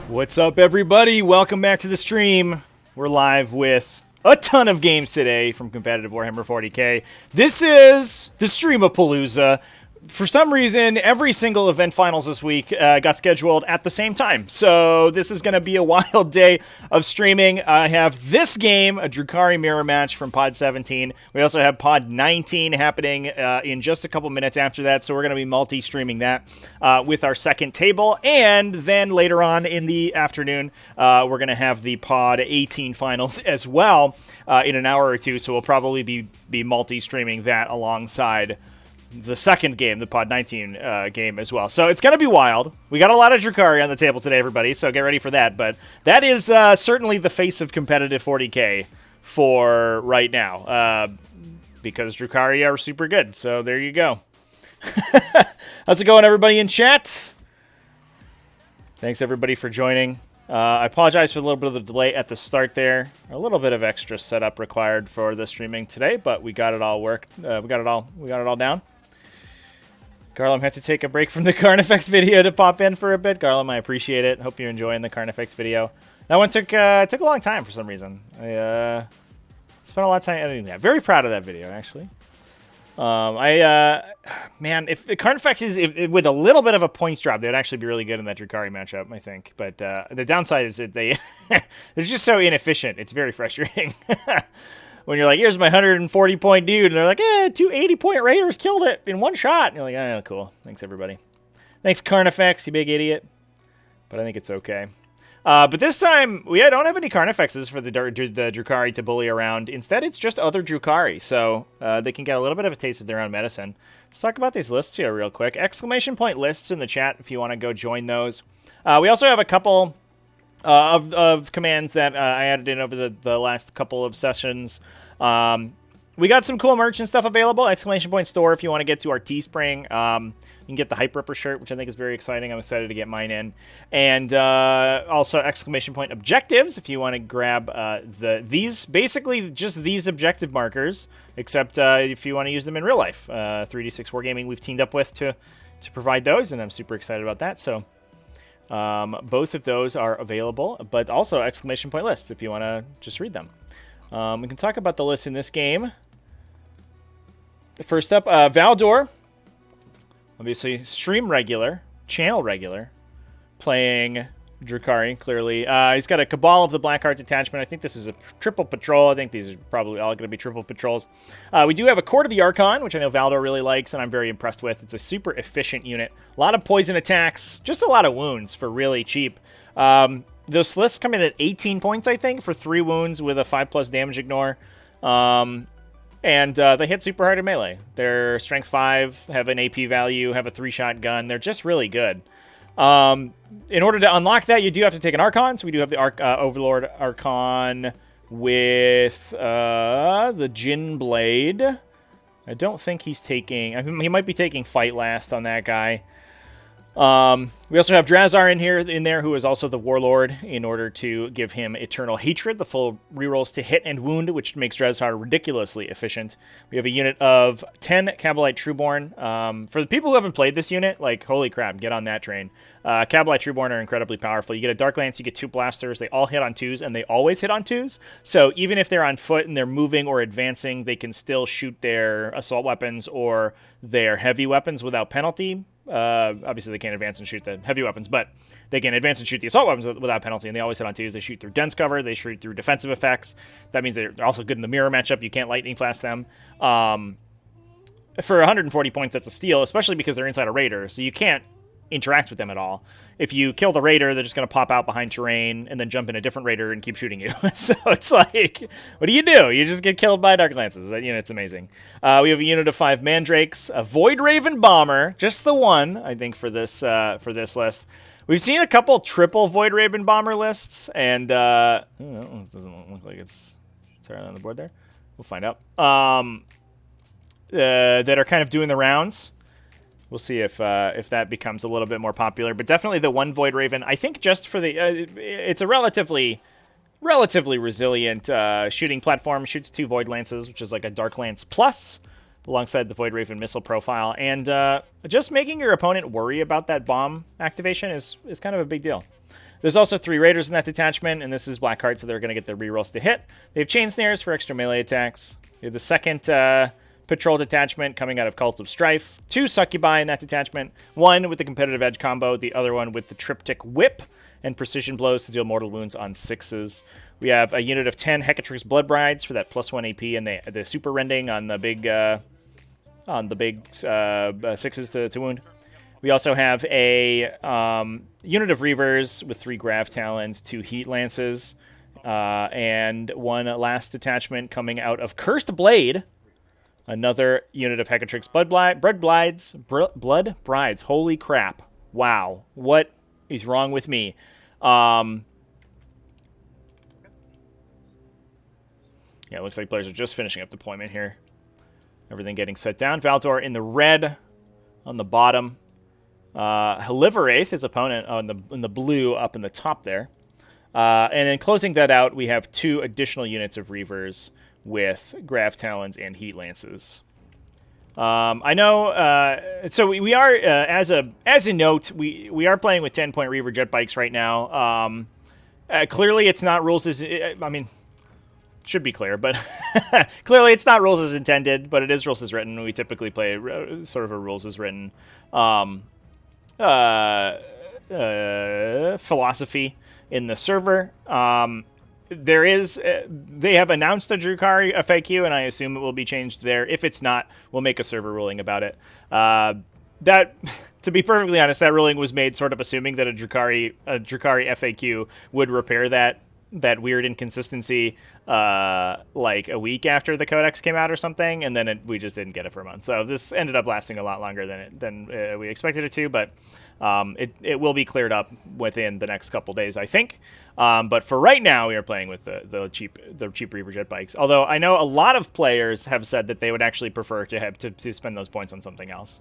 What's up, everybody? Welcome back to the stream. We're live with a ton of games today from competitive Warhammer 40k. This is the STREAMAPALOOZA. For some reason, every single event finals this week got scheduled at the same time. So this is going to be a wild day of streaming. I have this game, a Drukhari mirror match from Pod 17. We also have Pod 19 happening in just a couple minutes after that. So we're going to be multi-streaming that with our second table. And then later on in the afternoon, we're going to have the Pod 18 finals as well in an hour or two. So we'll probably be multi-streaming that alongside the second game, the Pod 19 game as well. So it's going to be wild. We got a lot of Drukhari on the table today, everybody, so get ready for that. But that is certainly the face of competitive 40k for right now, because Drukhari are super good. So there you go. How's it going, everybody in chat? Thanks, everybody, for joining. I apologize for a little bit of the delay at the start there. A little bit of extra setup required for the streaming today, but we got it all worked. We got it all down. Garlem had to take a break from the Carnifex video to pop in for a bit. Garlem, I appreciate it. Hope you're enjoying the Carnifex video. That one took a long time for some reason. I spent a lot of time editing that. Very proud of that video, actually. Man, if the Carnifex is with a little bit of a points drop, they'd actually be really good in that Drukhari matchup, I think. But the downside is that they're just so inefficient. It's very frustrating. When you're like, here's my 140-point dude, and they're like, two 80-point raiders killed it in one shot. And you're like, oh, cool. Thanks, everybody. Thanks, Carnifex, you big idiot. But I think it's okay. But this time, we don't have any Carnifexes for the Drukhari to bully around. Instead, it's just other Drukhari, so they can get a little bit of a taste of their own medicine. Let's talk about these lists here real quick. Exclamation point lists in the chat if you want to go join those. We also have a couple of commands that I added in over the last couple of sessions. We got some cool merch and stuff available. Exclamation point store if you want to get to our Teespring. You can get the Hype Ripper shirt, which I think is very exciting. I'm excited to get mine in. And also exclamation point objectives if you want to grab these, basically just these objective markers, except if you want to use them in real life. 3D6 Wargaming we've teamed up with to provide those, and I'm super excited about that. So both of those are available, but also exclamation point lists if you want to just read them. We can talk about the list in this game. First up, Valdor, obviously stream regular, channel regular, playing Drukhari, clearly. He's got a Cabal of the Blackheart detachment. I think this is a triple patrol. I think these are probably all going to be triple patrols. We do have a Court of the Archon, which I know Valdor really likes, and I'm very impressed with. It's a super efficient unit. A lot of poison attacks, just a lot of wounds for really cheap. Those lists come in at 18 points, I think, for 3 wounds with a 5+ damage ignore. And they hit super hard in melee. They're strength 5, have an AP value, have a 3-shot gun. They're just really good. In order to unlock that, you do have to take an Archon. So we do have the Overlord Archon with the Jin Blade. I don't think he's taking... I mean, he might be taking Fight Last on that guy. We also have Drazar in there, who is also the Warlord, in order to give him Eternal Hatred, the full rerolls to hit and wound, which makes Drazar ridiculously efficient. We have a unit of 10 Kabalite Trueborn. For the people who haven't played this unit, like, holy crap, get on that train. Kabalite Trueborn are incredibly powerful. You get a Dark Lance, you get 2 blasters, they all hit on 2s, and they always hit on 2s. So even if they're on foot and they're moving or advancing, they can still shoot their assault weapons or their heavy weapons without penalty. Obviously they can't advance and shoot the heavy weapons, but they can advance and shoot the assault weapons without penalty, and they always hit on 2s. They shoot through dense cover, they shoot through defensive effects. That means they're also good in the mirror matchup. You can't lightning flash them. For 140 points, that's a steal, especially because they're inside a raider, so you can't interact with them at all. If you kill the raider, they're just going to pop out behind terrain and then jump in a different raider and keep shooting you. So it's like, what do? You just get killed by Dark Lances. You know, it's amazing. We have a unit of 5 Mandrakes, a Void Raven Bomber, just the one, I think, for this list. We've seen a couple triple Void Raven Bomber lists, and it doesn't look like it's on the board there. We'll find out. That are kind of doing the rounds. We'll see if that becomes a little bit more popular, but definitely the one Void Raven. I think just for the it's a relatively resilient shooting platform. Shoots 2 Void Lances, which is like a Dark Lance plus, alongside the Void Raven missile profile, and just making your opponent worry about that bomb activation is kind of a big deal. There's also 3 Raiders in that detachment, and this is Blackheart, so they're going to get their rerolls to hit. They have Chain Snares for extra melee attacks. You have the second Patrol detachment coming out of Cult of Strife. 2 Succubi in that detachment. 1 with the Competitive Edge combo, the other one with the Triptych Whip and Precision Blows to deal mortal wounds on 6s. We have a unit of 10 Hecatrix Blood Brides for that +1 AP and the super rending on the big 6s to wound. We also have a unit of Reavers with 3 Grav Talons, 2 Heat Lances, and 1 last detachment coming out of Cursed Blade. Another unit of Hecatrix Blood Brides. Holy crap. Wow. What is wrong with me? Yeah, it looks like players are just finishing up deployment here. Everything getting set down. Valdor in the red on the bottom. Heliverath, his opponent, in the blue up in the top there. And then closing that out, we have 2 additional units of Reavers with Grav Talons and Heat Lances. I know, so we are, as a note, we are playing with 10-point Reaver jet bikes right now. Clearly it's not rules as, I mean, should be clear, but clearly it's not rules as intended, but it is rules as written. We typically play sort of a rules as written philosophy in the server. There is, they have announced a Drukhari FAQ, and I assume it will be changed there. If it's not, we'll make a server ruling about it. That, to be perfectly honest, that ruling was made sort of assuming that a Drukhari FAQ would repair that weird inconsistency like a week after the codex came out or something, and then we just didn't get it for a month. So this ended up lasting a lot longer than we expected it to, but it will be cleared up within the next couple days, I think. But for right now, we are playing with the cheap Reaver jet bikes. Although I know a lot of players have said that they would actually prefer to have to spend those points on something else.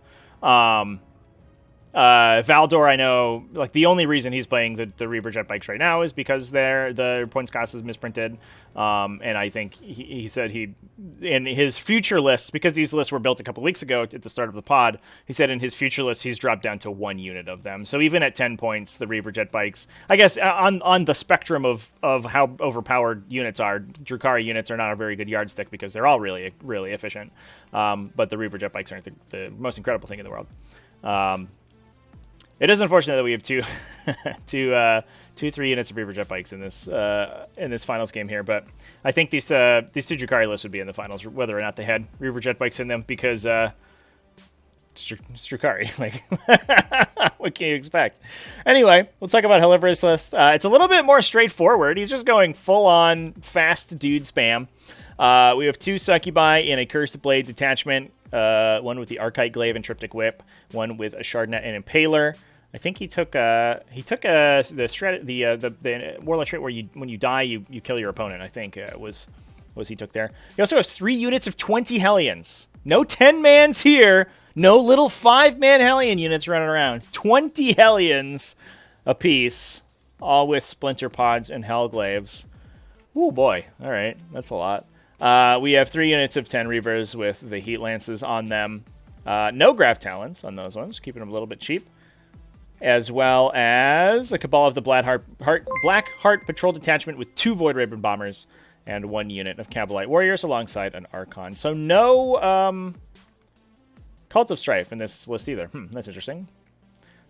Valdor, I know, like, the only reason he's playing the Reaver jet bikes right now is because the points cost is misprinted. And I think he said in his future lists, because these lists were built a couple weeks ago at the start of the pod, he said in his future lists he's dropped down to 1 unit of them. So even at 10 points, the Reaver jet bikes, I guess on the spectrum of how overpowered units are, Drukhari units are not a very good yardstick because they're all really, really efficient. But the Reaver jet bikes aren't the most incredible thing in the world. It is unfortunate that we have 3 units of Reaver jet bikes in this finals game here, but I think these 2 Drukhari lists would be in the finals, whether or not they had Reaver jet bikes in them, because it's Drukhari. Like, what can you expect? Anyway, we'll talk about Helivera's list. It's a little bit more straightforward. He's just going full-on fast dude spam. We have 2 Succubi in a Cursed Blade detachment. One with the Archite Glaive and Triptych Whip, one with a Shardnet and Impaler. I think he took the Warlord trait where when you die you kill your opponent. I think was he took there. He also has 3 units of 20 Hellions. No 10-mans here. No little 5-man Hellion units running around. 20 Hellions apiece, all with Splinter Pods and Hellglaives. Oh boy! All right, that's a lot. We have 3 units of 10 Reavers with the Heat Lances on them. No Grav Talons on those ones, keeping them a little bit cheap. As well as a Cabal of the Blackheart Patrol Detachment with 2 Void Raven Bombers and 1 unit of Cabalite Warriors alongside an Archon. So no Cult of Strife in this list either. That's interesting.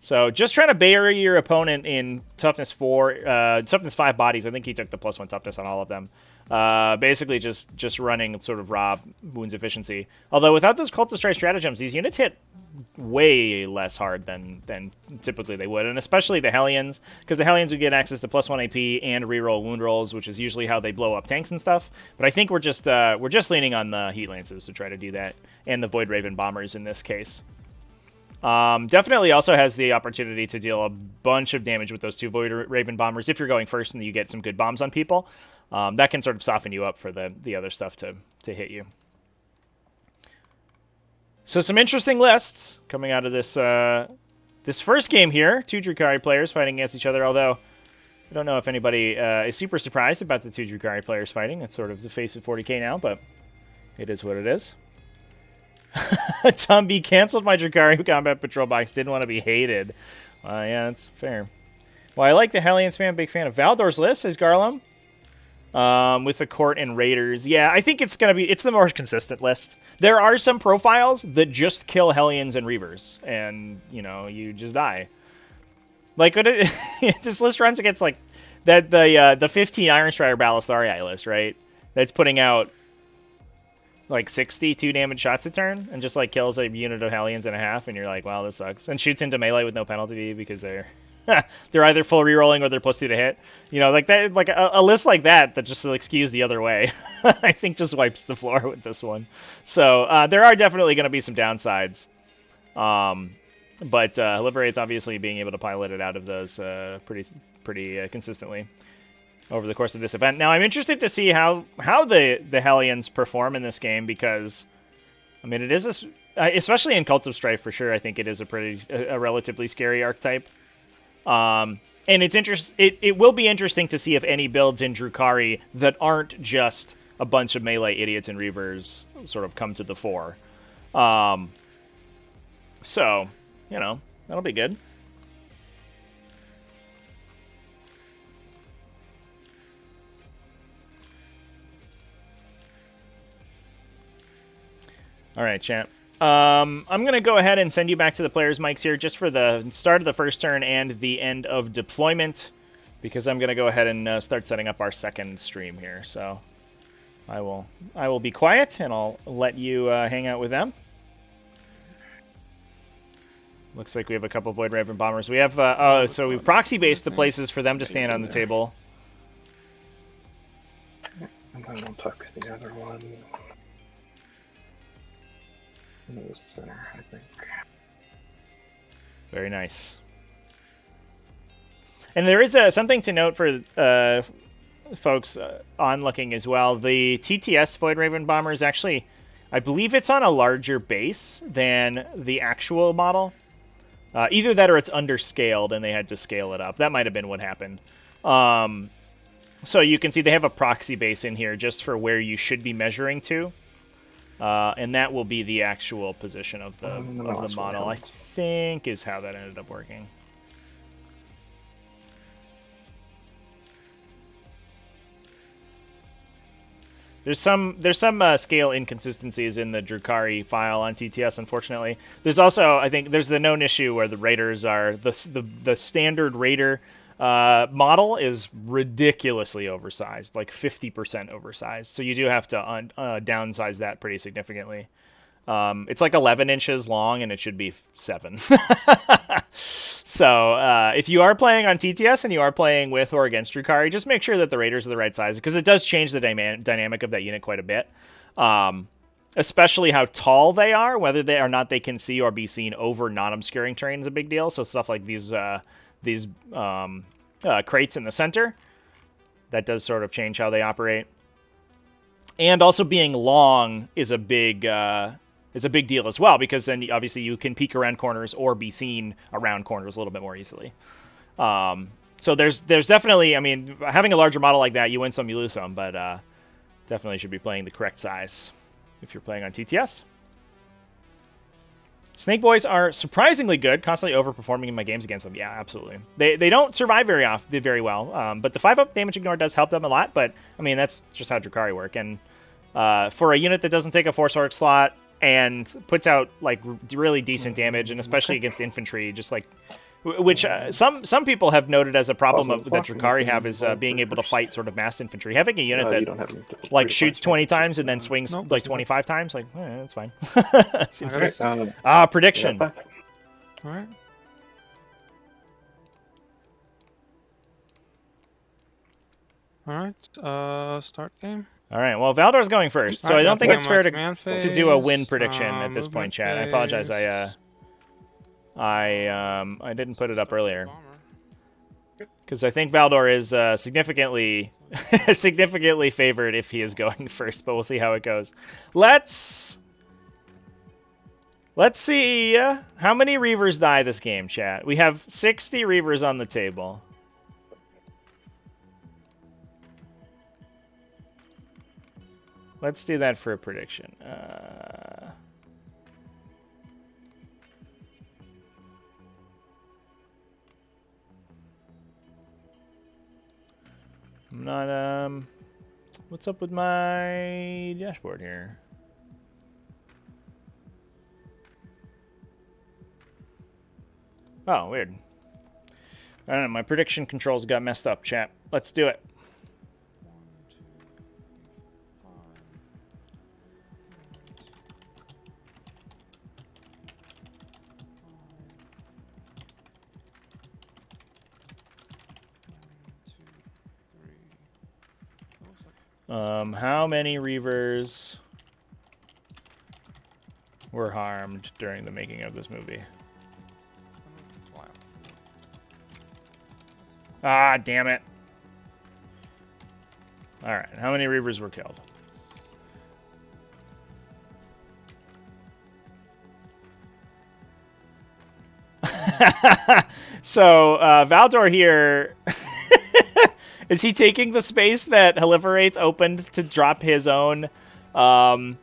So just trying to bury your opponent in toughness 5 bodies. I think he took the +1 toughness on all of them. Basically just running sort of raw wounds efficiency. Although without those Cult of Strife stratagems, these units hit way less hard than typically they would, and especially the Hellions, because the Hellions would get access to +1 AP and reroll wound rolls, which is usually how they blow up tanks and stuff. But I think we're just leaning on the Heat Lances to try to do that, and the Void Raven Bombers in this case. Definitely also has the opportunity to deal a bunch of damage with those 2 Void Raven Bombers if you're going first and you get some good bombs on people. That can sort of soften you up for the other stuff to hit you. So some interesting lists coming out of this this first game here. 2 Drukhari players fighting against each other, although I don't know if anybody is super surprised about the 2 Drukhari players fighting. It's sort of the face of 40k now, but it is what it is. Tom B canceled my Drukhari combat patrol box. Didn't want to be hated. Yeah, that's fair. Well, I like the Hellion spam. Big fan of Valdor's list, says Garlum. With the Court and Raiders. Yeah, I think it's the more consistent list. There are some profiles that just kill Hellions and Reavers, and, you know, you just die. Like, this list runs against, like, the 15 Iron Strider Balisariai list, right? That's putting out, like, 62 damage shots a turn, and just, like, kills a unit of Hellions in a half, and you're like, wow, this sucks. And shoots into melee with no penalty because they're either full rerolling or they're +2 to hit. You know, like that, like a list like that just like skews the other way. I think just wipes the floor with this one. So there are definitely going to be some downsides. But Liberate's obviously being able to pilot it out of those pretty consistently over the course of this event. Now I'm interested to see how the Hellions perform in this game, because I mean it is especially in Cult of Strife for sure. I think it is a relatively scary archetype. And it will be interesting to see if any builds in Drukhari that aren't just a bunch of melee idiots and Reavers sort of come to the fore. So, you know, that'll be good. All right, champ. I'm going to go ahead and send you back to the players' mics here just for the start of the first turn and the end of deployment, because I'm going to go ahead and start setting up our second stream here. So I will be quiet, and I'll let you hang out with them. Looks like we have a couple Void Raven Bombers. We have, so we proxy-based the places for them to stand on the table. And then we'll tuck the other one in the center, I think. Very nice. And there is something to note for folks onlooking as well. The TTS Void Raven Bomber is actually, I believe it's on a larger base than the actual model. Either that or it's underscaled and they had to scale it up. That might have been what happened. So you can see they have a proxy base in here just for where you should be measuring to. And that will be the actual position of the model, I think, is how that ended up working. There's some scale inconsistencies in the Drukhari file on TTS, unfortunately. There's also, I think, there's the known issue where the Raiders are the standard Raider model is ridiculously oversized, like 50% oversized. So you do have to downsize that pretty significantly. It's like 11 inches long, and it should be 7. So if you are playing on TTS and you are playing with or against Drukhari, just make sure that the Raiders are the right size, because it does change the dynamic of that unit quite a bit. Especially how tall they are, whether they or not they can see or be seen over non-obscuring terrain is a big deal. So stuff like these crates in the center, that does sort of change how they operate. And also being long is a big deal as well, because then obviously you can peek around corners or be seen around corners a little bit more easily. So there's definitely, I mean, having a larger model like that, you win some, you lose some, but definitely should be playing the correct size if you're playing on TTS. Snake Boys are surprisingly good, constantly overperforming in my games against them. Yeah, absolutely. They don't survive very well, but the 5-up damage ignore does help them a lot, but, I mean, that's just how Drukhari work. And for a unit that doesn't take a Force Orc slot and puts out, like, really decent damage, and especially against infantry, just, like, which some people have noted as a problem that Drukhari have is being able to fight sort of mass infantry. Having a unit that like shoots 20 times and then swings like 25 times, like that's fine. Seems good. Prediction. All right. All right. Start game. All right. Well, Valdor's going first, so I don't think it's fair to do a win prediction at this point, chat. I apologize. I didn't put it up earlier because I think Valdor is significantly favored if he is going first, but we'll see how it goes. Let's see how many Reavers die this game, chat. We have 60 Reavers on the table. Let's do that for a prediction. I'm not, what's up with my dashboard here? Oh, weird. I don't know, my prediction controls got messed up, chat. Let's do it. 1, 2, 3, 4, 5. How many Reavers were harmed during the making of this movie? Ah, damn it. Alright, how many Reavers were killed? So, Valdor here... Is he taking the space that Heliveraith opened to drop his own Void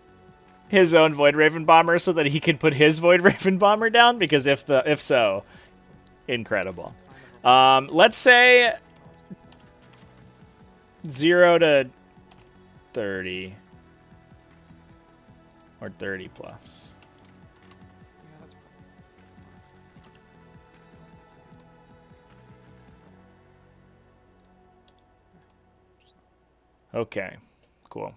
Raven Bomber so that he can put his Void Raven Bomber down? Because if so, incredible. Let's say 0 to 30 or 30 plus. Okay, cool.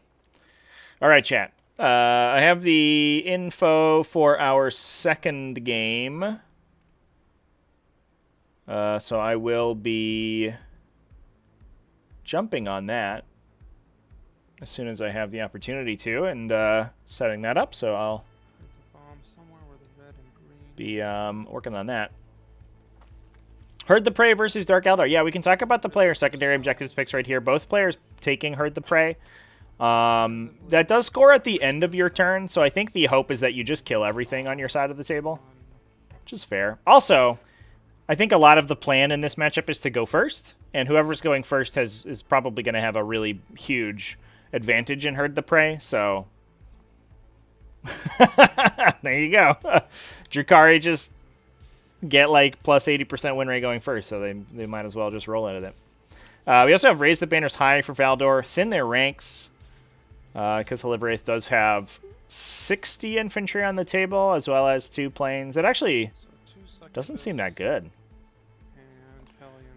All right, chat. I have the info for our second game. So I will be jumping on that as soon as I have the opportunity to, and setting that up. So I'll be working on that. Herd the Prey versus Dark Eldar. Yeah, we can talk about the player secondary objectives picks right here. Both players taking Herd the Prey. That does score at the end of your turn, so I think the hope is that you just kill everything on your side of the table, which is fair. Also, I think a lot of the plan in this matchup is to go first, and whoever's going first is probably going to have a really huge advantage in Herd the Prey, so... there you go. Drukhari just get like plus 80% win rate going first, so they might as well just roll out of it. We also have Raise the Banners High for Valdor, thin their ranks, because Heliveraith does have 60 infantry on the table, as well as 2 planes. It actually doesn't seem that good.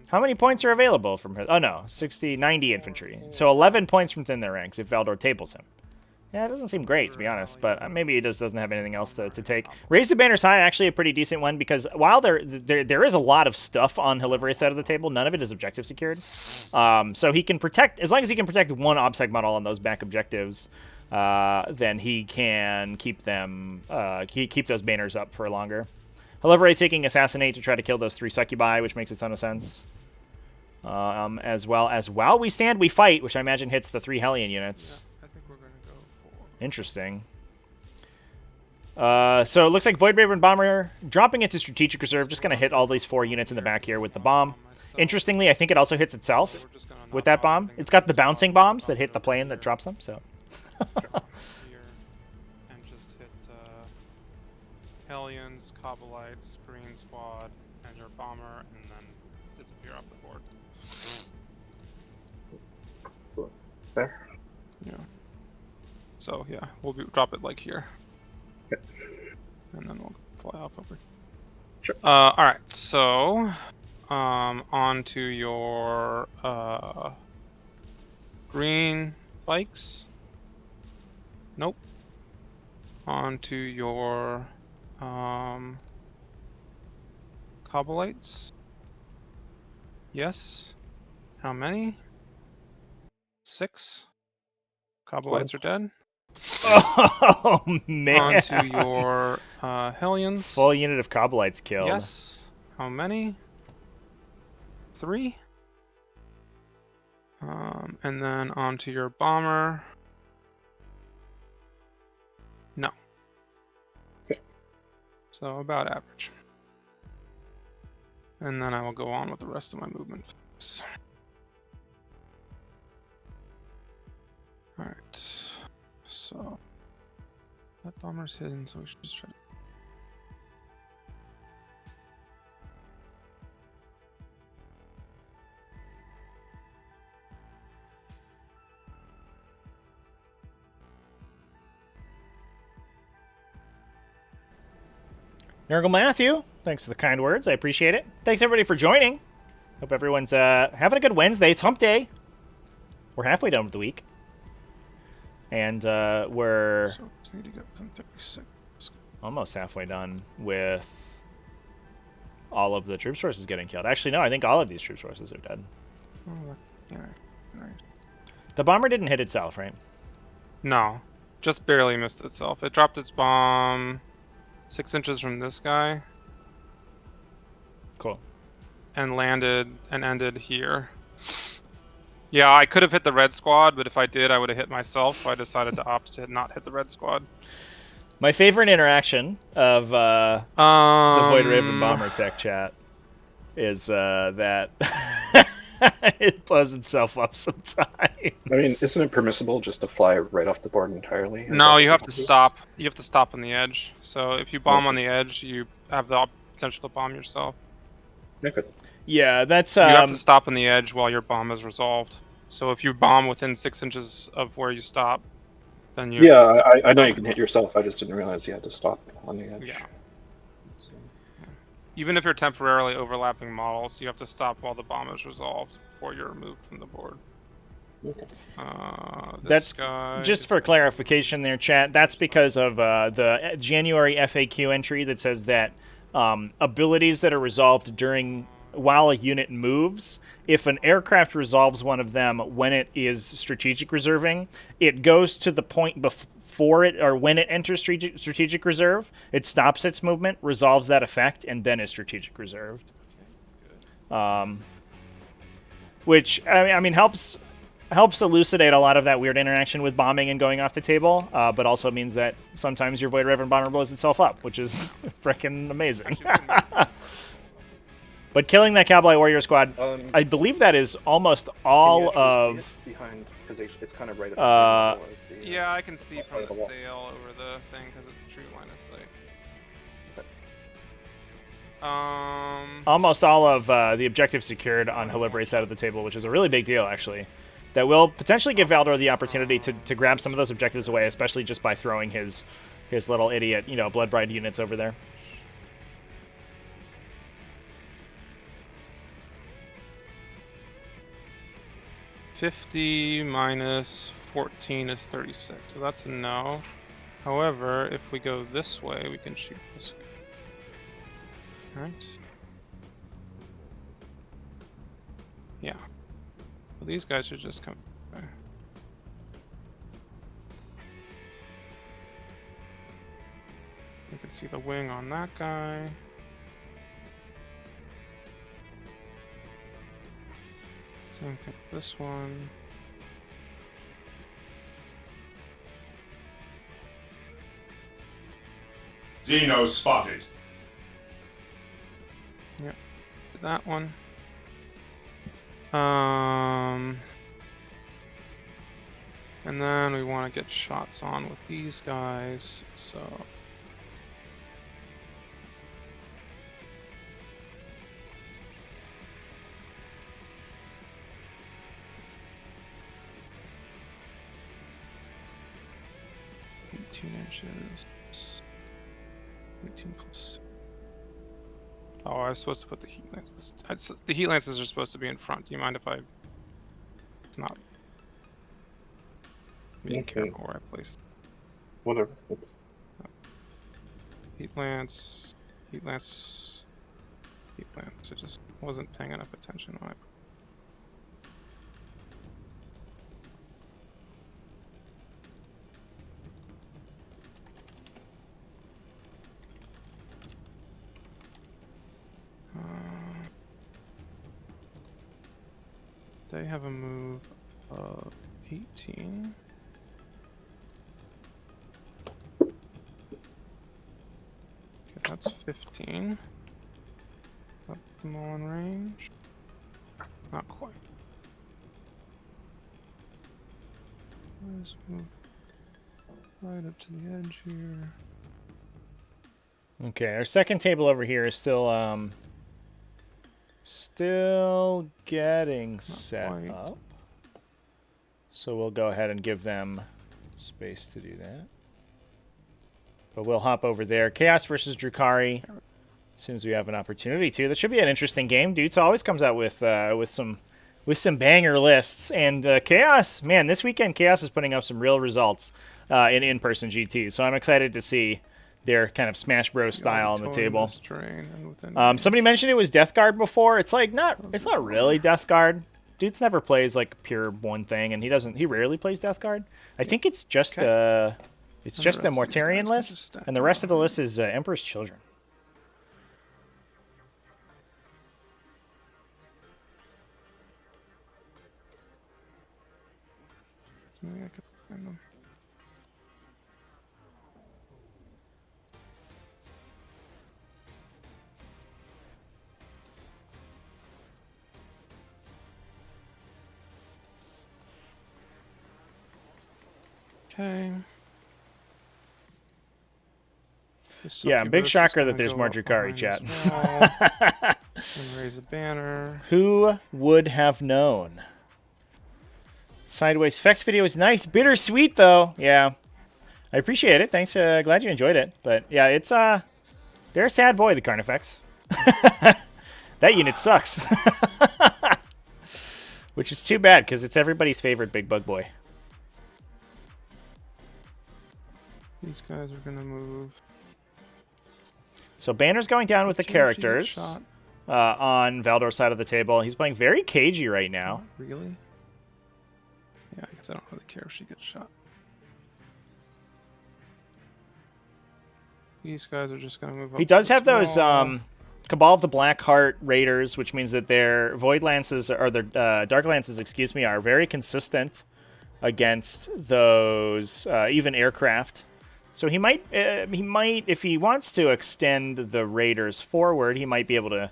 How many points are available from her? Oh no, 90 infantry. So 11 points from thin their ranks if Valdor tables him. Yeah, it doesn't seem great, to be honest, but maybe he just doesn't have anything else to take. Raise the Banners High, actually a pretty decent one, because while there is a lot of stuff on Heliveraith's side of the table, none of it is objective secured. So he can protect, as long as he can protect one OBSEC model on those back objectives, then he can keep them, keep those banners up for longer. Heliveraith taking Assassinate to try to kill those 3 Succubi, which makes a ton of sense. As well as While We Stand, We Fight, which I imagine hits the 3 Hellion units. Interesting. So it looks like Void Raven Bomber dropping into Strategic Reserve, just going to hit all these 4 units in the back here with the bomb. Interestingly, I think it also hits itself with that bomb. It's got the bouncing bombs that hit the plane that drops them, so. And just hit Hellions, Cobblites, Green Squad, and your bomber, and then disappear off the board. There. Yeah. So yeah, we'll drop it like here. Okay. And then we'll fly off over. Sure. Alright, so on to your green bikes. Nope. On to your Cobblites. Yes. How many? 6. Cobblites are dead. Oh, man. On to your Hellions. Full unit of Cobblites killed. Yes. How many? 3. And then on to your bomber. No. Okay. So about average. And then I will go on with the rest of my movement. Alright. So that bomber's hidden, so we should just try to... Nurgle Matthew, thanks for the kind words. I appreciate it. Thanks everybody for joining. Hope everyone's having a good Wednesday. It's hump day. We're halfway done with the week. And we're So just need to get within 36. almost halfway done with all of the troop sources getting killed. Actually, no, I think all of these troop sources are dead. Oh, yeah. Nice. The bomber didn't hit itself, right? No, just barely missed itself. It dropped its bomb 6 inches from this guy Cool. and landed and ended here. Yeah, I could have hit the red squad, but if I did, I would have hit myself, so I decided to opt to not hit the red squad. My favorite interaction of the Void Raven Bomber Tech chat is that it blows itself up sometimes. I mean, isn't it permissible just to fly right off the board entirely? No, you have to stop. You have to stop on the edge. So if you bomb on the edge, you have the potential to bomb yourself. Okay. Yeah, that's You have to stop on the edge while your bomb is resolved. So if you bomb within 6 inches of where you stop, then you... Yeah, I know you can hit yourself. I just didn't realize you had to stop on the edge. Yeah. Even if you're temporarily overlapping models, you have to stop while the bomb is resolved before you're removed from the board. Okay. That's just for clarification there, chat. That's because of the January FAQ entry that says that abilities that are resolved while a unit moves, if an aircraft resolves one of them when it is strategic reserving, it goes to the point before it or when it enters strategic reserve. It stops its movement, resolves that effect, and then is strategic reserved. Which I mean helps elucidate a lot of that weird interaction with bombing and going off the table, but also means that sometimes your Void Raven bomber blows itself up, which is freaking amazing. But killing that Cowboy Warrior squad, I believe that is almost all of... behind, because it's kind of right at the yeah, I can see from the sail over the thing, because it's true line of sight. Almost all of the objectives secured on Helibrate's side of the table, which is a really big deal, actually. That will potentially give Valdor the opportunity to grab some of those objectives away, especially just by throwing his little idiot, Blood Bride units over there. -50 minus 14 is 36, so that's a no. However, if we go this way, we can shoot this. Alright. Yeah. Well, these guys should just come there. You can see the wing on that guy. Same thing with this one. Xeno spotted. Yep. That one. And then we want to get shots on with these guys, so... inches. 18 plus. Oh, I was supposed to put the heat lances. The heat lances are supposed to be in front. Do you mind if I? It's not. Being careful where I place. Whatever. Heat lance. Heat lance. Heat lance. I just wasn't paying enough attention on it. They have a move of 18. Okay, that's 15. Up them all in range. Not quite. Let's move right up to the edge here. Okay, our second table over here is still getting set up. So we'll go ahead and give them space to do that. but we'll hop over there. Chaos versus Drukhari. As soon as we have an opportunity to. That should be an interesting game. Dudes always comes out with some banger lists. And Chaos, man, this weekend Chaos is putting up some real results in-person GT. So I'm excited to see their kind of Smash Bros style on the table. Somebody mentioned it was Death Guard before. It's like it's not really Death Guard. Dude's never plays like pure one thing, and he rarely plays Death Guard. I think it's just the Mortarion list, and the rest of the list is Emperor's Children. Maybe I could find them. Okay. Yeah, big shocker that there's more Drukhari, chat. And raise a banner. Who would have known? Sideways Fex video is nice. Bittersweet, though. Yeah. I appreciate it. Thanks. Glad you enjoyed it. But, yeah, it's, they're a sad boy, the Carnifex. That unit sucks. Which is too bad, because it's everybody's favorite big bug boy. These guys are going to move. So Banner's going down with the characters on Valdor's side of the table. He's playing very cagey right now. Really? Yeah, because I don't really care if she gets shot. These guys are just going to move up. He does have those Cabal of the Black Heart Raiders, which means that their Void Lances, or their Dark Lances, excuse me, are very consistent against those even aircraft. So he might, if he wants to extend the Raiders forward, he might be able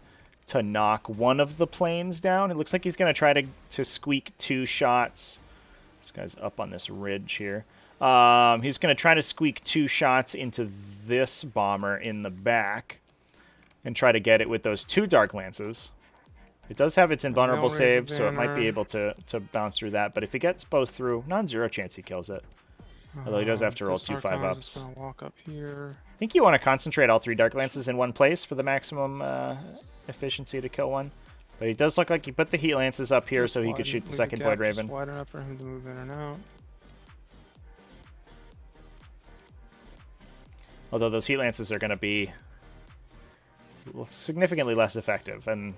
to knock one of the planes down. It looks like he's going to try to squeak 2 shots. This guy's up on this ridge here. He's going to try to squeak 2 shots into this bomber in the back and try to get it with those 2 Dark Lances. It does have its invulnerable save, so it might be able to bounce through that. But if he gets both through, non-zero chance he kills it. Although he does have to roll 2 5-ups. Walk up here. I think you want to concentrate all 3 Dark Lances in one place for the maximum efficiency to kill one. But he does look like he put the Heat Lances up here so he could shoot the second Void Raven. Wide enough for him to move in and out. Although those Heat Lances are going to be significantly less effective. And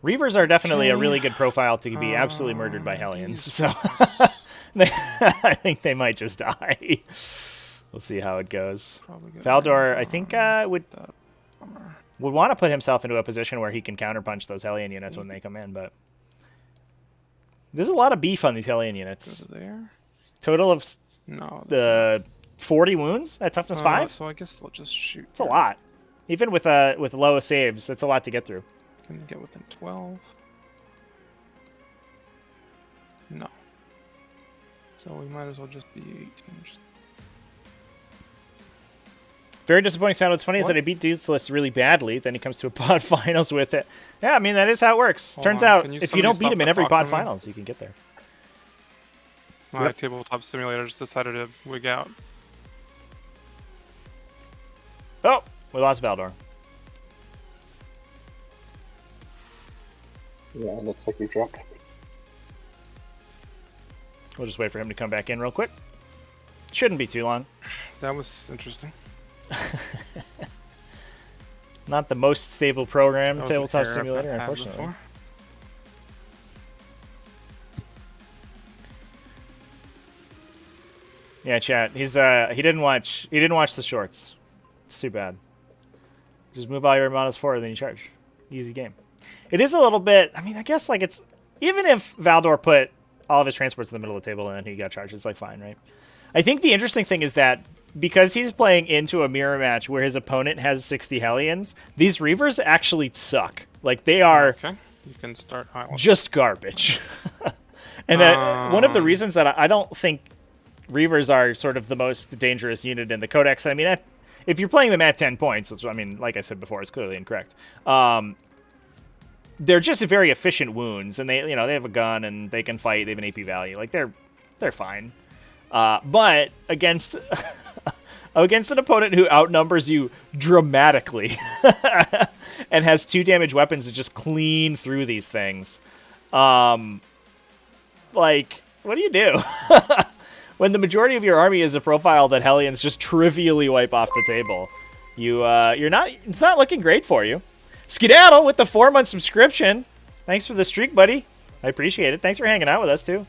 Reavers are definitely a really good profile to be absolutely murdered by Hellions. So I think they might just die. We'll see how it goes. Valdor, I think, would want to put himself into a position where he can counterpunch those Hellion units when they come in, but there's a lot of beef on these Hellion units. There? Total of the 40 wounds at toughness 5. So I guess they'll just shoot. It's a lot. Even with low saves, it's a lot to get through. Can they get within 12? No. So we might as well just be 18. Very disappointing sound. What's funny is that I beat Dude's list really badly. Then he comes to a pod finals with it. Yeah, I mean, that is how it works. Turns out, if you don't beat him in every pod finals, you can get there. My tabletop simulator just decided to wig out. Oh, we lost Valdor. Yeah, looks like he dropped. We'll just wait for him to come back in real quick. Shouldn't be too long. That was interesting. Not the most stable program, tabletop simulator, unfortunately. Yeah, chat. He's he didn't watch the shorts. It's too bad. Just move all your models forward, then you charge. Easy game. It is a little bit. I mean, I guess like it's even if Valdor put all of his transports in the middle of the table and then he got charged, it's like fine, right? I think the interesting thing is that because he's playing into a mirror match where his opponent has 60 Hellions, these Reavers actually suck. Like they are. Okay, you can start just garbage. And one of the reasons that I don't think Reavers are sort of the most dangerous unit in the Codex. I mean, if you're playing them at 10 points, which, I mean, like I said before, it's clearly incorrect. They're just very efficient wounds, and they have a gun and they can fight. They have an AP value. Like they're fine. But against against an opponent who outnumbers you dramatically and has 2 damage weapons to just clean through these things. Like, what do you do? When the majority of your army is a profile that Hellions just trivially wipe off the table, it's not looking great for you. Skedaddle with the 4-month subscription. Thanks for the streak, buddy. I appreciate it. Thanks for hanging out with us, too.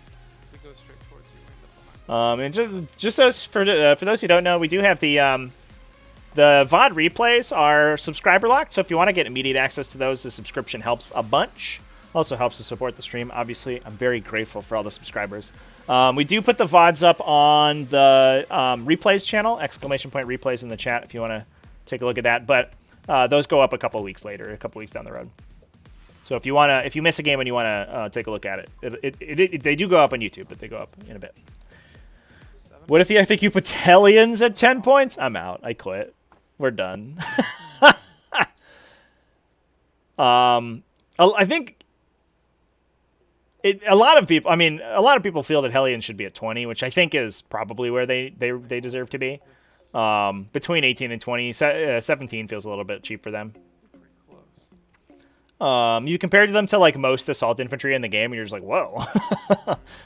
And just for those who don't know, we do have the VOD replays are subscriber locked, so if you want to get immediate access to those, the subscription helps a bunch. Also helps to support the stream. Obviously, I'm very grateful for all the subscribers. We do put the VODs up on the replays channel, ! Replays in the chat if you want to take a look at that. But those go up a couple weeks later, a couple weeks down the road. So if you miss a game and you want to take a look at it, they do go up on YouTube, but they go up in a bit. What if I think you put Hellions at 10 points? I'm out. I quit. We're done. I think a lot of people feel that Hellions should be at 20, which I think is probably where they deserve to be. Between 18 and 20, 17 feels a little bit cheap for them. You compare them to like most assault infantry in the game, and you're just like, whoa.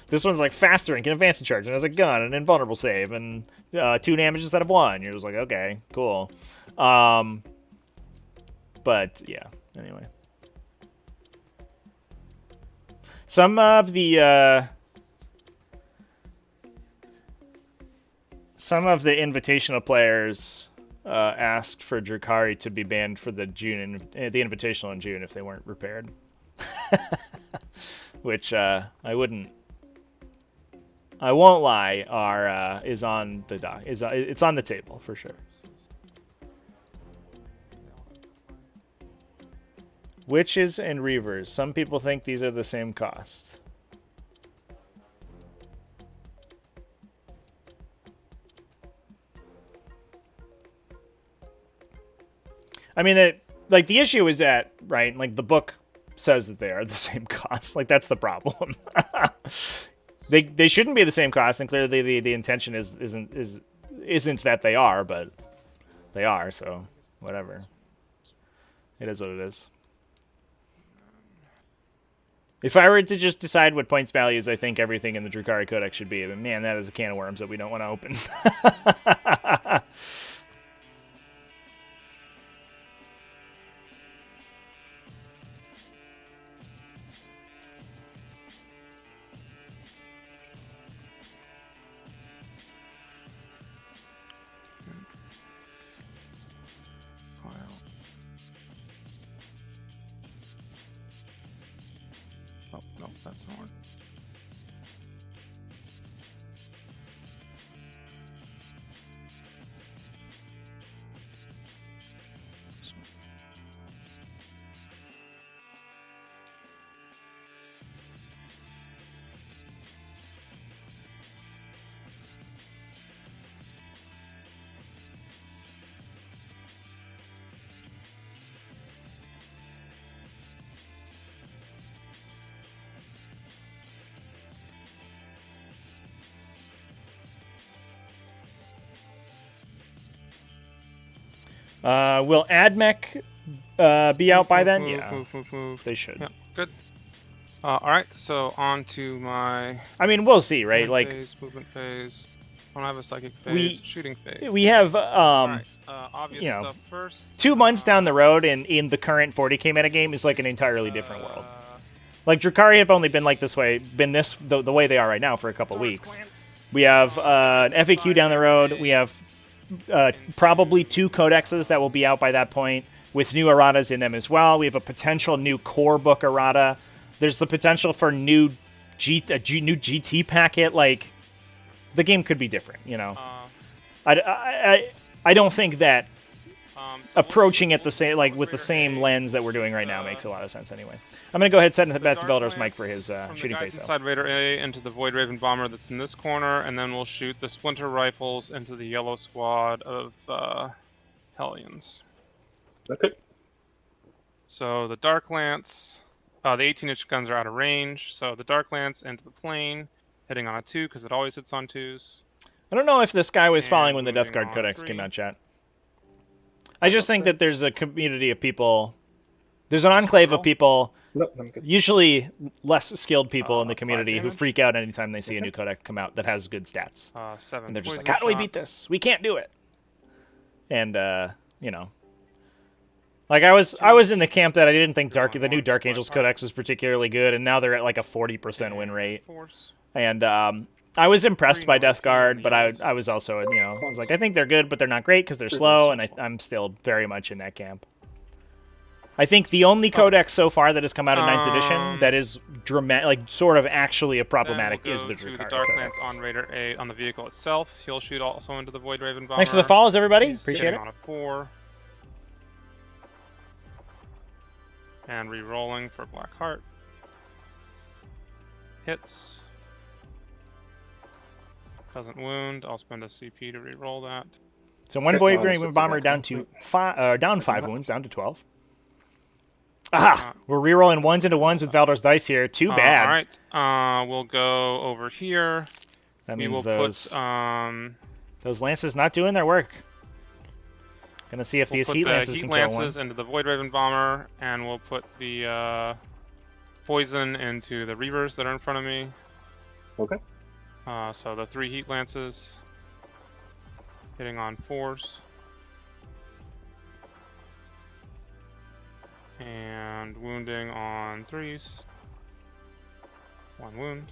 This one's like faster and can advance the charge, and has a gun and invulnerable save, and 2 damage instead of 1. You're just like, okay, cool. But yeah, anyway. Some of the invitational players asked for Drukhari to be banned for the invitational in June if they weren't repaired, which I won't lie, is on the dock. It's on the table for sure. Witches and Reavers. Some people think these are the same cost. I mean, the issue is that, right, like, the book says that they are the same cost. Like, that's the problem. They shouldn't be the same cost, and clearly the intention isn't that they are, but they are, so whatever. It is what it is. If I were to just decide what points values I think everything in the Drukhari Codex should be, but man, that is a can of worms that we don't want to open. Oh, no, that's not one. Will AdMech be out by then? Yeah, Move. they should. Yeah, good. All right, so on to my. I mean, we'll see, right? Movement phase. I don't have a psychic phase. Shooting phase. We have Right, obvious stuff first. 2 months down the road, and in the current 40k metagame is like an entirely different world. Like Drukhari have only been like this way, the way they are right now for a couple weeks. We have an FAQ down the road. We have probably 2 codexes that will be out by that point with new erratas in them as well. We have a potential new core book errata. There's the potential for new GT packet. Like, the game could be different, you know. I don't think that approaching it the same, like with the same lens that we're doing right now, makes a lot of sense anyway. I'm gonna go ahead and set the Beth Developer's mic for his shooting phase. Inside Raider A into the Void Raven bomber that's in this corner, and then we'll shoot the Splinter rifles into the yellow squad of Hellions. Okay. So the Dark Lance, the 18-inch guns are out of range. So the Dark Lance into the plane, hitting on a 2 because it always hits on 2s. I don't know if this guy was following when the Death moving Guard on Codex 3. came out, chat. I just think that there's a community of people. There's an enclave of people, Nope, I'm good. usually less skilled people in the 5 community, who damage. freak out anytime they see a new codec come out that has good stats. 7 And they're just like, poison how do we beat shots. this? We can't do it. And, you know. Like, I was in the camp that I didn't think the new Dark Angels Codex was particularly good, and now they're at like a 40% win rate. Force. And I was impressed by Death Guard, but heals. I was also, you know, I was like, I think they're good, but they're not great because they're slow, and I'm still very much in that camp. I think the only codex so far that has come out in 9th edition that is dramatic, like sort of actually a problematic Then is we'll the go to Drukhari the Dark codex. Lance on Raider 8 on the vehicle itself. He'll shoot also into the Void Raven Bomber. Thanks for the follows, everybody. He's Appreciate sitting it. on a 4. And re-rolling for Black Heart. Hits. Doesn't wound. I'll spend a CP to re-roll that. So one Okay, Void well, Raven it's Bomber like down that. to down 5 wounds, down to 12. Ah, we're rerolling ones into ones with Valdor's dice here. Too bad. Alright, we'll go over here. That We means will those put, those lances not doing their work. Gonna see if we'll these put heat the lances heat can kill one. lances into the Void Raven Bomber, and we'll put the poison into the Reavers that are in front of me. Okay. So the 3 heat lances hitting on 4s. And wounding on 3s. 1 wound.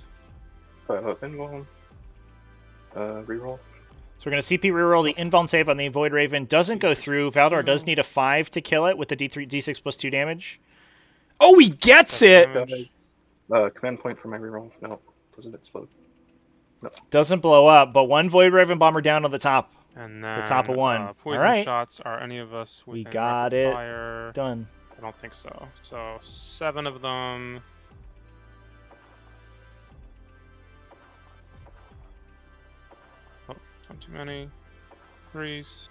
Invuln. Reroll. So we're gonna CP reroll the invuln save on the Void Raven. Doesn't go through. Valdor does need a 5 to kill it with the D6 plus 2 damage. Oh, he gets it! Damage. Command point for my reroll. No, doesn't explode. Doesn't blow up, but one Void Raven Bomber down on the top. And then top of 1. Poison Alright. shots are any of us We within got rapid it. fire. Done. I don't think so. So 7 of them. Oh, one too many. 3s.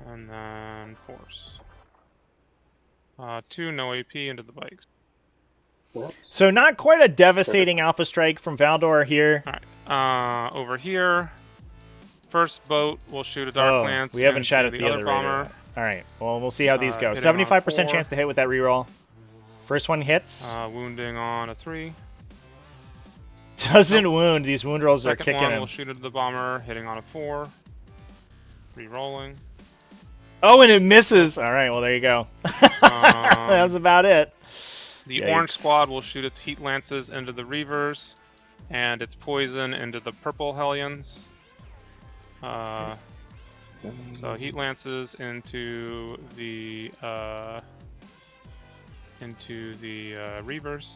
And then 4s. 2 no AP into the bikes. So not quite a devastating alpha strike from Valdor here. Alright. Over here. First boat will shoot a Dark Lance. We haven't into shot at the other bomber. bomber. All right. Well, we'll see how these go. Hitting on 75% 4. chance to hit with that reroll. First one hits. Wounding on a 3. Doesn't wound. These wound rolls are Second kicking one him. will shoot into the bomber, hitting on a 4. Re-rolling. Oh, and it misses. All right. Well, there you go. That was about it. The Yikes. orange squad will shoot its heat lances into the Reavers, and its poison into the purple Hellions. So heat lances into the Reavers.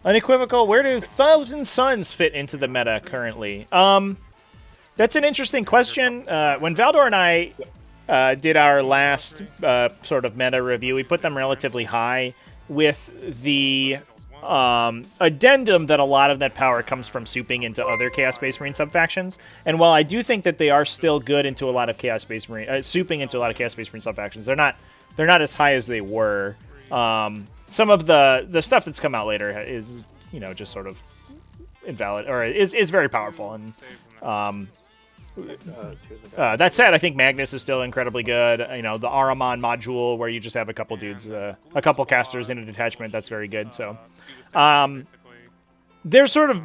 Unequivocal. Where do Thousand Suns fit into the meta currently? That's an interesting question. When Valdor and I did our last sort of meta review, we put them relatively high with the addendum that a lot of that power comes from souping into other Chaos Space Marine subfactions. And while I do think that they are still good into a lot of Chaos Space Marine, souping into a lot of Chaos Space Marine subfactions, they're not as high as they were. Some of the stuff that's come out later is, you know, just sort of invalid, or is very powerful. And that said, I think Magnus is still incredibly good. You know, the Ahriman module where you just have a couple dudes, a couple casters in a detachment, that's very good. So, they're sort of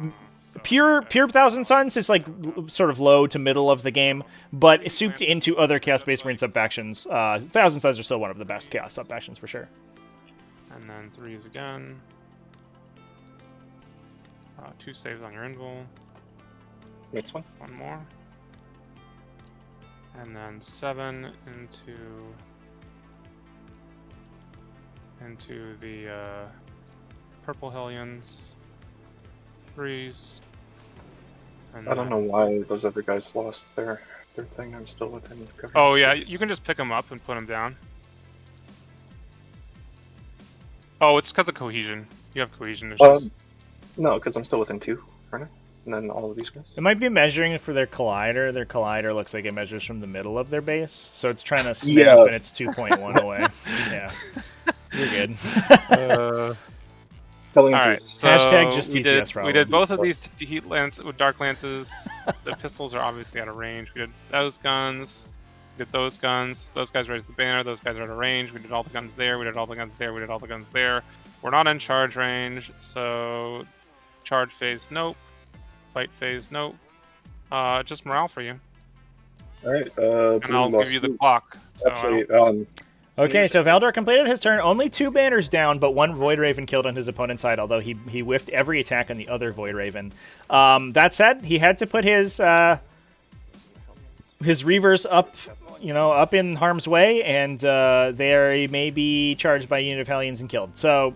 pure Thousand Suns is like sort of low to middle of the game, but souped into other Chaos Space Marine subfactions. Thousand Suns are still one of the best Chaos subfactions for sure. And then 3s again. 2 saves on your invul. Next one. 1 more. And then 7 into the purple Hellions. 3s. And I don't know why those other guys lost their thing. I'm still within cover. Oh yeah, you can just pick them up and put them down. Oh, it's because of cohesion. You have cohesion issues. No, because I'm still within 2 right now. And then all of these guys. It might be measuring for their collider. Their collider looks like it measures from the middle of their base, so it's trying to snap, and it's 2.1 away. Yeah, you're good. Hellions All right. is- So Hashtag just we TTS did, we did both of problems. these heat lance with dark lances. The pistols are obviously out of range. We did those guns. We did those guns. Those guys raised the banner. Those guys are out of range. We did all the guns there. We did all the guns there. We did all the guns there. We're not in charge range, so charge phase, nope. Fight phase, nope. Just morale for you, All right. and I'll give you the clock. So Actually, Okay, so Valdor completed his turn. Only 2 banners down, but 1 Void Raven killed on his opponent's side, although he whiffed every attack on the other Void Raven. That said, he had to put his Reavers up, up in harm's way, and they may be charged by a unit of Hellions and killed. So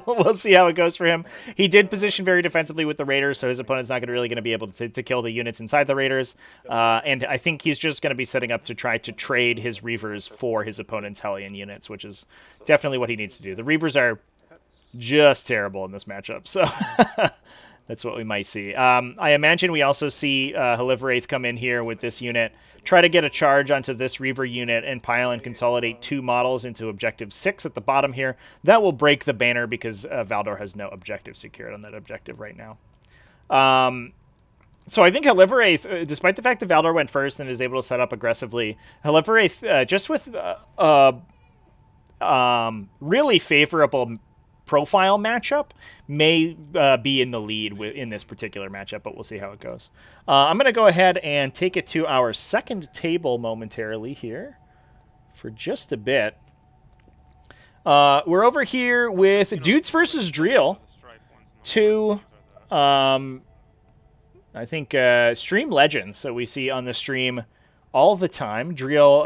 we'll see how it goes for him. He did position very defensively with the Raiders, so his opponent's not really going to be able to kill the units inside the Raiders. And I think he's just going to be setting up to try to trade his Reavers for his opponent's Hellion units, which is definitely what he needs to do. The Reavers are just terrible in this matchup, so that's what we might see. I imagine we also see Heliveraith come in here with this unit, try to get a charge onto this Reaver unit, and pile and consolidate 2 models into Objective 6 at the bottom here. That will break the banner because Valdor has no objective secured on that objective right now. So I think Heliveraith, despite the fact that Valdor went first and is able to set up aggressively, Heliveraith, just with really favorable profile matchup, may be in the lead in this particular matchup, but we'll see how it goes. I'm going to go ahead and take it to our second table momentarily here for just a bit. We're over here with Dudes versus Drill. 2, I think, stream legends that we see on the stream all the time. Drill,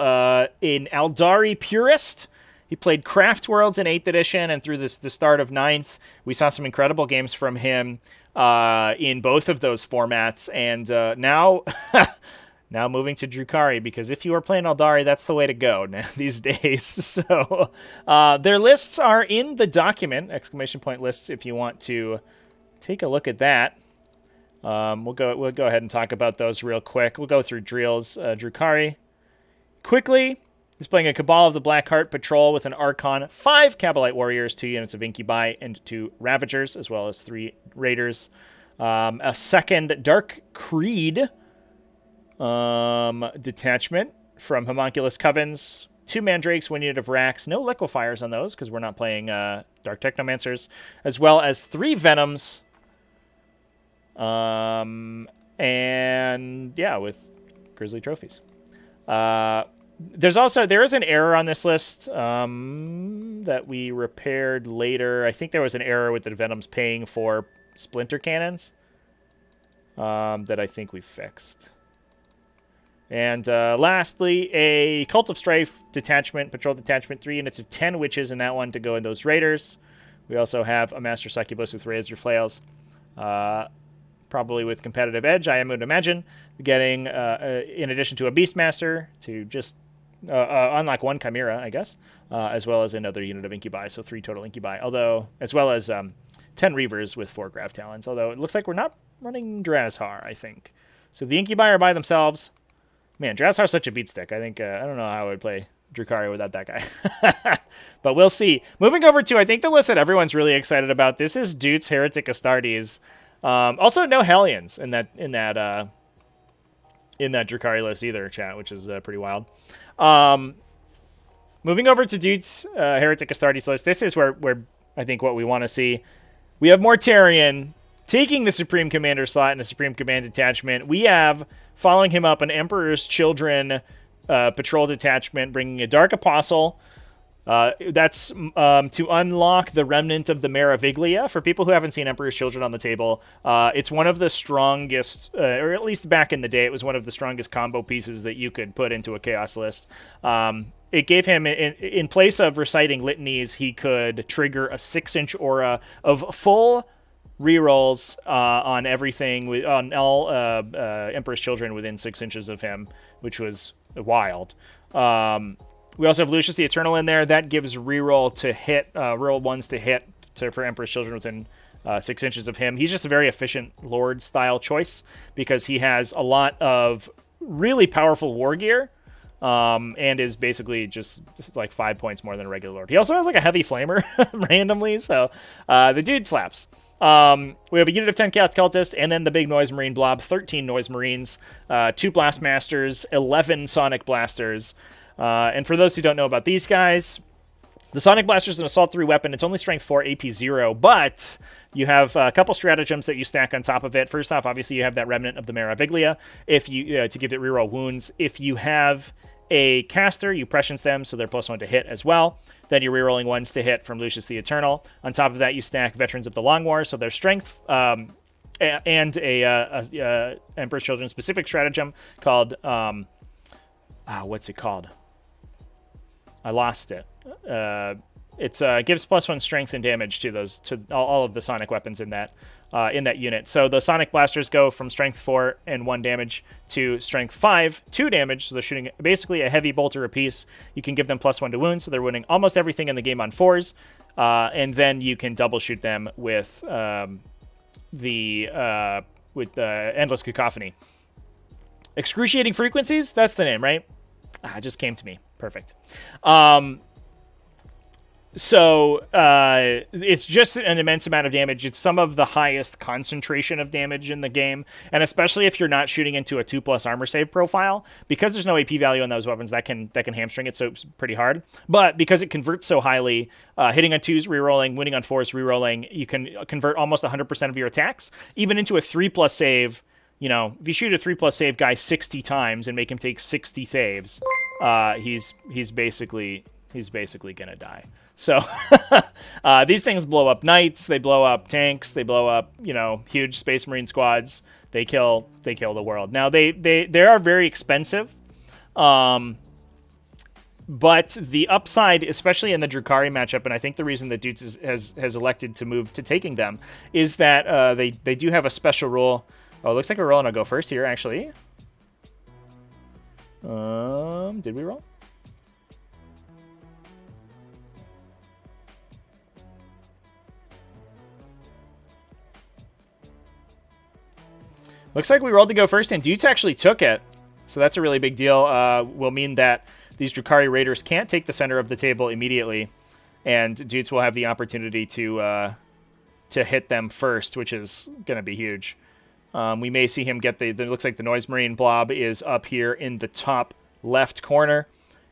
in Aldari Purist. He played Craft Worlds in 8th edition, and through the start of 9th, we saw some incredible games from him in both of those formats. And now moving to Drukhari, because if you are playing Aldari, that's the way to go now these days. So their lists are in the document, ! Lists, if you want to take a look at that. We'll go ahead and talk about those real quick. We'll go through Drukhari quickly. He's playing a Cabal of the Blackheart Patrol with an Archon, 5 Cabalite Warriors, 2 units of Incubi, and 2 Ravagers, as well as 3 Raiders. A second Dark Creed detachment from Homunculus Covens, 2 Mandrakes, 1 unit of Rax, no Liquefiers on those because we're not playing Dark Technomancers, as well as 3 Venoms. And yeah, with Grizzly Trophies. There is an error on this list that we repaired later. I think there was an error with the Venoms paying for Splinter Cannons that I think we fixed. And lastly, a Cult of Strife detachment, patrol detachment, 3 units of 10 witches in that one to go in those Raiders. We also have a Master Succubus with Razor Flails. Probably with competitive edge, I would imagine, getting, in addition to a Beastmaster, to just unlock 1 Chimera, I guess, as well as another unit of Incubi, so 3 total Incubi, although, as well as 10 Reavers with 4 Grav Talons, although it looks like we're not running Drazhar, I think. So the Incubi are by themselves. Man, Drazhar's such a beat stick. I think, I don't know how I would play Drukhari without that guy. But we'll see. Moving over to, I think, the list that everyone's really excited about. This is Dute's Heretic Astartes. Also, no Hellions in that Drukhari list either, chat, which is pretty wild. Moving over to Dude's Heretic Astartes list, this is where I think what we want to see. We have Mortarion taking the Supreme Commander slot in a Supreme Command detachment. We have, following him up, an Emperor's Children patrol detachment, bringing a Dark Apostle. That's to unlock the remnant of the Meraviglia. For people who haven't seen Emperor's Children on the table, it's one of the strongest, or at least back in the day, it was one of the strongest combo pieces that you could put into a Chaos list. It gave him, in place of reciting litanies, he could trigger a 6-inch aura of full rerolls on everything, on all Emperor's Children within 6 inches of him, which was wild. We also have Lucius the Eternal in there. That gives reroll to hit, roll 1s to hit for Emperor's Children within 6 inches of him. He's just a very efficient Lord-style choice because he has a lot of really powerful war gear and is basically just like 5 points more than a regular Lord. He also has like a heavy flamer randomly, so the dude slaps. We have a unit of 10 Chaos Cultists, and then the big Noise Marine blob, 13 Noise Marines, 2 Blast Masters, 11 Sonic Blasters. And for those who don't know about these guys, the Sonic Blaster is an Assault 3 weapon. It's only Strength 4, AP 0, but you have a couple stratagems that you stack on top of it. First off, obviously, you have that Remnant of the Meraviglia if you to give it reroll wounds. If you have a caster, you prescience them, so they're +1 to hit as well. Then you're rerolling 1s to hit from Lucius the Eternal. On top of that, you stack Veterans of the Long War, so their Strength and a Emperor's Children specific stratagem called what's it called? I lost it. It gives +1 strength and damage to all of the Sonic weapons in that unit. So the Sonic Blasters go from strength 4 and 1 damage to strength 5, 2 damage. So they're shooting basically a heavy bolter apiece. You can give them +1 to wound, so they're winning almost everything in the game on 4s. And then you can double shoot them with Endless Cacophony. Excruciating Frequencies, that's the name, right? It just came to me. Perfect. So it's just an immense amount of damage. It's some of the highest concentration of damage in the game, and especially if you're not shooting into a 2+ armor save profile, because there's no AP value on those weapons, that can hamstring it, so it's pretty hard. But because it converts so highly, hitting on 2s, rerolling, winning on 4s, rerolling, you can convert almost 100% of your attacks, even into a 3+ save. You know, if you shoot a 3+ save guy 60 times and make him take 60 saves, he's basically gonna die. So these things blow up knights, they blow up tanks, they blow up, huge Space Marine squads. They kill the world. Now they are very expensive, but the upside, especially in the Drukhari matchup, and I think the reason that Dudes has elected to move to taking them is that they do have a special rule. Oh, it looks like we're rolling. I'll go first here, actually. Did we roll? Looks like we rolled to go first, and Dudes actually took it. So that's a really big deal. Will mean that these Drukhari Raiders can't take the center of the table immediately, and Dudes will have the opportunity to hit them first, which is going to be huge. We may see him get it looks like the Noise Marine blob is up here in the top left corner,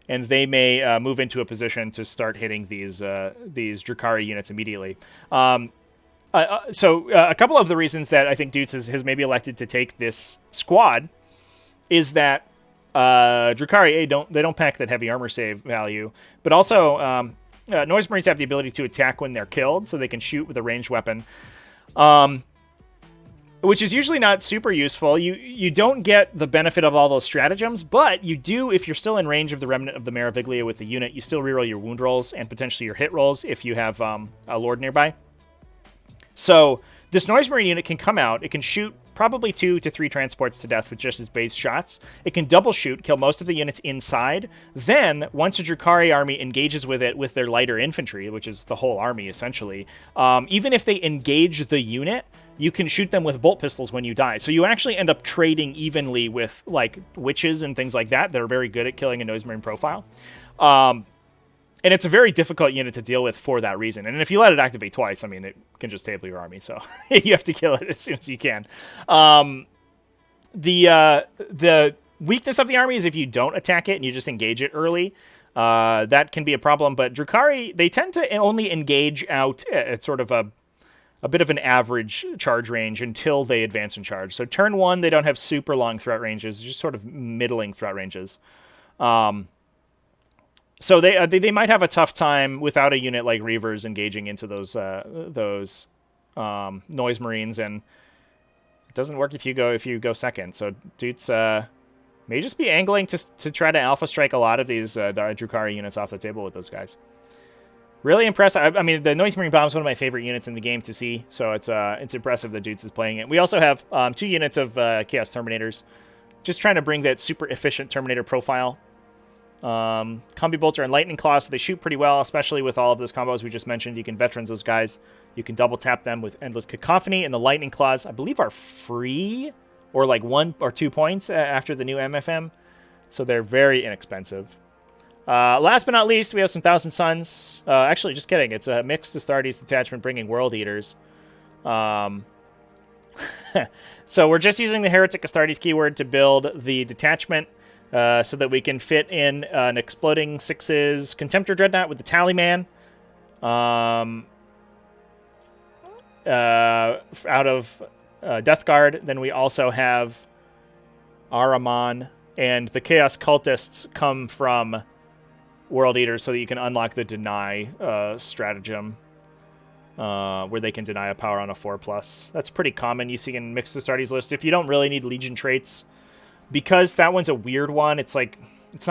and they may move into a position to start hitting these Drukhari units immediately. So a couple of the reasons that I think Dudes has maybe elected to take this squad is that Drukhari they don't pack that heavy armor save value, but also Noise Marines have the ability to attack when they're killed, so they can shoot with a ranged weapon. Which is usually not super useful. You don't get the benefit of all those stratagems, but you do if you're still in range of the Remnant of the Meraviglia with the unit. You still reroll your wound rolls and potentially your hit rolls if you have a Lord nearby. So this Noise Marine unit can come out. It can shoot probably 2 to 3 transports to death with just its base shots. It can double shoot, kill most of the units inside. Then, once a Drukhari army engages with it with their lighter infantry, which is the whole army essentially, even if they engage the unit, you can shoot them with bolt pistols when you die. So you actually end up trading evenly with like witches and things like that are very good at killing a Noise Marine profile. And it's a very difficult unit to deal with for that reason. And if you let it activate twice, I mean, it can just table your army. So you have to kill it as soon as you can. The weakness of the army is if you don't attack it and you just engage it early. That can be a problem. But Drukhari, they tend to only engage out at sort of a bit of an average charge range until they advance and charge. So turn 1, they don't have super long threat ranges, just sort of middling threat ranges. So they might have a tough time without a unit like Reavers engaging into those Noise Marines, and it doesn't work if you go second. So Dudes may just be angling to try to alpha strike a lot of these Drukhari units off the table with those guys. Really impressive. I mean, the Noise Marine Bomb is one of my favorite units in the game to see, so it's impressive that Dudes is playing it. We also have 2 units of Chaos Terminators, just trying to bring that super efficient Terminator profile. Combi Bolter and Lightning Claw, so they shoot pretty well, especially with all of those combos we just mentioned. You can Veterans those guys. You can double tap them with Endless Cacophony, and the Lightning Claws, I believe, are free, or like 1 or 2 points after the new MFM. so they're very inexpensive. Last but not least, we have some Thousand Suns. Actually, just kidding. It's a mixed Astartes detachment bringing World Eaters. So we're just using the Heretic Astartes keyword to build the detachment so that we can fit in an Exploding Sixes Contemptor Dreadnought with the Tallyman out of Death Guard. Then we also have Ahriman, and the Chaos Cultists come from World Eaters so that you can unlock the Deny stratagem. Where they can deny a power on a 4+. That's pretty common you see in Mixed Astartes list. If you don't really need Legion traits, because that one's a weird one, it's like it's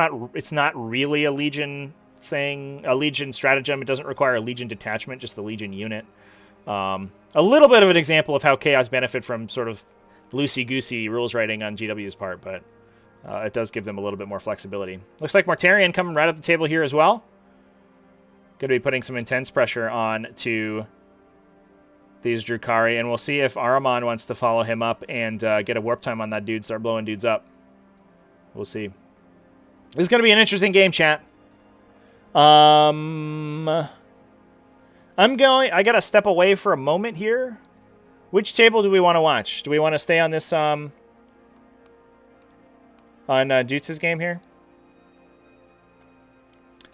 not really a Legion thing, a Legion stratagem. It doesn't require a Legion detachment, just the Legion unit. A little bit of an example of how Chaos benefit from sort of loosey-goosey rules writing on GW's part, but it does give them a little bit more flexibility. Looks like Mortarion coming right up the table here as well. Going to be putting some intense pressure on to these Drukhari, and we'll see if Ahriman wants to follow him up and get a warp time on that dude, start blowing dudes up. We'll see. This is going to be an interesting game, chat. I got to step away for a moment here. Which table do we want to watch? Do we want to stay on this, on Dutz's game here?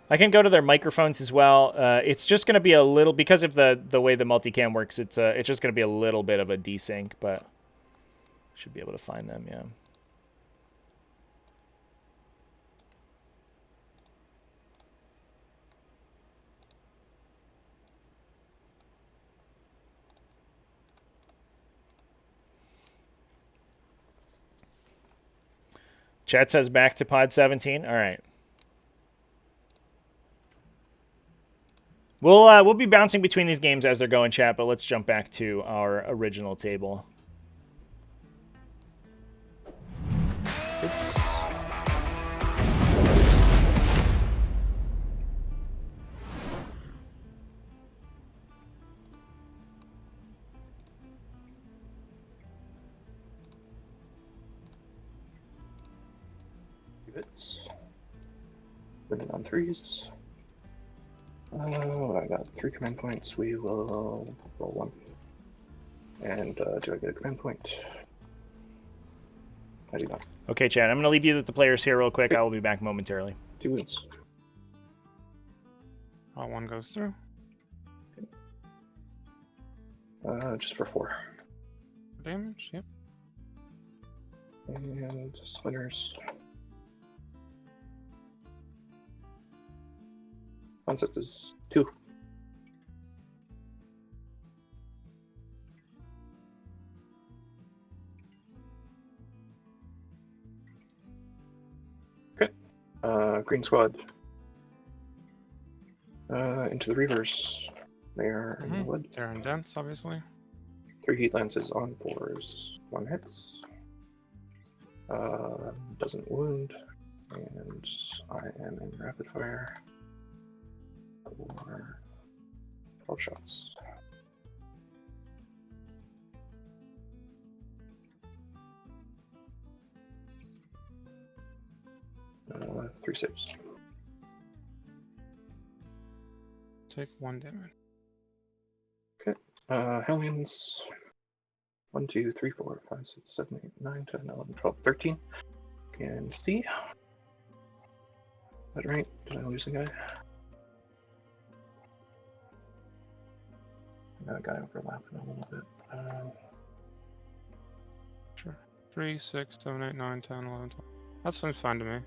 I can go to their microphones as well. It's just going to be a little, because of the way the multicam works, it's just going to be a little bit of a desync, but should be able to find them, yeah. Chat says back to pod 17. All right. We'll be bouncing between these games as they're going, chat, but let's jump back to our original table. Oops. Living on 3s. I got 3 command points. We will roll 1. And do I get a command point? I do not. Okay, Chad, I'm going to leave you with the players here real quick. I will be back momentarily. 2 wounds. One goes through. Just for 4. Damage, yep. And splinters. Concept is 2. Okay. Green squad. Into the reavers. They are in the wood. They're in dense, obviously. 3 heat lances on 4s. 1 hits. Doesn't wound. And I am in rapid fire. For 12 shots. Three saves. Take 1 damage. Okay. Hellions. 1, 2, 3, 4, 5, 6, 7, 8, 9, 10, 11, 12, 13. Can see. Is that right? Did I lose a guy? Got a guy overlapping a little bit. Sure. 3, 6, 7, 8, 9, 10, 11, 12. That seems fine to me.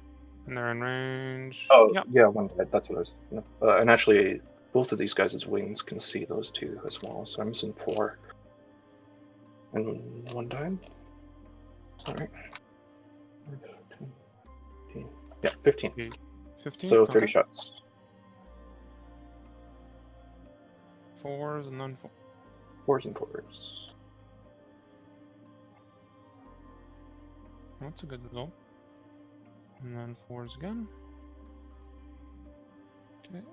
And they're in range. Oh, yep. Yeah, 1 dead. That's what I was. No. And actually, both of these guys' wings can see those 2 as well. So I'm missing 4. And 1 time. Alright. 15. Yeah, 15. 15? So 30 okay. shots. 4s and then 4s and 4s. That's a good result. And then 4s again. Okay,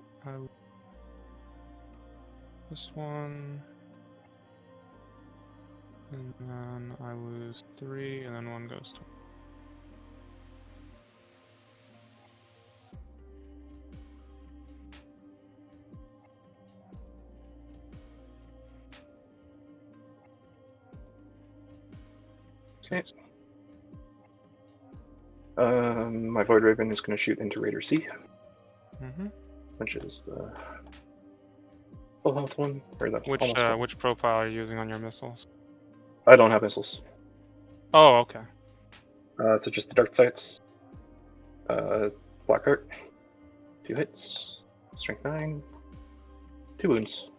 this one. And then I lose 3, and then 1 goes to. 6. My Void Raven is going to shoot into Raider C, Mm-hmm. which is the full health one. Or the almost full. Which profile are you using on your missiles? I don't have missiles. Oh, okay. So just the dark sights. Blackheart. 2 hits. Strength 9. 2 wounds.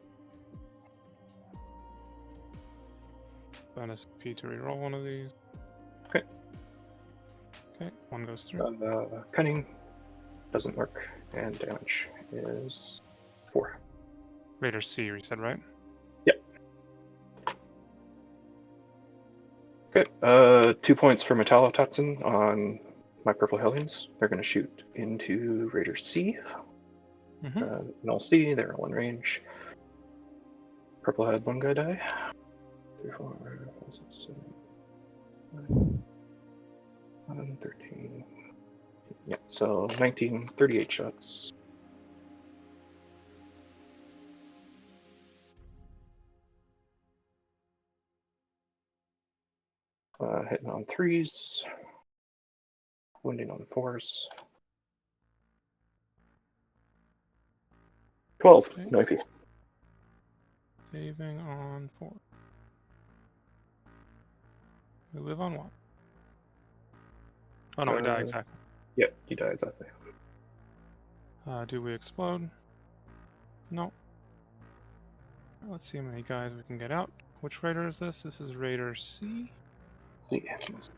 Bonus P to reroll one of these. Okay. Okay, one goes through. Cunning doesn't work, and damage is 4. Raider C, you said, right? Yep. Okay. 2 points for Metallotoxin on my purple Hellions. They're going to shoot into Raider C. Mm-hmm. Null C, they're all in range. Purple had 1 guy die. 3, 4, 5, 6, 7, 11, 13. Yeah, so 19, 38 shots. Hitting on 3s. Wounding on 4s. 12, Okay. no AP. Saving on 4. We live on 1. Oh no, we die, exactly. Yeah, you die exactly. Do we explode? No. Let's see how many guys we can get out. Which Raider is this? This is Raider C. Yeah. Yes.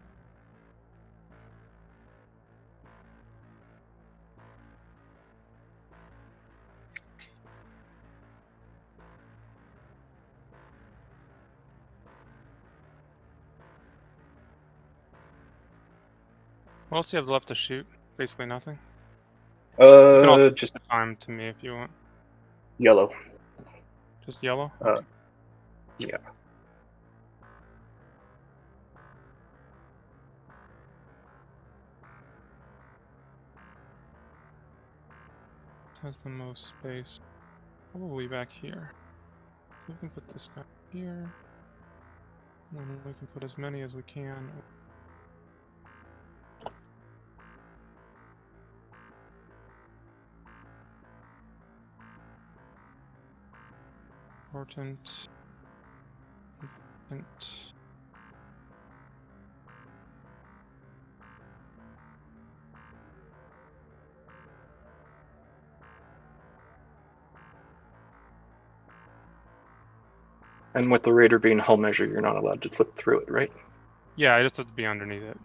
What else do you have left to shoot? Basically nothing. You can also Just take the time to me if you want. yellow. Just yellow? Okay. Yeah. Has the most space. Probably back here. So we can put this guy here. And then we can put as many as we can. Important. Important. And with the Raider being hull measure, you're not allowed to flip through it, right? Yeah, I just have to be underneath it.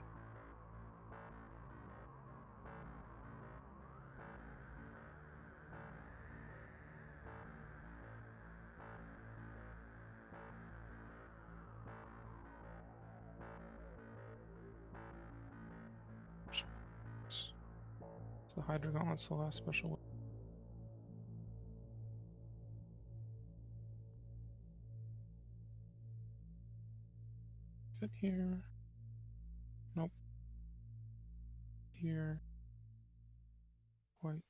The Hydra Gauntlet's the last special. Fit here. Nope. Here. White.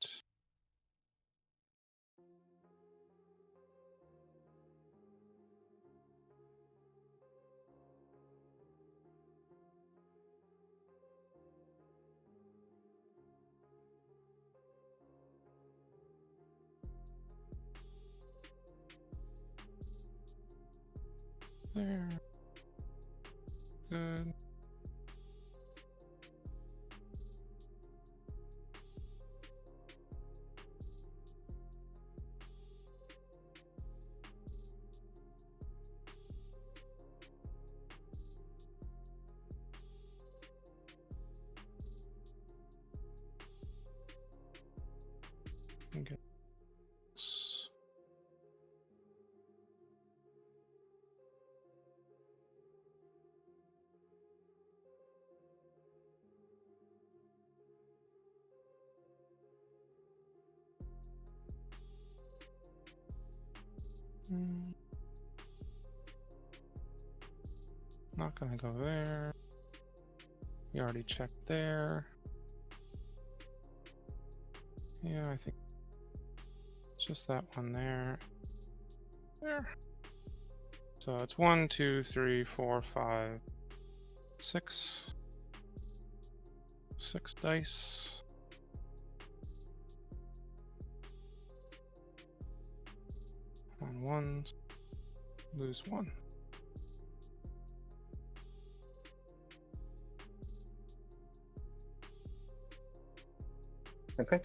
There. Good. Okay. Not gonna go there. We already checked there. Yeah, I think it's just that one there. There. So it's 1, 2, 3, 4, 5, 6. 6 dice. On 1. Lose 1. Okay.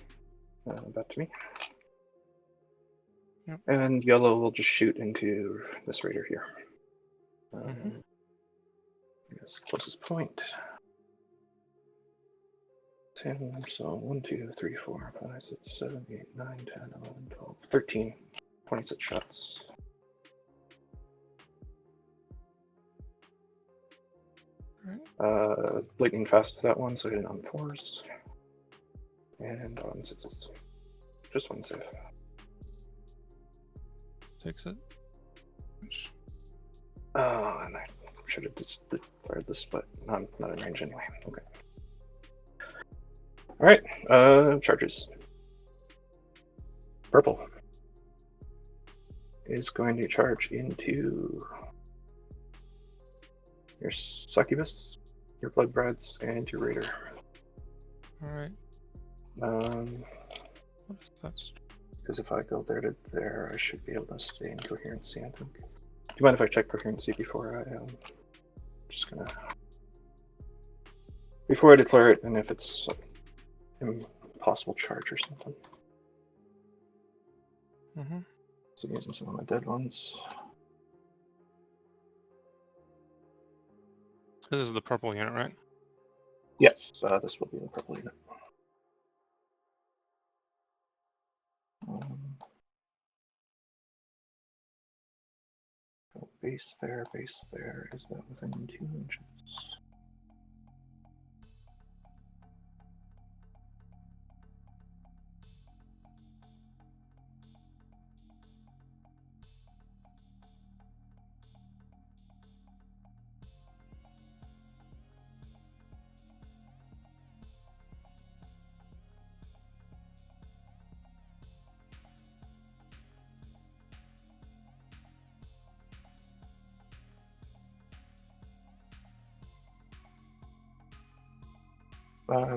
Back to me. Yep. And yellow will just shoot into this raider here. Yes, closest point. 10, so 1, 2, 3, 4, 5, 6, 7, 8, 9, 10, 11, 12, 13. 26 shots. Lightning fast to that one, so hit it on 4s. And on 6s. Just one save. Takes it. Oh, and I should have just fired this, but I'm not in range anyway. Okay. Alright, charges. Purple is going to charge into your succubus, your bloodbreds, and your raider. Alright. What is that? Because if I go there to there, I should be able to stay in coherency, I think. Do you mind if I check coherency before I just gonna before I declare it, and if it's impossible charge or something. So I'm using some of my dead ones. This is the purple unit, right? Yes, this will be the purple unit. Base there, base there. Is that within 2 inches?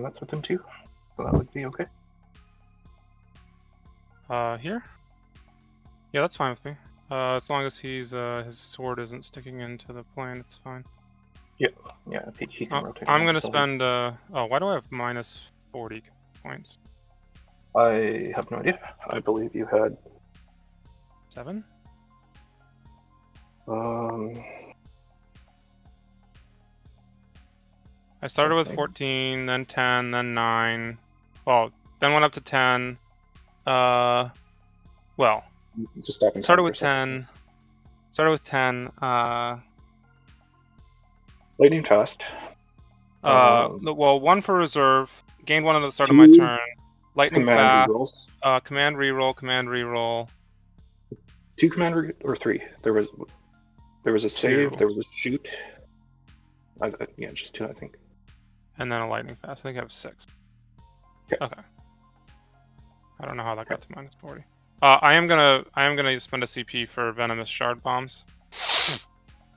That's within 2, so that would be okay. Here? Yeah, that's fine with me. As long as he's his sword isn't sticking into the plane, it's fine. Yeah, he can rotate. I'm gonna spend. Oh, why do I have minus 40 points? I have no idea. I believe you had 7? I started with 14, then 10, then 9. Well, then went up to 10. Well, just stop started with 10. Started with 10. Lightning fast. Well, 1 for reserve. Gained 1 at the start of my turn. Lightning fast. Command reroll. Command reroll. 2 command or 3. There was a save. 2. There was a shoot. Yeah, just 2, I think. And then a lightning fast. I think I have 6. Okay. I don't know how that got to minus 40. I am gonna spend a CP for venomous shard bombs.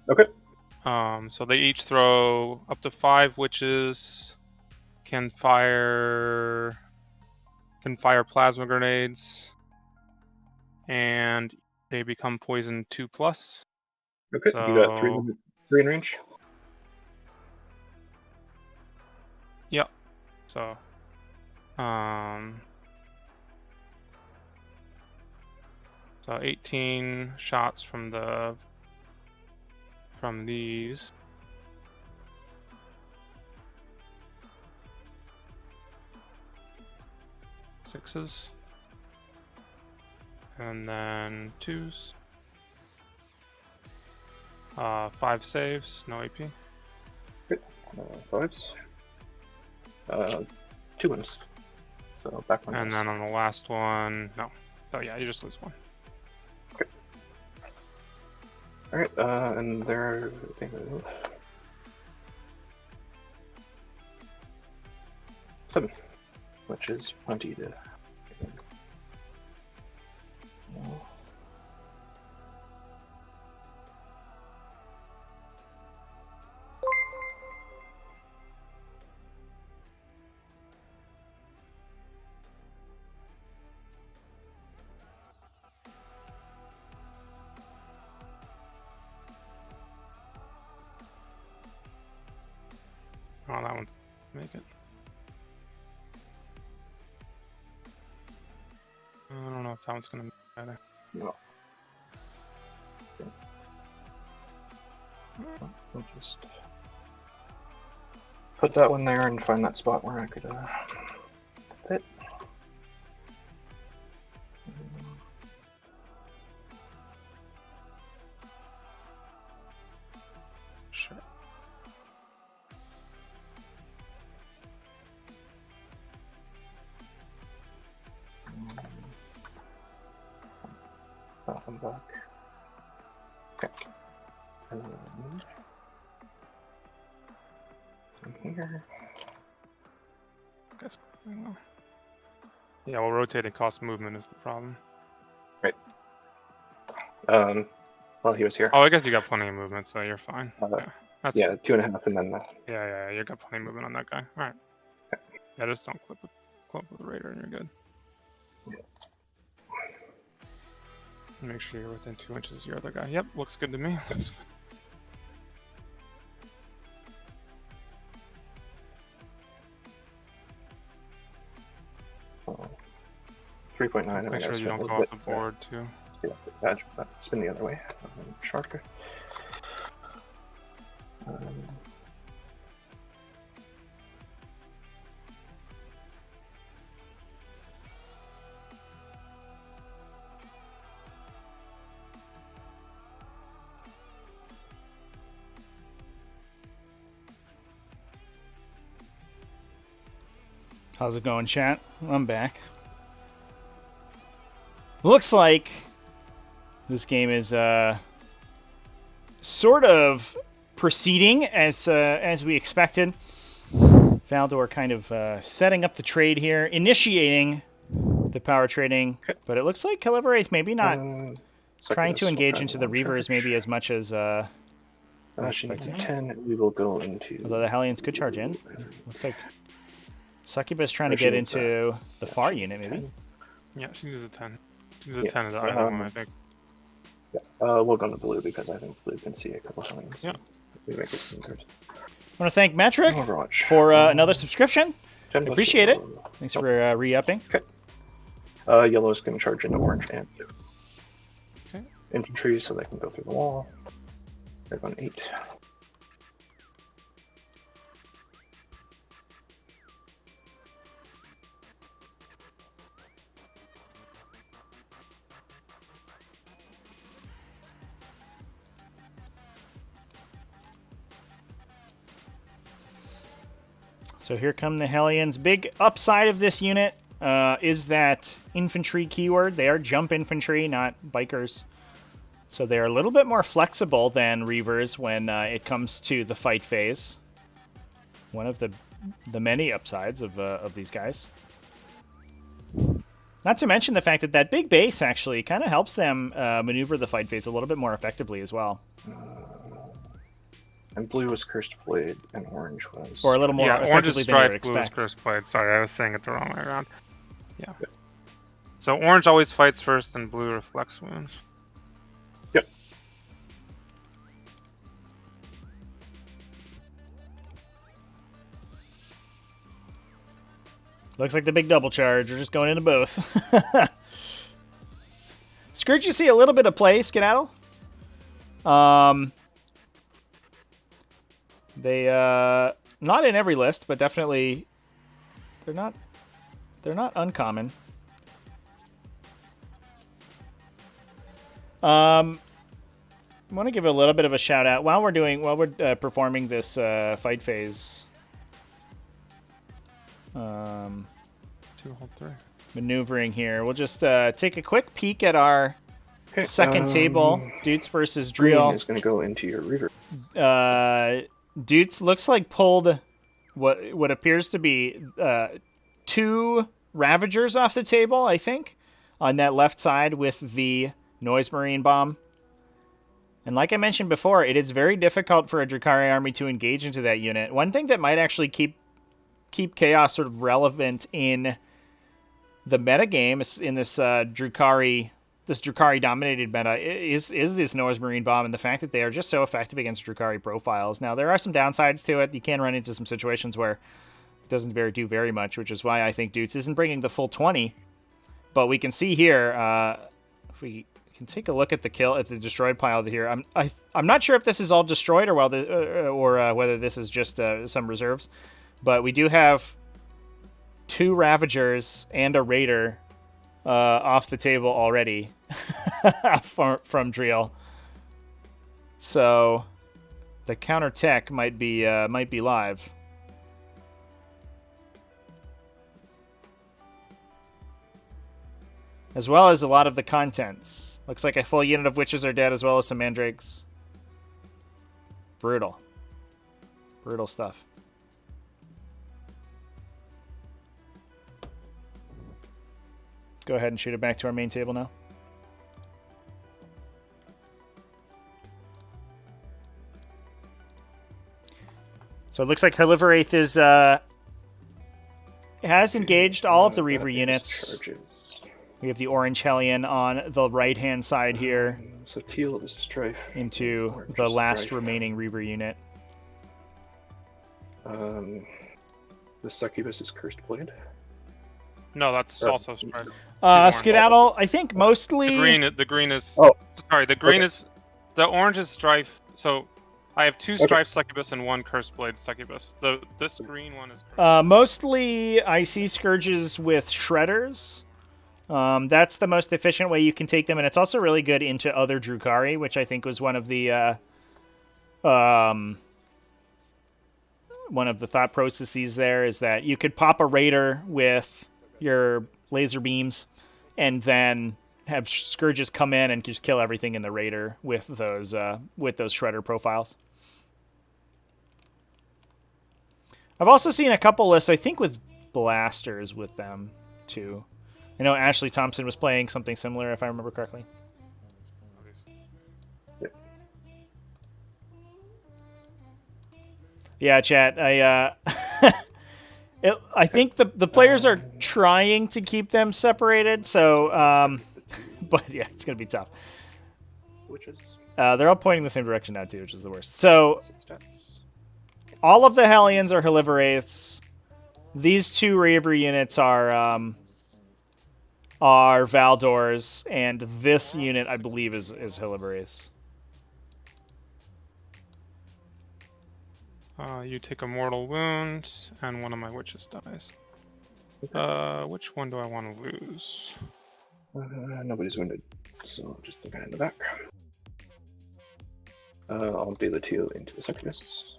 Okay. So they each throw up to 5 witches. Can fire plasma grenades, and they become poison 2+. Okay. So, you got 3 in range. Yep. So, so 18 shots from these. Sixes. And then 2s. 5 saves, no AP. Okay. 5s. 2 wins. So back 1. And then on the last one, no. Oh yeah, you just lose 1. Okay. Alright, and there they move. 7, which is plenty to. Oh, that one make it. I don't know if that one's gonna make it either. No. I'll just put that one there and find that spot where I could fit. Sure. That one back. Okay. And here. Guess going well. Yeah, well, rotating cost movement is the problem. Right. Well, he was here. Oh, I guess you got plenty of movement, so you're fine. Yeah, that's Yeah, 2.5, and then yeah, you got plenty of movement on that guy. All right. Yeah, just don't clip with the raider, and you're good. Make sure you're within 2 inches of your other guy. Yep, looks good to me. Looks good. 3.9. Make sure you don't go off the board too. Yeah, badge, spin the other way. Sharker. How's it going, chat? I'm back. Looks like this game is sort of proceeding as we expected. Valdor kind of setting up the trade here, initiating the power trading, but it looks like Calibre is maybe not trying to engage into the Reavers maybe as much as expecting. 10, we will go into... Although the Hellions could charge in. Looks like Succubus trying to get into the far unit, maybe. Yeah, she uses a 10. She uses a 10 as the item one, I think. Yeah, we'll go to blue because I think blue can see a couple things. Yeah. We make it I want to thank Metric for another subscription. Appreciate it. Thanks for re-upping. Okay. Yellow's going to charge into orange and blue. Okay. Infantry, so they can go through the wall. They're going 8. So here come the Hellions. Big upside of this unit is that infantry keyword. They are jump infantry, not bikers. So they're a little bit more flexible than Reavers when it comes to the fight phase. One of the many upsides of these guys. Not to mention the fact that that big base actually kind of helps them maneuver the fight phase a little bit more effectively as well. And blue was Cursed Blade, and orange was... Or a little more effectively than you would blue is expect. Cursed Blade. Sorry, I was saying it the wrong way around. Yeah. So orange always fights first, and blue reflects wounds. Yep. Looks like the big double charge. We're just going into both. Scourge, you see a little bit of play, Skedaddle. They not in every list, but definitely they're not uncommon. I want to give a little bit of a shout out while we're performing this fight phase. 2, hold 3. Maneuvering here. We'll just take a quick peek at our second table. Dutes versus Drill. Is going to go into your river. Dutes looks like pulled what appears to be 2 Ravagers off the table, I think, on that left side with the Noise Marine Bomb. And like I mentioned before, it is very difficult for a Drukhari army to engage into that unit. One thing that might actually keep Chaos sort of relevant in the metagame, in this Drukhari this Drukhari dominated meta is this Noah's Marine Bomb and the fact that they are just so effective against Drukhari profiles. Now, there are some downsides to it. You can run into some situations where it doesn't do very much, which is why I think Dutes isn't bringing the full 20. But we can see here, if we can take a look at the destroyed pile here. I'm not sure if this is all destroyed or whether this is just some reserves. But we do have 2 Ravagers and a Raider off the table already from Driel. So the counter tech might be live. As well as a lot of the contents. Looks like a full unit of witches are dead, as well as some mandrakes. Brutal. Brutal stuff. Go ahead and shoot it back to our main table now. So it looks like Herliverath has engaged all of the Reaver units. Charges. We have the Orange Hellion on the right-hand side here So teal is Strife. into Orange the is last Strife. remaining Reaver unit. The Succubus is Cursed Blade. No, that's Or- also Strife. Skedaddle, I think mostly... The green is. Oh. Sorry, the green Okay. is. The orange is Strife. So I have 2 Strife Succubus and 1 Cursed Blade Succubus. This green one is. Mostly I see Scourges with Shredders. That's the most efficient way you can take them, and it's also really good into other Drukhari, which I think was one of the thought processes there, is that you could pop a Raider with your laser beams and then have Scourges come in and just kill everything in the Raider with those Shredder profiles. I've also seen a couple lists, I think, with blasters with them, too. I know Ashley Thompson was playing something similar, if I remember correctly. Yep. Yeah, chat. I think the players are trying to keep them separated, so but yeah, it's gonna be tough. Witches. They're all pointing the same direction now too, which is the worst. So 6 stats. all of the Hellions are Heliveraths. These 2 Raver units are Valdors, and this unit, I believe, is Heliveraths. You take a mortal wound, and one of my witches dies. Which one do I want to lose? Nobody's wounded, so just the guy in the back. I'll do the teal into the Succubus.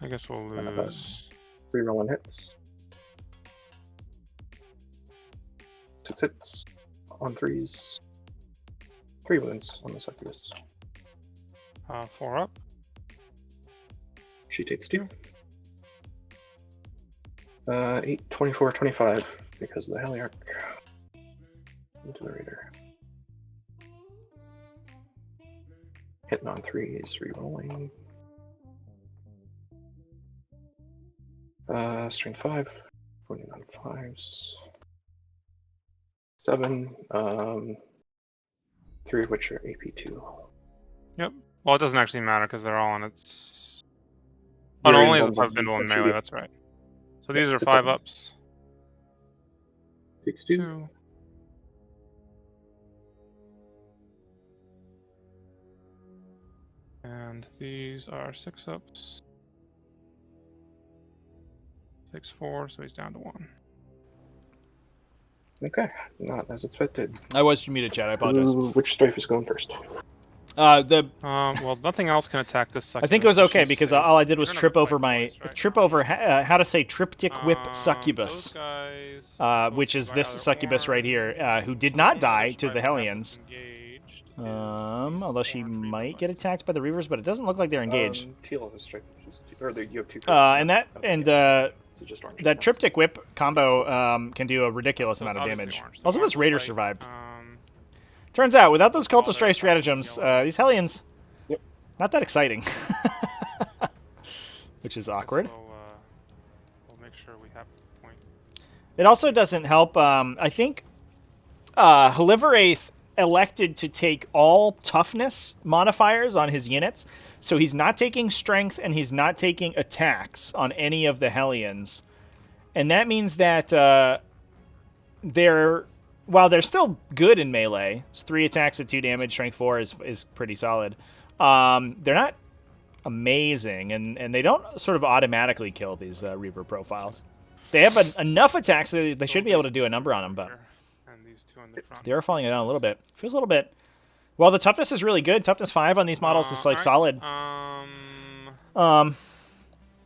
I guess we'll lose. 3 rolling hits. 6 hits on 3s. 3 wounds on the Succubus. 4 up. She takes 2. 8, 24, 25 because of the Heliarch. Into the Raider. Hitting on 3s, rerolling. Strength 5, putting on 5s. 7, 3 of which are AP2. Yep. Well, it doesn't actually matter because they're all on its. Oh, You're no, in only is bundles, a Vindle and that should melee. be- That's right. So these are it's 5 up. ups. Takes 2. 2. And these are 6 ups. Takes 4, so he's down to 1. Okay, not as expected. I was muted, chat. I apologize. Which Strife is going first? Well, nothing else can attack this I think it was okay because all I did was trip over how to say Triptych Whip Succubus, which is this Succubus right here, who did not die to the Hellions. Although she might get attacked by the Reavers, but it doesn't look like they're engaged. Teal has Strife, you have 2. That Triptych Whip combo can do a ridiculous amount of damage. Also, this Raider survived. Turns out, without those Cult of Strife stratagems, these Hellions, not that exciting. Which is awkward. We'll make sure It also doesn't help. I think Heliveraith elected to take all toughness modifiers on his units, so he's not taking strength and he's not taking attacks on any of the Hellions. And that means that while they're still good in melee, it's 3 attacks at 2 damage, strength 4 is pretty solid. They're not amazing, and they don't sort of automatically kill these Reaper profiles. They have enough attacks that they should be able to do a number on them, but And these two in the front. they are falling down a little bit. Feels a little bit. Well, the toughness is really good. Toughness 5 on these models is like solid.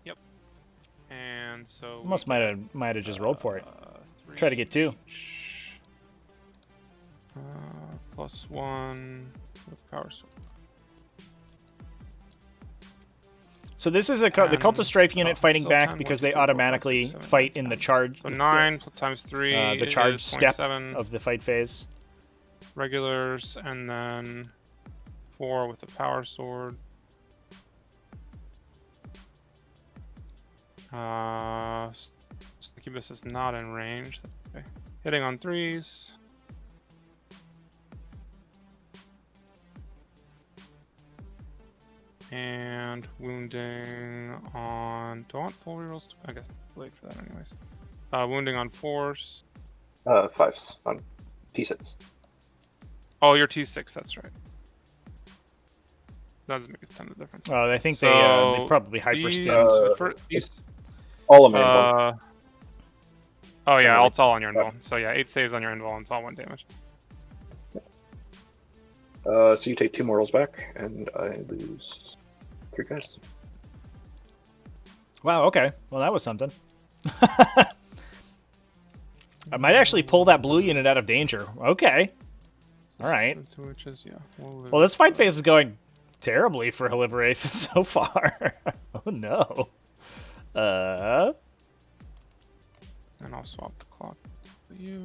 Yep. And so Almost might have just rolled for it. Try to get 2. +1 with power sword. So this is the Cult of Strife unit fighting back because they automatically fight in the charge. So 9 times 3. The charge step 27 of the fight phase. regulars, and then 4 with the power sword. Succubus is not in range. That's okay. Hitting on 3s. And wounding on... Do I want full rerolls? I guess too late for that anyways. Wounding on 4s. 5s on T6. Oh, you're T6, that's right. That doesn't make a ton of difference. I think So, they probably hyperstimmed. All of my invuln. Oh yeah, it's all on your invuln. So yeah, 8 saves on your invuln, it's all 1 damage. So you take 2 mortals back, and I lose 3 guys. Wow, okay. Well, that was something. I might actually pull that blue unit out of danger. Okay. All right. Which is, yeah, Well, this fight phase is going terribly for Heliveraith so far. Oh, no. And I'll swap the clock for you.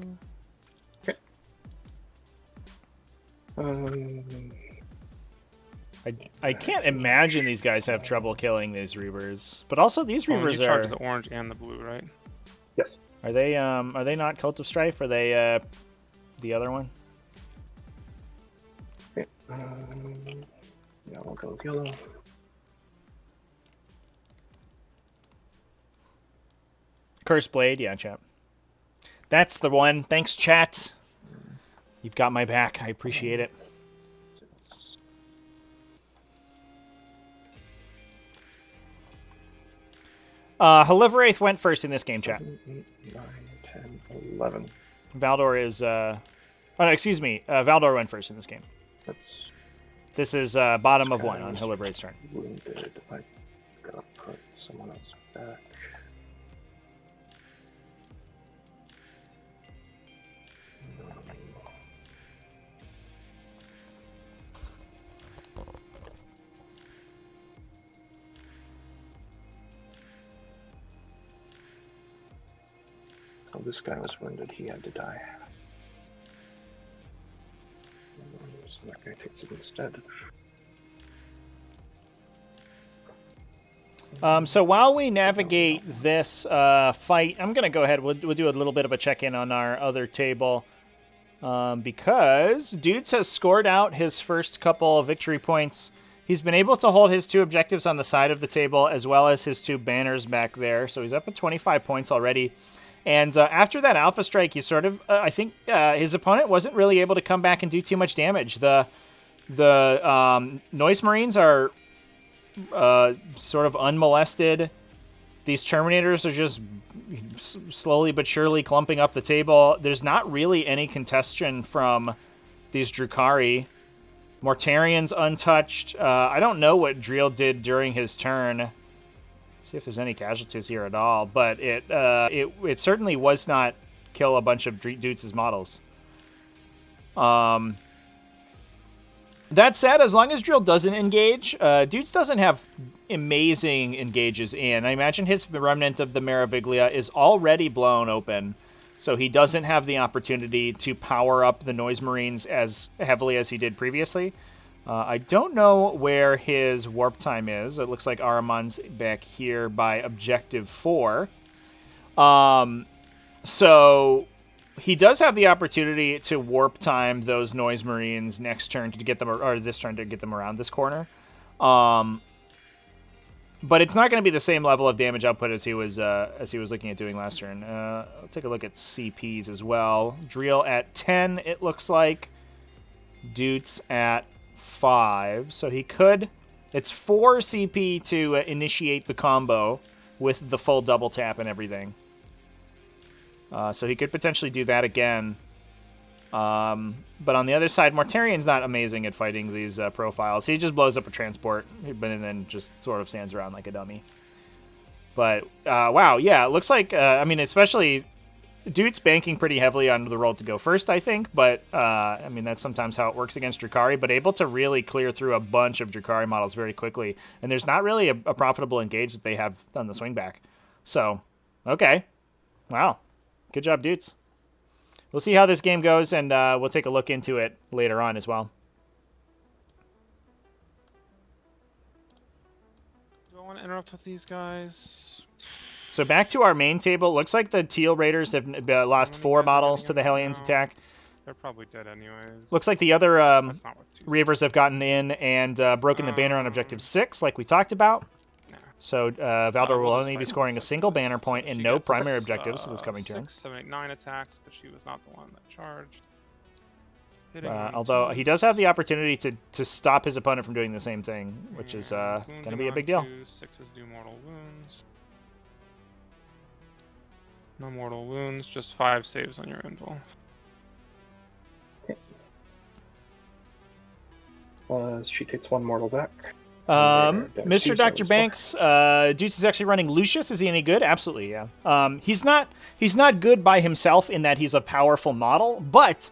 I can't imagine these guys have trouble killing these Reavers. But also, these Reavers you are... charge the orange and the blue, right? Yes. Are they not Cult of Strife? Are they the other one? Okay. Yeah, we'll go with yellow. Cursed Blade, yeah, chat. That's the one. Thanks, chat. You've got my back. I appreciate it. Heliveraith went first in this game, chat. 8, 9, 10, 11. Valdor is... excuse me. Valdor went first in this game. That's This is bottom of 1 on Heliveraith's turn. wounded. I gotta put someone else back. Oh, this guy was wounded. He had to die. So that guy takes it instead. So while we navigate this fight, I'm going to go ahead. We'll do a little bit of a check-in on our other table. Because Dudes has scored out his first couple of victory points. He's been able to hold his 2 objectives on the side of the table, as well as his 2 banners back there. So he's up at 25 points already. And after that Alpha Strike, he sort of, I think his opponent wasn't really able to come back and do too much damage. The Noise Marines are sort of unmolested. These Terminators are just slowly but surely clumping up the table. There's not really any contestion from these Drukhari. Mortarian's untouched. I don't know what Driel did during his turn. See if there's any casualties here at all, but it certainly was not kill a bunch of Dudes' models. That said, as long as Drill doesn't engage, Dudes doesn't have amazing engages in. I imagine his Remnant of the Meraviglia is already blown open, so he doesn't have the opportunity to power up the Noise Marines as heavily as he did previously. I don't know where his warp time is. It looks like Aramon's back here by objective 4. So he does have the opportunity to warp time those Noise Marines next turn to get them, or this turn to get them around this corner. But it's not going to be the same level of damage output as he was looking at doing last turn. I'll take a look at CPs as well. Drill at 10, it looks like. Dutes at 5. So he could... It's 4 CP to initiate the combo with the full double tap and everything. So he could potentially do that again. But on the other side, Mortarian's not amazing at fighting these profiles. He just blows up a transport, and then just sort of stands around like a dummy. But, wow, yeah, it looks like, I mean, especially, Dude's banking pretty heavily on the roll to go first, I think. But, I mean, that's sometimes how it works against Drukhari, but able to really clear through a bunch of Drukhari models very quickly. And there's not really a profitable engage that they have on the swing back. So, okay. Wow. Good job, Dudes. We'll see how this game goes, and we'll take a look into it later on as well. Do I want to interrupt with these guys? So back to our main table. Looks like the Teal Raiders have lost 4 models to the Hellions attack. They're probably dead anyways. Looks like the other That's not what Reavers have gotten in and broken the banner on Objective 6, like we talked about. So Valdor will only be scoring a single banner point and no primary objectives this coming turn. 6, 7, 8, 9 attacks, but she was not the one that charged. Although he does have the opportunity to stop his opponent from doing the same thing, which is going to be a big deal. 6s do mortal wounds. No mortal wounds, just 5 saves on your invul. She takes 1 mortal back. Mr. Dr. Banks, Deuce is actually running Lucius. Is he any good? Absolutely, yeah. He's not good by himself in that he's a powerful model, but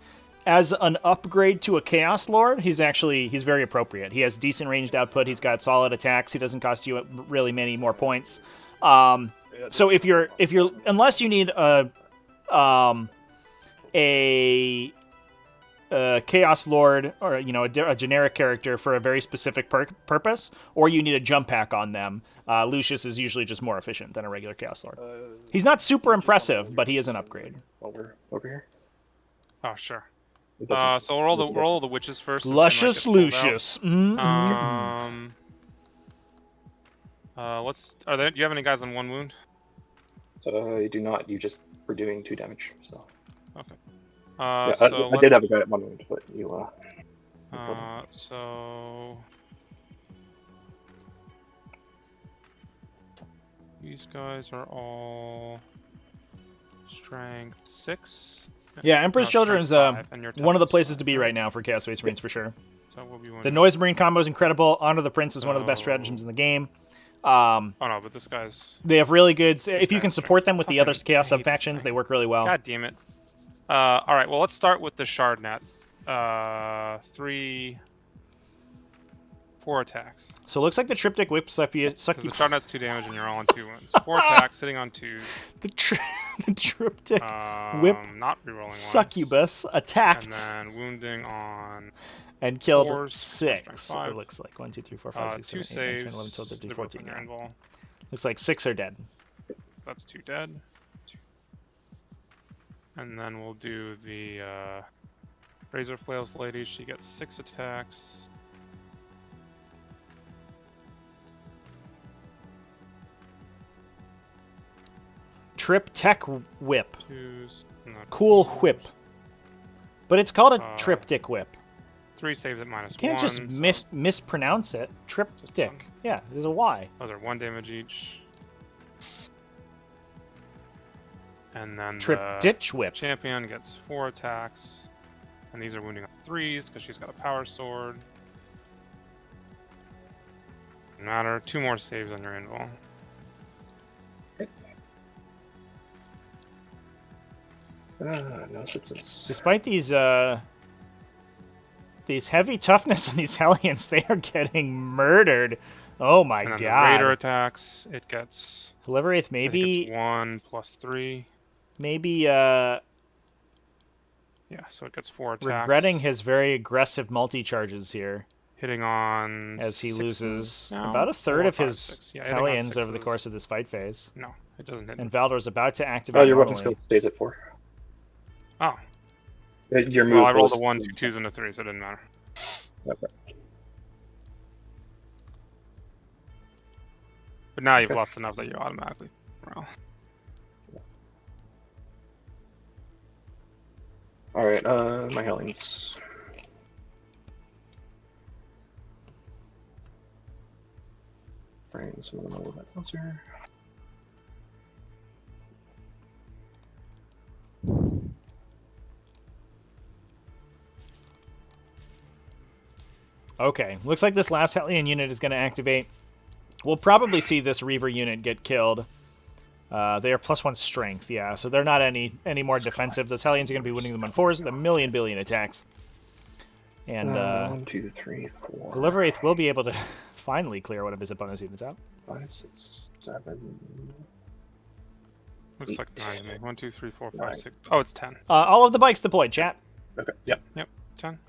as an upgrade to a Chaos Lord, he's very appropriate. He has decent ranged output. He's got solid attacks. He doesn't cost you really many more points. So if you're unless you need a Chaos Lord, or a generic character for a very specific purpose, or you need a jump pack on them, Lucius is usually just more efficient than a regular Chaos Lord. He's not super impressive, but he is an upgrade. Over here. Oh, sure. So we'll roll the witches first. Luscious Lucius. Do you have any guys on 1 wound? You do not. You just were doing 2 damage. So. Okay. Yeah, So I did have a guy at 1 wound, but you. So these guys are all strength 6. Yeah, Emperor's Children is one of the places to be 5. right now for Chaos Space Marines for sure. So we'll be The Noise Marine combo is incredible. Honor the Prince is one of the best stratagems in the game. Oh no, but this guy's... They have really good... If you can support them with the other Chaos sub-factions, they work really well. God damn it. Alright, well, let's start with the Shardnet. 4 attacks. So it looks like the Triptych Whip suck you... The Shardnet's 2 damage and you're all on 2 wounds. 4 attacks, hitting on 2s. The Triptych Whip not rerolling succubus attacked. And then wounding on... And killed 4, 6, it looks like. 1, 2, 3, 4, 5, 6, 2 7, 8, 9, 10, 11, saves. 12, 13, They're 14. both in your invul. Looks like 6 are dead. That's 2 dead. And then we'll do the Razor Flails lady. She gets 6 attacks. Triptych Whip. 2s. No, Cool whip. But it's called a Triptych Whip. 3 saves at -1. You can't just mispronounce it. Triptych. Yeah, there's a Y. Those are 1 damage each. And then Triptych Whip. Champion gets 4 attacks. And these are wounding on 3s because she's got a power sword. Doesn't matter. 2 more saves on your invul. No success. Despite these heavy toughness on these Hellions, they are getting murdered. Oh my and then god. The Raider attacks. It gets... Wraith maybe... It gets 1 plus 3. Maybe, Yeah, so it gets 4 attacks. regretting his very aggressive multi-charges here. Hitting on... As he 6s. loses No, about a third 4, of 5, his 6. Yeah, hitting on Hellions over the 6s. course of this fight phase. No, It doesn't hit. And Valdor's about to activate. Oh, your weapon normally. skill stays at 4. Oh. Your move Well, I rolled a was- 1, 2 twos, and a 3, so it didn't matter. Okay. But now you've lost enough that you automatically roll. Alright, my Hellions. Bring some of them a little bit closer. Okay, looks like this last Hellion unit is going to activate. We'll probably see this Reaver unit get killed. They are +1 strength, yeah, so they're not any more defensive. Those Hellions are going to be winning them on 4s with a million billion attacks. And 1, 2, 3, 4. Deliverwraith will be able to finally clear one of his opponent's units out. 5, 6, 7. Looks like 9 to me. 1, 2, 3, 4, 5, 9. 6. Oh, it's 10. All of the bikes deployed, chat. Okay, yep. 10.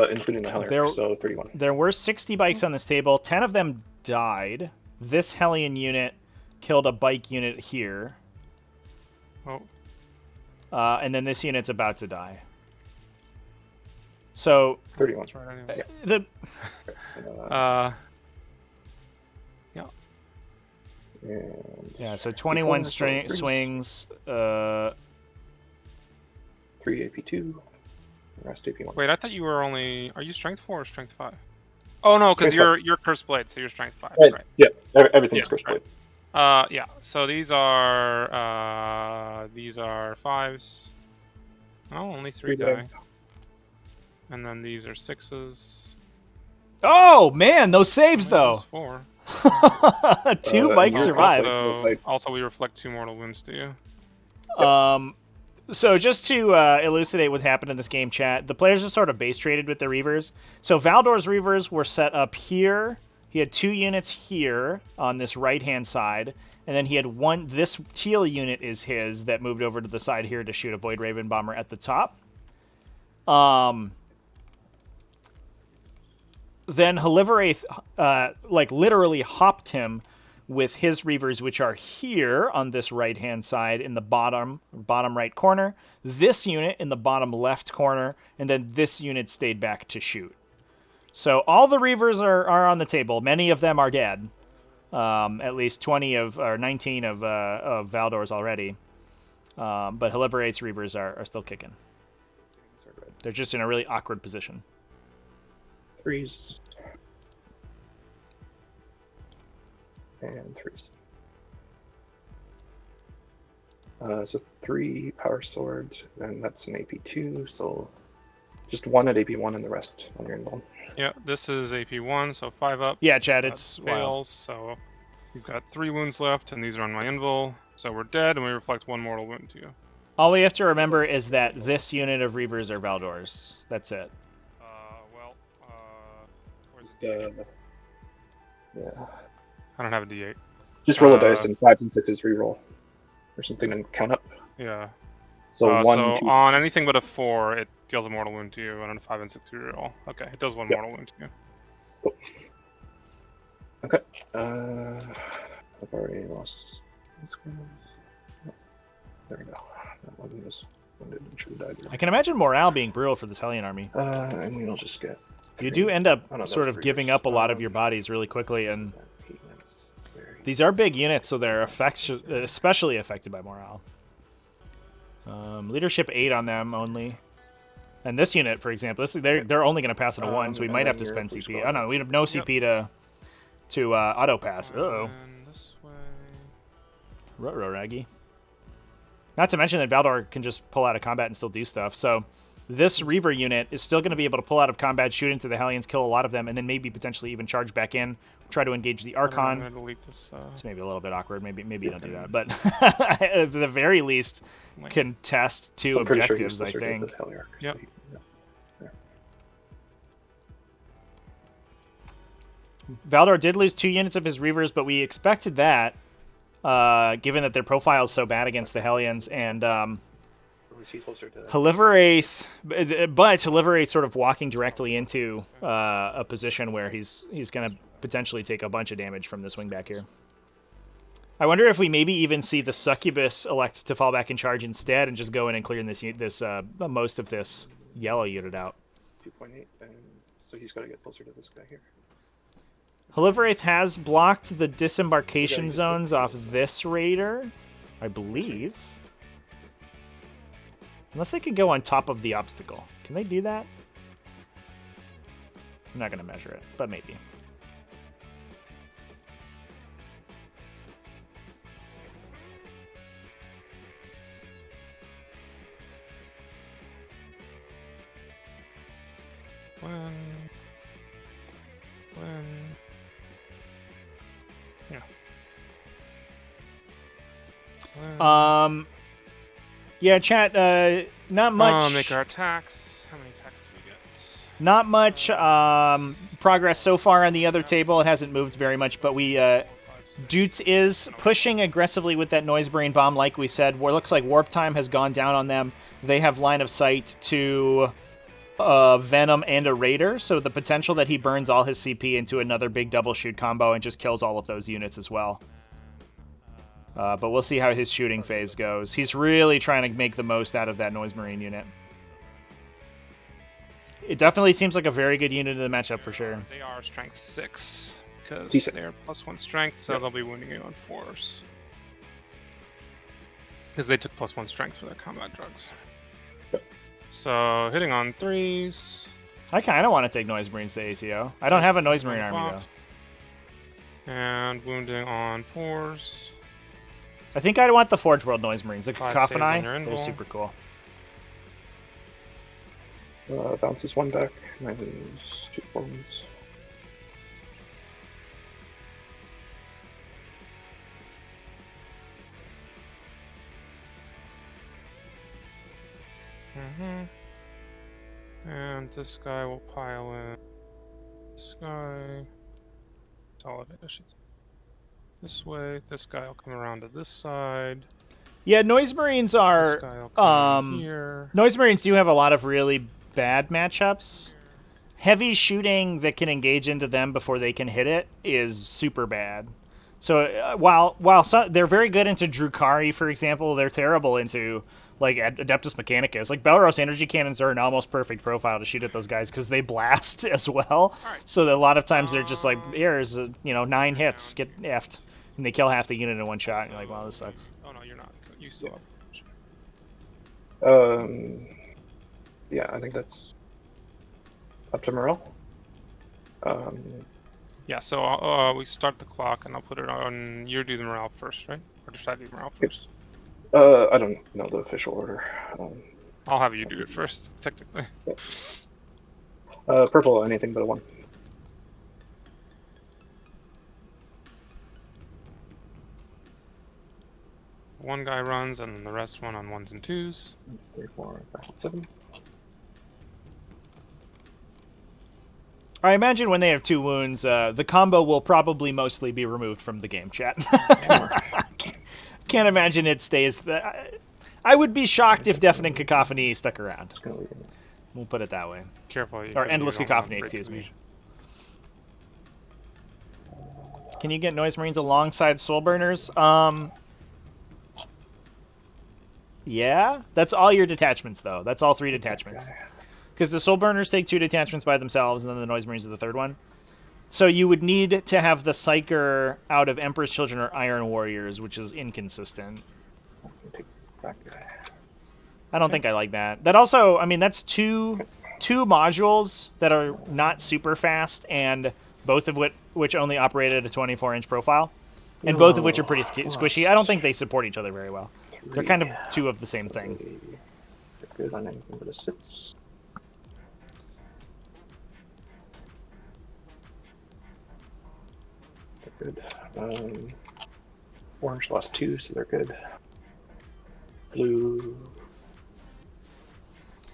Including the Hellion, There- so 31. There were 60 bikes on this table. 10 of them died. This Hellion unit killed a bike unit here. Oh. And then this unit's about to die. So 31. That's right anyway. the And yeah, so 21 Three. swings. 3 AP2. The rest AP1. Wait, I thought you were only... Are you strength 4 or strength 5? Oh, no, because Strength you're Curse Blade, so you're strength 5. Right. Right. Yeah, everything's Yeah, Curse Blade. Yeah, so these are 5s. Oh, only 3 Three die. die. And then these are 6s. Oh man, those saves though. 4. 2 and bikes you're survive. Also, we reflect 2 mortal wounds to you. So just to elucidate what happened in this game, chat, the players are sort of base traded with the Reavers. So Valdor's Reavers were set up here. He had 2 units here on this right-hand side, and then he had one. This teal unit is his that moved over to the side here to shoot a Void Raven bomber at the top. Then Heliveraith, like literally hopped him with his Reavers, which are here on this right-hand side in the bottom right corner, this unit in the bottom left corner, and then this unit stayed back to shoot. So all the Reavers are on the table. Many of them are dead. At least 19 of Valdor's already. But Heliveraith's Reavers are still kicking. They're just in a really awkward position. 3s. And 3s. So 3 Power Swords, and that's an AP2, so just 1 at AP1 and the rest on your invuln. Yeah, this is AP1, so 5 up. Yeah, Chad, That it's wild. fails, so we've got 3 wounds left, and these are on my invul. So we're dead, and we reflect 1 mortal wound to you. All we have to remember is that this unit of Reavers are Valdor's. That's it. Where's Yeah. I don't have a D8. Just roll a dice and 5s and 6s reroll. Or something and count up. Yeah. So 1, so 2. on anything but a 4, it deals a mortal wound to you, and on a 5 and 6 you reroll. Okay, it does 1 Yep. mortal wound to you. Okay. I've already lost. There we go. That one should have died. I can imagine morale being brutal for this Hellion army. And we'll just get. You do end up Oh, no, sort that's of giving Reavers. up a lot of your bodies really quickly, and 8 minutes. these are big units, so they're especially affected by morale. Leadership 8 on them only. And this unit, for example, they're only going to pass it a 1, so we and might have then to your spend police CP. squad. Oh no, we have no CP to auto pass. Uh-oh. And this way. Ruh-roh, Raggy. Not to mention that Valdor can just pull out of combat and still do stuff. So this Reaver unit is still going to be able to pull out of combat, shoot into the Hellions, kill a lot of them, and then maybe potentially even charge back in, try to engage the I'm Archon. gonna delete this. It's maybe a little bit awkward. Maybe you don't do that. But at the very least, Link. contest 2 I'm pretty sure he was objectives, I supposed to do think. the Heliarch, so Yep. he- yeah. Valdor did lose 2 units of his Reavers, but we expected that, given that their profile is so bad against the Hellions. And Or was he closer to that? Heliveraith, but Heliveraith sort of walking directly into a position where he's going to potentially take a bunch of damage from this wing back here. I wonder if we maybe even see the Succubus elect to fall back in charge instead and just go in and clear most of this yellow unit out. 2.8, and so he's got to get closer to this guy here. Holiveraith has blocked the disembarkation zones off this raider, I believe. Unless they could go on top of the obstacle. Can they do that? I'm not going to measure it, but maybe. Yeah, chat, not much. Make our attacks. How many attacks do we get? Not much progress so far on the other table. It hasn't moved very much, but Dutz is pushing aggressively with that Noise Brain Bomb, like we said. Where it looks like Warp Time has gone down on them. They have line of sight to Venom and a Raider, so the potential that he burns all his CP into another big double shoot combo and just kills all of those units as well. But we'll see how his shooting phase goes. He's really trying to make the most out of that Noise Marine unit. It definitely seems like a very good unit in the matchup for sure. They are strength 6 because D6. they're +1 strength, so they'll be wounding you on 4s. Because they took +1 strength for their combat drugs. So hitting on 3s. I kind of want to take Noise Marines to ACO. I don't have a Noise Marine army though. And wounding on 4s. I think I'd want the Forge World Noise Marines. The 5 Cacophony, saves on your they're invul. super cool. Bounces 1 back, minus 2 forms. And this guy will pile in. This guy. Consolidate, I should say. This way. This guy will come around to this side. Yeah, Noise Marines This are... guy will come in here. Noise Marines do have a lot of really bad matchups. Heavy shooting that can engage into them before they can hit it is super bad. So while they're very good into Drukhari, for example, they're terrible into like Adeptus Mechanicus. Like Belros energy cannons are an almost perfect profile to shoot at those guys because they blast as well. Right. So that a lot of times they're just like, here's 9 hits, get effed, and they kill half the unit in one shot. And you're like, wow, this sucks. Oh no, you're not. You still Yeah. Yeah, I think that's up to Morel. Yeah, so we start the clock, and I'll put it on. You do the morale first, right? Or should I do morale first? I don't know the official order. I'll have you do it first, technically. Purple, anything but a 1. One guy runs, and then the rest run on 1s and 2s. 3, 4, 5, 7. I imagine when they have 2 wounds, the combo will probably mostly be removed from the game chat. Can't imagine it stays. I would be shocked if Deafening Cacophony stuck around. Just gonna leave it. We'll put it that way. Careful. Or Endless Cacophony, excuse me. Can you get Noise Marines alongside Soul Burners? Yeah, that's all your detachments, though. That's all 3 detachments. Because the Soul Burners take 2 detachments by themselves, and then the Noise Marines are the 3rd one. So you would need to have the Psyker out of Emperor's Children or Iron Warriors, which is inconsistent. Take back. I don't think I like that. That also, I mean, that's two modules that are not super fast, and both of which only operate at a 24-inch profile, and both of which are pretty squishy. I don't think they support each other very well. They're kind of 2 of the same thing. Good on anything but a 6. They're good. Orange lost 2, so they're good. Blue.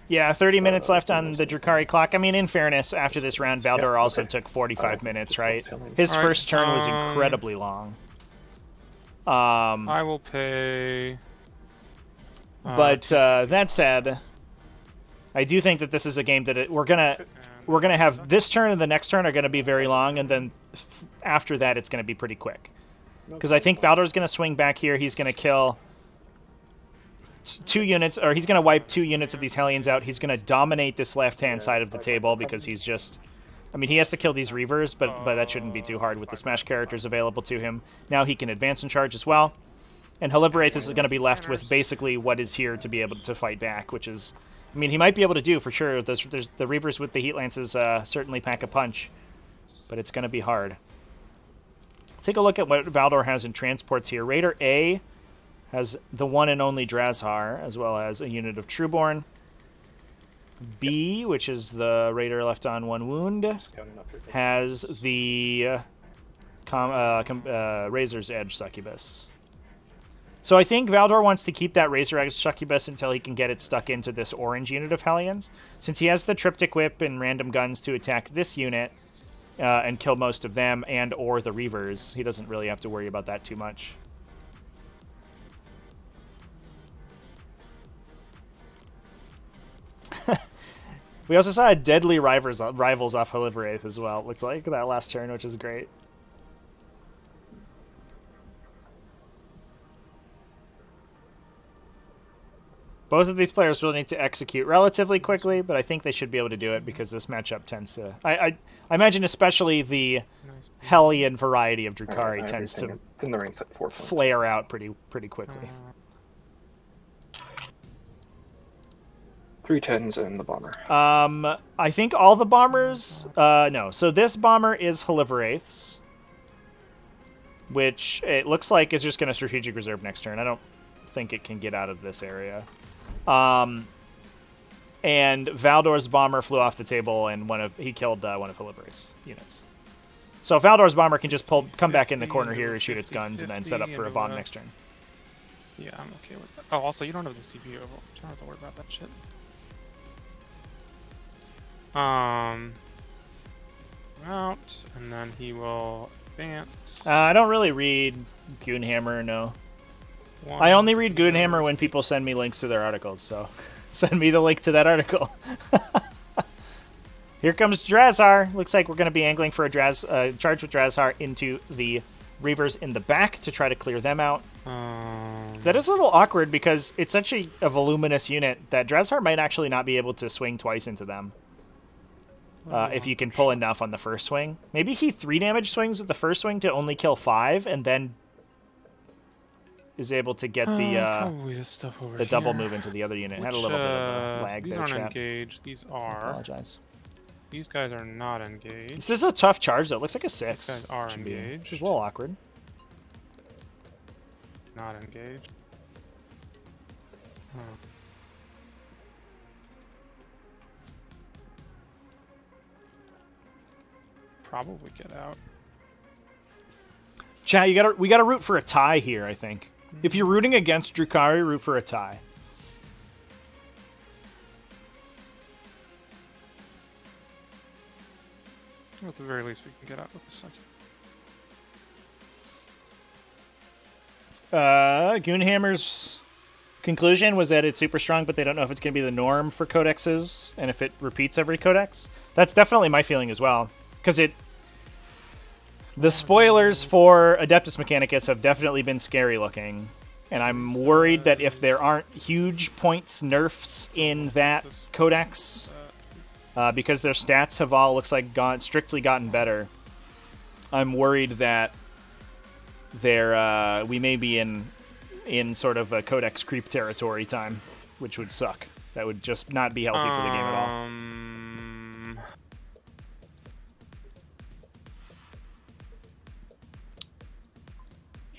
Yeah, 30 minutes left on the Drukhari clock. I mean, in fairness, after this round, Valdor also took 45 minutes, right? His Alright, first turn was incredibly long. I will pay. But that said, I do think that this is a game that we're gonna have this turn and the next turn are gonna be very long, and then after that it's gonna be pretty quick. Because I think Valdor's going to swing back here. He's going to kill 2 units, or he's going to wipe 2 units of these Hellions out. He's going to dominate this left-hand side of the table because he's just... I mean, he has to kill these Reavers, but that shouldn't be too hard with the Smash characters available to him. Now he can advance and charge as well. And Heliverath is going to be left with basically what is here to be able to fight back, which is... I mean, he might be able to do, for sure. There's the Reavers with the Heat Lances certainly pack a punch, but it's going to be hard. Take a look at what Valdor has in transports here. Raider A has the one and only Drazhar, as well as a unit of Trueborn. B, which is the Raider left on 1 wound, has the Razor's Edge Succubus. So I think Valdor wants to keep that Razor Edge Succubus until he can get it stuck into this orange unit of Hellions. Since he has the Triptych Whip and random guns to attack this unit and kill most of them and or the Reavers, he doesn't really have to worry about that too much. We also saw a deadly rivals off Heliverath as well, it looks like, that last turn, which is great. Both of these players will need to execute relatively quickly, but I think they should be able to do it because this matchup tends to... I imagine especially the Hellion variety of Drukhari tends to in the ring's at 4 points. Flare out pretty quickly. 3 10s and the bomber. I think all the bombers... no. So this bomber is Heliverath's, which it looks like is just going to strategic reserve next turn. I don't think it can get out of this area. And Valdor's bomber flew off the table, and he killed one of Heliverath's units. So Valdor's bomber can just come back in the corner here and shoot its guns, and then set up for a bomb next turn. Yeah, I'm okay with that. Oh, also, you don't have the CPU. You don't have to worry about that shit. Out, and then he will advance. I don't really read Goonhammer, no. I only read Goonhammer when people send me links to their articles, so send me the link to that article. Here comes Drazhar. Looks like we're going to be angling for a charge with Drazhar into the Reavers in the back to try to clear them out. That is a little awkward because it's such a voluminous unit that Drazhar might actually not be able to swing twice into them. If you can pull enough on the first swing. Maybe he 3 damage swings with the first swing to only kill 5 and then is able to get the double move into the other unit. Had a little bit of a lag there, chat. These aren't engaged. These are. I apologize. These guys are not engaged. This is a tough charge, though. It looks like a 6. These guys are engaged. Which is a little awkward. Not engaged. Probably get out. Chat, we gotta root for a tie here, I think. If you're rooting against Drukhari, root for a tie. At the very least, we can get out with a second. Goonhammer's conclusion was that it's super strong, but they don't know if it's going to be the norm for codexes and if it repeats every codex. That's definitely my feeling as well. Because the spoilers for Adeptus Mechanicus have definitely been scary looking. And I'm worried that if there aren't huge points nerfs in that codex, because their stats have all, looks like, strictly gotten better, I'm worried that we may be in sort of a codex creep territory time, which would suck. That would just not be healthy for the game at all.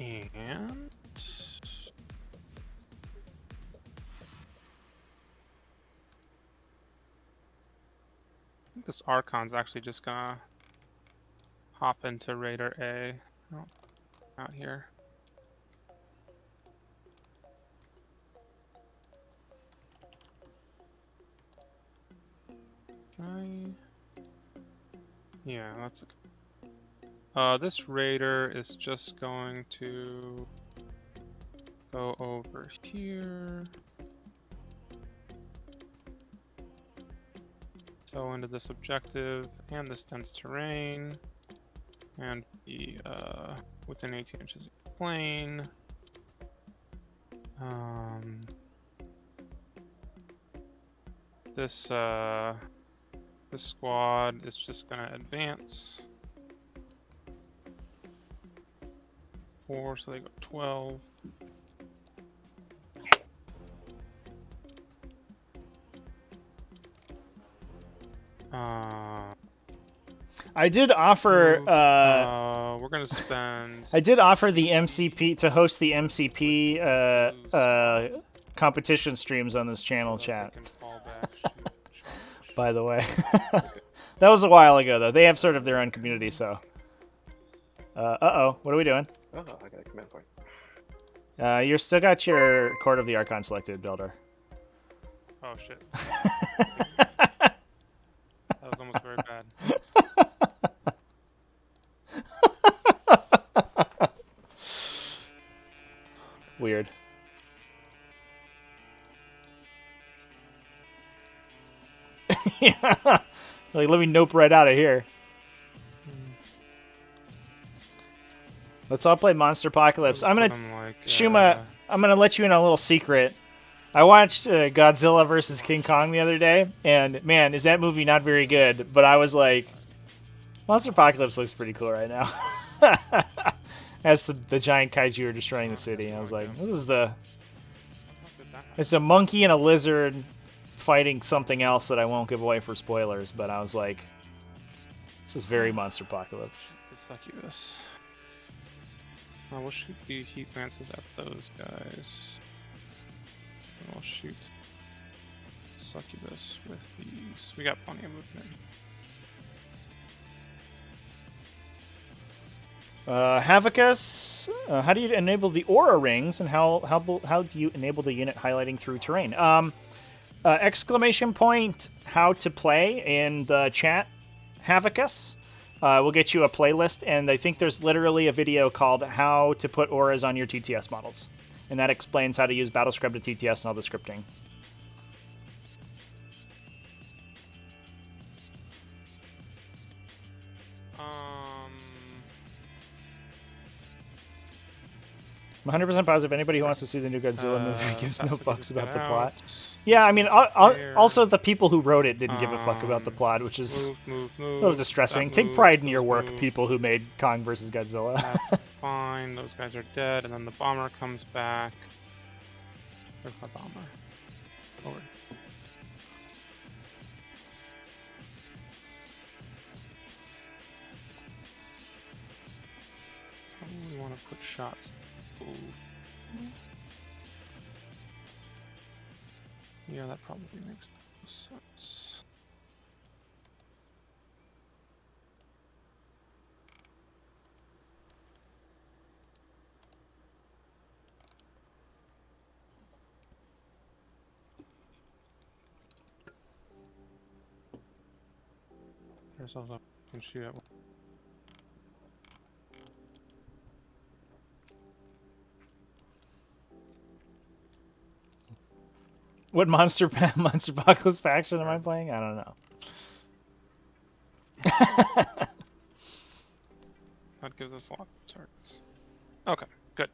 And I think this Archon's actually just gonna hop into Raider A. Oh, out here. Can I? Yeah, that's this Raider is just going to go over here. So into this objective and this dense terrain, and be within 18 inches. plane. This squad is just gonna advance. 4, so they go 12. I did offer. We're gonna spend. I did offer the MCP to host the MCP competition streams on this channel, chat. By the way, that was a while ago though. They have sort of their own community, so. Uh-oh, what are we doing? Oh, I got a command point. You still got your Court of the Archon selected, Builder. Oh shit. That was almost very bad. Weird. Yeah. Like, let me nope right out of here. Let's all play Monster Apocalypse. I'm gonna, Shuma, I'm gonna let you in on a little secret. I watched Godzilla vs. King Kong the other day, and man, is that movie not very good? But I was like, Monster Apocalypse looks pretty cool right now. As the giant kaiju are destroying the city. I was like, this is it's a monkey and a lizard fighting something else that I won't give away for spoilers, but I was like, this is very Monster Apocalypse. The succubus. We'll shoot the heat lances at those guys. And we'll shoot succubus with these. We got plenty of movement. Havocus, how do you enable the aura rings, and how do you enable the unit highlighting through terrain? Exclamation point how to play in the chat, Havocus. We'll get you a playlist, and I think there's literally a video called how to put auras on your TTS models, and that explains how to use Battlescript to TTS and all the scripting. I'm 100% positive anybody who wants to see the new Godzilla movie gives no fucks about the plot. Yeah, I mean, also the people who wrote it didn't give a fuck about the plot, which is a little distressing. Take pride in your work, people who made Kong vs. Godzilla. That's fine. Those guys are dead, and then the bomber comes back. Where's my bomber? Over. We want to put shots. Ooh. Yeah, that probably makes sense. There's also can shoot at. What Monster Apocalypse faction am I playing? I don't know. That gives us a lot of targets. Okay, good.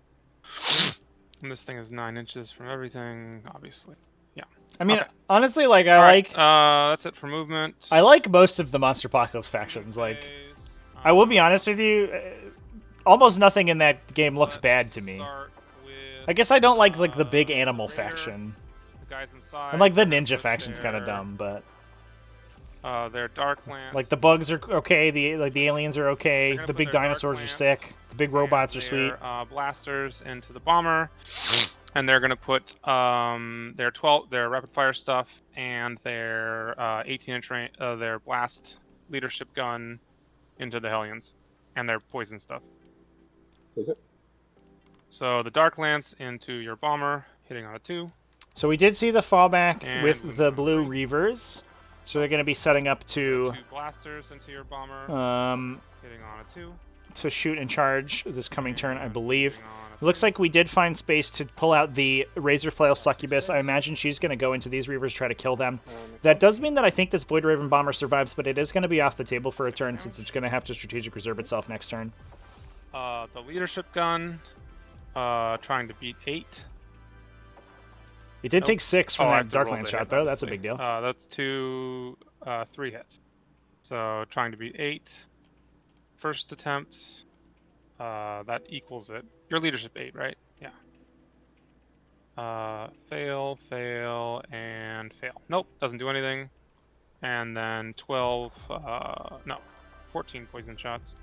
And this thing is 9 inches from everything, obviously. Yeah. I mean, okay. Honestly, like that's it for movement. I like most of the Monster Apocalypse factions. Like, I will be honest with you, almost nothing in that game looks bad to me. I guess I don't like the big animal faction. Guys inside. And like the ninja faction's kind of dumb, but they're Darklands. like the bugs are okay, the aliens are okay, the big dinosaurs are sick, the big robots are sweet. Blasters into the bomber, and they're gonna put their rapid fire stuff and their 18-inch their blast leadership gun into the Hellions, and their poison stuff. Okay. So the Darklands into your bomber, hitting on a 2. So we did see the fallback And with the blue Reavers. So they're going to be setting up to 2 blasters into your bomber, hitting on a 2. To shoot and charge this coming turn, I believe. It looks like we did find space to pull out the Razor Flail Succubus. I imagine she's going to go into these Reavers, try to kill them. That does mean that I think this Void Raven bomber survives, but it is going to be off the table for a turn since it's going to have to strategic reserve itself next turn. The leadership gun Trying to beat 8. It did take 6 from I that have to roll Darkland the shot, hit, though. That's a obviously. big deal. That's 3 hits. So trying to beat 8. First attempt. That equals it. Your leadership 8, right? Yeah. Fail, fail, and fail. Nope, doesn't do anything. And then 12, no, 14 poison shots.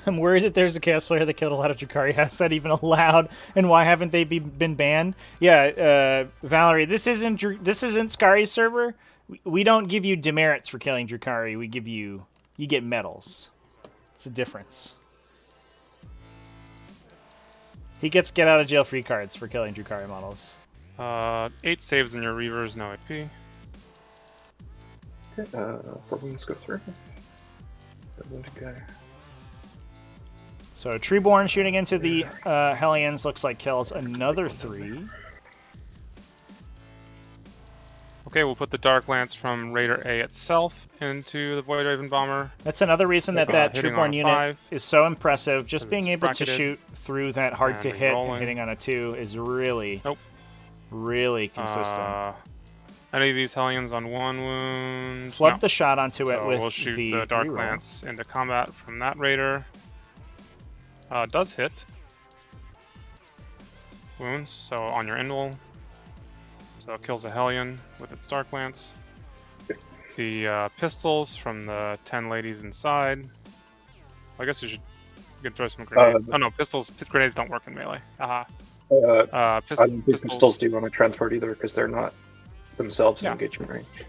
I'm worried that there's a chaos player that killed a lot of Drukhari. How's that even allowed? And why haven't they been banned? Yeah, Valerie, this isn't Skari's server. We don't give you demerits for killing Drukhari. We give you get medals. It's a difference. He gets get out of jail free cards for killing Drukhari models. 8 saves in your Reavers, no AP. Okay, 4 wounds go through. That wounded guy. So Treeborn shooting into the Hellions looks like kills another 3. Okay, we'll put the Dark Lance from Raider A itself into the Void Raven Bomber. That's another reason that Hitting Treeborn on a unit 5, is so impressive. Just being it's able to bracketed shoot through that hard to and hit rolling. and hitting on a 2 is really, Nope. really consistent. Any of these Hellions on 1 wound? Flood No. the shot onto it So with we'll shoot the the Dark reroll. Lance into combat from that Raider. Does hit. Wounds, so on your Indwell. So it kills a Hellion with its Dark Lance. The pistols from the 10 ladies inside. I guess you could throw some grenades. Oh no, grenades don't work in melee. Aha. I don't think pistols do on a transport either, because they're not themselves in engagement range.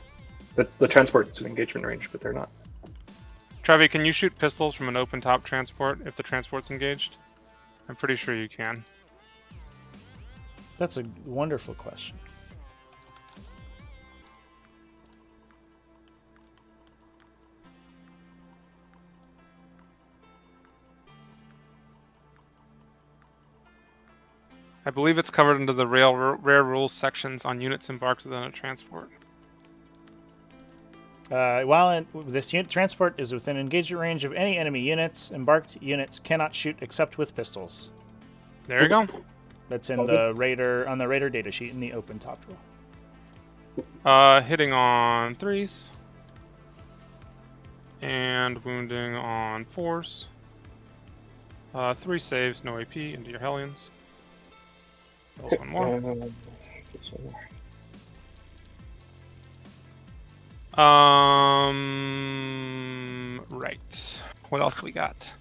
The transport's in engagement range, but they're not. Trevi, can you shoot pistols from an open top transport if the transport's engaged? I'm pretty sure you can. That's a wonderful question. I believe it's covered under the rare rules sections on units embarked within a transport. This unit transport is within engagement range of any enemy units, embarked units cannot shoot except with pistols. There you go. That's in the Raider on the Raider datasheet in the open top drawer. Hitting on 3s. And wounding on 4s. 3 saves, no AP into your Hellions. Kills one more. Right. What else we got?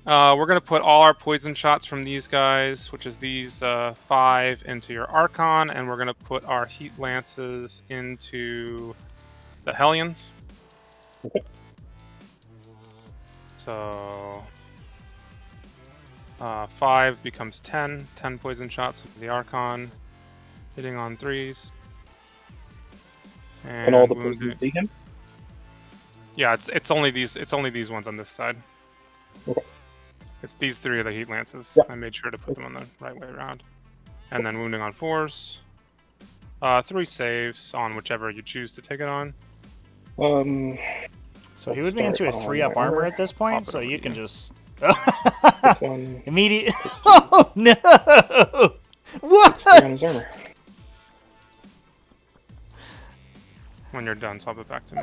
We're gonna put all our poison shots from these guys, which is these 5, into your Archon, and we're gonna put our Heat Lances into the Hellions. Okay. So 5 becomes 10. 10 poison shots into the Archon, hitting on 3s. And all the poison see him? Yeah, it's only these ones on this side. Okay. It's these 3 are the Heat Lances. Yep. I made sure to put them on the right way around. And then wounding on 4s. 3 saves on whichever you choose to take it on. So he would be into a 3-up armor at this point, so you can just immediate. Oh no! What? On his armor. When you're done, swap it back to me.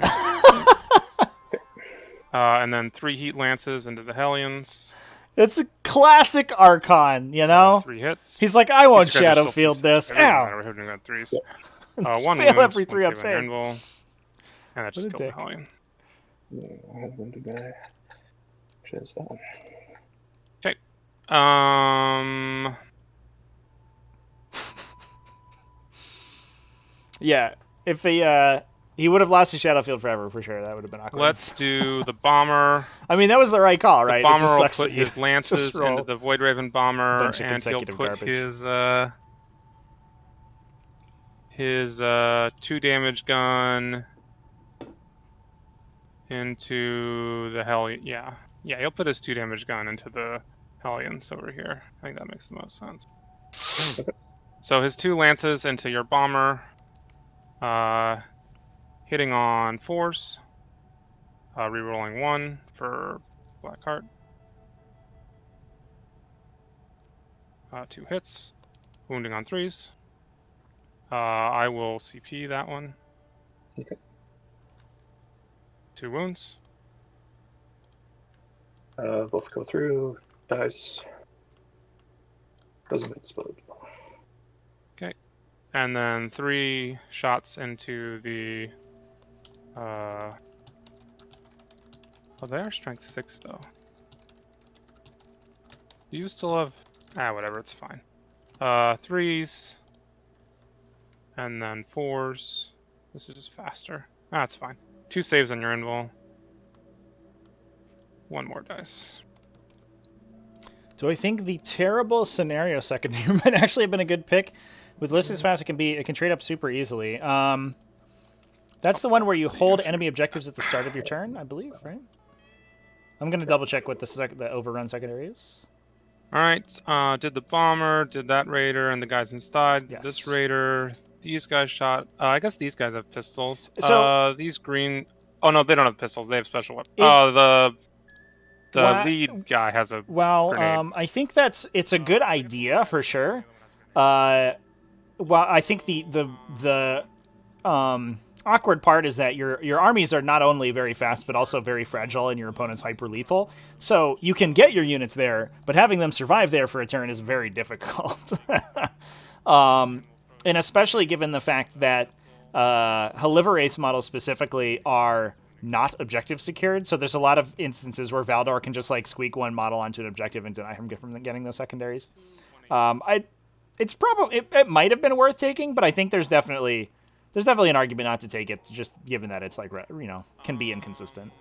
And then 3 Heat Lances into the Hellions. It's a classic Archon, you know? 3 hits. He's like, I won't These guys are shadow still field pieces. this. It doesn't Ow! matter, we're hitting on 3s. Just 1 fail wound, every 3 up save on save. your Invul, and that just What a kills the dick. Hellion. Yeah, I have one to guy. Which is that one. Okay. Yeah, if he would have lost his shadow field forever for sure. That would have been awkward. Let's do the Bomber. I mean, that was the right call, right? The Bomber it just will sucks put that you his lances just roll into the Void Raven Bomber, bunch of and he'll consecutive put garbage. his 2 damage gun into the Hellion. Yeah, he'll put his 2 damage gun into the Hellions over here. I think that makes the most sense. So his 2 lances into your Bomber, hitting on 4s, rerolling 1 for Black Heart. 2 hits. Wounding on 3s. I will CP that one. Okay. 2 wounds. Both go through. Dice. Doesn't explode. Okay. And then 3 shots into the... Oh, they are strength 6, though. Do you still have... whatever, it's fine. 3s. And then 4s. This is just faster. It's fine. 2 saves on your invul. 1 more dice. Do I think the terrible scenario secondary might actually have been a good pick? With list as fast, it can trade up super easily. That's the one where you hold enemy objectives at the start of your turn, I believe, right? I'm going to double check what the overrun secondary is. Alright, did the bomber, did that raider, and the guys inside. Yes. This raider, these guys shot. I guess these guys have pistols. So, these green. Oh no, they don't have pistols. They have special weapons. The lead guy has a grenade. I think it's a good idea for sure. I think the awkward part is that your armies are not only very fast but also very fragile, and your opponent's hyper lethal. So you can get your units there, but having them survive there for a turn is very difficult. And especially given the fact that Heliverate's models specifically are not objective secured, so there's a lot of instances where Valdor can just like squeak one model onto an objective and deny him from getting those secondaries. It might have been worth taking, but I think there's definitely an argument not to take it, just given that it's like, can be inconsistent.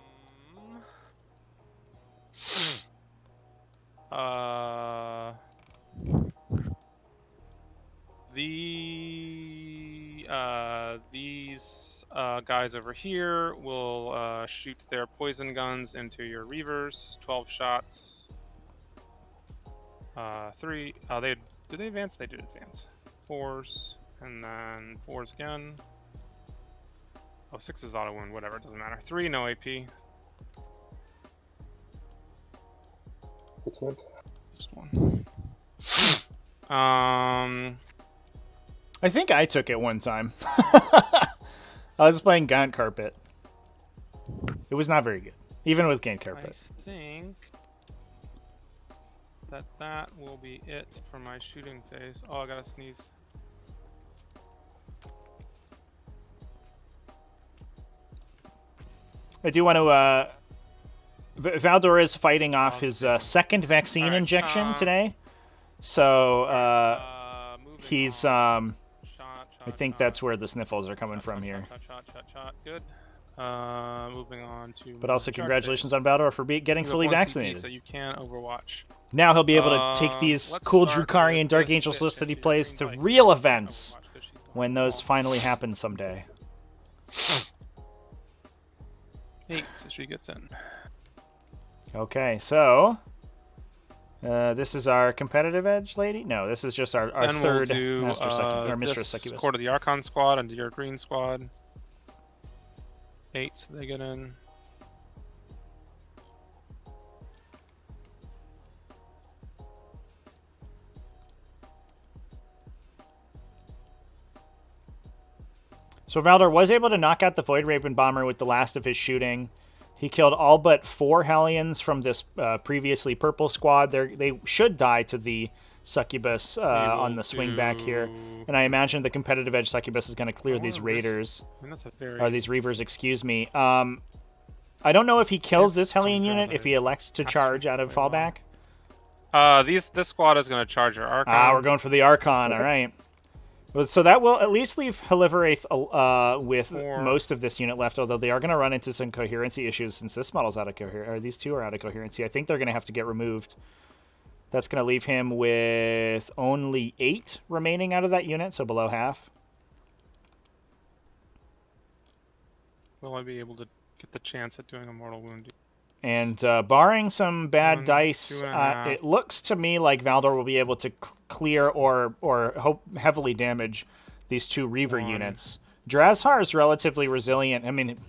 These guys over here will shoot their poison guns into your reavers. 12 shots. 3. Did they advance? They did advance. 4s, and then 4s again. Oh, 6 is auto wound. Whatever, it doesn't matter. 3, no AP. Just 1. I think I took it one time. I was playing Gaunt Carpet. It was not very good, even with Gaunt Carpet. I think that will be it for my shooting phase. Oh, I gotta sneeze. I do want to... Valdor is fighting off his second vaccine injection today. So, he's... I think that's where the sniffles are coming from here. Shot. Good. Moving on to... But also congratulations on Valdor for getting fully vaccinated. So you can Overwatch. Now he'll be able to take these cool Drukhari and Dark Angels lists that he plays to real events when those finally happen someday. 8, so she gets in. Okay, so... this is our competitive edge lady? No, this is just our third Master or Mistress Succubus. Court of the Archon squad and your green squad. 8, so they get in. So Valdor was able to knock out the Void Raven Bomber with the last of his shooting. He killed all but 4 Hellions from this previously purple squad. They should die to the Succubus on the swing back here. And I imagine the competitive edge Succubus is going to clear these Raiders. Or these Reavers, excuse me. I don't know if he kills this Hellion unit, if he elects to charge out of fallback. This squad is going to charge your Archon. We're going for the Archon, all right. So that will at least leave Heliverath with most of this unit left, although they are going to run into some coherency issues since this model's out of coherency, or these two are out of coherency. I think they're going to have to get removed. That's going to leave him with only 8 remaining out of that unit, so below half. Will I be able to get the chance at doing a mortal wound? And barring some bad dice, it looks to me like Valdor will be able to clear or heavily damage these 2 Reaver units. Drazhar is relatively resilient. I mean,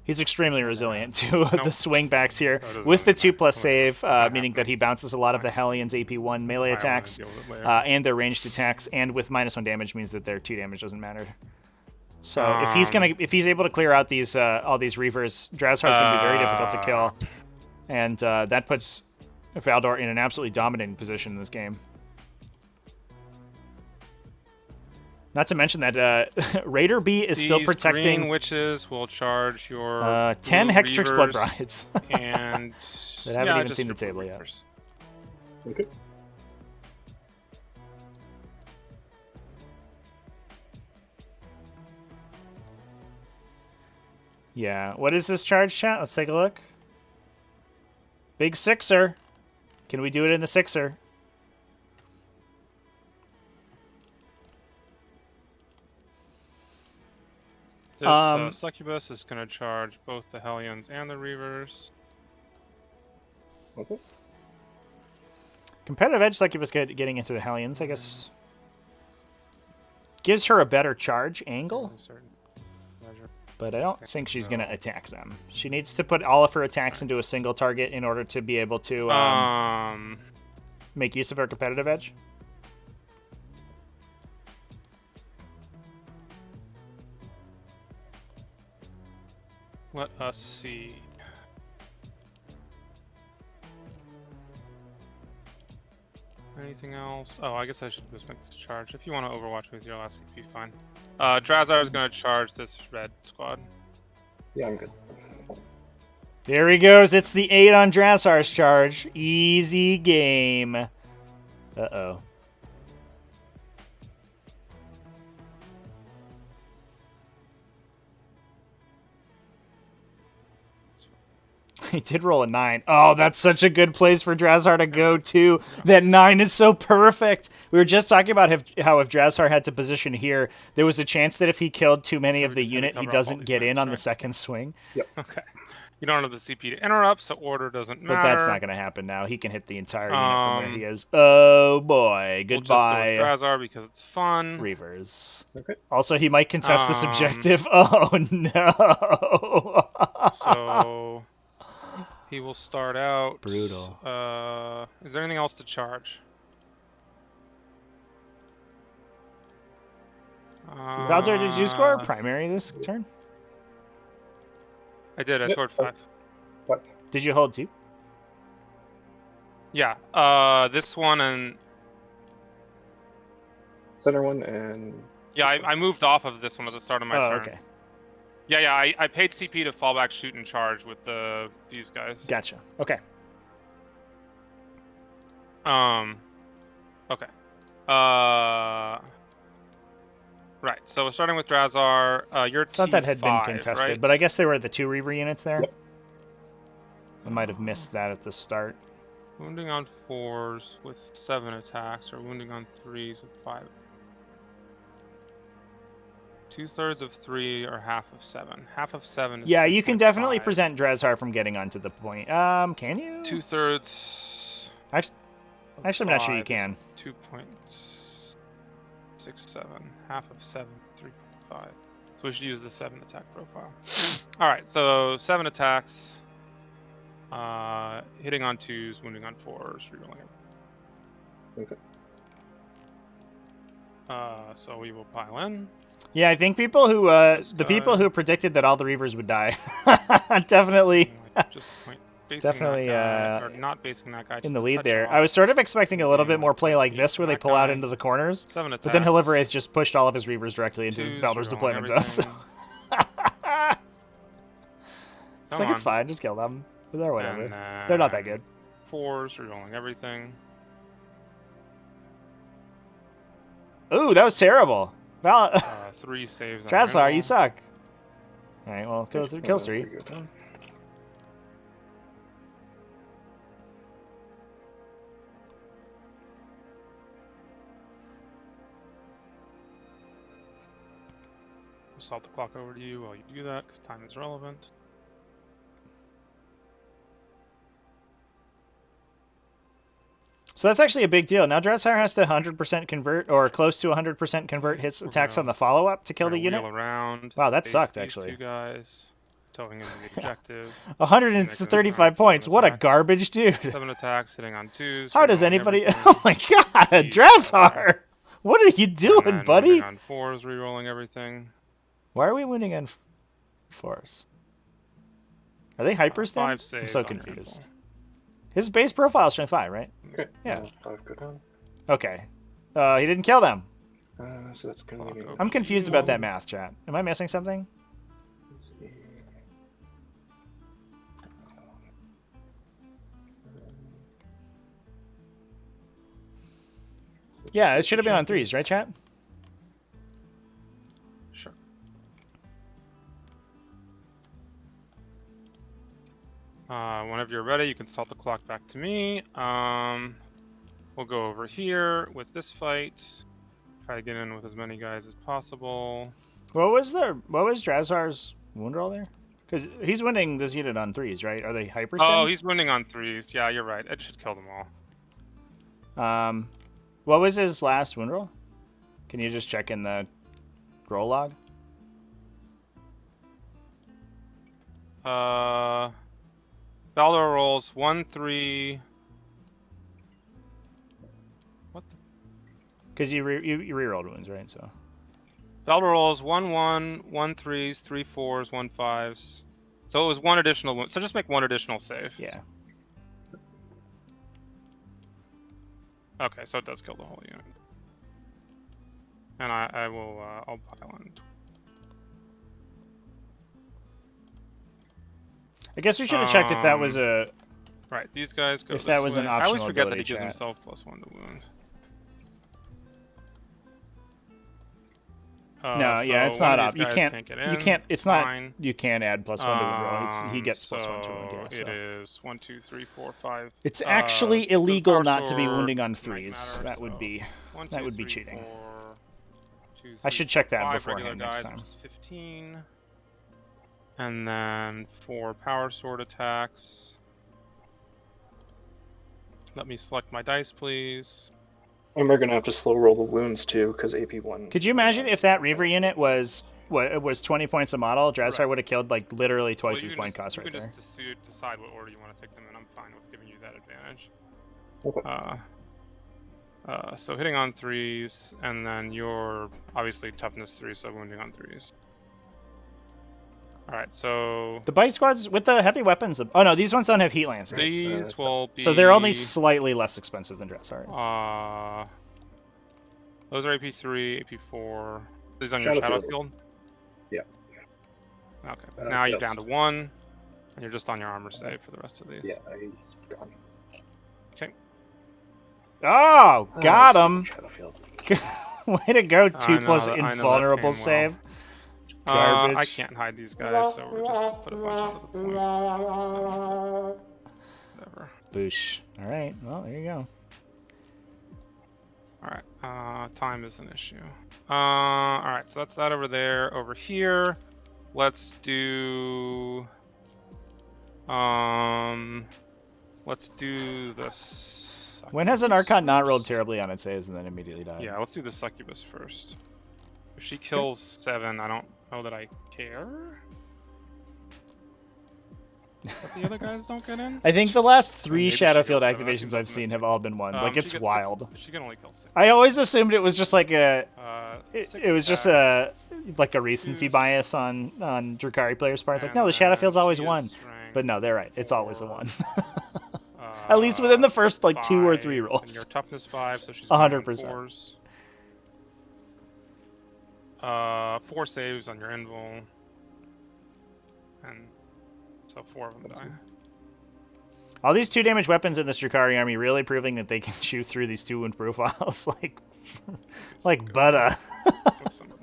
He's extremely resilient to Nope. the swing backs here doesn't with the really 2+ matter. save, Not meaning that he bounces a lot of the Hellions AP1 melee I'll attacks deal with it later. and their ranged attacks, and with -1 damage means that their 2 damage doesn't matter. So if he's able to clear out these all these Reavers, Drazhar's going to be very difficult to kill, and that puts Valdor in an absolutely dominating position in this game. Not to mention that Raider B is still protecting. Green witches will charge your 10 blue Hectrix Blood Reavers Brides. and That haven't even just seen your the blue table yet. Reavers. Okay. Yeah. What is this charge, chat? Let's take a look. Big sixer. Can we do it in the sixer? This Succubus is going to charge both the Hellions and the Reavers. Okay. Competitive edge Succubus getting into the Hellions, I guess. Gives her a better charge angle, In a certain measure. but I don't think she's going to attack them. She needs to put all of her attacks into a single target in order to be able to make use of her competitive edge. Let us see. Anything else? Oh, I guess I should just make this charge. If you want to Overwatch with your last CP, fine. Drazar is going to charge this red squad. Yeah, I'm good. There he goes. It's the 8 on Drazhar's charge. Easy game. Uh-oh. He did roll a 9. Oh, that's such a good place for Drazhar to go to. That 9 is so perfect. We were just talking about how if Drazhar had to position here, there was a chance that if he killed too many of the unit, he doesn't get in on the second swing. Okay. You don't have the CP to interrupt, so order doesn't matter. But that's not going to happen now. He can hit the entire unit from where he is. Oh, boy. Goodbye. We'll just go with Drazar because it's fun. Reavers. Okay. Also, he might contest this objective. Oh, no. So he will start out. Brutal. Is there anything else to charge? Valdor, did you score primary this turn? I did. I scored 5. What? Did you hold 2? Yeah. This one and Center one and yeah, I moved off of this one at the start of my turn. Okay. Yeah. I paid CP to fall back, shoot, and charge with these guys. Gotcha. Okay. Okay. Right. So we're starting with Drazar. Your Thought that had been T5, contested, right? but I guess there were the 2 Reaver units there. Yep. I might have missed that at the start. Wounding on 4s with 7 attacks, or wounding on 3s with 5. 2/3 of 3 or half of 7. Half of 7 is Yeah, you can definitely 3.5. present Drazhar from getting onto the point. Can you? 2/3. Actually, I'm not sure you can. 2.67. Half of 7, 3.5. So we should use the 7 attack profile. Alright, so 7 attacks. Hitting on 2s, wounding on 4s, rerolling it. okay. So we will pile in. Yeah, I think people who the people guy. who predicted that all the Reavers would die definitely Just point basing Definitely, that guy, or not basing that guy. in just the a lead touch there. off. I was sort of expecting a little bit more play like this where they pull out into the corners. 7 attacks. But then Hiliveraith just pushed all of his Reavers directly into 2s, Valdor's rerolling deployment zone. So everything. it's Come like, it's on. fine, just kill them. But they're whatever. And, They're not that good. 4s, rerolling everything. Ooh, that was terrible. 3 saves. on Drazhar, you reroll. suck. Alright, well, kills 3. Pretty good, huh? Salt the clock over to you while you do that, because time is relevant. So that's actually a big deal. Now Drazhar has to 100% convert, or close to 100% convert his attacks on the follow-up to kill the We're gonna unit. wheel around. Wow, that face sucked, these actually. 2 guys. towing into the objective. 135 points. What a garbage dude. 7 attacks, hitting on 2s. How does rerolling anybody... everything. Oh my god, Dressar! What are you And doing, then buddy? wounding on 4s, rerolling everything. Why are we wounding on 4s? Are they hyperstemmed? 5 I'm saves so on your confused. info. His base profile is strength 5, right? Okay. Yeah. 5 go down. Okay. He didn't kill them. So that's gonna be. I'm confused about that math, chat. Am I missing something? Yeah, it should have been on 3s, right, chat? Sure. Whenever you're ready, you can start the clock back to me. We'll go over here with this fight. Try to get in with as many guys as possible. What was Drazar's wound roll there? Because he's winning this unit on 3s, right? Are they hyperstemmed? Oh, he's winning on 3s. Yeah, you're right. I should kill them all. What was his last wound roll? Can you just check in the roll log? Baldur rolls 1, 3. What the? Because you rerolled wounds, right? So Baldur rolls 1, 1, 1, 3s, 3 4s, 1 5s. So it was 1 additional wound. So just make 1 additional save. yeah. Okay, so it does kill the whole unit. And I will, I'll pile in. I guess we should have checked if that was a. Right, these guys go If this that was an way. I always optional forget that he ability, gives chat. himself +1 to wound. No, yeah, it's not up. You can't. get in. You can't. It's not. Fine. You can't add +1 to wound roll. He gets so +1 to wound. Yeah, it so. is 1, 2, 3, 4, 5. It's actually illegal power not to be sword wounding on might 3s. matter, That would so be. 1, that 2, would be 3, cheating. 4, 2, I 3, should check that 5 beforehand regular next guys, time. which is 15. And then 4 power sword attacks. Let me select my dice, please. And we're gonna have to slow roll the wounds too, because AP1. Could you imagine if that Reaver unit was what it was 20 points a model? Dressar Right. would have killed like literally twice Well, his you point can cost right you there. can just decide what order you want to take them in. I'm fine with giving you that advantage. Okay. So hitting on 3s, and then you're obviously toughness 3, so wounding on 3s. Alright, so The bite squads with the heavy weapons. Oh no, these ones don't have heat lancers. these will be... So they're only slightly less expensive than Dressar's. Those are AP3, AP4. These on your Shadow shadow field. field? Yeah. Okay, now you're yes. down to 1, and you're just on your armor save for the rest of these. Yeah, he's gone. Okay. Oh, got him. Shadowfield. Way to go, 2 I plus know that invulnerable pain save. I Garbage. can't hide these guys, so we'll just put a bunch into the point. Whatever. Boosh. All right. Well, there you go. Alright, time is an issue. Alright, so that's that over there. Over here, let's do... let's do this. When has an Archon not rolled terribly on its saves and then immediately died? Yeah, let's do the Succubus first. If she kills 7, I don't know that I care. But the other guys don't get in? I think the last 3 Maybe she Shadowfield goes 7, activations I I've think seen that's have all been ones. Like, she it's gets wild. She can only kill 6. I always assumed it was just like a... Six It was just attack, a recency bias on Drukhari players' parts. Like, and no, the then Shadowfield's always she is 1. strength But no, they're right. It's always a 1. 4, At least within the first, like, 2 or 3 5, rolls. And your toughness 5, so she's 100%. 4s. 4 saves on your invul. And so 4 of them die. All these 2 damage weapons in this Drukhari army really proving that they can shoot through these 2 wound profiles like butter. With some of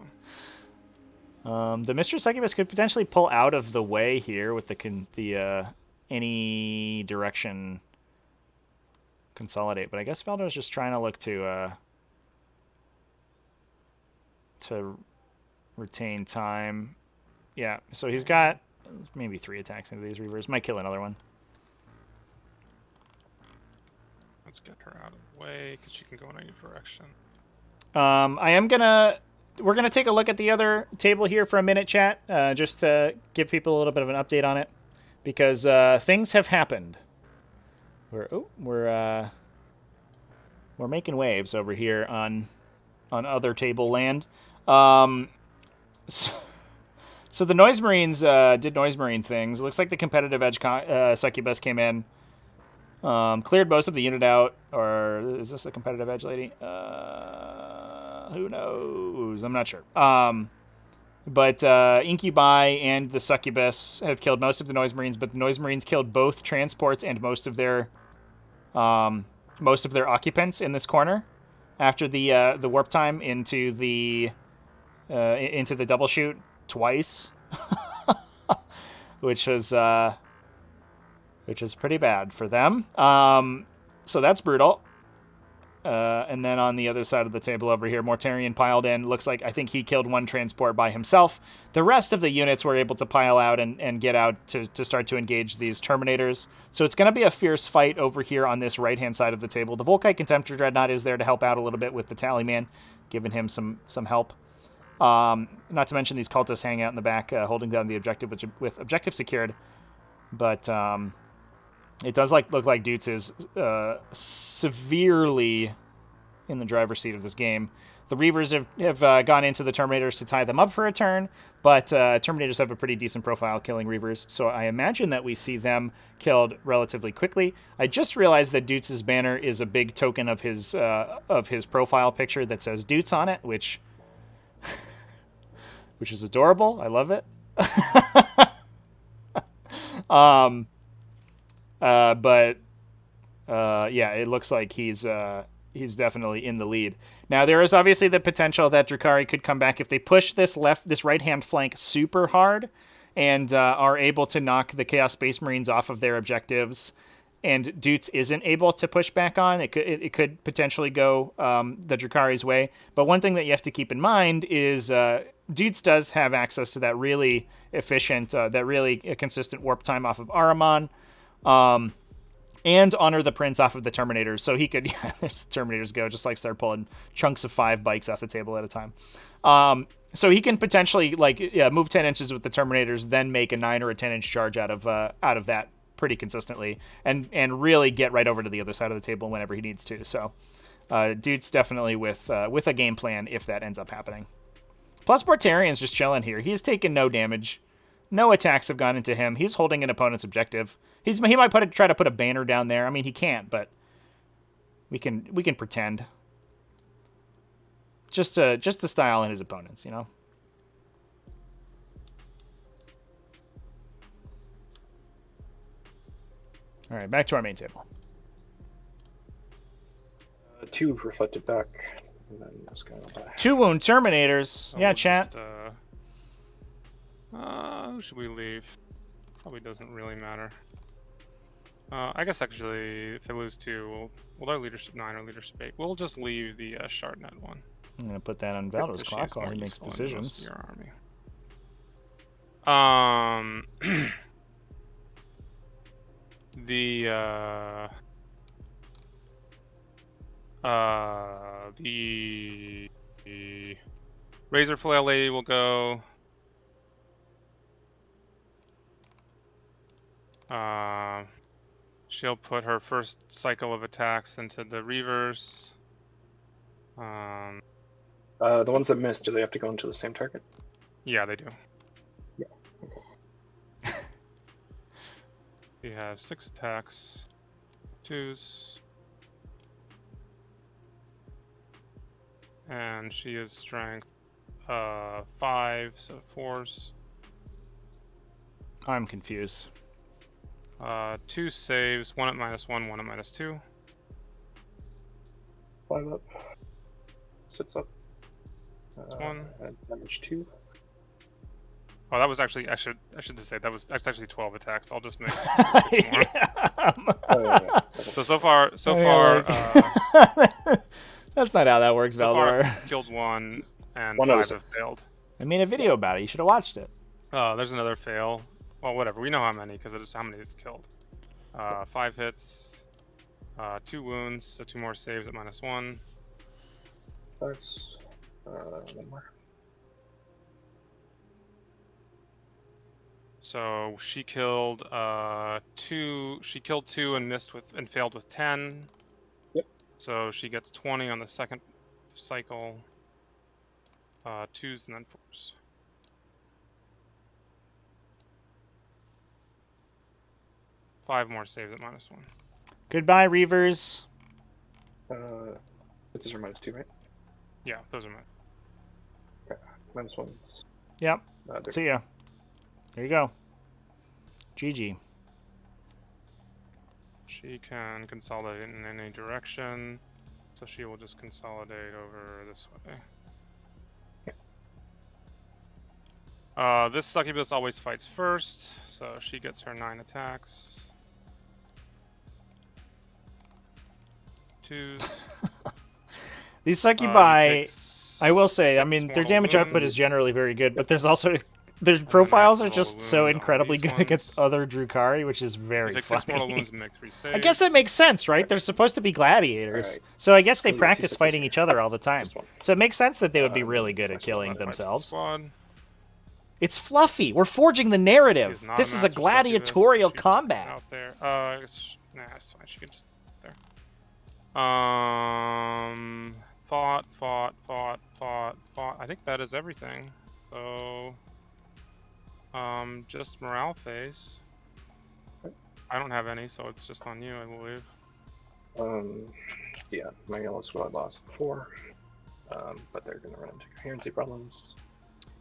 them. The Mistress Succubus could potentially pull out of the way here with the any direction consolidate, but I guess Valdor's just trying to look to retain time. Yeah, so he's got maybe 3 attacks into these Reavers. Might kill another one. Let's get her out of the way, because she can go in any direction. I am gonna we're gonna take a look at the other table here for a minute, chat, just to give people a little bit of an update on it, because things have happened. We're making waves over here on other table land. So the Noise Marines did Noise Marine things. It looks like the competitive edge succubus came in, cleared most of the unit out. Or is this a competitive edge lady? Who knows? I'm not sure. But Incubi and the succubus have killed most of the Noise Marines, but the Noise Marines killed both transports and most of their occupants in this corner after the warp time into the double shoot twice, which is pretty bad for them. So that's brutal. And then on the other side of the table over here, Mortarion piled in. Looks like I think he killed one transport by himself. The rest of the units were able to pile out and get out to start to engage these Terminators. So it's going to be a fierce fight over here on this right-hand side of the table. The Volkite Contemptor Dreadnought is there to help out a little bit with the Tallyman, giving him some help. Not to mention these cultists hanging out in the back, holding down the objective with objective secured. But it does look like Dutz is severely in the driver's seat of this game. The Reavers have gone into the Terminators to tie them up for a turn, but Terminators have a pretty decent profile killing Reavers, so I imagine that we see them killed relatively quickly. I just realized that Dutz's banner is a big token of his profile picture that says Dutz on it, which is adorable. I love it. Yeah, it looks like he's definitely in the lead. Now, there is obviously the potential that Drukhari could come back if they push this right-hand flank super hard and are able to knock the Chaos Space Marines off of their objectives, and Dutz isn't able to push back on. It could potentially go the Drukhari's way. But one thing that you have to keep in mind is Dutz does have access to that really efficient, that really consistent warp time off of Ahriman. And Honor the Prince off of the Terminators. So he could, there's the Terminators go, just start pulling chunks of 5 bikes off the table at a time. So he can potentially, move 10 inches with the Terminators, then make a 9 or a 10-inch charge out of that pretty consistently, and really get right over to the other side of the table whenever he needs to. So Dude's definitely with a game plan if that ends up happening. Plus, Mortarion's just chilling here. He's taken no damage. No attacks have gone into him. He's holding an opponent's objective. He might try to put a banner down there. I mean, he can't, but we can pretend. Just to style in his opponents, you know. All right, back to our main table. 2 reflected back, and then this guy will die. 2 wound Terminators. Yeah, we'll chat. Who should we leave? Probably doesn't really matter. I guess actually, if they lose 2, we'll our leadership 9 or leadership 8. We'll just leave the Shardnet one. I'm gonna put that on Valdo's clock while he makes decisions. Your army. The Razor Flail Lady will go. She'll put her first cycle of attacks into the Reavers. The ones that missed, do they have to go into the same target? Yeah, they do. Yeah. He has 6 attacks, 2s, and she is strength 5, so 4s. I'm confused. 2 saves, 1 at -1, 1 at -2. 5 up. 6 up. 1. And damage 2. Oh, that was actually, I should just say that's actually 12 attacks. I'll just make Yeah. So far, That's not how that works, so far Valdor. killed 1 and One 5 of have failed. I made a video about it. You should have watched it. Oh, there's another fail. Well, whatever. We know how many because it's how many is killed. 5 hits, 2 wounds, so 2 more saves at -1. Thanks. 1 more. So she killed 2. She killed 2 and missed with and failed with 10. Yep. So she gets 20 on the second cycle. 2s and then 4s. Five more saves at -1. Goodbye, Reavers. This is your -2, right? Yeah, those are mine. Okay. -1. Yep. There. See ya. There you go. GG. She can consolidate in any direction, so she will just consolidate over this way. This succubus always fights first, so she gets her 9 attacks. 2s. These succubi, takes I will say, I 6 mean, their mortal damage output wounds. is generally very good, but there's also their profiles are mortal just so wound on incredibly these good against ones. other Drukhari, which is They very take 6 mortal funny. wounds and make 3 saves. I guess it makes sense, right? They're supposed to be gladiators. Alright. So I guess they So yeah, practice 2 fighting each other all the time. This one. So it makes sense that they would be really good at Fights killing Fights the themselves. squad. It's fluffy. We're forging the narrative. She's not This is a master gladiatorial succubus. She's combat. out there. Nah, it's fine. She can just there. Fought. I think that is everything. So, just morale phase. I don't have any, so it's just on you, I believe. Yeah, my yellow squad lost 4. But they're gonna run into coherency problems.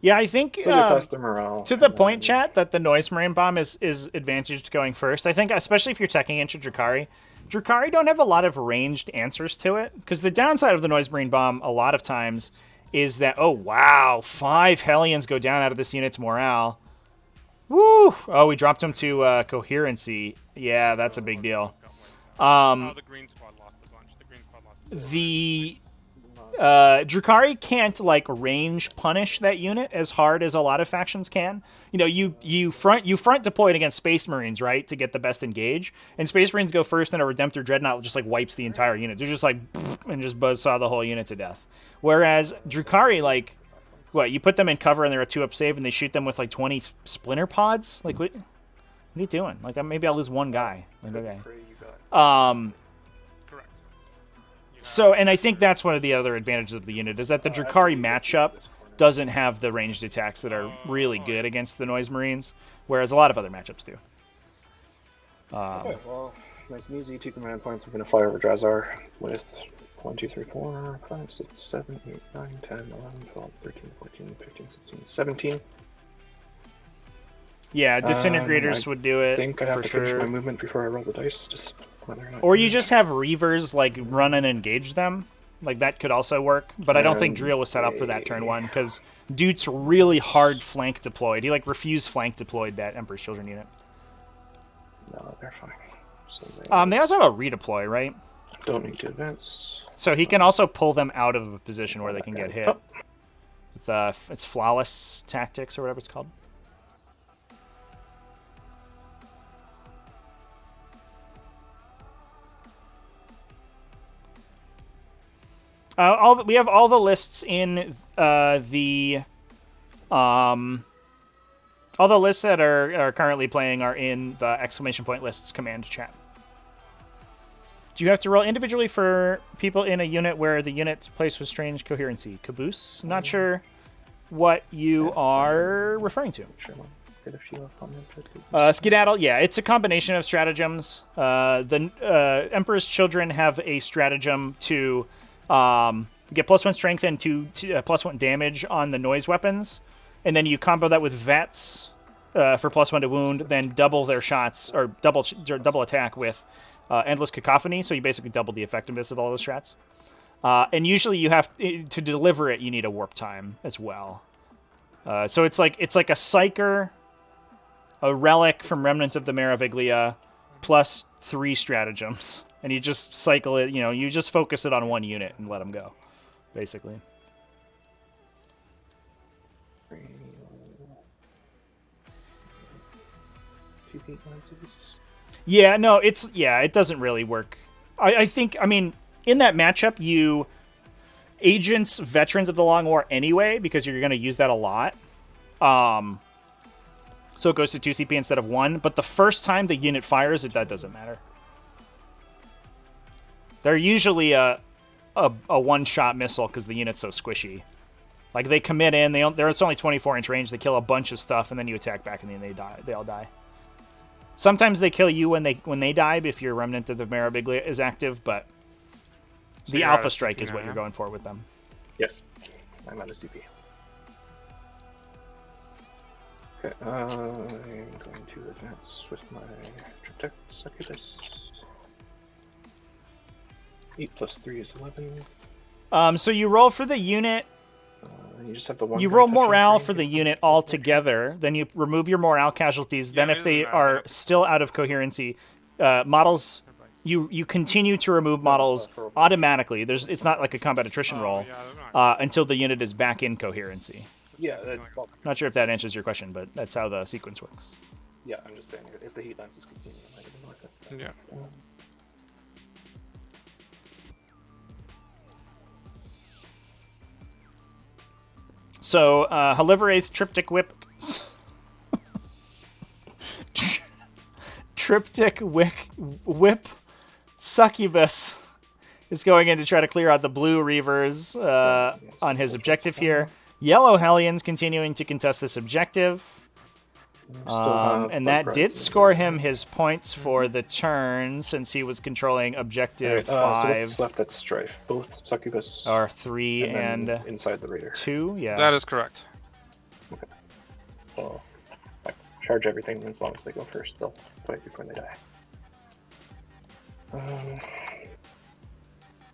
Yeah, I think So they pass their morale. to the and point, then- chat, that the noise marine bomb is advantaged going first. I think, especially if you're teching into Drukhari, Drukhari don't have a lot of ranged answers to it, because the downside of the noise marine bomb a lot of times is that, oh wow, 5 Hellions go down out of this unit's morale. Woo! Oh, we dropped him to coherency. Yeah, that's a big deal. The green squad lost a bunch. The green squad lost a bunch. The Drukhari can't like range punish that unit as hard as a lot of factions can. You know, you front deployed against Space Marines, right, to get the best engage, and Space Marines go first, and a Redemptor Dreadnought just like wipes the entire unit. They're just like and just buzzsaw the whole unit to death. Whereas Drukhari, like, what, you put them in cover and they're a 2-up save, and they shoot them with like 20 splinter pods. Like, what are you doing? Like, maybe I'll lose one guy. Like, okay. Correct. So, and I think that's one of the other advantages of the unit, is that the Drukhari matchup doesn't have the ranged attacks that are really good against the Noise Marines, whereas a lot of other matchups do. Okay, well, nice and easy. 2 command points. I'm going to fly over Drazar with 1, 2, 3, 4, 5, 6, 7, 8, 9, 10, 11, 12, 13, 14, 15, 16, 17. Yeah, Disintegrators would do I it think I have for to finish my sure. movement before I roll the dice, just whether or not. Or you just have Reavers like run and engage them. Like, that could also work, but I don't think Driel was set up for that turn 1, because Dude's really hard flank deployed. He like refused flank deployed that Emperor's Children unit. No, they're fine. So They also have a redeploy, right? don't need to advance. So he can also pull them out of a position where they can get hit. With, it's flawless tactics or whatever it's called. We have all the lists in all the lists that are currently playing are in the exclamation point lists command chat. Do you have to roll individually for people in a unit where the unit's placed with strange coherency? Caboose? Not sure what you are referring to. Sure, I'll get a few off on that. Skedaddle, yeah, it's a combination of stratagems. The Emperor's Children have a stratagem to get +1 strength and +1 damage on the noise weapons, and then you combo that with Vets for +1 to wound, then double their shots, or double attack with Endless Cacophony, so you basically double the effectiveness of all those strats. And usually you have to deliver it, you need a warp time as well. So it's like a Psyker, a Relic from Remnants of the Meraviglia, plus 3 stratagems. And you just cycle it, you just focus it on one unit and let them go, basically. Yeah, no, it doesn't really work. I think, in that matchup, you agents Veterans of the Long War anyway, because you're going to use that a lot. So it goes to 2 CP instead of 1, but the first time the unit fires it, that doesn't matter. They're usually a one-shot missile because the unit's so squishy. Like, they commit in, it's only 24-inch range, they kill a bunch of stuff, and then you attack back, and then they die. They all die. Sometimes they kill you when they die if your Remnant of the Marabiglia is active, but So the you're Alpha out of Strike CP is what now, you're yeah? going for with them. Yes. I'm out of CP. Okay, I'm going to advance with my Protect Succubus. 8 plus 3 is 11. So you roll for the unit. You just have the one. You guy roll touching morale frame, for the get- unit altogether. Then you remove your morale casualties. Then Yeah, if it they doesn't matter. are Yep. still out of coherency, models, you continue to remove models automatically. It's not like a combat attrition roll Yeah, they're not. until the unit is back in coherency. Yeah, well, Not sure if that answers your question, but that's how the sequence works. yeah, I'm just saying, if the heat lines is continuing, it might have been worth it. Yeah. So, Heliverate's Triptych Whip... Triptych Whip Succubus is going in to try to clear out the blue Reavers on his objective here. Yellow Hellions continuing to contest this objective. And that did score him his points for the turn since he was controlling objective So what's 5 left at Strife? Both Succubus or 3 and and inside the Raider. 2. Yeah. That is correct. So, I charge everything as long as they go first. They'll fight before they die.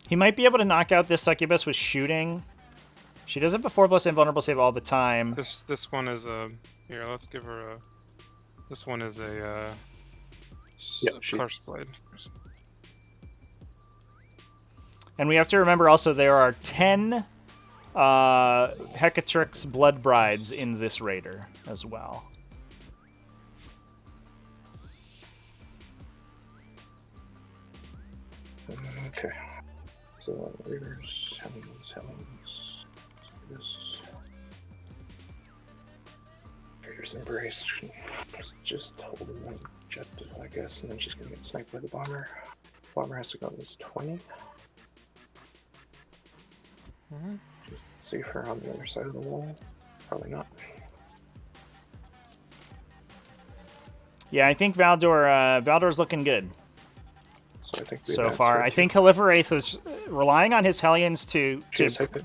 He might be able to knock out this Succubus with shooting. She does have a 4+ invulnerable save all the time. This one is a here. Let's give her a. This one is a Curse Blade. And we have to remember also there are 10 Hecatrix Blood Brides in this Raider as well. Okay. So, Raiders, Hellions. This. Raiders Embrace. Just holding one objective, I guess, and then she's gonna get sniped by the bomber. Bomber has to go on this 20. Just safer on the other side of the wall. Probably not. Yeah, I think Valdor's looking good So I think we so advance far. her I to- think Heliverath was relying on his Hellions to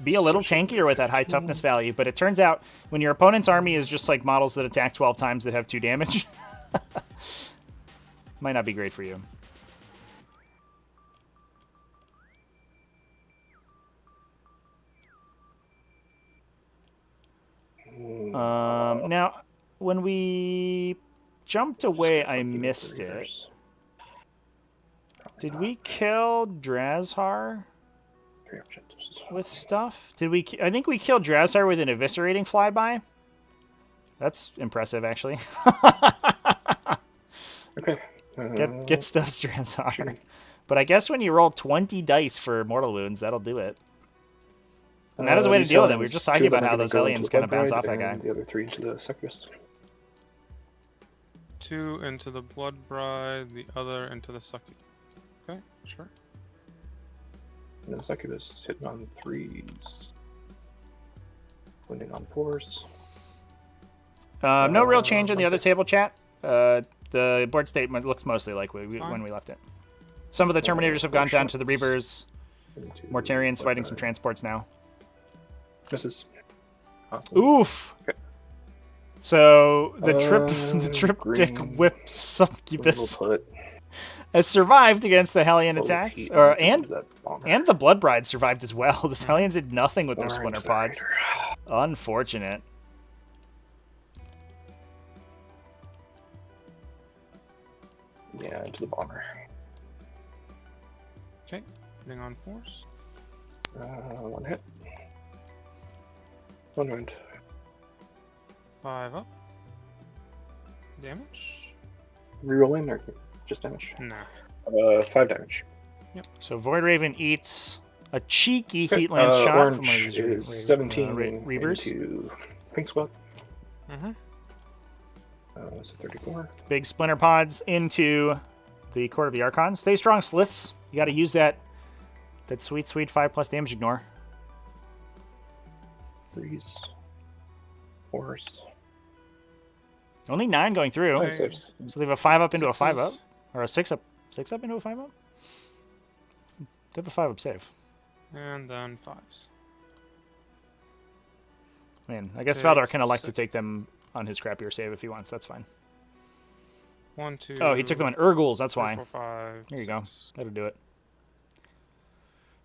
be a little tankier with that high toughness value, but it turns out when your opponent's army is just like models that attack 12 times that have 2 damage, might not be great for you. Now, when we jumped away, I missed it. Did we kill Drazhar 3 objectives. with stuff? Did we? I think we killed Drazhar with an eviscerating flyby. That's impressive, actually. Okay. Get stuffed, Drazhar. But I guess when you roll 20 dice for mortal wounds, that'll do it. And that is a way to these deal with it. We were Hellions, just 2 talking of them about are how gonna those go into Hellions the kind of bounce Blood off that Bride, guy. and the other 3 into the Succubus. 2 into the Blood Bride, the other into the Succubus. Okay, sure. And the Succubus hitting on 3s. Wounding on 4s. No real change in the other table chat. The board statement looks mostly like when we left it. Some of the Terminators have gone down to the Reavers. Mortarian's fighting some transports now. Misses. Awesome. Oof! Okay. So the Triptych green. Whip Succubus We'll put has survived against the Hellion both attacks, heat or lines into and that bomber. and the Blood Bride survived as well. The Hellions did nothing with their Bomber splinter into the pods. Raider. Unfortunate. Yeah, into the bomber. Okay, hitting on force. 1 hit. 1 wound. 5 up. Damage? Rerolling or just damage? Nah. 5 damage. So Void Raven eats a cheeky Heat Lance shot Orange from one of these is 17 Reavers. into Pink Swap. Mm-hmm. So 34. Big splinter pods into the Court of the Archon. Stay strong, Sliths. You got to use that sweet 5+ damage ignore. 3s. 4s. Only 9 going through. Oh, 6. So they have a 5 up into a 5 up. Sixes. Or a 6 up. 6 up into a 5 up? They have a 5 up save. And then 5s. Man, I guess Okay, Valdor kind of like to six. take them on his crappier save if he wants. That's fine. 1, 2. Oh, he took them on Urguls. That's 3, why. 4, 5. There you go. 6. That'll do it.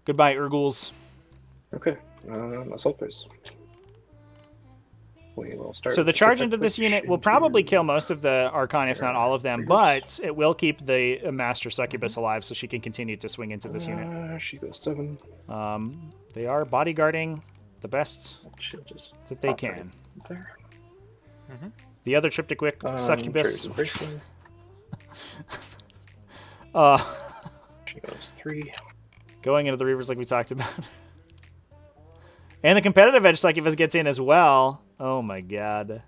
Goodbye, Urguls. Okay. Assault phase. We will start. So the with charge protect into this push unit will into- probably kill most of the Archon, if not all of them, Triggers. but it will keep the Master Succubus alive so she can continue to swing into this unit. She goes 7. They are bodyguarding the best She'll just that they pop can. right there. The other Triptych Wick Succubus. Trace Embracing. She goes 3. Going into the Reavers like we talked about. And the competitive edge Succubus gets in as well. Oh my god.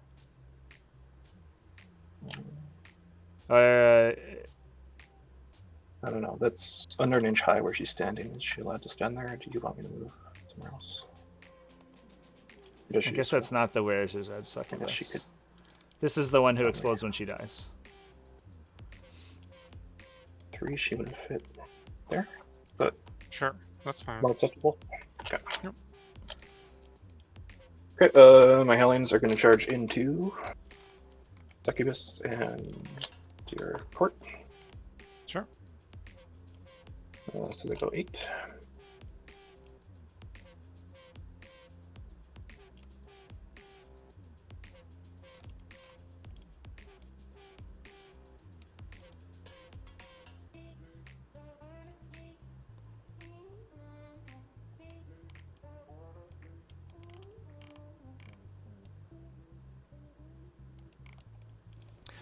I don't know. That's under an inch high where she's standing. Is she allowed to stand there, or do you want me to move somewhere else? I guess that's not the Where's His Edge I guess she Succubus. could. This is the one who explodes when she dies. 3, she would fit there. But Sure, that's fine. more acceptable. Okay. Yep. Okay, my Hellions are going to charge into Succubus and your court. Sure. So they go 8.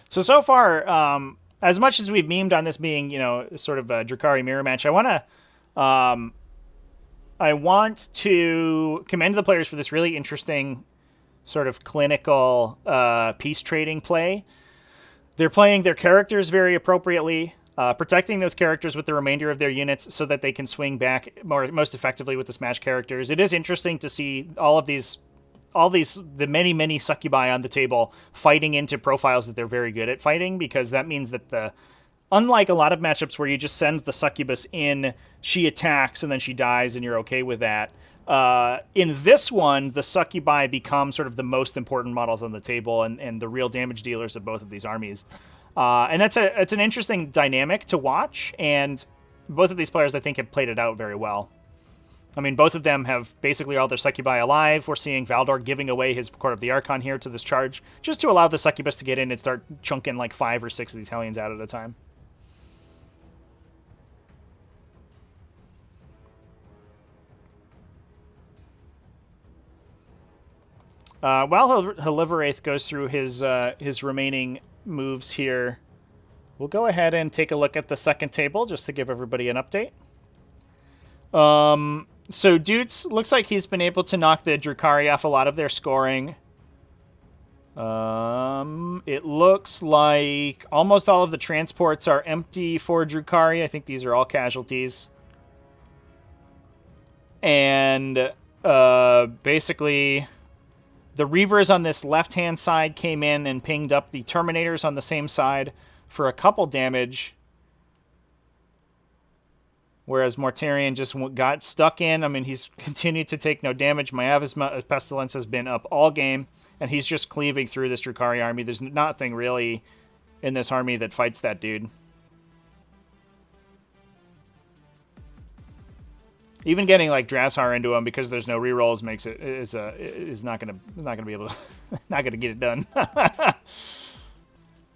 So far, as much as we've memed on this being, sort of a Drukhari mirror match, I want to commend the players for this really interesting sort of clinical piece trading play. They're playing their characters very appropriately, protecting those characters with the remainder of their units so that they can swing back most effectively with the smash characters. It is interesting to see the many succubi on the table fighting into profiles that they're very good at fighting, because that means that unlike a lot of matchups where you just send the succubus in, she attacks and then she dies and you're okay with that. In this one, the succubi become sort of the most important models on the table and the real damage dealers of both of these armies. And it's an interesting dynamic to watch, and both of these players, I think, have played it out very well. I mean, both of them have basically all their succubi alive. We're seeing Valdor giving away his Court of the Archon here to this charge, just to allow the succubus to get in and start chunking like 5 or 6 of these Hellions out at a time. While Heliverath goes through his remaining moves here, we'll go ahead and take a look at the second table just to give everybody an update. So Dutes looks like he's been able to knock the Drukhari off a lot of their scoring. It looks like almost all of the transports are empty for Drukhari. I think these are all casualties. And basically, the Reavers on this left-hand side came in and pinged up the Terminators on the same side for a couple damage. Whereas Mortarion just got stuck in. I mean, he's continued to take no damage. Miasma's Pestilence has been up all game, and he's just cleaving through this Drukhari army. There's nothing really in this army that fights that dude. Even getting like Drashar into him because there's no rerolls makes it is not gonna be able to not gonna get it done.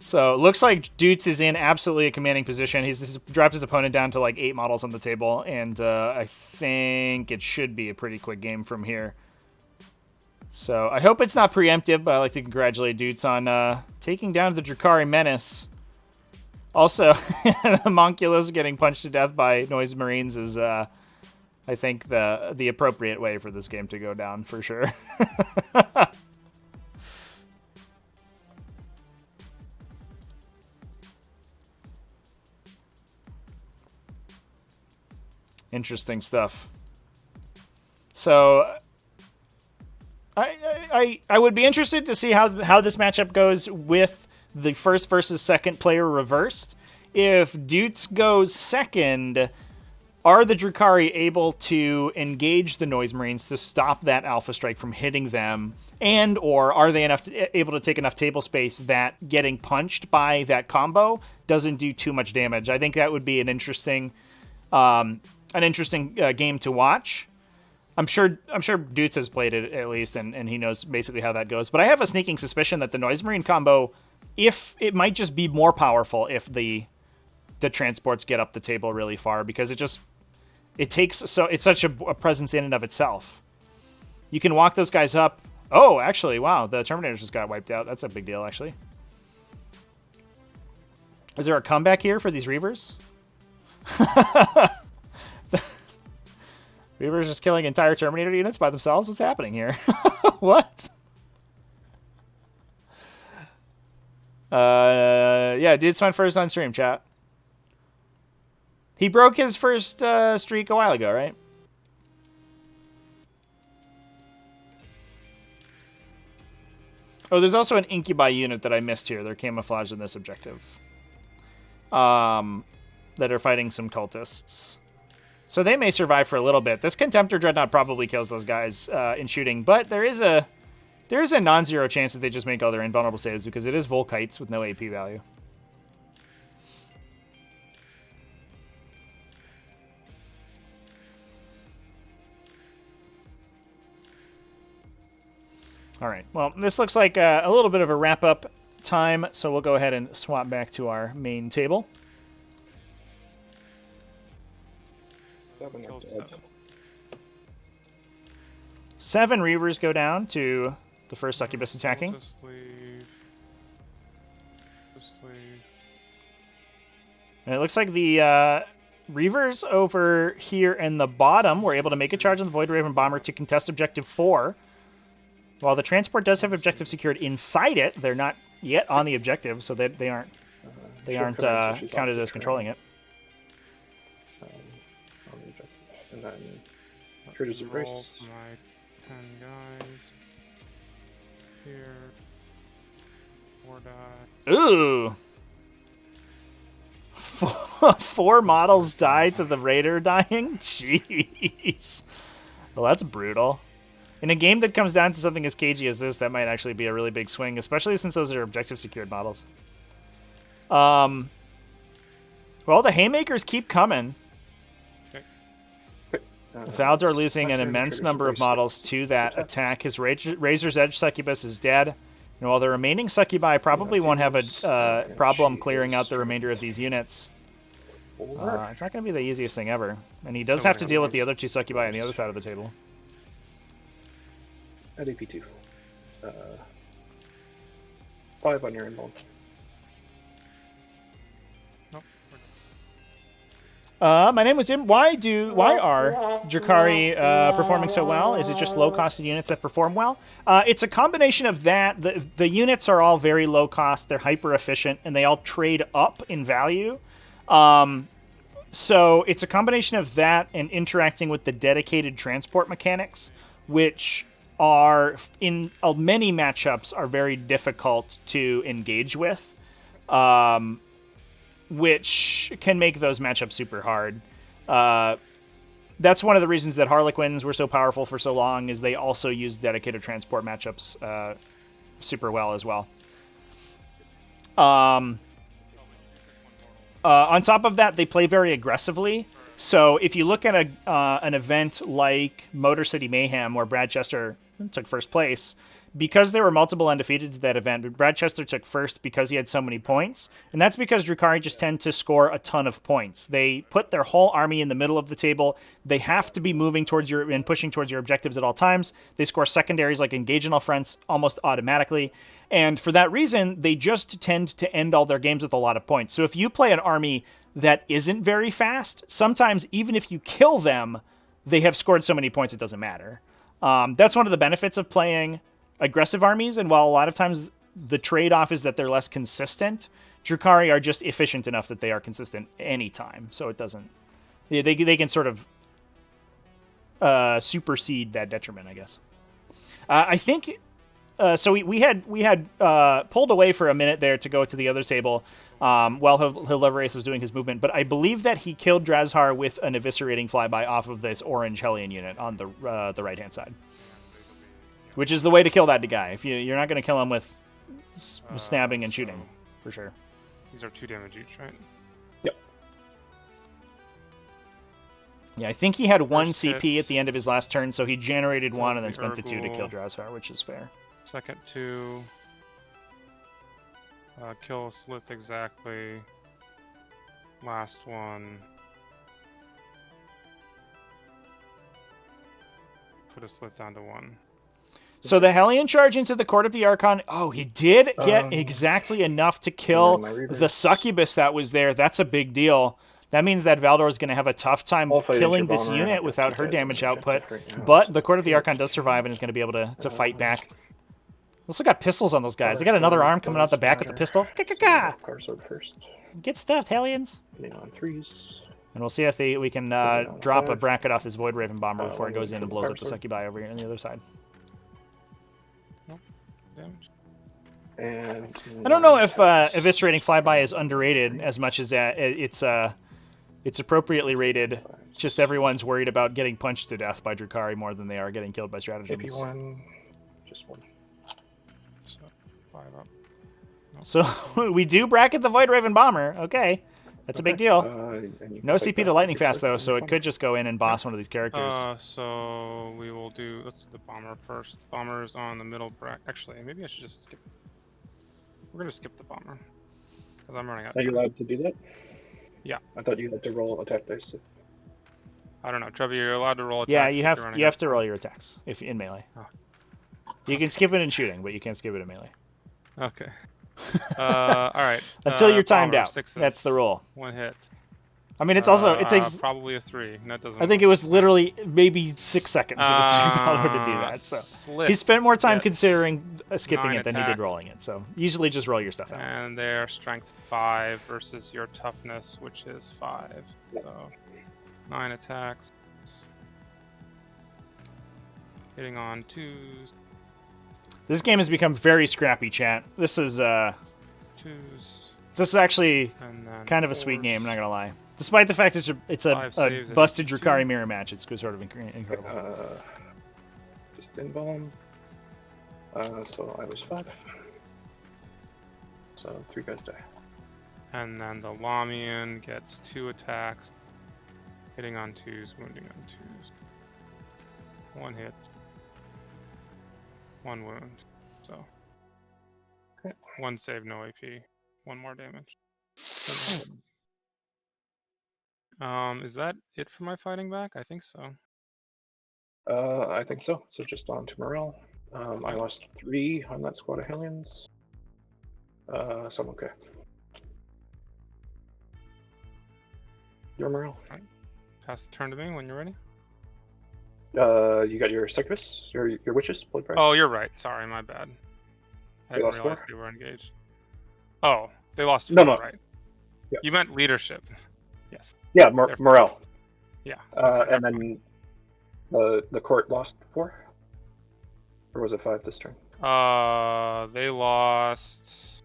So it looks like Dutes is in absolutely a commanding position. He's dropped his opponent down to like 8 models on the table, and I think it should be a pretty quick game from here. So I hope it's not preemptive, but I'd like to congratulate Dutes on taking down the Drukhari menace. Also, Homunculus getting punched to death by Noise Marines is, I think, the appropriate way for this game to go down, for sure. Interesting stuff. So I would be interested to see how this matchup goes with the first versus second player reversed. If Dutes goes second, are the Drukhari able to engage the Noise Marines to stop that Alpha Strike from hitting them? And or are they able to take enough table space that getting punched by that combo doesn't do too much damage? I think that would be an interesting game to watch. I'm sure Dutes has played it at least, and he knows basically how that goes. But I have a sneaking suspicion that the Noise Marine combo, if it might just be more powerful if the transports get up the table really far, because it's such a presence in and of itself. You can walk those guys up. Oh, actually, wow, the Terminators just got wiped out. That's a big deal, actually. Is there a comeback here for these Reavers? Reavers just killing entire Terminator units by themselves? What's happening here? What? Yeah, Dude's went first on stream, chat. He broke his first streak a while ago, right? Oh, there's also an Incubi unit that I missed here. They're camouflaged in this objective. That are fighting some cultists. So they may survive for a little bit. This Contemptor Dreadnought probably kills those guys in shooting, but there is a non-zero chance that they just make all their invulnerable saves because it is Volkites with no AP value. All right. Well, this looks like a little bit of a wrap-up time, so we'll go ahead and swap back to our main table. 7 are dead. 7 Reavers go down to the first Succubus attacking. Just leave. Just leave. And it looks like the Reavers over here in the bottom were able to make a charge on the Void Raven Bomber to contest Objective 4. While the transport does have objective secured inside it, they're not yet on the objective, so they aren't counted as controlling it. On the objective. And then Critters of Roll Race. for my 10 guys. Here. 4 die. Ooh! 4 models died to the Raider dying? Jeez. Well, that's brutal. In a game that comes down to something as cagey as this, that might actually be a really big swing, especially since those are objective-secured models. Well, the Haymakers keep coming. Valdor losing an immense number of models to that attack. His Razor's Edge Succubus is dead. And while the remaining Succubi probably won't have a problem clearing out the remainder of these units, it's not going to be the easiest thing ever. And he does have to deal with the other 2 Succubi on the other side of the table. At AP2. 5 on your inbound. Nope. My name was Jim. Why are Drukhari performing so well? Is it just low-costed units that perform well? It's a combination of that. The units are all very low-cost. They're hyper-efficient, and they all trade up in value. So it's a combination of that and interacting with the dedicated transport mechanics, which are in many matchups are very difficult to engage with, which can make those matchups super hard. That's one of the reasons that Harlequins were so powerful for so long, is they also use dedicated transport matchups super well as well. On top of that, they play very aggressively. So if you look at an event like Motor City Mayhem, where Brad Chester took first place, because there were multiple undefeateds at that event, but Brad Chester took first because he had so many points, and that's because Drukhari just tend to score a ton of points. They put their whole army in the middle of the table. They have to be moving towards your and pushing towards your objectives at all times. They score secondaries like engage in all fronts almost automatically, and for that reason, they just tend to end all their games with a lot of points. So if you play an army that isn't very fast, sometimes even if you kill them, they have scored so many points it doesn't matter. That's one of the benefits of playing aggressive armies, and while a lot of times the trade-off is that they're less consistent, Drukhari are just efficient enough that they are consistent anytime, so it doesn't... They can sort of supersede that detriment, I guess. I think so. We had pulled away for a minute there to go to the other table while Hilarious was doing his movement, but I believe that he killed Drazhar with an eviscerating flyby off of this orange Hellion unit on the right hand side, which is the way to kill that guy. If you're not going to kill him with stabbing and shooting, for sure. These are 2 damage each, right? Yep. Yeah, I think he had 1 First CP hit. at the end of his last turn, so he generated 1 and then the spent the 2 to kill Urgul. Drazhar, which is fair. Second 2. Kill a Slith exactly. Last one. Put a Slith down to 1. So the Hellion charge into the Court of the Archon. Oh, he did get exactly enough to kill the succubus that was there. That's a big deal. That means that Valdor's going to have a tough time I'll fight killing into this Bomber, and unit I've without got her 2 guys damage on the output. objective right now, But so- the Court of the Archon does survive and is going to be able to fight back. Also got pistols on those guys. They got another arm coming out the back with the pistol. Ka-ka-ka! Power sword first. Get stuffed, Hellions. Hitting on 3s. And we'll see if we can drop a bracket off this Void Raven Bomber before it goes in and blows up the Succubi over here on the other side. Damage. And I don't know if eviscerating flyby is underrated as much as it's appropriately rated. Just everyone's worried about getting punched to death by Drukhari more than they are getting killed by stratagems. maybe 1, just 1. So, 5 up. So we do bracket the Void Raven Bomber. Okay, that's a big deal. And you No can fight CP to back lightning with your fast though, sword so and it could just go in and boss one of these characters. So we will do. Let's do the bomber first. Bomber's on the middle bracket. Actually, maybe I should just skip. We're gonna skip the bomber because I'm running out. Are of you time. allowed to do that? Yeah. I thought you had to roll attack dice. I don't know, Trevor. You're allowed to roll attacks. Yeah, if you you're have running you out have of to time. roll your attacks if in melee. Oh. You can skip it in shooting, but you can't skip it in melee Okay. All right. until you're timed bomber, out. 6 That's the rule. 1 hit. I mean, it's also it takes. Probably a 3. That doesn't. I think it was literally maybe 6 seconds that it took Valor to do that. So Slith he spent more time gets considering skipping 9 it than he did attacks. rolling it. So usually just roll your stuff out. And their strength 5 versus your toughness, which is 5. So 9 attacks. Hitting on 2s. This game has become very scrappy, chat. This is 2s. actually And then kind of a sweet 4s. game. I'm not gonna lie. Despite the fact it's a 5 saves and busted 2. Drukhari mirror match, it's sort of incredible. Just in bomb. So I was 5. So 3 guys die. And then the Lamian gets 2 attacks. Hitting on 2s, wounding on 2s. 1 hit. 1 wound. So. Okay. 1 save, no AP. 1 more damage. Is that it for my fighting back? I think so. I think so. So just on to morale. I lost 3 on that squad of Hellions. So I'm okay. Your morale. Pass the turn to me when you're ready. You got your succubus, your witches, blood price. Oh, you're right. Sorry, my bad. I They didn't lost realize 4? they were engaged. Oh, they lost 4, No. right? Yeah. You meant leadership. Yes. Yeah, They're- morale. Yeah. And then the court lost 4? Or was it 5 this turn? They lost.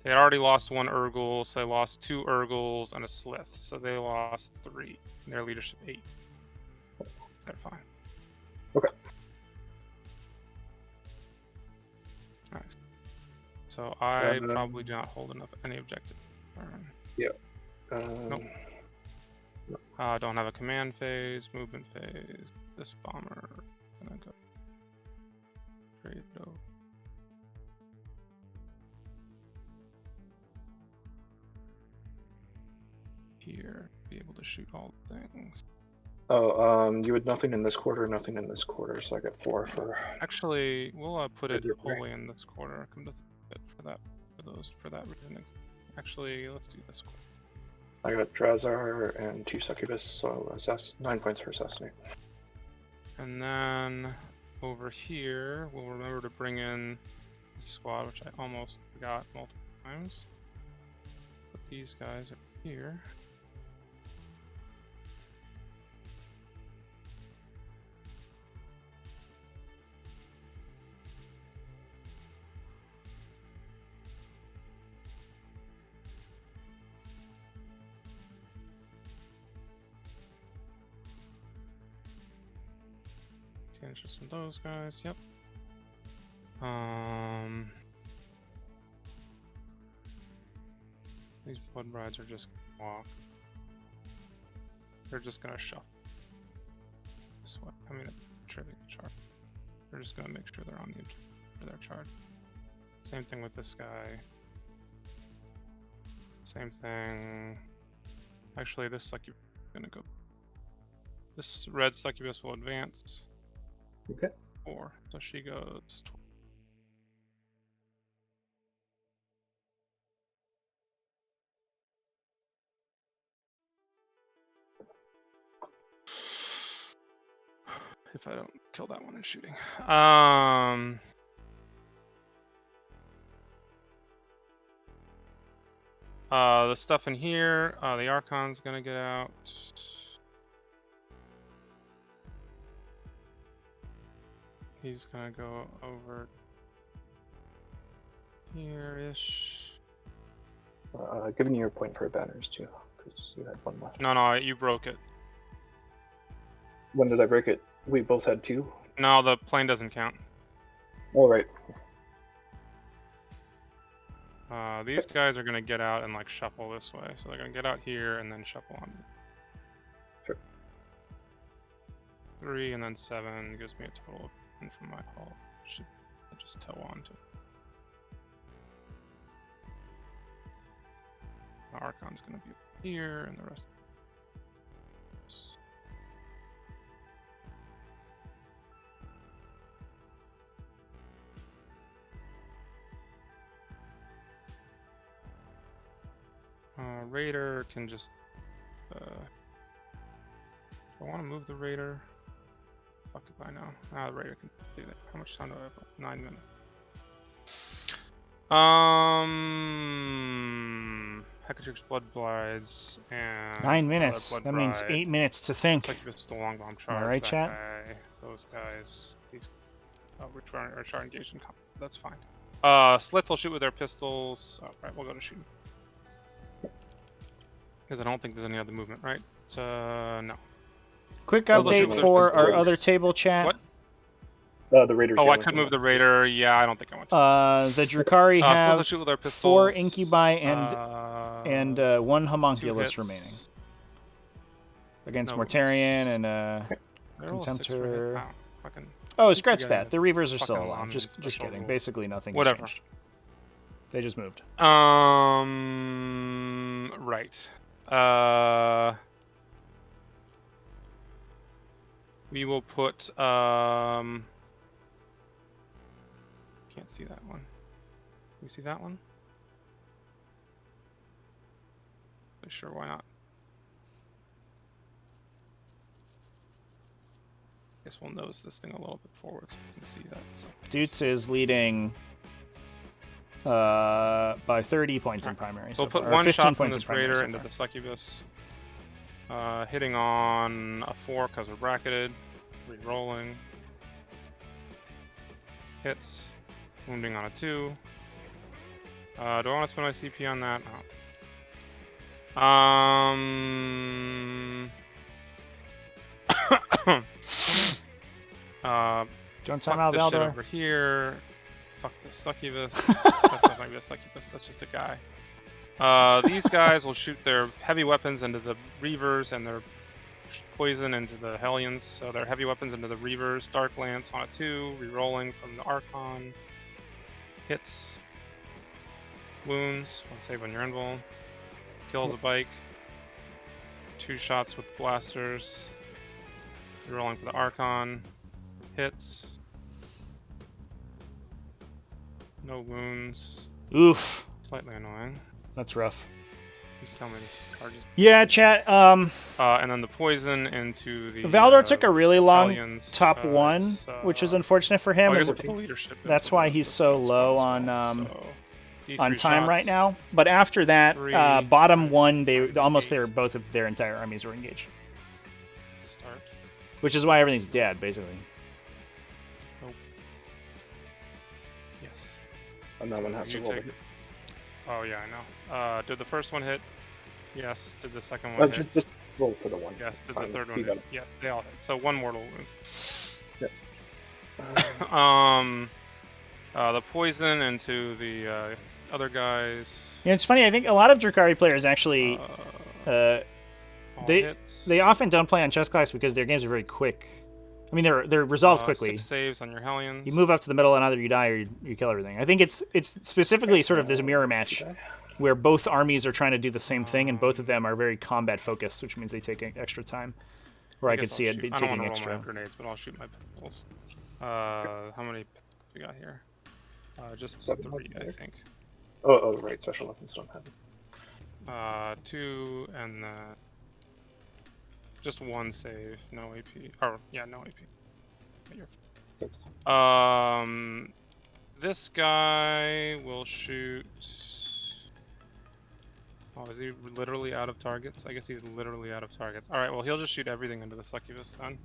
They had already lost 1 Urgul, so they lost 2 Urguls and a Slith, so they lost 3. Their leadership 8. They're fine. Okay. Nice. So I And, probably do not hold enough any objective. Nope. Don't have a command phase, movement phase. This bomber gonna go straight over. Here, be able to shoot all the things. You had nothing in this quarter, nothing in this quarter, so I got 4 for. Actually, we'll put it You're right. wholly in this quarter. Come to think of it for that reason. Actually, let's do this quarter. I got Drazhar and 2 succubus, so 9 points for assassinate. And then over here, we'll remember to bring in the squad, which I almost forgot multiple times. Put these guys over here. 15 inches from those guys. Yep. These blood brides are just gonna walk. They're just gonna shuffle this way. I mean, sure they can charge. They're just gonna make sure they're on the for their charge. Same thing with this guy. Same thing. Actually, this succubus is gonna go. This red succubus will advance. Okay. 4. So she goes 12. If I don't kill that one in shooting. The stuff in here, the Archon's gonna get out. He's gonna go over here-ish. Giving you your point for banners too, because you had one left. No, you broke it. When did I break it? We both had 2? No, the plane doesn't count. All right. These guys are gonna get out and like shuffle this way, so they're gonna get out here and then shuffle on. Sure. 3 and then 7 gives me a total of 10 from my hull. Should just toe on to. The Archon's gonna be here, and the rest. Raider can just. I want to move the Raider. Fuck it by now. The Raider can do that. How much time do I have? 9 minutes. Hecatrix Blood Brides and 9 minutes. Blood That means Bride. 8 minutes to think. Like this is the long bomb charge. All right, that chat? guy, those guys. These. We're trying engaged in combat. That's fine. Slith will shoot with their pistols. Right, we'll go to shooting. Because I don't think there's any other movement, right? No. Quick So they'll shoot update with their for our pistols. other table chat. What? The Raiders. Oh, I could move the Raider. Yeah, I don't think I want to. The Drukhari So they'll have shoot with their 4 pistols. incubi and 1 homunculus hits. remaining against No. Mortarion and They're all 6 for hit. Contemptor. Wow, fucking Oh, scratch forgetting that. The Reavers are still fucking alive. London Just special kidding. rule. Basically nothing has Whatever. changed. They just moved. Right. We will put can't see that one. Can you see that one? Sure, why not? Guess we'll nose this thing a little bit forward so we can see that. So. Dutz is leading by 30 points in primary. So So we'll put far, or one 15 shot from points in this primary Raider so into far. the Succubus. Hitting on a 4 because we're bracketed. Re-rolling. Hits. Wounding on a 2. Do I want to spend my CP on that? Don't fuck time out, this shit Valdor. over here. Fuck this Succubus. That's not gonna be a Succubus, that's just a guy. These guys will shoot their heavy weapons into the Reavers and their poison into the Hellions. So their heavy weapons into the Reavers. Dark Lance on a 2, re-rolling from the Archon. Hits. Wounds. One save on your invul. Kills a bike. 2 shots with blasters. Re-rolling for the Archon. Hits. No wounds. Oof. Slightly annoying. That's rough. Please tell me this charges. Yeah, chat. And then the poison into the Valdor took a really long Hellions, top 1, which was unfortunate for him. I and guess we'll put the leadership in that's for why the- he's the so shots low as on well. So, D3 on time right shots. now. But after that, 3, bottom 1, they almost 8. their both of their entire armies were engaged, Start. which is why everything's dead basically. Nope. Yes. And that one has to You roll. take it. Oh yeah, I know. Did the first one hit? Yes. Did the second one Well, hit? just roll for the one. Yes. Did Fine, the third you one got hit? Yes. They all hit. So 1 mortal wound. Yep. The poison into the other guys. Yeah, it's funny. I think a lot of Drukhari players actually, All they hits. they often don't play on chess class because their games are very quick. I mean, they're resolved quickly. 6 saves on your Hellions. You move up to the middle, and either you die or you kill everything. I think it's specifically sort of this mirror match where both armies are trying to do the same thing, and both of them are very combat focused, which means they take extra time. Or I could guess see I'll it shoot. taking I don't want to extra. roll my grenades, but I'll shoot my pistols. How many we got here? Just 3, I think. Oh, right. Special weapons don't have it. 2 and just 1 save, no AP. Or yeah, no AP. Six. This guy will shoot. Oh, is he literally out of targets? I guess he's literally out of targets. All right, well he'll just shoot everything into the succubus then.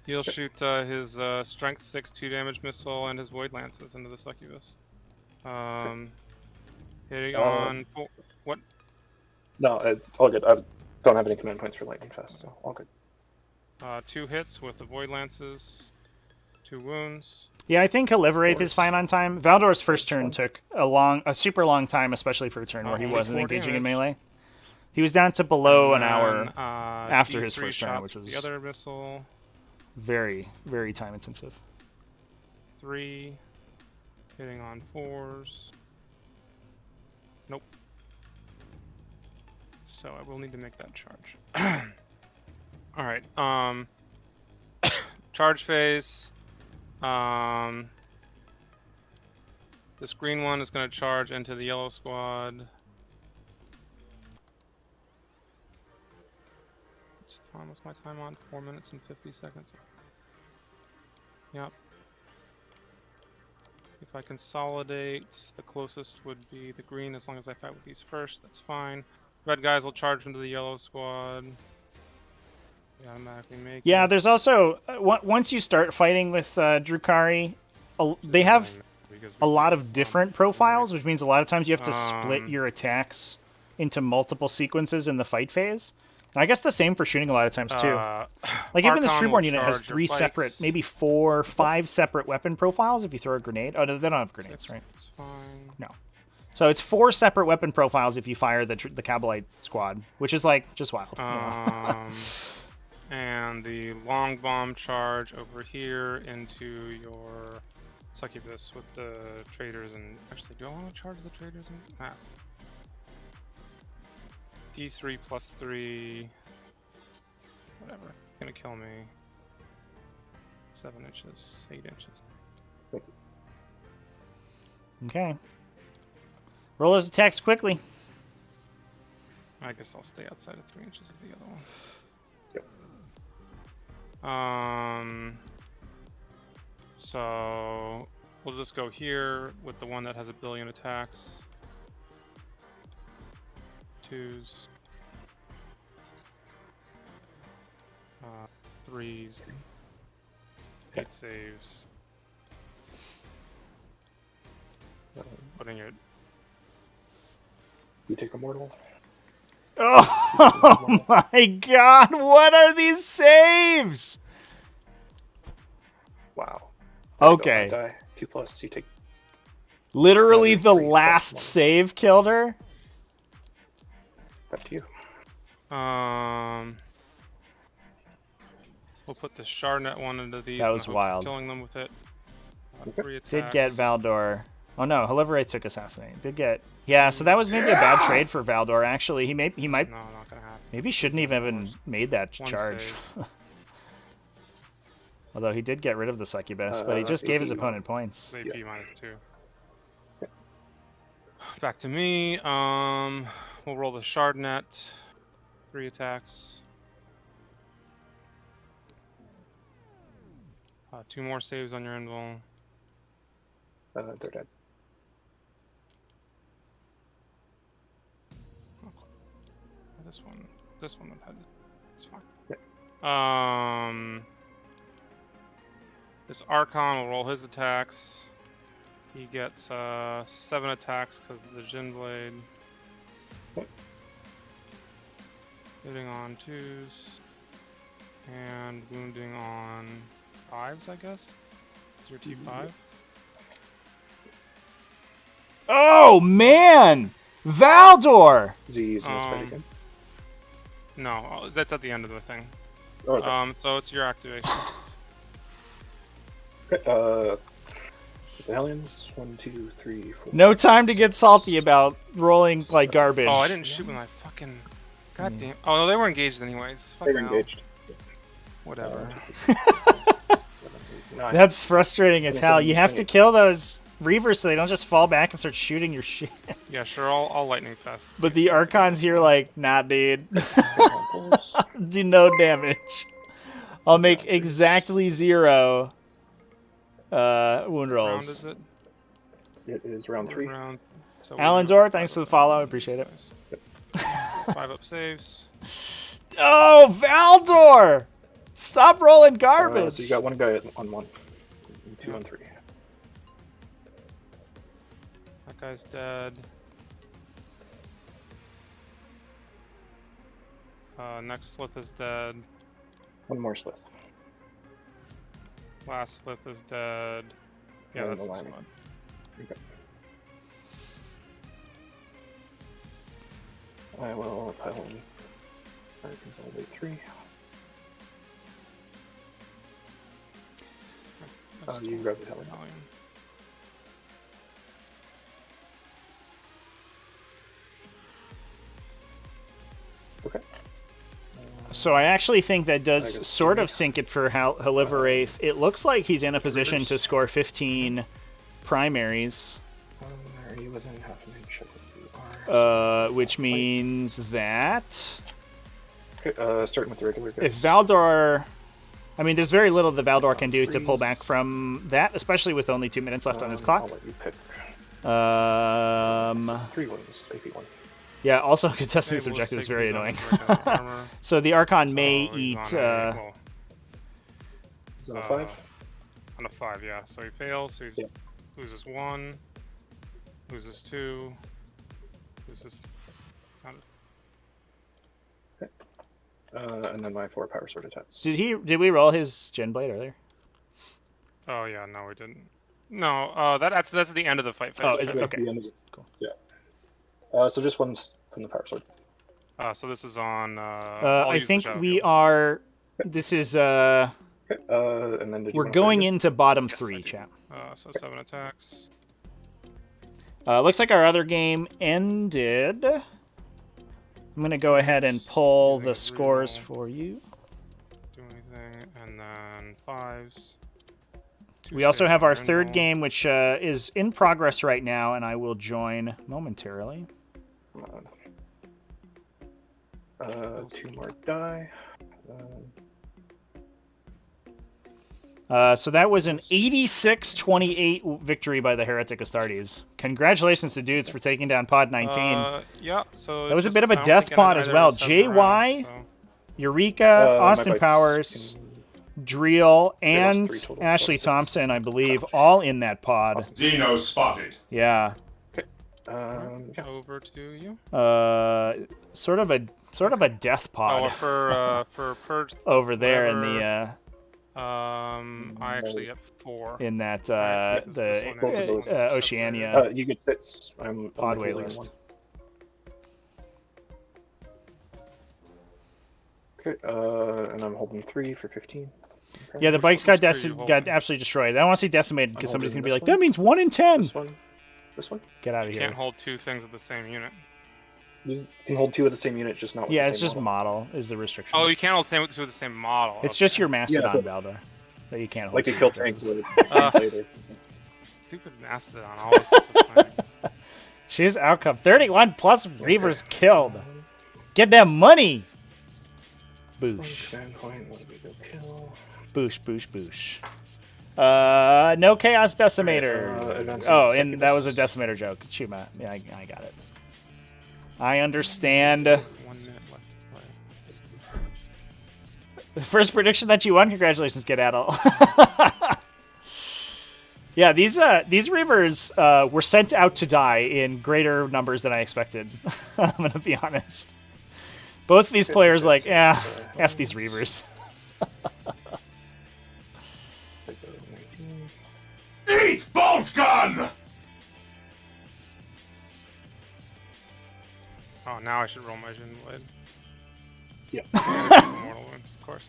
He'll shoot his strength 6 2-damage missile and his void lances into the succubus. Hitting on what? No, it's all good. I don't have any command points for lightning fast, so all good. 2 hits with the void lances, 2 wounds. Yeah, I think Heliverath is fine on time. Valdor's first turn took a super long time, especially for a turn where he Only wasn't 4 engaging in damage. melee. He was down to below And an hour then, after his D3 first turn, shots which with was the other missile. very, very time intensive. 3 hitting on 4s. Nope. So I will need to make that charge. All right. Charge phase. This green one is going to charge into the yellow squad. What's my time on? 4 minutes and 50 seconds. Yep. If I consolidate, the closest would be the green as long as I fight with these first. That's fine. Red guys will charge into the yellow squad. Yeah, automatically make Yeah, it. there's also once you start fighting with Drukhari, they have a lot of different profiles, which means a lot of times you have to split your attacks into multiple sequences in the fight phase. And I guess the same for shooting a lot of times too. Like even the Archon will Streetborn unit has charge your 3 separate, bikes. maybe 4, 5 separate weapon profiles if you throw a grenade. Oh, no, they don't have grenades, right? It's fine. No. So it's 4 separate weapon profiles if you fire the Cabalite squad, which is like just wild. you know? And the long bomb charge over here into your succubus with the traders. And actually, do I want to charge the traders? D3 plus 3. Whatever. Gonna kill me. 7 inches, 8 inches. Okay. Roll those attacks quickly. I guess I'll stay outside of 3 inches of the other one. So we'll just go here with the one that has 1 billion attacks. 2s. 3s. 8 saves. Putting it. You take a mortal. Oh my god, what are these saves? Wow. Okay. Die. 2+, you take. Literally the 3 last plus 1. save killed her? Up to you. We'll put the Shardnet one into these. That in was the hopes of wild. Killing them with it. 3 attacks. Did get Valdor. Oh no, Heliverath took Assassinate. Did get... Yeah, so that was maybe a bad trade for Valdor, actually. He might... No, not gonna happen. Maybe shouldn't even made that One charge. save. Although he did get rid of the Succubus, but he just gave his 18. opponent points. AP -2. Back to me. We'll roll the Shardnet. 3 attacks. 2 more saves on your invul. They're dead. This one I've had. It's fine. Yeah. This Archon will roll his attacks. He gets 7 attacks because of the Jin Blade. Okay. Hitting on 2s. And wounding on 5s, I guess. Your T5. Oh, man! Valdor! Is he using this fight again? No, that's at the end of the thing. Oh, okay. So it's your activation. Okay, the Hellions. 1, 2, 3, 4. No time to get salty about rolling like garbage. Oh, I didn't shoot with my fucking. God damn. Oh no, they were engaged anyways. They were Fucking hell. engaged. Whatever. That's frustrating as hell. You have to kill those Reavers so they don't just fall back and start shooting your shit. Yeah, sure. I'll lightning fast. But the Archon's here like, nah, dude. Do no damage. I'll make exactly 0 wound Round rolls. is it? It is round 3. Round. So Alan Dor, thanks for the follow. I appreciate it. 5 up saves. Oh, Valdor! Stop rolling garbage. So you got one guy on 1, 2 on 3. That guy's dead. Next Slith is dead. One more Slith. Last Slith is dead. Yeah, And that's the the line. squad. Okay. I will pile in. I consolidate 3. You grab the Hellion. Okay. So I actually think that does sort of sink it for Heliverath. It looks like he's in a position to score 15 primaries. Are you within half an inch of what you are? Which means that Okay, starting with the regular guys. if Valdor... I mean, there's very little that Valdor can do to pull back from that, especially with only 2 minutes left on his clock. I'll let you pick. 3 wins, AP 1. Yeah, also contesting this objective is very annoying. So the Archon may eat... Is that a 5? On a 5, yeah. So he fails, so he loses 1, loses 2, loses... And then my 4 power sword attacks. Did we roll his Gen Blade earlier? Oh yeah, no we didn't. No, that's the end of the fight. Oh, is it? Yeah, Okay. the end of it. Cool. Yeah. So just one's from the power sword. So this is on. I think we are... This is... Okay. And then we're going into bottom 3, chat. So 7 attacks. Looks like our other game ended. I'm going to go ahead and pull the scores for you. Do anything, and then 5s. We also have our third game, which is in progress right now, and I will join momentarily. 2 more die. So that was an 86-28 victory by the Heretic Astartes. Congratulations to dudes for taking down Pod 19. Yeah, so that was a bit of a death pod as well. JY, Eureka, Austin Powers, Driel, and Ashley Thompson, I believe, all in that pod. Dino spotted. Yeah. Over to you. Sort of a death pod. Oh, for Purge. Over there in the. I actually have 4. In that Oceania. You get 6. I'm pod waitlist. Okay, and I'm holding 3 for 15. Yeah, the bikes got absolutely destroyed. I don't want to see decimated because somebody's gonna be like, that means 1 in 10. This one. Get out of You here. can't hold 2 things with the same unit. You can hold 2 of the same unit, just not with the same it's just model is the restriction. Oh, you can't hold 2 with the same model. It's just your Mastodon, Valdor, that you can't hold. Like a kill tank would. Stupid Mastodon. Always disappointing. She's outcome 31 plus Reavers killed. Get that money. Boosh. Boosh, boosh, boosh. No Chaos Decimator. Oh, and that was a Decimator joke. Shoot, Matt. Yeah, I got it. I understand. 1 minute left to play. The first prediction that you won. Congratulations, Get Adult. Yeah, these Reavers were sent out to die in greater numbers than I expected. I'm gonna be honest. Both of these players like, F these Reavers. Eat bolt gun! Oh, now I should roll my Jin Blade. Yeah. Mortal wound, of course.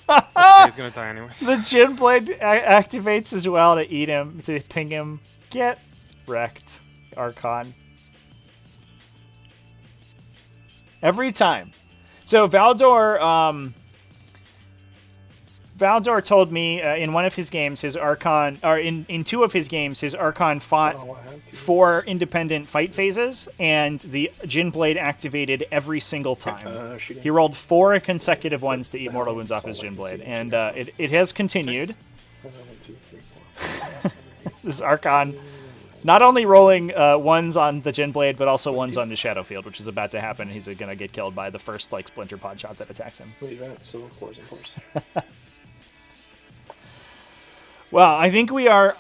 Okay, he's gonna die anyways. The Jin Blade activates as well to eat him, to ping him. Get wrecked, Archon. Every time. So Valdor told me in one of his games, his Archon, or in two of his games, his Archon fought 4 independent fight phases, and the Jin Blade activated every single time. He rolled 4 consecutive ones to eat mortal wounds off his Jin Blade, and it has continued. This Archon not only rolling ones on the Jin Blade, but also ones on the Shadow Field, which is about to happen. He's going to get killed by the first like Splinter Pod shot that attacks him. Wait, that's so of course. Well, I think we are.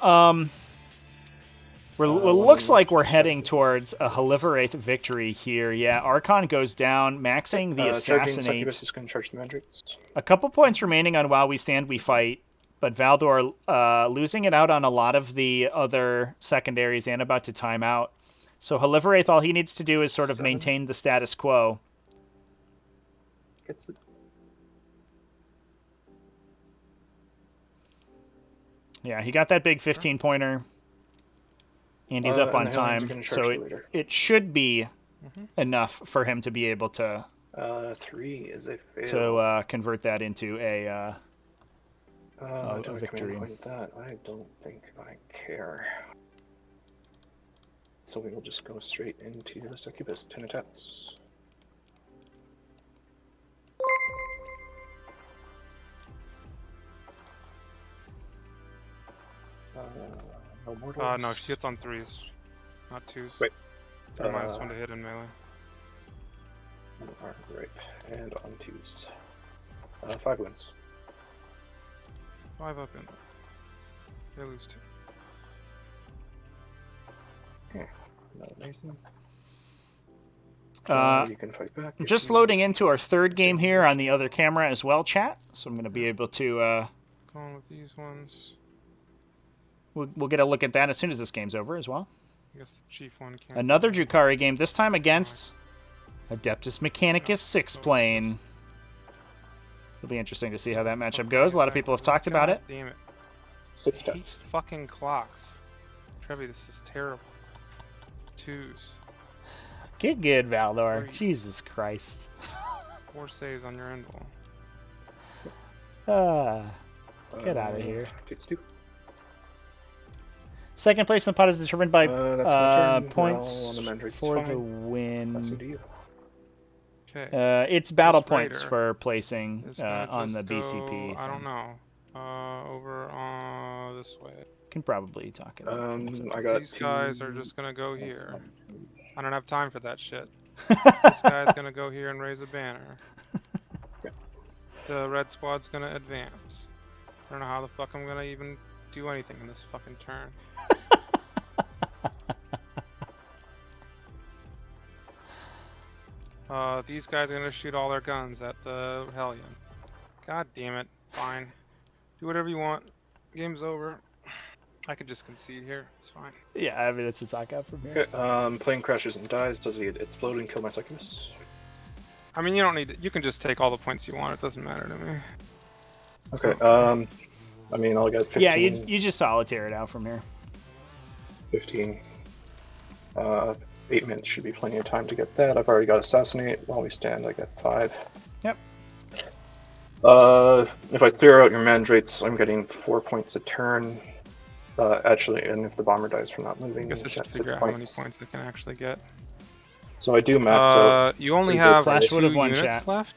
It looks like we're heading towards a Haliverate victory here. Yeah, Archon goes down, maxing the assassinate. Is going to charge the mandrakes. A couple points remaining on While We Stand, We Fight, but Valdor losing it out on a lot of the other secondaries and about to time out. So Haliverate, all he needs to do is sort of maintain the status quo. Gets it. Yeah, he got that big 15-pointer, and he's up on time, so it should be enough for him to be able to 3 is a fail. to convert that into a victory. I don't think I care. So we will just go straight into the succubus 10 attacks. No mortals. No, she hits on 3s, not 2s. Wait. They're -1 to hit in melee. Right, and on 2s. 5 wins. 5 up in. They lose 2. Yeah, not amazing. You can fight back. Just loading into our third game here on the other camera as well, chat. So I'm going to be able to. Going with these ones. We'll get a look at that as soon as this game's over as well. I guess the chief one can't. Another Drukhari game, this time against Adeptus Mechanicus 6-plane. It'll be interesting to see how that matchup goes. A lot of people have talked about it. Damn it. 6 8 stats. fucking clocks. Trevi, this is terrible. 2s. Get good, Valdor. 3. Jesus Christ. 4 saves on your end Get out of here. Takes 2. Second place in the pot is determined by That's my turn. points No, on the Mandrake's for fine. the That's win. what do you. Okay. It's battle This points Raider for placing It's gonna on the just go, BCP. I don't thing. know. Over this way. Can probably talk it up. I got These guys are 2. just gonna go here. I don't have time for that shit. This guy's gonna go here and raise a banner. The red squad's gonna advance. I don't know how the fuck I'm gonna even do anything in this fucking turn. These guys are gonna shoot all their guns at the Hellion. God damn it. Fine. Do whatever you want. Game's over. I could just concede here. It's fine. Yeah, I mean, it's a talk out from here. Okay, plane crashes and dies. Does he explode and kill my succubus? I mean, you don't need to, you can just take all the points you want. It doesn't matter to me. Okay, I mean, I'll get 15. Yeah, you just solitaire it out from here. 15. 8 minutes should be plenty of time to get that. I've already got Assassinate. While we stand, I get 5. Yep. If I clear out your mandrakes, I'm getting 4 points a turn. Actually, and if the bomber dies from not I moving, guess I should that's 6 figure out how many points. points I can actually get. So I do max out. You only pretty good have Flash 2 would have won, units chat. left,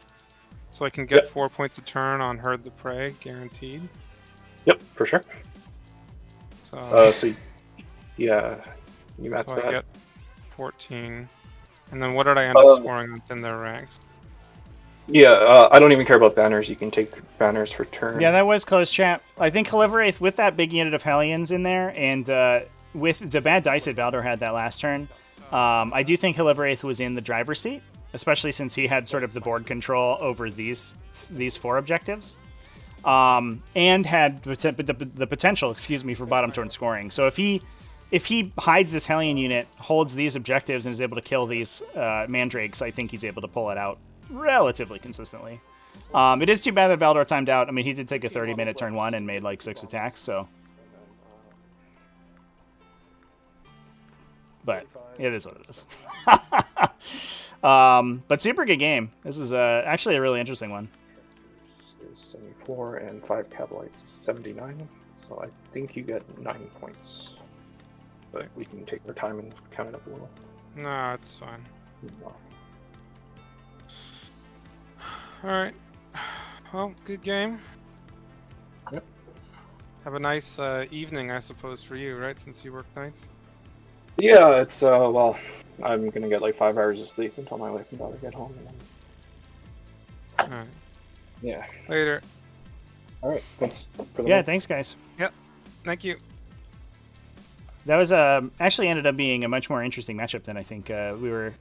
so I can get Yep. 4 points a turn on Herd the Prey, guaranteed. Yep, for sure. So, Yeah, you max so that. I get 14. And then what did I end up scoring within their ranks? Yeah, I don't even care about banners. You can take banners for turn. Yeah, that was close, chat. I think Haliverate, with that big unit of Hellions in there, and with the bad dice that Valdor had that last turn, I do think Haliverate was in the driver's seat, especially since he had sort of the board control over these 4 objectives. and had the potential, excuse me, for bottom turn scoring. So if he hides this Hellion unit, holds these objectives, and is able to kill these Mandrakes, I think he's able to pull it out relatively consistently. It is too bad that Valdor timed out. I mean, he did take a 30-minute turn 1 and made like 6 attacks, so. But it is what it is. But super good game. This is actually a really interesting one. 74 and 5 Cavalites, 79. So I think you get 9 points. But we can take our time and count it up a little. No, it's fine. No. Alright. Well, good game. Yep. Have a nice evening, I suppose, for you, right? Since you work nights? Yeah, it's, well, I'm gonna get like 5 hours of sleep until my wife and daughter get home. And then... Alright. Yeah. Later. Alright, thanks. For the Yeah, thanks, guys. Yep. Thank you. That was actually ended up being a much more interesting matchup than I think we were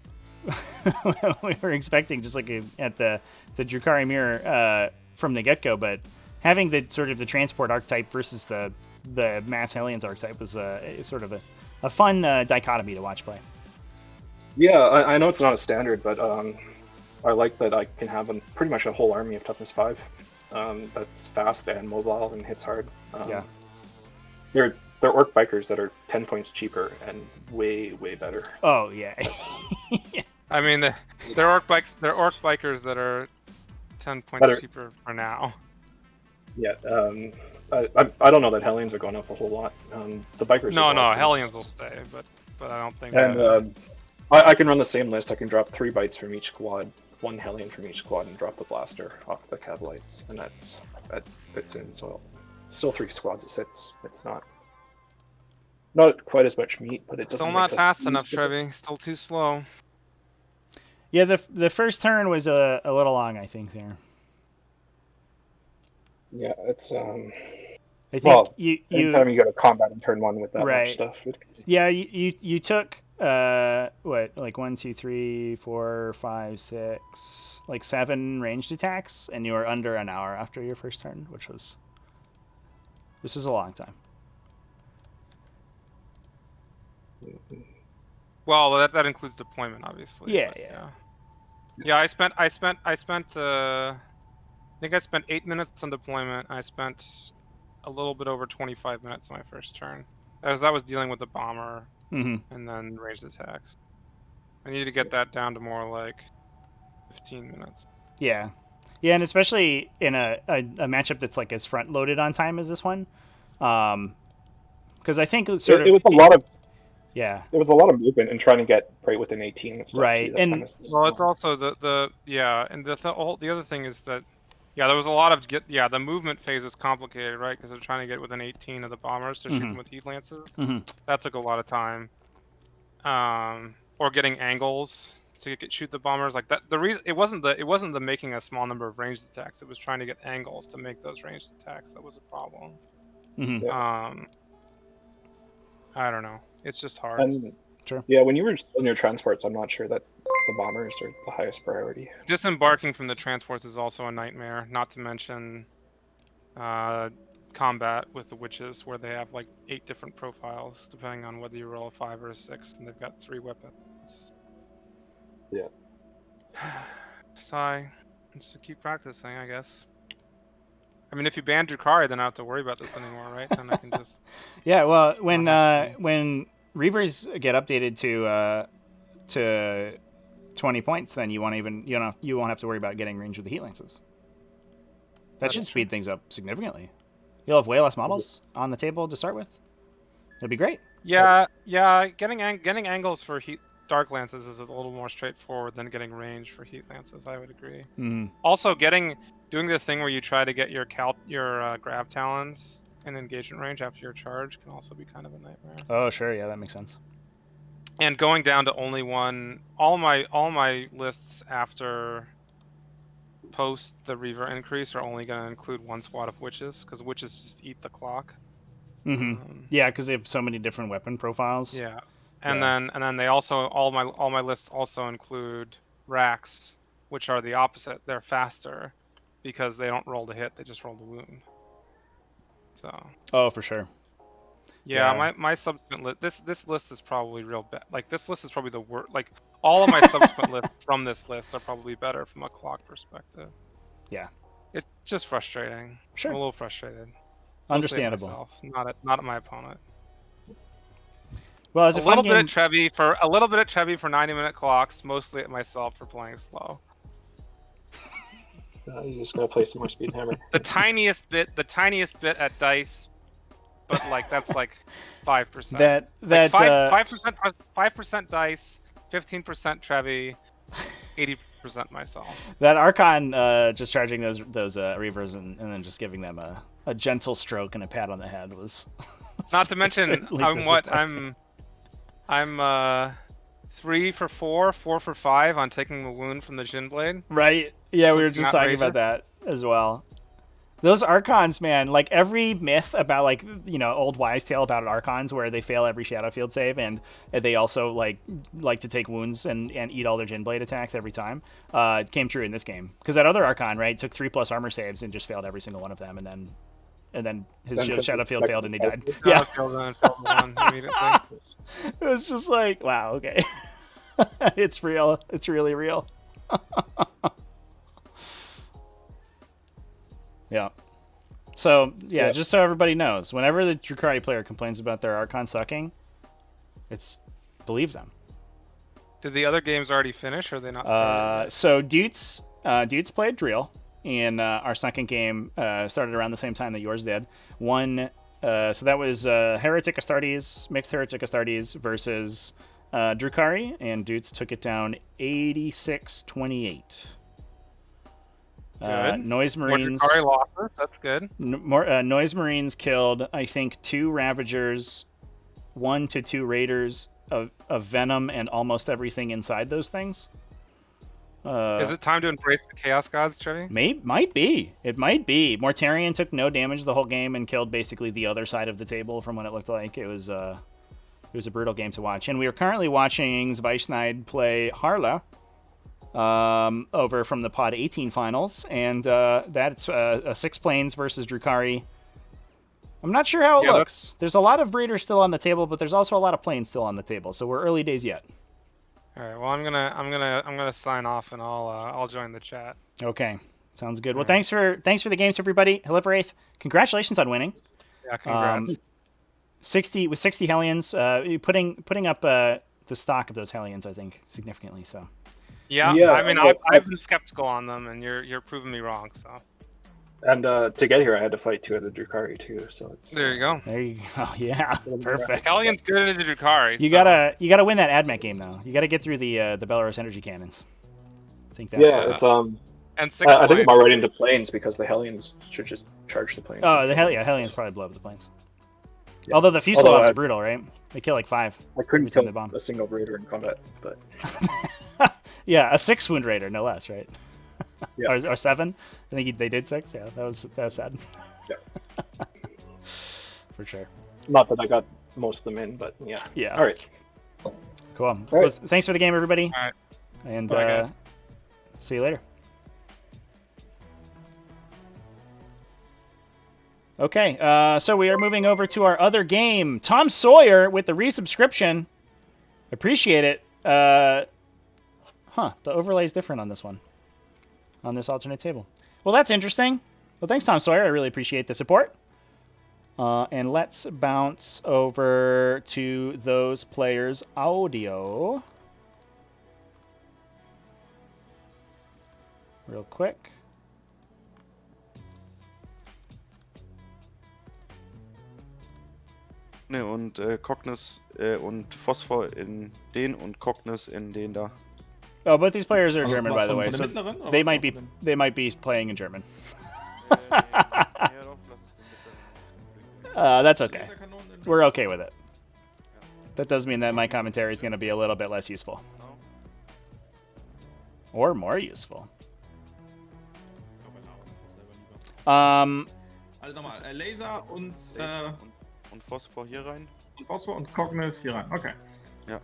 we were expecting, just like at the Drukhari mirror from the get-go. But having the sort of the transport archetype versus the mass Hellions archetype was sort of a fun dichotomy to watch play. Yeah, I know it's not a standard, but I like that I can have pretty much a whole army of toughness 5 that's fast and mobile and hits hard. Yeah. They're orc bikers that are 10 points cheaper and way better. Oh yeah. I mean, they're orc bikers that are 10 points cheaper for now. Yeah, I don't know that Hellions are going up a whole lot. The bikers. No, Hellions will stay, but I don't think. And I can run the same list. I can drop 3 bites from each squad, 1 Hellion from each squad, and drop the blaster off the Cavalites, and that fits in. So still 3 squads of 6. It's not quite as much meat, but it's still not fast enough, Trevi. Still too slow. Yeah, the first turn was a little long, I think there. Yeah, it's I think anytime you go to combat in turn 1 with that much stuff. Yeah, you took what, like 1, 2, 3, 4, 5, 6, like 7 ranged attacks, and you were under an hour after your first turn, this was a long time. Well, that includes deployment, obviously. Yeah, but, yeah. Yeah, I spent. I think I spent 8 minutes on deployment. I spent a little bit over 25 minutes on my first turn. That was dealing with the bomber and then ranged attacks. I need to get that down to more like 15 minutes. Yeah, and especially in a matchup that's like as front loaded on time as this one, because I think it was a lot of. Yeah, there was a lot of movement in trying to get right within 18. And stuff right, too, and well, it's also the other thing is that there was a lot of the movement phase was complicated, right? Because they're trying to get within 18 of the bombers to shoot them with heat lances. That took a lot of time. Or getting angles to shoot the bombers like that. The reason it wasn't the making a small number of ranged attacks. It was trying to get angles to make those ranged attacks. That was a problem. I don't know. It's just hard. Sure. Yeah, when you were in your transports, I'm not sure that the bombers are the highest priority. Disembarking from the transports is also a nightmare. Not to mention combat with the witches, where they have like 8 different profiles, depending on whether you roll a 5 or a 6, and they've got 3 weapons. Yeah. Sigh. Just keep practicing, I guess. I mean, if you ban Drukhari, then I don't have to worry about this anymore, right? Then I can just. Yeah, well, when Reavers get updated to 20 points, then you won't have to worry about getting range with the heat lances. That should speed things up significantly. You'll have way less models on the table to start with. It'll be great. Yeah. Getting angles for dark lances is a little more straightforward than getting range for heat lances. I would agree. Also, doing the thing where you try to get your grav talons in engagement range after your charge can also be kind of a nightmare. Oh, sure, yeah, that makes sense. And going down to only one, all my lists after post the Reaver increase are only going to include 1 squad of witches, because witches just eat the clock. Yeah, because they have so many different weapon profiles. Yeah, and then they also all my lists also include racks, which are the opposite. They're faster, because they don't roll to hit; they just roll to wound. So. Oh, for sure. Yeah, Yeah. my subsequent list. This list is probably real bad. Like this list is probably the worst. Like all of my subsequent lists from this list are probably better from a clock perspective. Yeah. It's just frustrating. Sure. I'm a little frustrated. Understandable. Mostly at myself, not at my opponent. Well, as A a little fun bit game, at Trevi for 90-minute clocks. Mostly at myself for playing slow. You just gotta play some more speed hammer. The tiniest bit at dice, but like that's like 5%. that Like that 5% dice, 15% Trevi, 80% myself. that Archon just charging those Reavers and then just giving them a gentle stroke and a pat on the head was Not to mention certainly I'm 3 for 4, 4 for 5 on taking the wound from the Jin Blade. right. Yeah, we were Something just talking outrageous. about that as well. Those Archons, man, like every myth about like, you know, old wives' tale about Archons where they fail every Shadow Field save and they also like to take wounds and eat all their Jin Blade attacks every time, came true in this game. Because that other Archon, right, took 3+ armor saves and just failed every single one of them, and then his Shadow Field failed and he died. Yeah. Immediately. It was just like, wow, okay. It's real. It's really real. Yeah. So, yeah, just so everybody knows, whenever the Drukhari player complains about their Archon sucking, it's believe them. Did the other games already finish, or are they not started yet? So Dutes played Drill in our second game, started around the same time that yours did. So that was Heretic Astartes, Mixed Heretic Astartes versus Drukhari, and Dutes took it down 86-28. Good. Noise More Marines. Drukhari losses. That's good. Noise Marines killed, I think, 2 Ravagers, 1 to 2 Raiders of Venom, and almost everything inside those things. Is it time to embrace the Chaos Gods, Trevi? Might be. It might be. Mortarion took no damage the whole game and killed basically the other side of the table from what it looked like. It was a brutal game to watch. And we are currently watching Zweisneid play Harla over from the Pod 18 finals, and that's a 6 planes versus Drukhari. I'm not sure how it looks. There's a lot of Raiders still on the table, but there's also a lot of planes still on the table, so we're early days yet. All right. Well, I'm gonna sign off, and I'll join the chat. Okay, sounds good. Well, thanks for the games, everybody. Hello for 8th. Congratulations on winning. Yeah, congrats. 60 Hellions. Putting up the stock of those Hellions, I think, significantly. So. Yeah. I mean, I've been skeptical on them, and you're proving me wrong. So. And to get here, I had to fight 2 of the Drukhari too. So it's There you go. There you go. Yeah, perfect. Hellions good into Drukhari. You gotta win that AdMech game though. You gotta get through the Belarus energy cannons. I think that's it's And 6 I think I'm already into planes because the Hellions should just charge the planes. Oh, Hellions probably blow up the planes. Yeah. Although the Fuselages are brutal, right? They kill like 5. I couldn't every time kill they bomb. a single Raider in combat, but Yeah, a 6 wound Raider, no less, right? Yeah. or 7. I think they did 6. Yeah, that was sad. Yeah. For sure. Not that I got most of them in, but yeah. Yeah. All right. Cool. right. Well, thanks for the game, everybody. All right. And Bye, guys. see you later. Okay, so we are moving over to our other game. Tom Sawyer with the resubscription. Appreciate it. The overlay is different on this one. On this alternate table. Well, that's interesting. Well, thanks, Tom Sawyer. I really appreciate the support. And let's bounce over to those players' audio. Real quick. Ne, und Cognis und Phosphor in den und Cognis in den da. Oh, both these players are Also, German, was by the von- way, von so der mittleren, oder they was might von be dem- they might be playing in German. Ja, doch, lass es den That's okay. Laserkanonen in- We're okay with it. That does mean that my commentary is going to be a little bit less useful. Or more useful. Aber Laser ist selber lieber. Um, Also nochmal, Laser und und Phosphor hier rein. Phosphor und Cognis hier rein. Okay. Ja.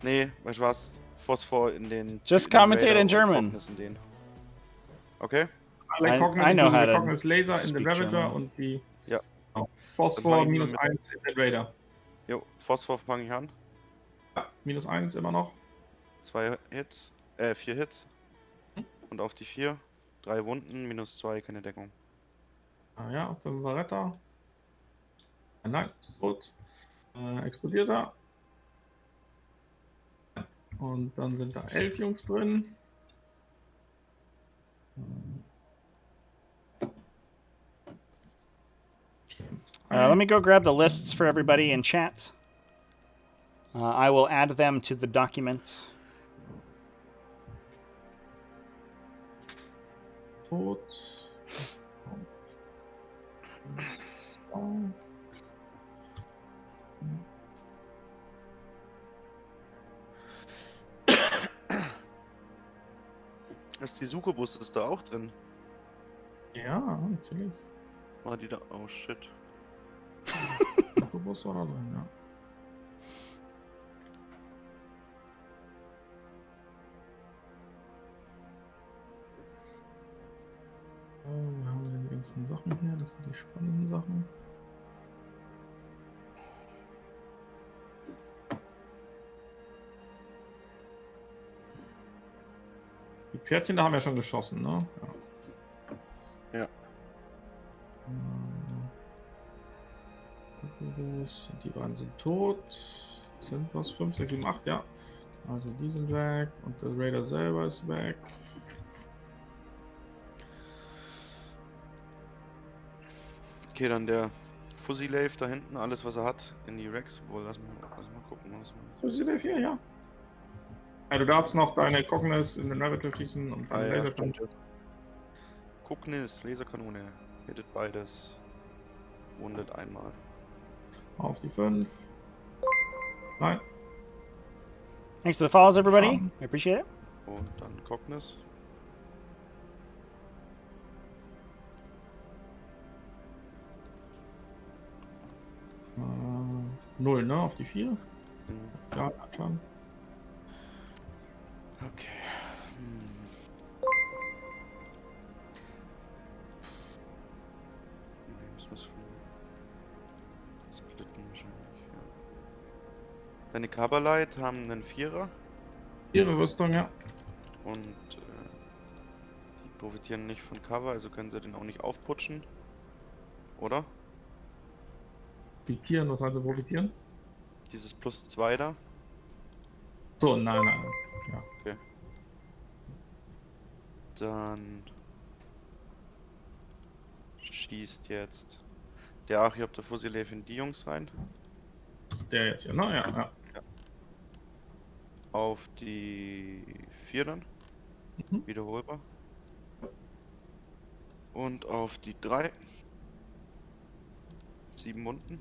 Nee, weißt du was? Phosphor in den. Just in den commentate Raider in und German. Cognis in den. Okay. I know how to Cognos Laser in speak den Ravager German. und die Ja. Phosphor Dann fangen wir -1 in den Raider. Jo, Phosphor fange ich an. Ja, -1 immer noch. 4 Hits. Und auf die 4. 3 Wunden, -2, keine Deckung. Ah ja, 5 Retter. Nein, ist tot. Explodiert er. Und dann sind da 11 Jungs drin. Let me go grab the lists for everybody in chat. I will add them to the document. Tot. Ist die Succubus ist da auch drin? Ja, natürlich. War die da? Oh shit. Autobus war da drin, ja. Wir haben die ganzen Sachen hier, das sind die spannenden Sachen. Die Pferdchen, da haben wir schon geschossen, ne? Ja. Die beiden sind tot. Sind was? 5, 6, 7, 8, ja. Also die sind weg und der Raider selber ist weg. Okay, dann der Fuzzy Lave da hinten, alles was er hat, in die Rex. Wohl, lass mal gucken. So sieht der hier, ja. Ja, du darfst noch deine Cognos in den Ravager schießen und Ah, deine ja, Laserkanone. stimmt. Cognis, Laserkanone. Hittet beides. Wundet einmal. Auf die 5. Nein. Thanks for the follows, everybody. I appreciate it. Und dann Cognis. Äh, 0, ne? Auf die 4. Mhm. Ja, schon. Okay. Nee, das muss splitten wahrscheinlich, ja. Deine Caberlight haben einen 4er Ihre Rüstung, ja. und die profitieren nicht von Cover, also können sie den auch nicht aufputschen. Oder? Profitieren, was heißt profitieren? Dieses +2 da. So, nein. Ja. Okay. Dann schießt jetzt der Archiop der Fusilev in die Jungs rein. Das ist der jetzt hier, ne? Ja. Auf die 4 dann. Mhm. Wiederholbar. Und auf die 3. 7 Wunden.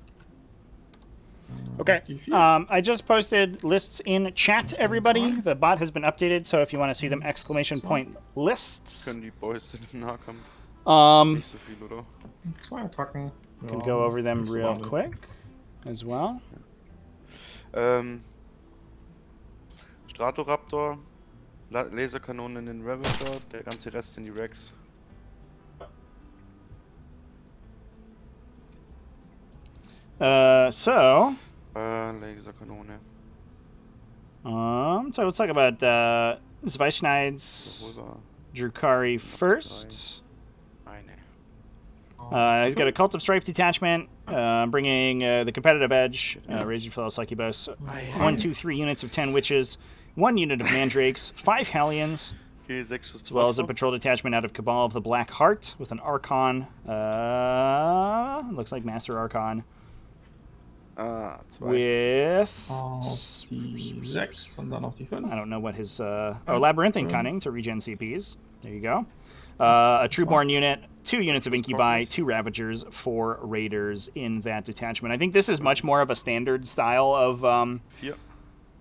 Okay. I just posted lists in chat, everybody. The bot has been updated, so if you want to see them, ! lists. Können die Boys im Nahkampf nicht so viel, oder? 2 Attacken. Can go over them nicht so real wahnsinnig. quick as well. Stratoraptor, Laserkanonen in den Ravager, der ganze Rest in die Rex. Laserkanone. So let's talk about Zweischneid's Wiederholbar. Drukhari first. Eine. He's got a Cult of Strife detachment, bringing the competitive edge, Razor Fellow Succubus, 1, 2, 3 units of 10 witches, 1 unit of mandrakes, 5 hellions, Okay, 6 Schuss as well as a Phosphor. patrol detachment out of Cabal of the Black Heart with an Archon. Looks like Master Archon. Ah, 2. With Auf die 6 und dann auf die 5. I don't know what his Labyrinthine Cunning to regen CPs. There you go. A Trueborn unit, 2 units of Incubi, 2 Ravagers, 4 Raiders in that detachment. I think this is much more of a standard style of 4.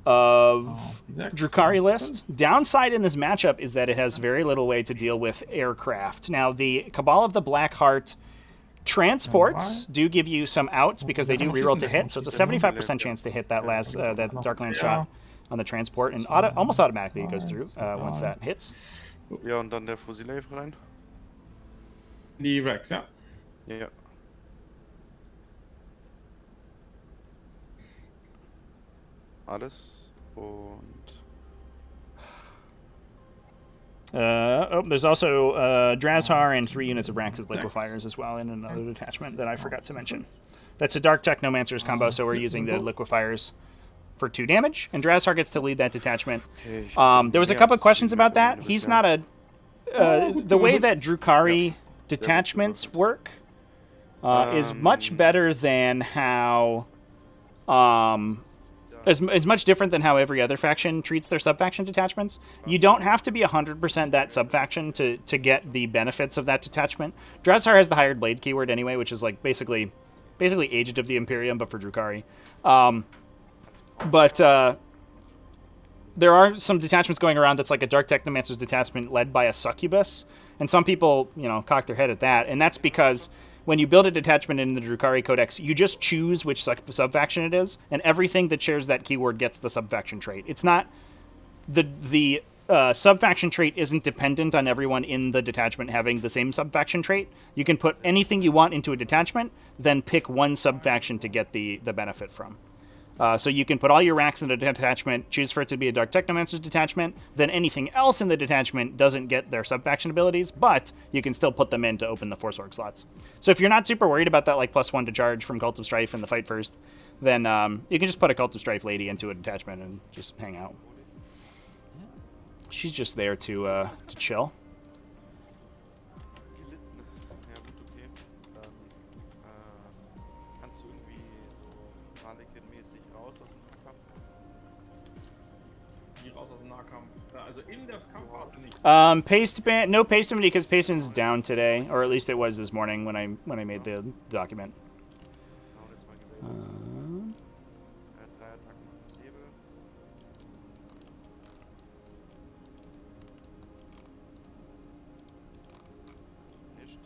Drukhari list. Downside in this matchup is that it has very little way to deal with aircraft. Now, the Cabal of the Black Heart transports do give you some outs because they do reroll to hit, so it's a 75% chance to hit that last that Darkland shot on the transport, and almost automatically it goes through once that hits. Ja, und dann der Fusilev rein. Die Rex, ja. Ja. Alles und There's also Drukhari and 3 units of ranks with liquefiers as well in another detachment that I forgot to mention. That's a Dark Technomancer's combo, so we're using the liquefiers for 2 damage, and Drukhari gets to lead that detachment. There was a couple of questions about that. He's not a... the way that Drukhari detachments work is much better than how... is much different than how every other faction treats their sub-faction detachments. You don't have to be 100% that sub-faction to get the benefits of that detachment. Drukhari has the hired blades keyword anyway, which is like basically Agent of the Imperium, but for Drukhari. But there are some detachments going around that's like a Dark Technomancer's detachment led by a succubus, and some people, cock their head at that, and that's because when you build a detachment in the Drukhari Codex, you just choose which sub-faction it is, and everything that shares that keyword gets the sub-faction trait. It's not... The sub-faction trait isn't dependent on everyone in the detachment having the same sub-faction trait. You can put anything you want into a detachment, then pick one sub-faction to get the benefit from. So you can put all your racks in a detachment, choose for it to be a Dark Technomancer's detachment, then anything else in the detachment doesn't get their sub-faction abilities, but you can still put them in to open the Force Orc slots. So if you're not super worried about that, like +1 to charge from Cult of Strife and the Fight First, then you can just put a Cult of Strife lady into a detachment and just hang out. She's just there to chill. Ja gut, okay. Dann kannst du irgendwie so Harlequin-mäßig raus aus dem Nahkampf. Die raus aus dem Nahkampf. Also in der Kampfphase nicht. Paste ban, no paste ability because Paste's down today, or at least it was this morning when I made the document. Hau jetzt mal gewählt. 3 Attacken auf dem Säbel. Nicht.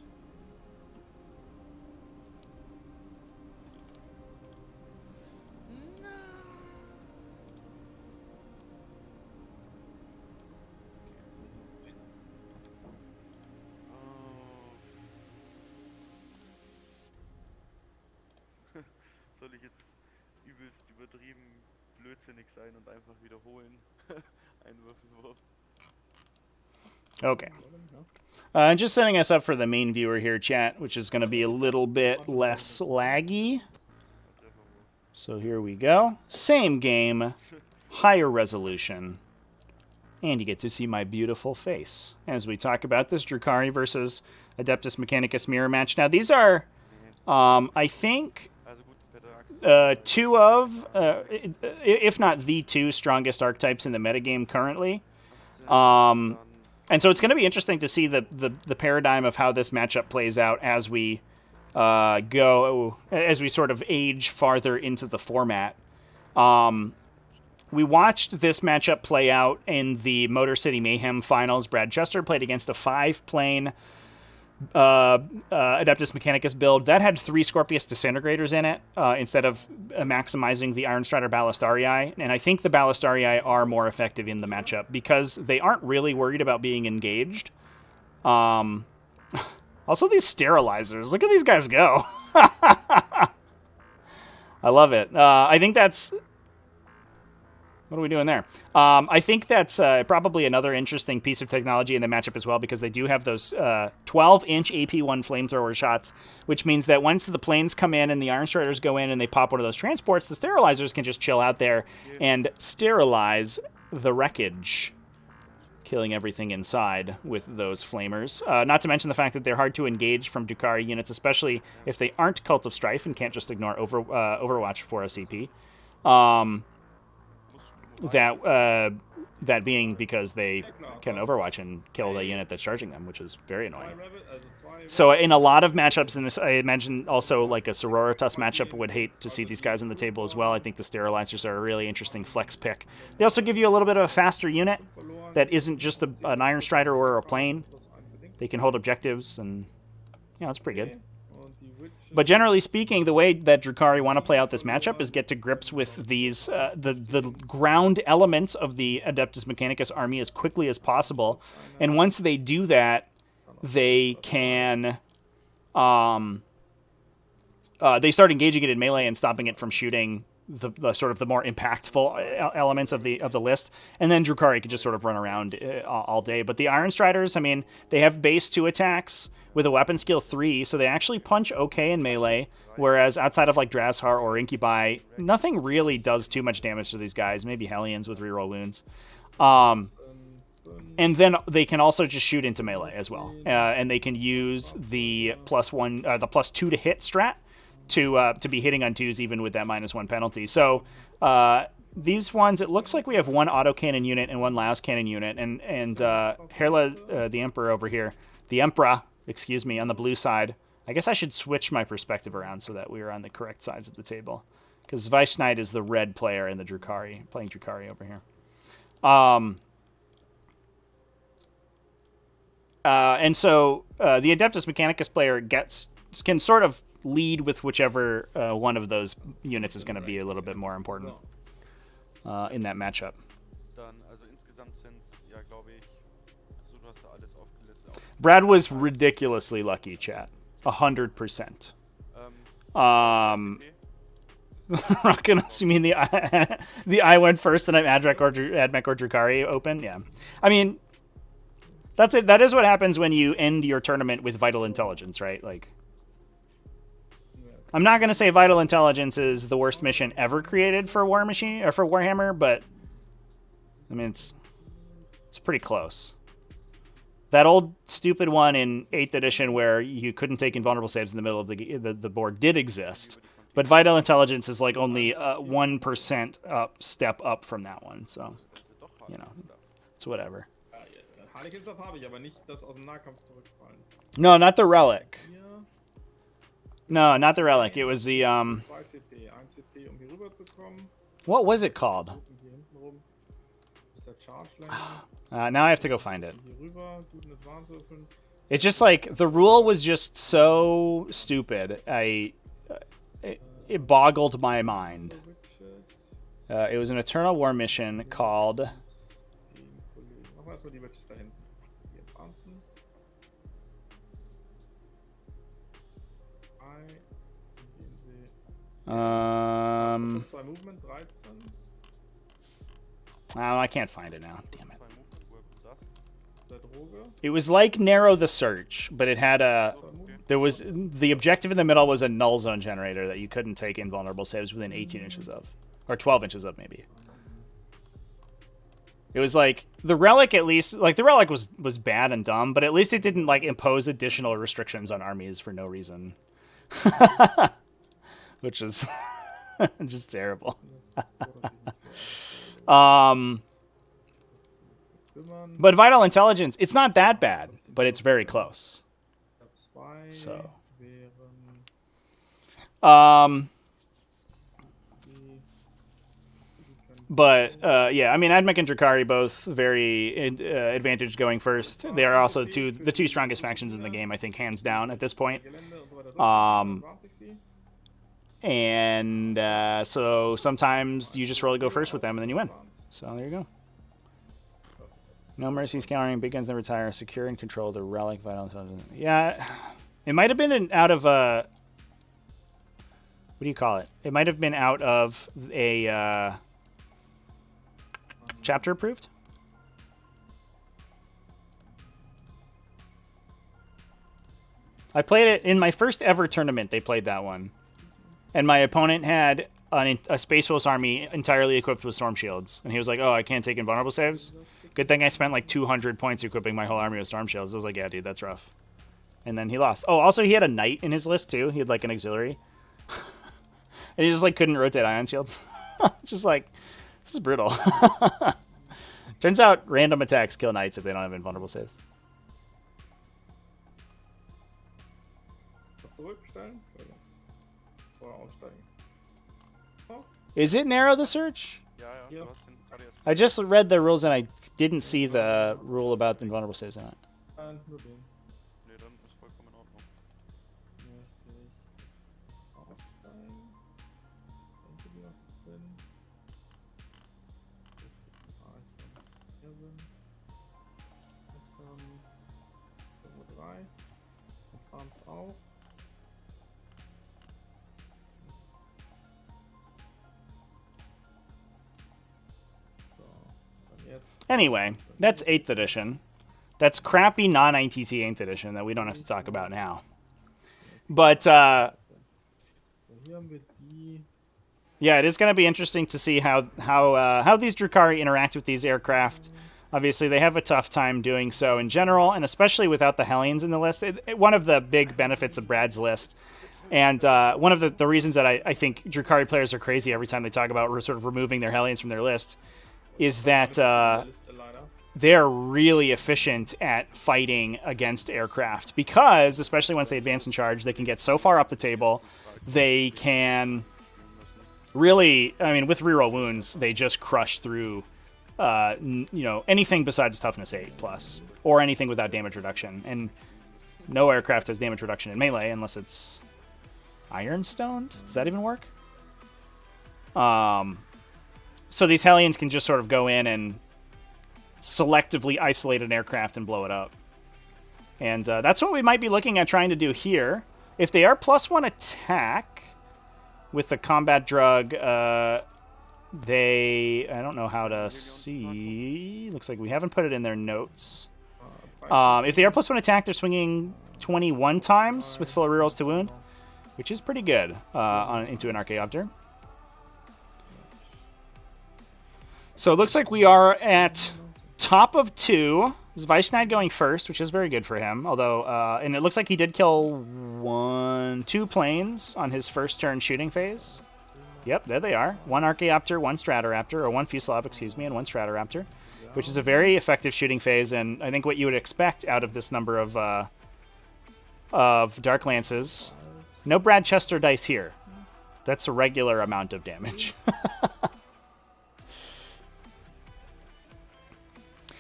Soll ich jetzt übelst übertrieben blödsinnig sein und einfach wiederholen? Ein Würfelwurf. Okay. Just setting us up for the main viewer here, chat, which is going to be a little bit less laggy. So here we go. Same game, higher resolution. And you get to see my beautiful face as we talk about this Drukhari versus Adeptus Mechanicus mirror match. Now, these are, I think, two of, if not the 2 strongest archetypes in the metagame currently. And so it's going to be interesting to see the paradigm of how this matchup plays out as we as we sort of age farther into the format. We watched this matchup play out in the Motor City Mayhem finals. Brad Chester played against a 5-plane Adeptus Mechanicus build that had 3 Scorpius Disintegrators in it instead of maximizing the Iron Strider Ballastarii. And I think the Ballastarii are more effective in the matchup because they aren't really worried about being engaged. Also, these sterilizers. Look at these guys go. I love it. I think that's... What are we doing there? I think that's probably another interesting piece of technology in the matchup as well, because they do have those 12-inch AP1 flamethrower shots, which means that once the planes come in and the Iron Striders go in and they pop one of those transports, the sterilizers can just chill out there and sterilize the wreckage, killing everything inside with those flamers. Not to mention the fact that they're hard to engage from Drukhari units, especially if they aren't Cult of Strife and can't just ignore Overwatch for a CP. That being because they can Overwatch and kill the unit that's charging them, which is very annoying. So in a lot of matchups in this, I imagine also like a Sororitas matchup would hate to see these guys on the table as well. I think the sterilizers are a really interesting flex pick. They also give you a little bit of a faster unit that isn't just an Iron Strider or a plane. They can hold objectives, and it's pretty good. But generally speaking, the way that Drukhari want to play out this matchup is get to grips with these the ground elements of the Adeptus Mechanicus army as quickly as possible. And once they do that, they can they start engaging it in melee and stopping it from shooting the sort of the more impactful elements of the list, and then Drukhari could just sort of run around all day. But the Iron Striders, I mean, they have base 2 attacks with a weapon skill 3, so they actually punch okay in melee, whereas outside of like Drashar or Incubi, nothing really does too much damage to these guys, maybe Hellions with reroll wounds. And then they can also just shoot into melee as well, and they can use the +1, the +2 to hit strat to be hitting on 2s even with that -1 penalty. So these ones, it looks like we have one autocannon unit and one Laos cannon unit, and Herla, the Emperor over here, the Emperor, excuse me, on the blue side. I guess I should switch my perspective around so that we are on the correct sides of the table, because Weisschneid is the red player in the Drukhari, playing Drukhari over here. And so the Adeptus Mechanicus player can sort of lead with whichever one of those units is going to be a little bit more important in that matchup. Brad was ridiculously lucky, chat. 100%. Rockinos, you mean the I went first and I'm Admech or Drukhari open? Yeah. I mean, that's it. That is what happens when you end your tournament with Vital Intelligence, right? Like, I'm not going to say Vital Intelligence is the worst mission ever created for War Machine or for Warhammer, but I mean, it's pretty close. That old stupid one in 8th edition where you couldn't take invulnerable saves in the middle of the board did exist, but Vital Intelligence is like only 1% step up from that one, so, you know, it's whatever. No, not the Relic. No, not the Relic. It was the, what was it called? Now I have to go find it. It's just like, the rule was just so stupid. It boggled my mind. It was an Eternal War mission called... Oh, I can't find it now. Damn it. It was like Narrow the Search, but it had a... There was... The objective in the middle was a null zone generator that you couldn't take invulnerable saves within 18 inches of. Or 12 inches of, maybe. It was like... The Relic, at least... Like, the Relic was bad and dumb, but at least it didn't, like, impose additional restrictions on armies for no reason. Which is... just terrible. But Vital Intelligence, it's not that bad, but it's very close. So, yeah, I mean, Admech and Drukhari both very advantaged going first. They are also the two strongest factions in the game, I think, hands down at this point. And so sometimes you just roll to go first with them and then you win. So there you go. No mercy, scouring, big guns never retire, secure and control the Relic, Vital Intelligence. Yeah, it might have been out of a... What do you call it? It might have been out of a chapter approved. I played it in my first ever tournament. They played that one. And my opponent had a Space Wolves army entirely equipped with Storm Shields. And he was like, oh, I can't take invulnerable saves? Good thing I spent like 200 points equipping my whole army with Storm Shields. I was like, yeah, dude, that's rough. And then he lost. Oh, also he had a Knight in his list, too. He had like an auxiliary. And he just like couldn't rotate Ion Shields. Just like, this is brutal. Turns out random attacks kill Knights if they don't have invulnerable saves. Is it Narrow the Search? Yeah. I just read the rules and I didn't see the rule about the invulnerable saves in it. Anyway, that's 8th edition. That's crappy non-ITC 8th edition that we don't have to talk about now. But, So hier haben wir die. yeah, it is going to be interesting to see how these Drukhari interact with these aircraft. Obviously, they have a tough time doing so in general, and especially without the Hellions in the list. One of the big benefits of Brad's list, and one of the reasons that I think Drukhari players are crazy every time they talk about sort of removing their Hellions from their list, is that Liste leider. they're really efficient at fighting against aircraft because, especially once they advance in charge, they can get so far up the table. They can really, I mean, with reroll wounds, they just crush through, anything besides toughness 8+, or anything without damage reduction. And no aircraft has damage reduction in melee unless it's Iron-stoned. Does that even work? So these Hellions can just sort of go in and selectively isolate an aircraft and blow it up. And that's what we might be looking at trying to do here. If they are +1 attack with the combat drug, I don't know how to see. Looks like we haven't put it in their notes. If they are +1 attack, they're swinging 21 times with full rerolls to wound, which is pretty good into an Archaeopter. So it looks like we are at top of 2. Zweischneid going first, which is very good for him. Although, and it looks like he did kill 2 planes on his first turn shooting phase. Yep, there they are. 1 Archaeopter, 1 Stratoraptor, or 1 Fuselov, and 1 Stratoraptor, which is a very effective shooting phase, and I think what you would expect out of this number of Dark Lances. No Brad Chester dice here. That's a regular amount of damage.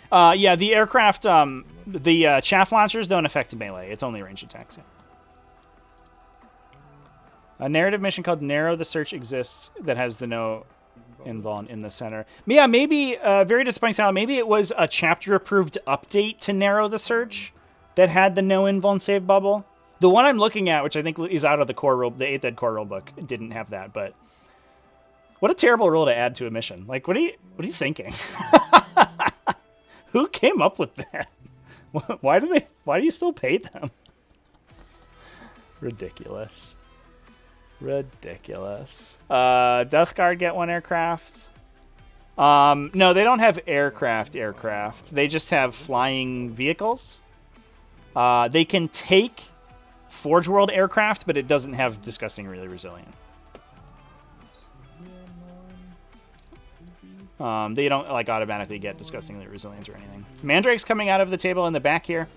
Yeah, the aircraft, the chaff launchers don't affect melee. It's only ranged attacks. Yeah. A narrative mission called Narrow the Search exists that has the no invuln in the center. Yeah, maybe, very disappointing style, maybe it was a chapter-approved update to Narrow the Search that had the no invuln save bubble. The one I'm looking at, which I think is out of the core rule, the 8th ed core rulebook, didn't have that, but what a terrible rule to add to a mission. Like, what are you thinking? Who came up with that? Why do you still pay them? Ridiculous. Ridiculous. Death Guard get 1 aircraft. No, they don't have aircraft. They just have flying vehicles. They can take Forge World aircraft, but it doesn't have disgusting really resilient. They don't like automatically get disgustingly resilient or anything. Mandrake's coming out of the table in the back here.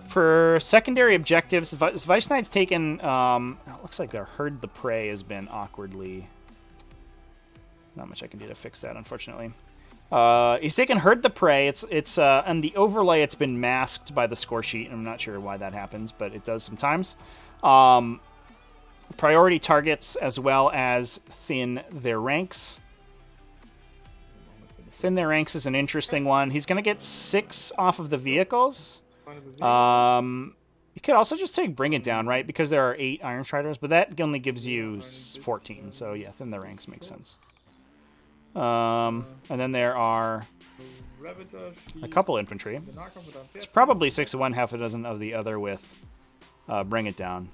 For secondary objectives, Zweischneid's taken, it looks like their Herd the Prey has been awkwardly... Not much I can do to fix that, unfortunately. He's taken Herd the Prey. It's on the overlay, it's been masked by the score sheet. I'm not sure why that happens, but it does sometimes. Priority targets as well as thin their ranks. Thin their ranks is an interesting one. He's going to get 6 off of the vehicles. You could also just take Bring It Down, right? Because there are 8 Iron Striders, but that only gives you 14. So yeah, thin their ranks makes sense. And then there are a couple infantry. It's probably 6 of one, half a dozen of the other with Bring It Down.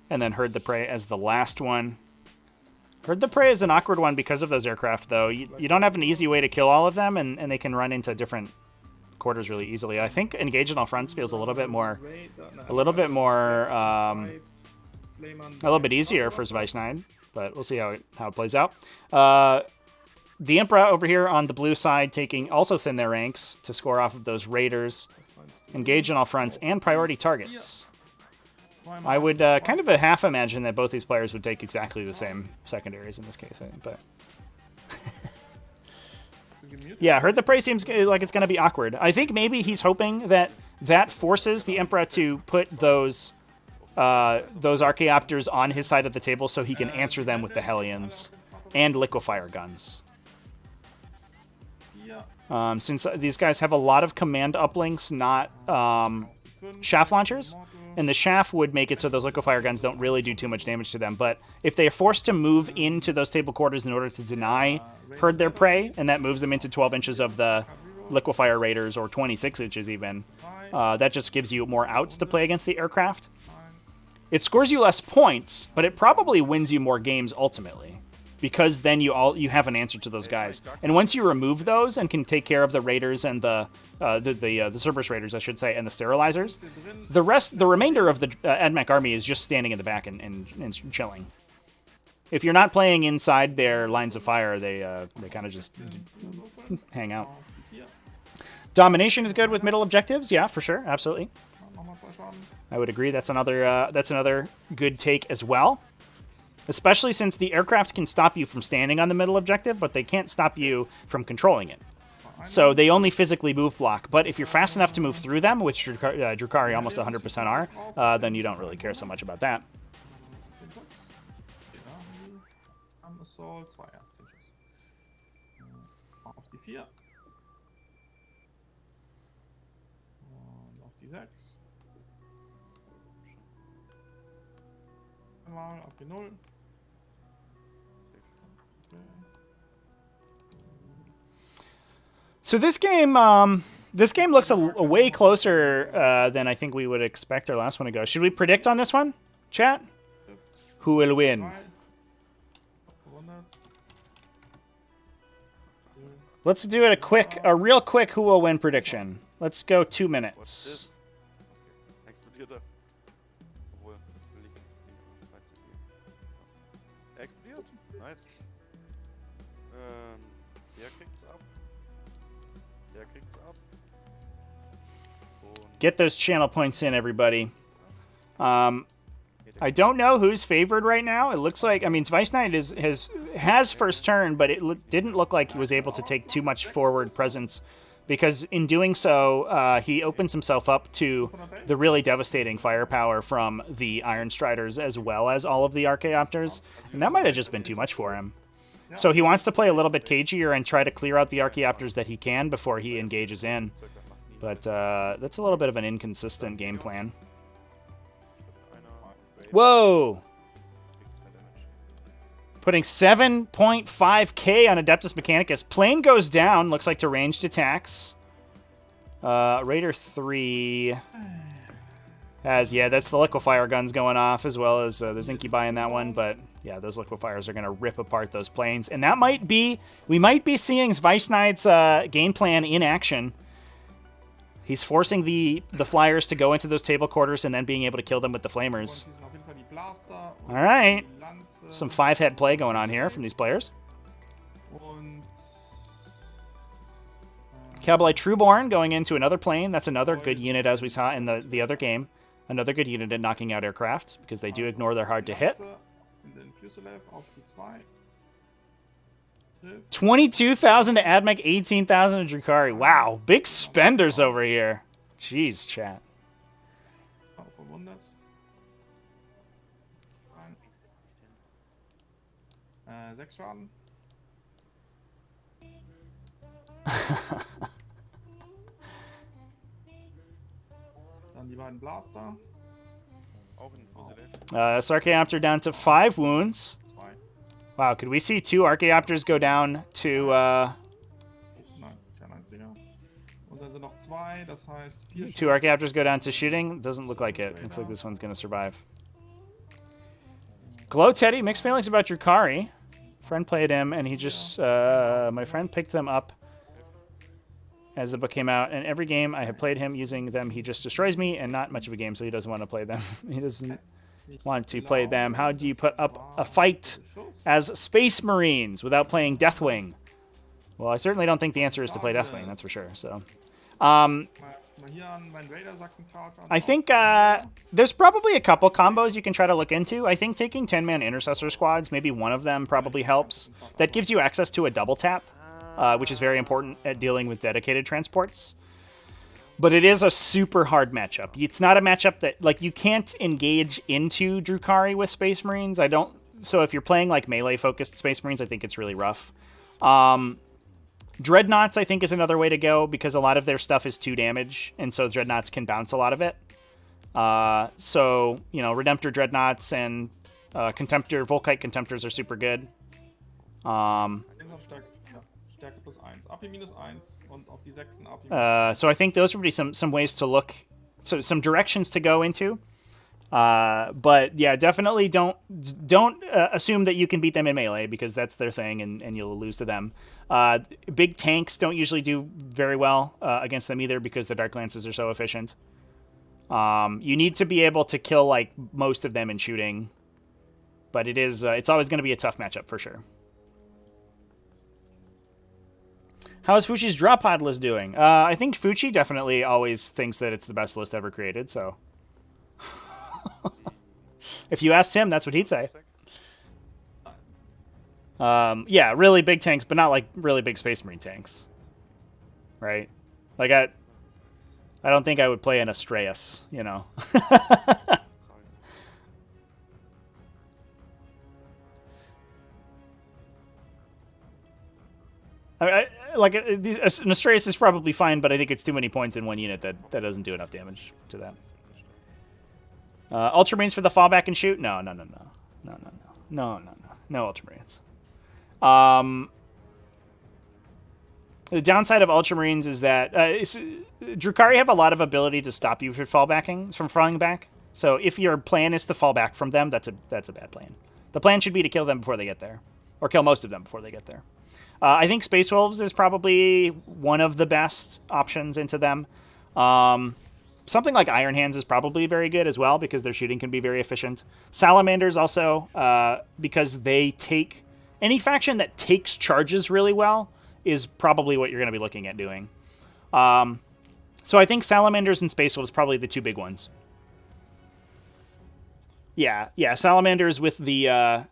And then Herd the Prey as the last one. Herd the Prey is an awkward one because of those aircraft, though. You don't have an easy way to kill all of them, and they can run into different quarters really easily. I think Engage in all fronts feels a little bit easier for Zweischneid, but we'll see how it plays out. The Emperor over here on the blue side taking also thin their ranks to score off of those Raiders, Engage in all fronts, and priority targets. I would kind of half imagine that both these players would take exactly the same secondaries in this case, but yeah, Herd the Prey seems like it's going to be awkward. I think maybe he's hoping that forces the Emperor to put those Archaeopters on his side of the table so he can answer them with the Hellions and Liquefier guns. Since these guys have a lot of command uplinks, not shaft launchers, and the chaff would make it so those liquefier guns don't really do too much damage to them. But if they are forced to move into those table quarters in order to deny herd their prey, and that moves them into 12 inches of the liquefier raiders, or 26 inches even, that just gives you more outs to play against the aircraft. It scores you less points, but it probably wins you more games ultimately, because then you have an answer to those guys. And once you remove those and can take care of the raiders and the Cerberus raiders, I should say, and the sterilizers, the remainder of the AdMech army is just standing in the back and chilling. If you're not playing inside their lines of fire, they kind of just hang out. Domination is good with middle objectives, yeah, for sure, absolutely. I would agree. That's another good take as well. Especially since the aircraft can stop you from standing on the middle objective, but they can't stop you from controlling it. So they only physically move block. But if you're fast enough to move through them, which Drukhari almost 100% are, then you don't really care so much about that. Auf die 4. Und auf die 6. Einmal auf die 0. So this game looks a way closer than I think we would expect our last one to go. Should we predict on this one, chat? Who will win? Let's do it a real quick who will win prediction. Let's go 2 minutes. Explodiert er? Obwohl, will ich nicht weit zu gehen. Er explodiert? Nice. Der kriegt's ab. Der kriegt's ab. Und Get those channel points in, everybody. I don't know who's favored right now. It looks like, I mean, Vice Knight has first turn, but it didn't look like he was able to take too much forward presence, because in doing so, he opens himself up to the really devastating firepower from the Iron Striders as well as all of the Archaeopters, and that might have just been too much for him. So he wants to play a little bit cagier and try to clear out the Archaeopters that he can before he engages in, but that's a little bit of an inconsistent game plan. Whoa! Putting 7.5k on Adeptus Mechanicus. Plane goes down, looks like to ranged attacks. Raider 3 has, yeah, that's the liquefier guns going off, as well as there's Incubi in that one, but yeah, those liquefiers are going to rip apart those planes. And that might be, we might be seeing Vice Knight's game plan in action. He's forcing the flyers to go into those table quarters and then being able to kill them with the flamers. All right. Some 5-head play going on here from these players. Cowboy Trueborn going into another plane. That's another good unit, as we saw in the other game. Another good unit at knocking out aircraft, because they do ignore their hard to hit. 22,000 to AdMech, 18,000 to Drukhari. Wow, big spenders over here. Jeez, chat. 6 Schaden. Dann die beiden Blaster. auch in Fuselage. This Archaeopter down to 5 wounds. 2. Wow, could we see 2 Archaeopters go down to... Nein, kein einziger. Und dann sind noch 2, das heißt 4 2 Archaeopters go down to shooting? Doesn't look like it. Looks like this one's going to survive. Glow Teddy, mixed feelings about Drukhari. Friend played him, and he just... my friend picked them up as the book came out, and every game I have played him using them, he just destroys me, and not much of a game, so he doesn't want to play them. He doesn't want to play them. How do you put up a fight as Space Marines without playing Deathwing? Well, I certainly don't think the answer is to play Deathwing, that's for sure. So, I think there's probably a couple combos you can try to look into. I think taking 10-man intercessor squads, maybe one of them probably helps. That gives you access to a double tap, which is very important at dealing with dedicated transports. But it is a super hard matchup. It's not a matchup that, like, you can't engage into Drukhari with Space Marines. So if you're playing, like, melee-focused Space Marines, I think it's really rough. Dreadnoughts, I think, is another way to go, because a lot of their stuff is 2 damage, and so Dreadnoughts can bounce a lot of it. So, you know, Redemptor Dreadnoughts and Contemptor, Volkite Contemptors are super good. Stärke plus 1. AP minus 1 und auf die 6 AP So I think those would be some ways to look, so some directions to go into. But yeah, definitely don't assume that you can beat them in melee, because that's their thing, and you'll lose to them. Big tanks don't usually do very well against them either, because the Dark Lances are so efficient. You need to be able to kill like most of them in shooting, but it's always going to be a tough matchup for sure. How is Fuchi's drop pod list doing? I think Fuchi definitely always thinks that it's the best list ever created, so if you asked him, that's what he'd say. Yeah, really big tanks, but not like really big Space Marine tanks, right? Like I don't think I would play an Astreus, you know. Like an Astreus is probably fine, but I think it's too many points in one unit that doesn't do enough damage to that. Ultramarines for the fallback and shoot? No Ultramarines. The downside of Ultramarines is that Drukhari have a lot of ability to stop you from falling back. So if your plan is to fall back from them, that's a bad plan. The plan should be to kill them before they get there, or kill most of them before they get there. I think Space Wolves is probably one of the best options into them. Something like Iron Hands is probably very good as well, because their shooting can be very efficient. Salamanders also, because they take... Any faction that takes charges really well is probably what you're going to be looking at doing. So I think Salamanders and Space Wolves probably the two big ones. Yeah, Salamanders with the...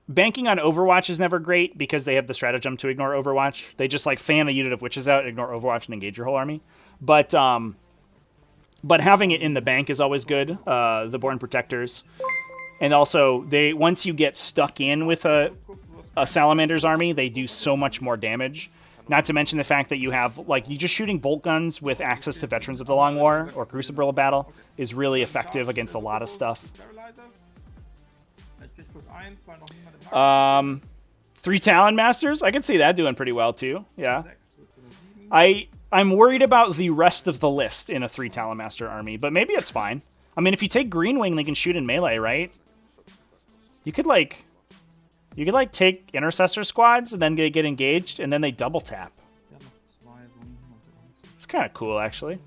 Banking on Overwatch is never great, because they have the stratagem to ignore Overwatch. They just like fan a unit of witches out, ignore Overwatch, and engage your whole army. But having it in the bank is always good. The Born Protectors, and also once you get stuck in with a Salamander's army, they do so much more damage. Not to mention the fact that you have you just shooting bolt guns with access to Veterans of the Long War or Crucible Battle is really effective against a lot of stuff. 3 Talon Masters, I could see that doing pretty well too. Yeah, I'm worried about the rest of the list in a 3 Talon Master army, but maybe it's fine. I mean, if you take Green Wing, they can shoot in melee, right? You could take Intercessor squads and then get engaged, and then they double tap. It's kind of cool, actually.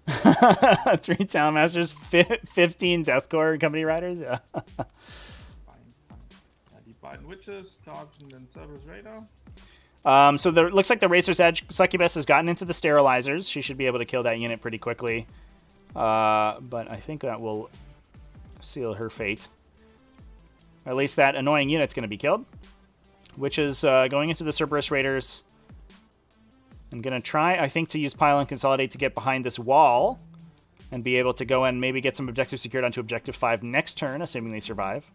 3 Talon Masters, 15 Deathcore Company Riders. Yeah. So there looks like the Racer's Edge Succubus has gotten into the sterilizers. She should be able to kill that unit pretty quickly. But I think that will seal her fate. Or at least that annoying unit's going to be killed. Which is going into the Cerberus Raiders. I'm going to try, I think, to use Pile and Consolidate to get behind this wall. And be able to go and maybe get some objectives secured onto Objective 5 next turn, assuming they survive.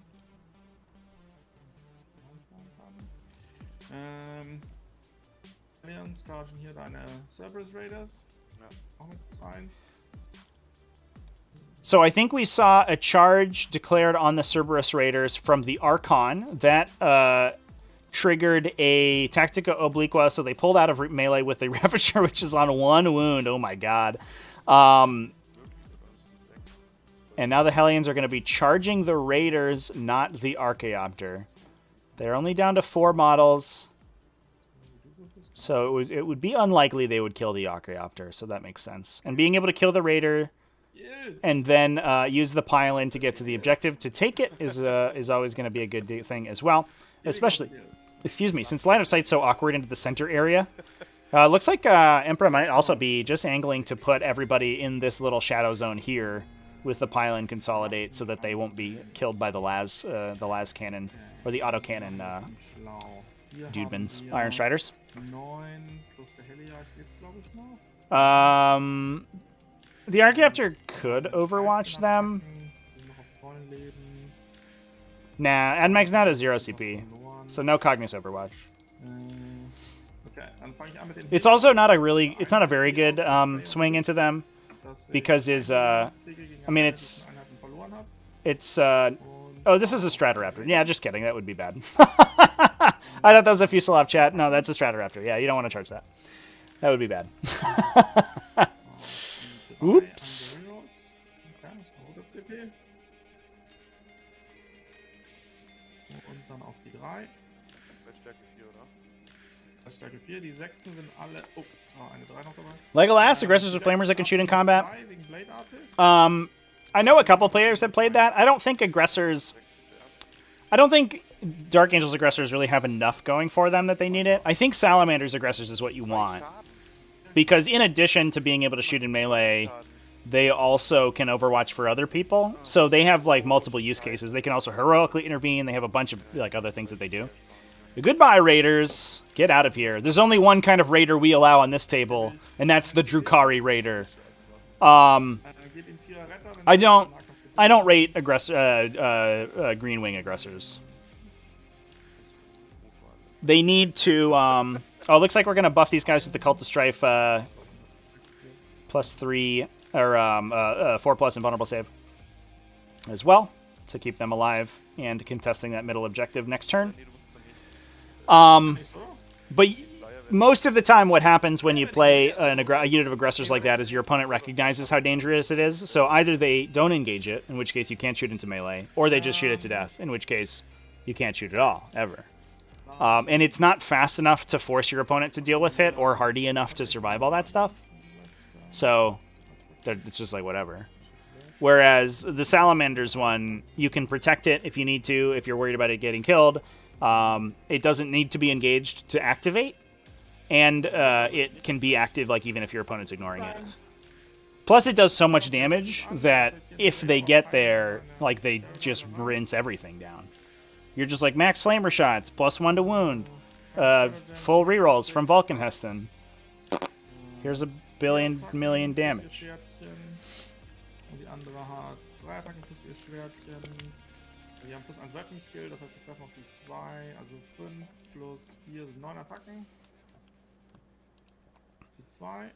Hier deine Cerberus Raiders. So I think we saw a charge declared on the Cerberus Raiders from the Archon. That triggered a Tactica Obliqua, so they pulled out of melee with the Ravager, which is on 1 wound. Oh my god. And now the Hellions are going to be charging the Raiders, not the Archaeopter. They're only down to 4 models. So it would be unlikely they would kill the Archaeopter, so that makes sense. And being able to kill the Raider and then use the pile-in to get to the objective to take it is always going to be a good thing as well. Especially, excuse me, since line of sight's so awkward into the center area. Looks like Emperor might also be just angling to put everybody in this little shadow zone here with the pile-in consolidate so that they won't be killed by the las cannon or the autocannon Dudemans, Iron Striders. The Archaeopter could overwatch them. Nah, AdMag's now to 0 CP, so no Cognis Overwatch. Okay, dann fange ich an mit den It's also not a really, it's not a very good swing into them because I mean it's oh, this is a Stratoraptor. Yeah, just kidding. That would be bad. I thought that was a Fusilov chat. No, that's a Stratoraptor. Yeah, you don't want to charge that. That would be bad. Oops. Und dann auf die 3. Bei Stärke 4, oder? Bei Stärke 4, die 6 sind alle. Oh, eine 3 noch dabei. Legolas, aggressors with flamers that can shoot in combat. 3 wegen Blade Artist. I know a couple players that played that. I don't think aggressors. I don't think Dark Angel's aggressors really have enough going for them that they need it. I think Salamander's aggressors is what you want. Because in addition to being able to shoot in melee, they also can overwatch for other people. So they have like multiple use cases. They can also heroically intervene. They have a bunch of like other things that they do. Goodbye, raiders. Get out of here. There's only one kind of raider we allow on this table, and that's the Drukhari raider. I don't rate green wing aggressors. They need to oh, it looks like we're gonna buff these guys with the Cult of Strife +3 or 4+ invulnerable save as well to keep them alive and contesting that middle objective next turn. But most of the time what happens when you play a unit of aggressors like that is your opponent recognizes how dangerous it is. So either they don't engage it, in which case you can't shoot into melee, or they just shoot it to death, in which case you can't shoot at all, ever. And it's not fast enough to force your opponent to deal with it, or hardy enough to survive all that stuff. So it's just like whatever. Whereas the Salamanders one, you can protect it if you need to, if you're worried about it getting killed. It doesn't need to be engaged to activate. And it can be active like even if your opponent's ignoring it. Plus it does so much damage that if they get there, like they just rinse everything down. You're just like max flamer shots, +1 to wound, full rerolls from Vulcanhesten. Here's a million damage. Und die andere hat 3 Attacken plus ihr Schwertchen. Die haben +1 Weapon Skill, das heißt, sie treffen auf die 2, also 5 plus 4 sind 9 Attacken. Die 2.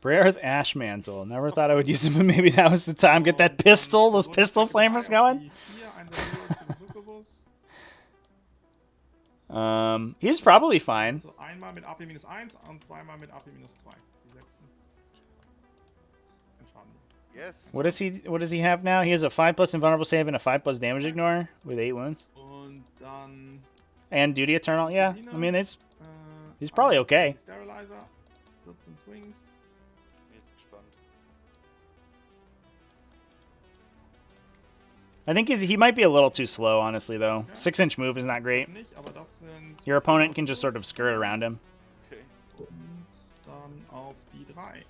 Brearth Ashmantle. Never thought I would use him, but maybe that was the time. Get that pistol, those pistol flamers going. He's probably fine. So einmal mit AP-1 und zweimal mit AP-2. Die 6. Yes. What does he have now? He has a 5+ invulnerable save and a 5+ damage ignore with 8 wounds. Und dann And Duty Eternal, yeah. I mean he's probably okay. Sterilizer, 14 Swings. Jetzt gespannt. I think he might be a little too slow, honestly, though. 6-inch move is not great. Nicht, aber das sind Your opponent can just sort of skirt around him. Okay. und dann auf die 3.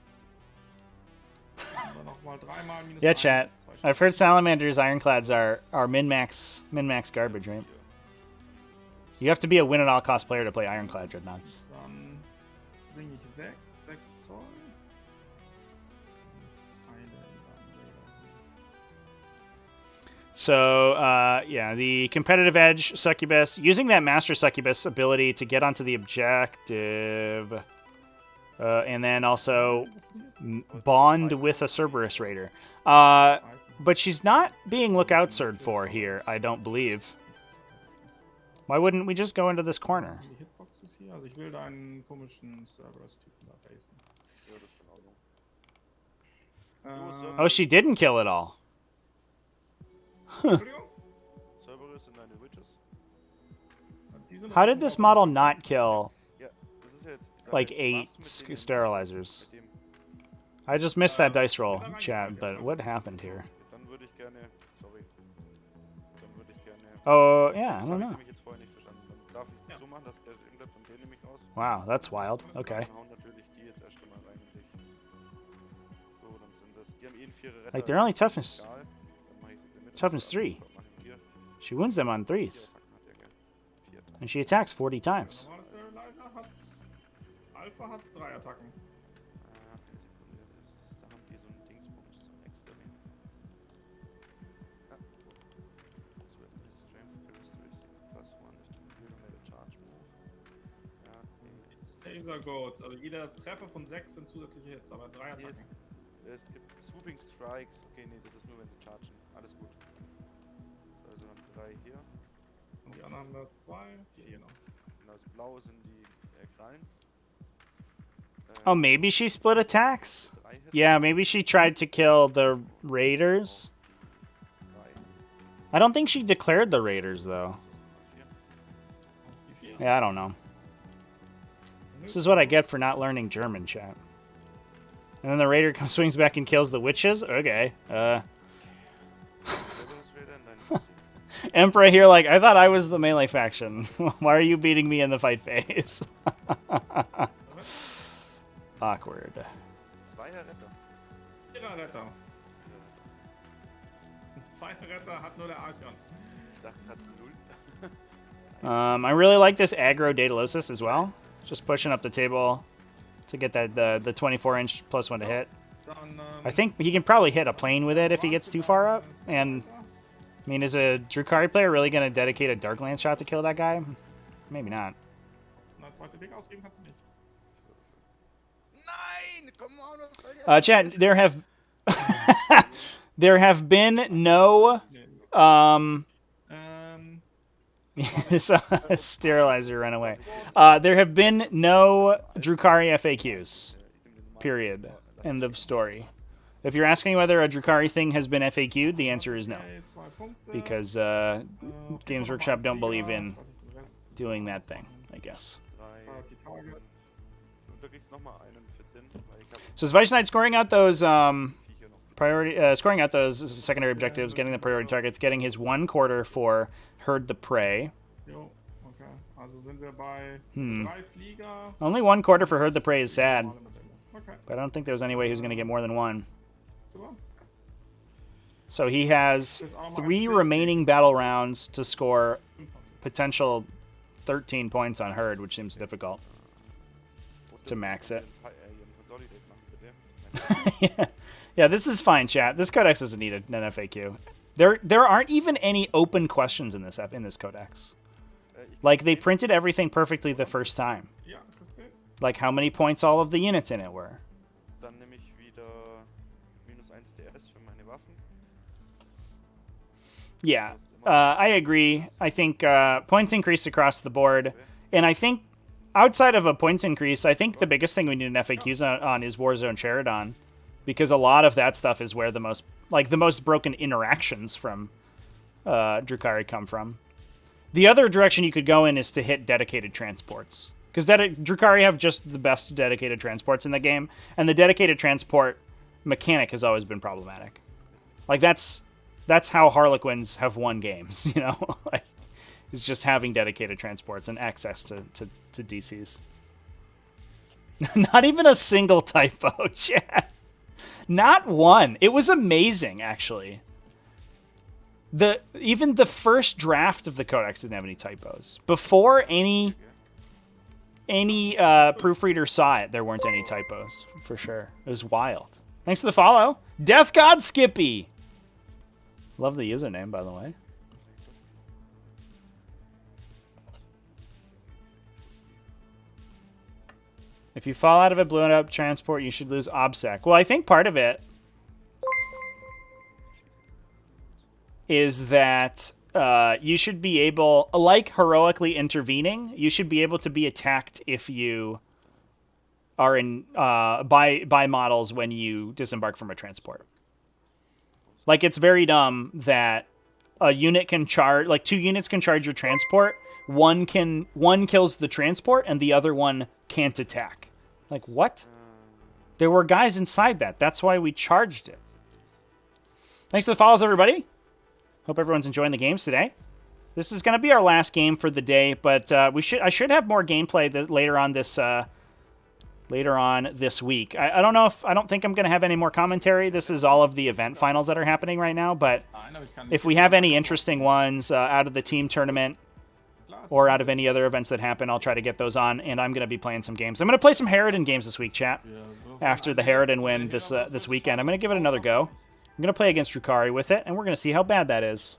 Dann nochmal 3 mal minus Yeah, 1, chat. 2 I've heard Salamander's Ironclads are min-max garbage, right? You have to be a win-at-all-cost player to play Ironclad Dreadnoughts. Dann bringe ich weg 6 Zoll. So, yeah, the competitive edge Succubus, using that Master Succubus ability to get onto the objective, and then also bond with a Cerberus Raider. But she's not being lookoutsirred for here, I don't believe. Why wouldn't we just go into this corner? Die Hitboxes hier, also ich will da einen komischen Cerberus-Typen da basen. Ja, das ist in Ordnung. Oh, she didn't kill it all. Entschuldigung? Cerberus und deine Witches. Die sind How did this model not kill Ja, das ist ja jetzt die Sache. like 8 Machst du mit dem- sterilizers? mit dem- I just missed that dice roll, chat, but what happened here? Dann würde ich gerne. Sorry. Dann würde ich gerne. Oh, yeah, I Das don't habe ich know. nämlich jetzt vorher nicht verstanden. Dann darf ich das so machen, dass der irgendwas von denen nämlich aus. Wow, that's wild. Okay. Dann hauen natürlich die jetzt erst einmal rein und ich. So, dann sind das. Die haben eh einen 4er Retter. Like, they're only toughness. Egal. Dann mache ich sie in der Mitte. Toughness 3. Mach ich hier. She wounds them on 3s. 4 Attacken hat er, gell? 4 Attacken. And she attacks 40 times. Normale Sterilizer hat. Alpha hat 3 Attacken. Eine Sekunde. Da haben die so ein Dingsbums. So ein extra Ding. Ja. So, this strength characteristics +1 is to computer made a charge move. Ja, nee. sogar gut. Also jeder Treffer von 6 sind zusätzliche Hits, aber 3 Hier Attacken. es gibt Swooping Strikes. Okay, nee, das ist nur, wenn sie chargen. Alles gut. So, also haben 3 hier. Und die anderen haben das 2, 4 noch. Genau, das Blau sind die Krallen. Oh, maybe she split attacks? 3 Hits. Yeah, maybe she tried to kill the raiders. 3. I don't think she declared the raiders, though. Die 4. Yeah, I don't know. This is what I get for not learning German, chat. And then the raider comes, swings back and kills the witches? Okay. Emperor here like, I thought I was the melee faction. Why are you beating me in the fight phase? Awkward. 2 Retter. 4er Retter. 2 Retter hat nur der Archon. Ich dachte gerade 0. I really like this aggro Daedalosus as well. Just pushing up the table to get that the 24-inch +1 to hit. Dann, I think he can probably hit a plane with it if he gets too far up. And, I mean, is a Drukhari player really going to dedicate a Dark Lance shot to kill that guy? Maybe not. Na, zweite Weg ausgeben kannst du nicht. Nein! Come on! Chat, there have been no sterilizer run away. There have been no Drukhari FAQs. Period. End of story. If you're asking whether a Drukhari thing has been FAQ'd, the answer is no. Okay, 2 Punkte. Because Games Workshop don't believe in doing that thing, I guess. 3. Die Target. Und da kriegst du nochmal einen für den, weil ich hab So is Vice Knight scoring out those Viecher noch. scoring out those secondary objectives, getting the priority targets, getting his 1 quarter for Herd the Prey. Jo, okay. Also sind wir bei Hmm. 3 Flieger. Only 1 quarter for Herd the Prey is sad, Okay, but I don't think there's any way he's going to get more than 1. super. So he has 3 remaining battle rounds to score 25. potential 13 points on Herd, which seems difficult Und to max it. Consolidate machen, bitte. Yeah, this is fine, chat. This codex doesn't need an FAQ. There aren't even any open questions in this codex. Like, they printed everything perfectly the first time. Ja, Christi. Like how many points all of the units in it were. Dann nehme ich wieder -1 DS für meine Waffen. Yeah, I agree. I think points increase across the board. And I think outside of a points increase, I think the biggest thing we need an FAQs on is Warzone Sheridan. Because a lot of that stuff is where the most broken interactions from Drukhari come from. The other direction you could go in is to hit dedicated transports. Because Drukhari have just the best dedicated transports in the game, and the dedicated transport mechanic has always been problematic. Like, that's how Harlequins have won games, you know? Like, is just having dedicated transports and access to DCs. Not even a single typo, chat. Not one. It was amazing, actually. Even the first draft of the codex didn't have any typos. Before any proofreader saw it, there weren't any typos, for sure. It was wild. Thanks for the follow. Death God Skippy. Love the username, by the way. If you fall out of a blown up transport, you should lose OBSEC. Well, I think part of it is that you should be able, like heroically intervening, you should be able to be attacked if you are in by models when you disembark from a transport. Like, it's very dumb that a unit can charge, like 2 units can charge your transport. One kills the transport and the other one can't attack. Like, what? There were guys inside that. That's why we charged it. Thanks for the follows, everybody. Hope everyone's enjoying the games today. This is going to be our last game for the day, but I should have more gameplay later on this week. I don't think I'm going to have any more commentary. This is all of the event finals that are happening right now, but if we have any interesting ones out of the team tournament or out of any other events that happen, I'll try to get those on, and I'm going to be playing some games. I'm going to play some Harridan games this week, chat. After the Harridan win this weekend, I'm going to give it another go. I'm going to play against Drukhari with it, and we're going to see how bad that is.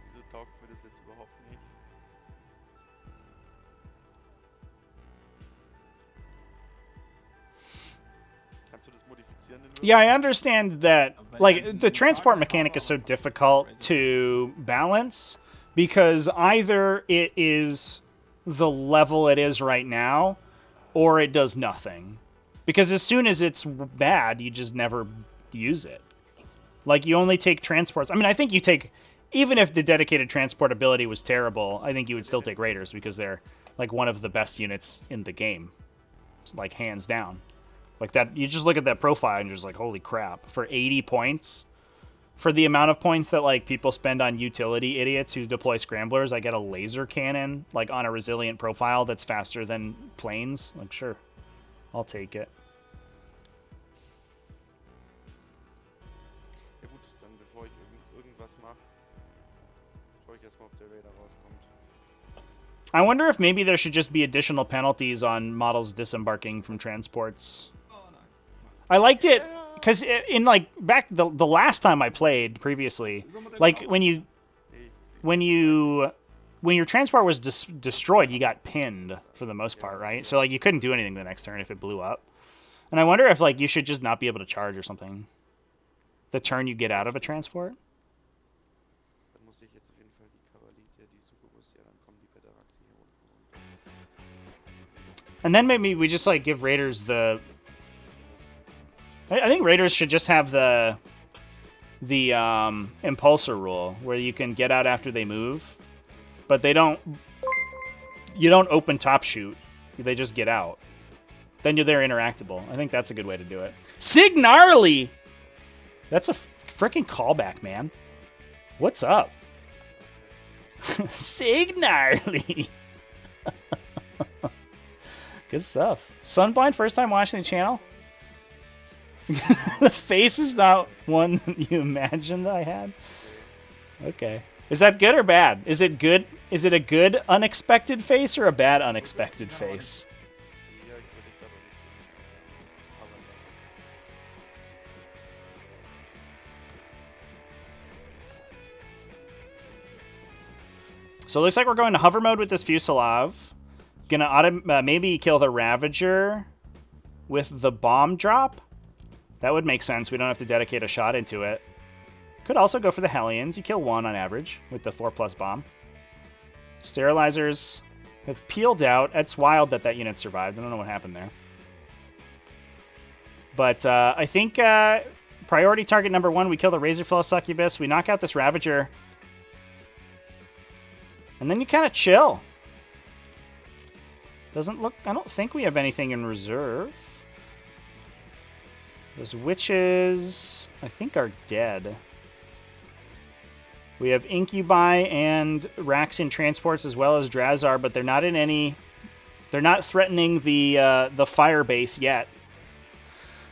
Wieso taugt mir das jetzt überhaupt nicht? Kannst du das modifizieren? Yeah, I understand that. Like, the transport mechanic is so difficult to balance because either it is the level it is right now, or it does nothing. Because as soon as it's bad, you just never use it. Like, you only take transports. I mean, I think you take... Even if the dedicated transport ability was terrible, I think you would still take Raiders because they're, like, one of the best units in the game. It's, like, hands down. Like, that, you just look at that profile and you're just like, holy crap. For 80 points, for the amount of points that, like, people spend on utility idiots who deploy scramblers, I get a laser cannon, like, on a resilient profile that's faster than planes. Like, sure. I'll take it. Ja gut, dann bevor ich irgendwas mache, schaue ich erstmal, ob der Raider rauskommt. I wonder if maybe there should just be additional penalties on models disembarking from transports. I liked it because in like back the last time I played previously, like when your transport was destroyed, you got pinned for the most part, right? So like you couldn't do anything the next turn if it blew up. And I wonder if like you should just not be able to charge or something the turn you get out of a transport. Dann muss ich jetzt auf jeden Fall die Kavallerie, die Succubus, ja, dann kommen die Bedaraxi hier unten runter. And then maybe we just like give Raiders the... I think Raiders should just have the impulsor rule where you can get out after they move, but they don't... You don't open top shoot. They just get out. Then they're interactable. I think that's a good way to do it. Signarly! That's a freaking callback, man. What's up? Signarly! Good stuff. Sunblind, first time watching the channel? The face is not one you imagined I had? Okay. Is that good or bad? Is it good? Is it a good unexpected face or a bad unexpected face? Ja, ich würde aber nicht. Aber So it looks like we're going to hover mode with this Fusilav. Gonna maybe kill the Ravager with the bomb drop. That would make sense. We don't have to dedicate a shot into it. Could also go for the Hellions. You kill one on average with the 4+ bomb. Sterilizers have peeled out. It's wild that that unit survived. I don't know what happened there. But I think priority target number 1, we kill the Razorflow Succubus. We knock out this Ravager. And then you kind of chill. Doesn't look... I don't think we have anything in reserve. Those witches, I think, are dead. We have Incubi and Raxian transports as well as Drazar, but they're not in any... They're not threatening the fire base yet.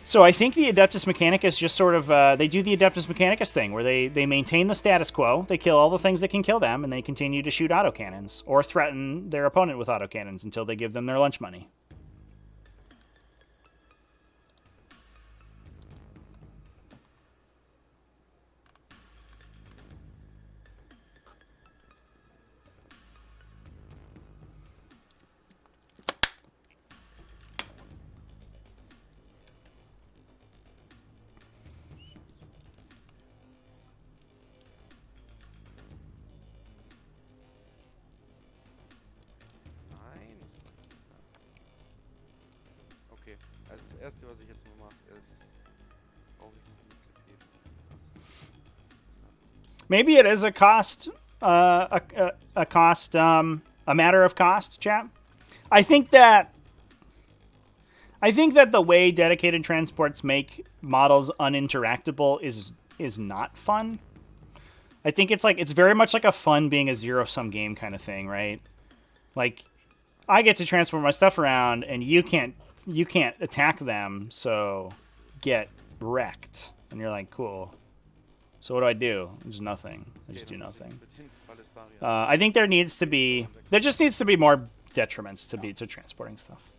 So I think the Adeptus Mechanicus just sort of... they do the Adeptus Mechanicus thing, where they maintain the status quo, they kill all the things that can kill them, and they continue to shoot autocannons, or threaten their opponent with autocannons until they give them their lunch money. Das erste, was ich jetzt mal mache, ist, brauche ich noch eine CP. Maybe it is a cost, a matter of cost, chat. I think that the way dedicated transports make models uninteractable is not fun. I think it's very much like a fun being a zero-sum game kind of thing, right? Like, I get to transport my stuff around, and you can't attack them, so get wrecked. And you're like, cool. So what do? There's nothing. I just do nothing. I think there just needs to be more detriments to transporting stuff.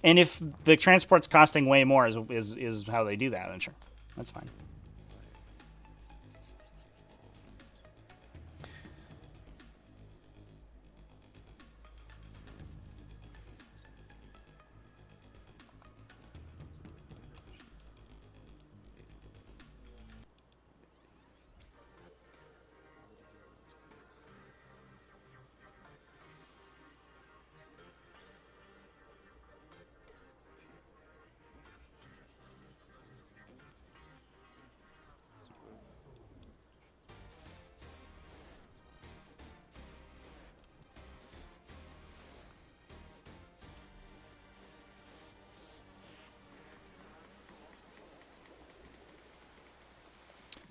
And if the transport's costing way more is how they do that, then sure. That's fine.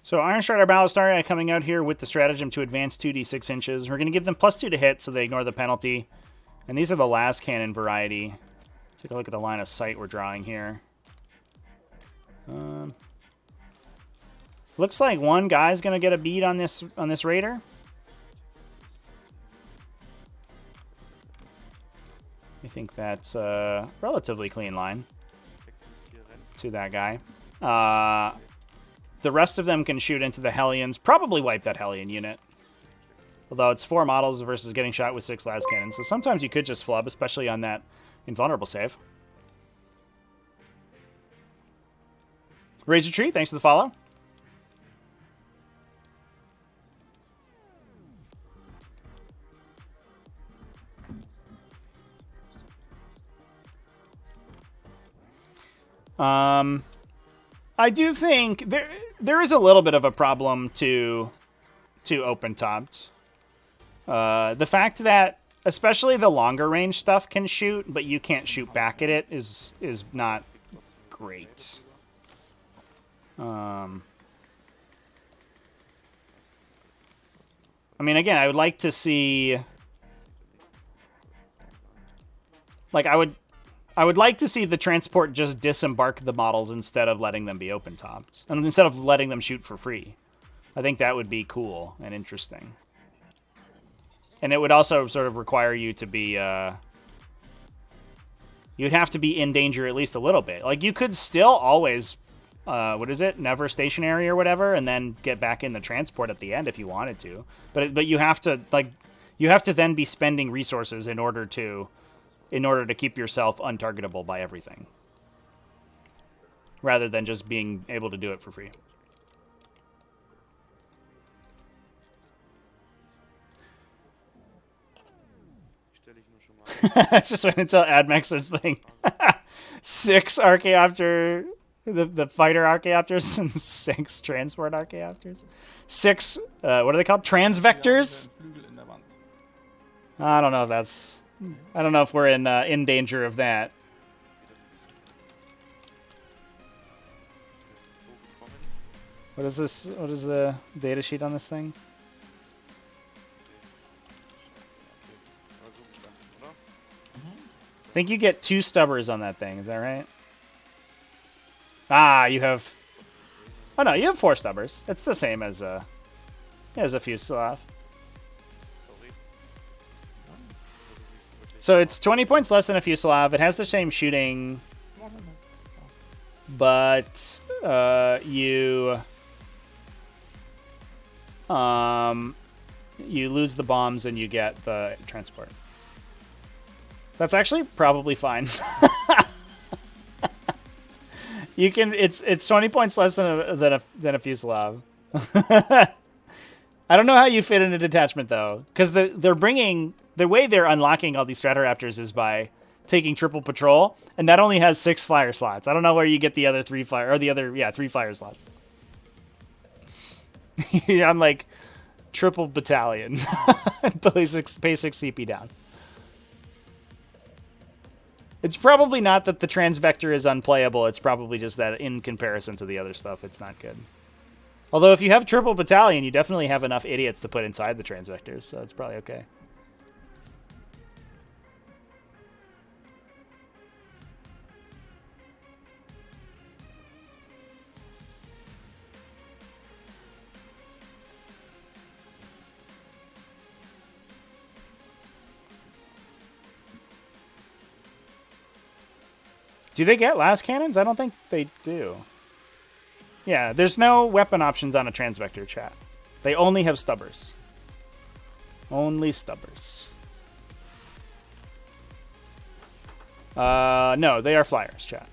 So Iron Strider Battlestar coming out here with the stratagem to advance 2d 6 inches. We're going to give them +2 to hit so they ignore the penalty. And these are the last cannon variety. Take a look at the line of sight we're drawing here. Looks like one guy's going to get a bead on this raider. I think that's a relatively clean line to that guy. The rest of them can shoot into the Hellions, probably wipe that Hellion unit. Although it's 4 models versus getting shot with 6 las cannons, so sometimes you could just flub, especially on that invulnerable save. Razor Tree, thanks for the follow. I do think there is a little bit of a problem to open topped. The fact that especially the longer range stuff can shoot, but you can't shoot back at it is not great. I mean, again, I would like to see, like, I would like to see the transport just disembark the models instead of letting them be open topped, and instead of letting them shoot for free. I think that would be cool and interesting. And it would also sort of require you to be, you'd have to be in danger at least a little bit. Like, you could still always, what is it, never stationary or whatever, and then get back in the transport at the end if you wanted to. But you have to, like, you have to then be spending resources in order to keep yourself untargetable by everything, rather than just being able to do it for free. It's just until AdMax is playing 6 Archaeopter, the fighter Archaeopters, and 6 transport Archaeopters. 6, what are they called? Transvectors? I don't know if that's... I don't know if we're in danger of that. What is this? What is the data sheet on this thing? I think you get 2 stubbers on that thing. Is that right? Ah, you have... Oh, no, you have 4 stubbers. It's the same as a fuselage. So it's 20 points less than a Fusilav. It has the same shooting, but you lose the bombs and you get the transport. That's actually probably fine. You can. It's 20 points less than a Fusilav. I don't know how you fit in a detachment though, because they're bringing. The way they're unlocking all these Stratoraptors is by taking triple patrol, and that only has 6 flyer slots. I don't know where you get the other 3 flyer, or the other, 3 flyer slots. I'm like, triple battalion. pay 6 CP down. It's probably not that the Transvector is unplayable, it's probably just that in comparison to the other stuff, it's not good. Although if you have triple battalion, you definitely have enough idiots to put inside the Transvectors, so it's probably okay. Do they get las cannons? I don't think they do. Yeah, there's no weapon options on a transvector, chat. They only have stubbers. Only stubbers. No, they are flyers, chat.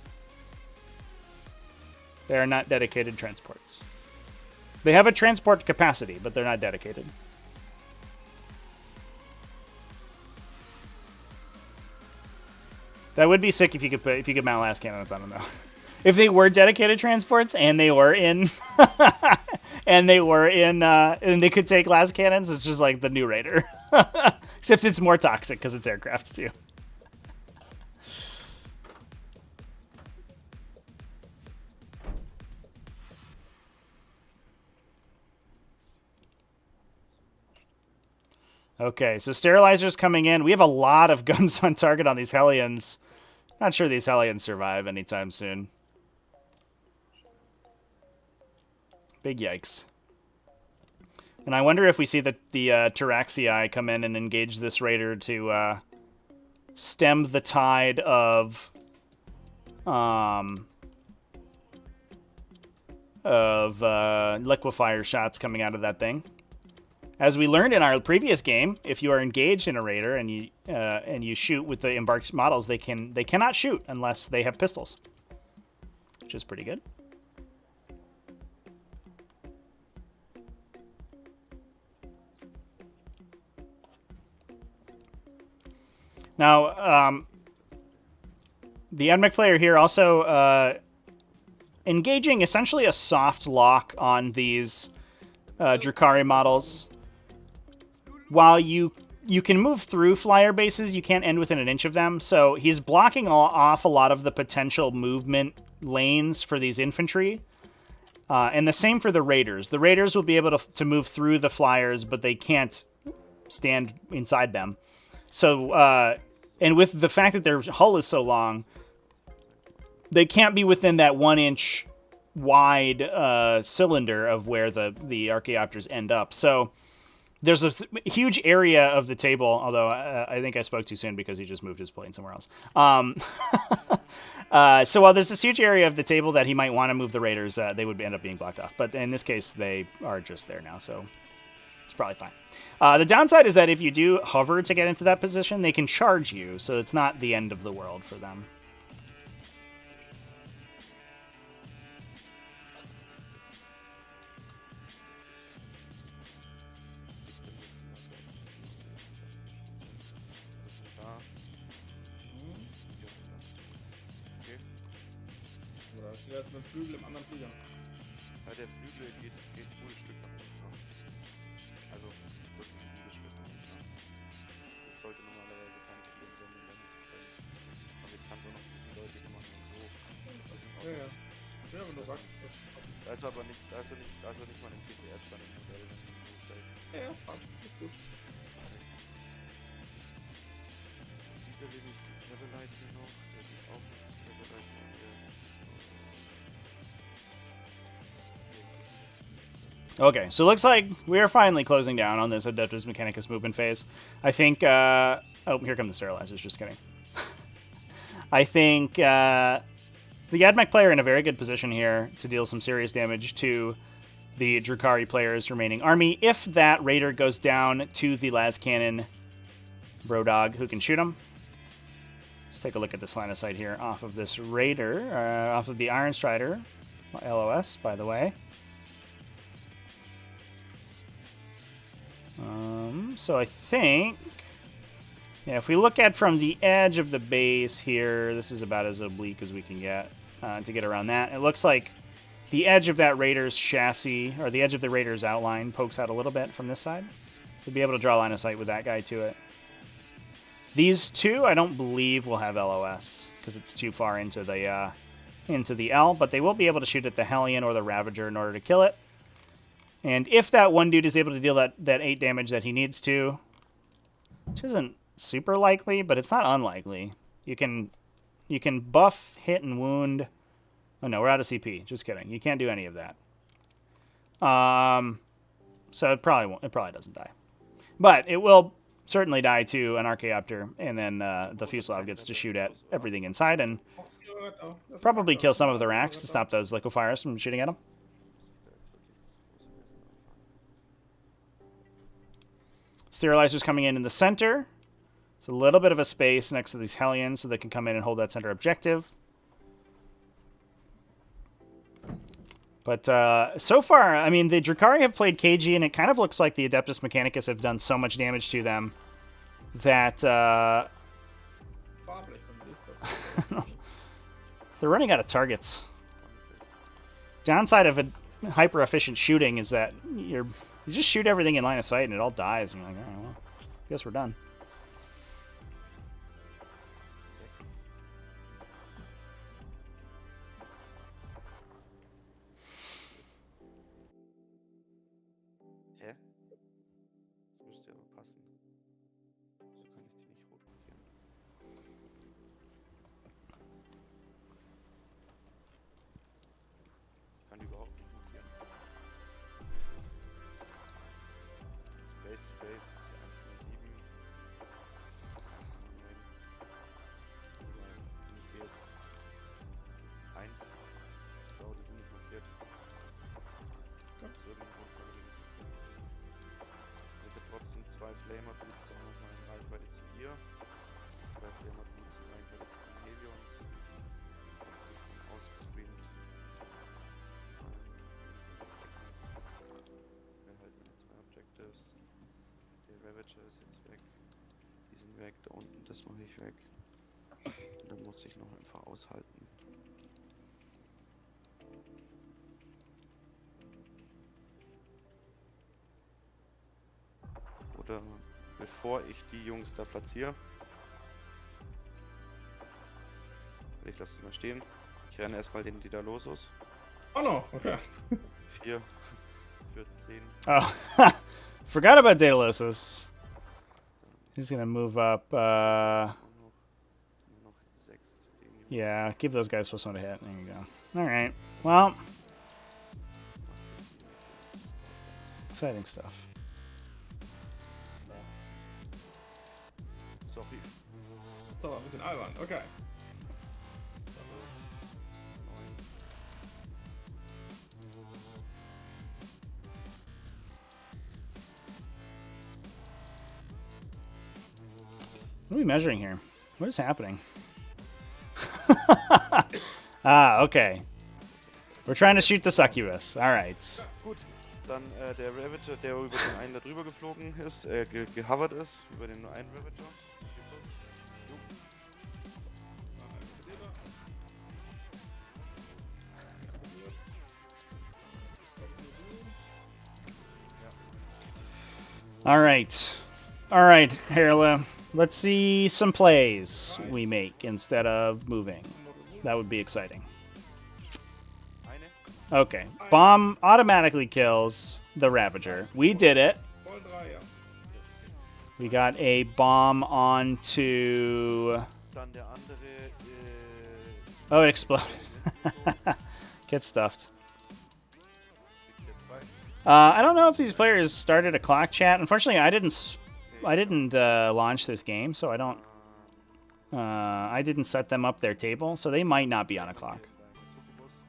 They are not dedicated transports. They have a transport capacity, but they're not dedicated. That would be sick if you could mount last cannons on them though. If they were dedicated transports and they were in and they could take last cannons, it's just like the new Raider. Except it's more toxic because it's aircraft too. Okay, so Sterilizer's coming in. We have a lot of guns on target on these Hellions. Not sure these Hellions survive anytime soon. Big yikes. And I wonder if we see the Tyraxii come in and engage this Raider to stem the tide of liquefier shots coming out of that thing. As we learned in our previous game, if you are engaged in a Raider and you shoot with the embarked models, they cannot shoot unless they have pistols, which is pretty good. Now, the Admech player here also engaging essentially a soft lock on these Drukhari models. While you can move through flyer bases, you can't end within an inch of them. So he's blocking off a lot of the potential movement lanes for these infantry. And the same for the Raiders. The Raiders will be able to move through the flyers, but they can't stand inside them. So, and with the fact that their hull is so long, they can't be within that 1 inch wide cylinder of where the Archaeopters end up. So there's a huge area of the table, although I think I spoke too soon because he just moved his plane somewhere else. So while there's this huge area of the table that he might want to move the Raiders, they would end up being blocked off. But in this case, they are just there now, so it's probably fine. The downside is that if you do hover to get into that position, they can charge you, so it's not the end of the world for them. Oder ist wieder mit dem Flügel im anderen Flieger? Ja, der Flügel geht gutes Stück nach hinten. Ne? Also wirklich ein gutes Stück nach hinten. Ne? Das sollte normalerweise kein Problem sein, den dahin zu stellen. Und ich kann es auch noch ein bisschen deutlicher machen und so. Das ist Ja, ja. Ja, wenn du sagst. Da ist aber nicht, da ist er nicht mal ein T5S bei dem Modell. Ja, ja, passt. Ist gut. Sieht er wenig Levelite hier noch? Der sieht auch nicht Levelite noch. Okay, so it looks like we are finally closing down on this Adeptus Mechanicus movement phase. I think, oh, here come the sterilizers, just kidding. I think the Admech player in a very good position here to deal some serious damage to the Drukhari player's remaining army. If that Raider goes down to the las cannon Brodog, who can shoot him. Let's take a look at this line of sight here off of this Raider, off of the Iron Strider, LOS, by the way. So I think, yeah, if we look at from the edge of the base here, this is about as oblique as we can get to get around that. It looks like the edge of that Raider's chassis, or the edge of the Raider's outline, pokes out a little bit from this side. So be able to draw line of sight with that guy to it. These two, I don't believe will have LOS, because it's too far into the L, but they will be able to shoot at the Hellion or the Ravager in order to kill it. And if that one dude is able to deal that 8 damage that he needs to, which isn't super likely, but it's not unlikely, you can buff, hit, and wound. Oh no, we're out of CP. Just kidding. You can't do any of that. So it probably doesn't die, but it will certainly die to an Archaeopter, and then the Fuselage gets to shoot at everything inside and probably kill some of the racks to stop those liquefiers from shooting at them. Sterilizer's coming in the center. It's a little bit of a space next to these Hellions so they can come in and hold that center objective. But so far, I mean, the Drukhari have played KG, and it kind of looks like the Adeptus Mechanicus have done so much damage to them that Farblich von List. they're running out of targets. Downside of a hyper-efficient shooting is that you just shoot everything in line of sight and it all dies. And you're like, all right, well, I guess we're done. Hä? Das müsste aber passen. So kann ich die nicht rot markieren. Ich kann die überhaupt nicht markieren. Base to Base 1,7. 1,9. Ich sehe jetzt 1. So, die sind nicht markiert. Aus irgendeinem Grund kann ich nicht. Ich habe trotzdem 2 Flamer Boots dann nochmal in Reichweite zu ihr. 2 Flamer Boots in Reichweite zu den Helions. Ausgestreamt. Wir halten meine 2 Objectives. Der Ravager ist jetzt weg. Die sind weg. Da unten, das mache ich weg. Und dann muss ich noch einfach aushalten. Oder bevor ich die Jungs da platziere. Ich lasse sie mal stehen. Ich renne erstmal den Daedalosus. Oh no, okay. 4 für 10. Oh, forgot about Daedalosus. He's gonna move up. Nur noch 6 zu den Jungs. Yeah, give those guys plus 1 to hit. There you go. All right. Well, exciting stuff. Sorry. Das ist aber ein bisschen albern, okay. 9. What are we measuring here? What is happening? Okay. We're trying to shoot the succubus. All right. Gut, dann der Ravager, der über den einen da drüber geflogen ist, gehovert ist, über den nur einen Ravager. All right. All right, Herla. Let's see some plays we make instead of moving. That would be exciting. Eine. Okay. Bomb automatically kills the Ravager. We did it. Voll 3, ja. We got a bomb onto... Dann der andere. Oh, it exploded. Get stuffed. Kriegt der 2. I don't know if these players started a clock chat. Unfortunately, I didn't launch this game, so I don't. I didn't set them up their table, so they might not be on a clock,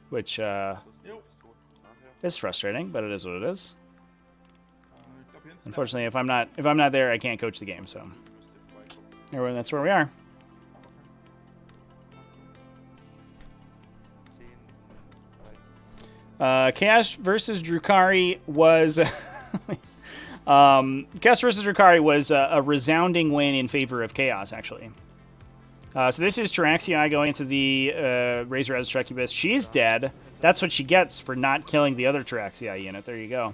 which Jo. is frustrating, but it is what it is. Ich glaub, hier hinten. Unfortunately, if I'm not there, I can't coach the game. So that's where we are. 10, 13. Chaos versus Drukhari was Chaos versus Drukhari was a resounding win in favor of Chaos, actually. So this is Taraxii going into the Razor as Succubus. She's dead. That's what she gets for not killing the other Taraxii unit. There you go.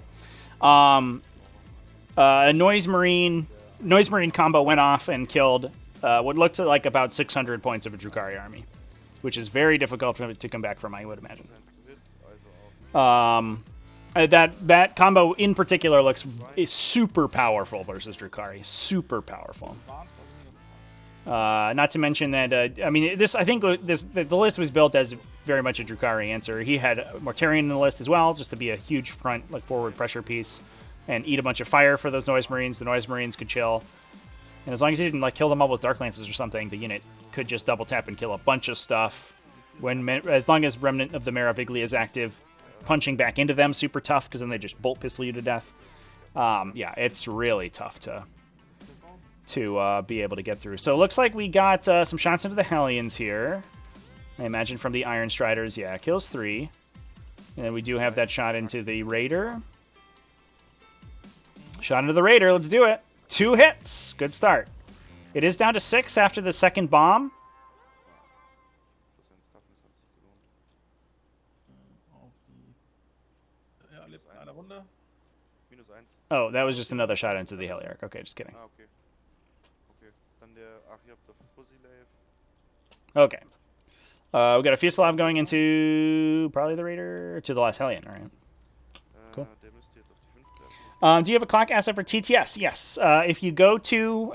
A Noise Marine combo went off and killed what looked like about 600 points of a Drukhari army, which is very difficult to come back from, I would imagine. That combo in particular is super powerful versus Drukhari. Super powerful. Not to mention that I mean this. I think the list was built as very much a Drukhari answer. He had Mortarion in the list as well, just to be a huge front forward pressure piece and eat a bunch of fire for those Noise Marines. The Noise Marines could chill, and as long as he didn't kill them all with Dark Lances or something, the unit could just double tap and kill a bunch of stuff. As long as Remnant of the Maraviglia is active. Punching back into them super tough because then they just bolt pistol you to death. Yeah, it's really tough to to be able to get through. So it looks like we got some shots into the Hellions here. I imagine from the Iron Striders. Yeah, kills 3. And then we do have that shot into the Raider. Shot into the Raider. Let's do it. 2 hits. Good start. It is down to 6 after the second bomb. Ja, lebt in einer Runde. -1. Oh, that was just another shot into the Heliarch. Okay, just kidding. Ah, okay. Okay. Dann der. Ach, ihr habt der Fuzzy-Lave. Okay. We got a Fuselov going into probably the Raider to the last Hellion, right? Cool. Der müsste jetzt auf die 5. Do you have a clock asset for TTS? Yes. If you go to !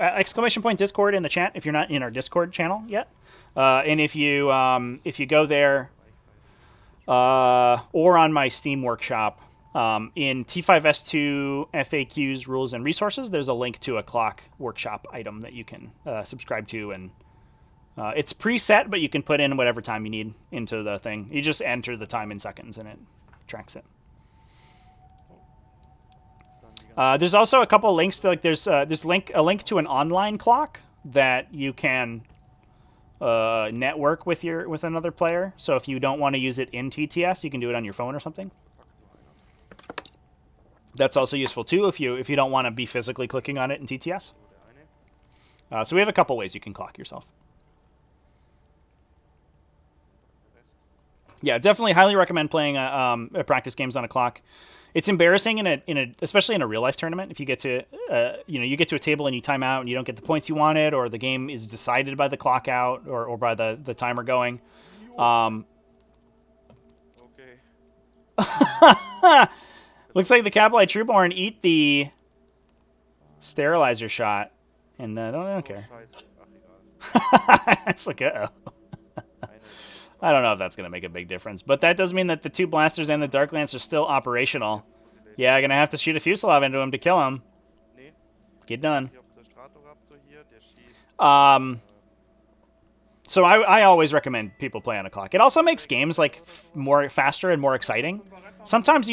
Discord in the chat, if you're not in our Discord channel yet, and if you go there, or on my Steam workshop, in T5S2 FAQs, rules, and resources, there's a link to a clock workshop item that you can subscribe to, and it's preset, but you can put in whatever time you need into the thing. You just enter the time in seconds, and it tracks it. There's also a couple links to, like, there's a link to an online clock that you can network with another player. So if you don't want to use it in TTS, you can do it on your phone or something. That's also useful too if you don't want to be physically clicking on it in TTS. So we have a couple ways you can clock yourself. Yeah, definitely highly recommend playing practice games on a clock. It's embarrassing especially in a real life tournament if you get to you get to a table and you time out and you don't get the points you wanted, or the game is decided by the clock out or by the timer going. Okay. Looks like the Capital Trueborn eat the sterilizer shot, and I don't care. Scheiße. Ach, egal. It's like, I don't know if that's going to make a big difference, but that does mean that the 2 blasters and the Dark Lance are still operational. Yeah, I'm going to have to shoot a Fuselov into him to kill him. Nee. Get done. Ich hab der Stratoraptor hier, der schießt. So I always recommend people play on a clock. It also makes games like more faster and more exciting. Sometimes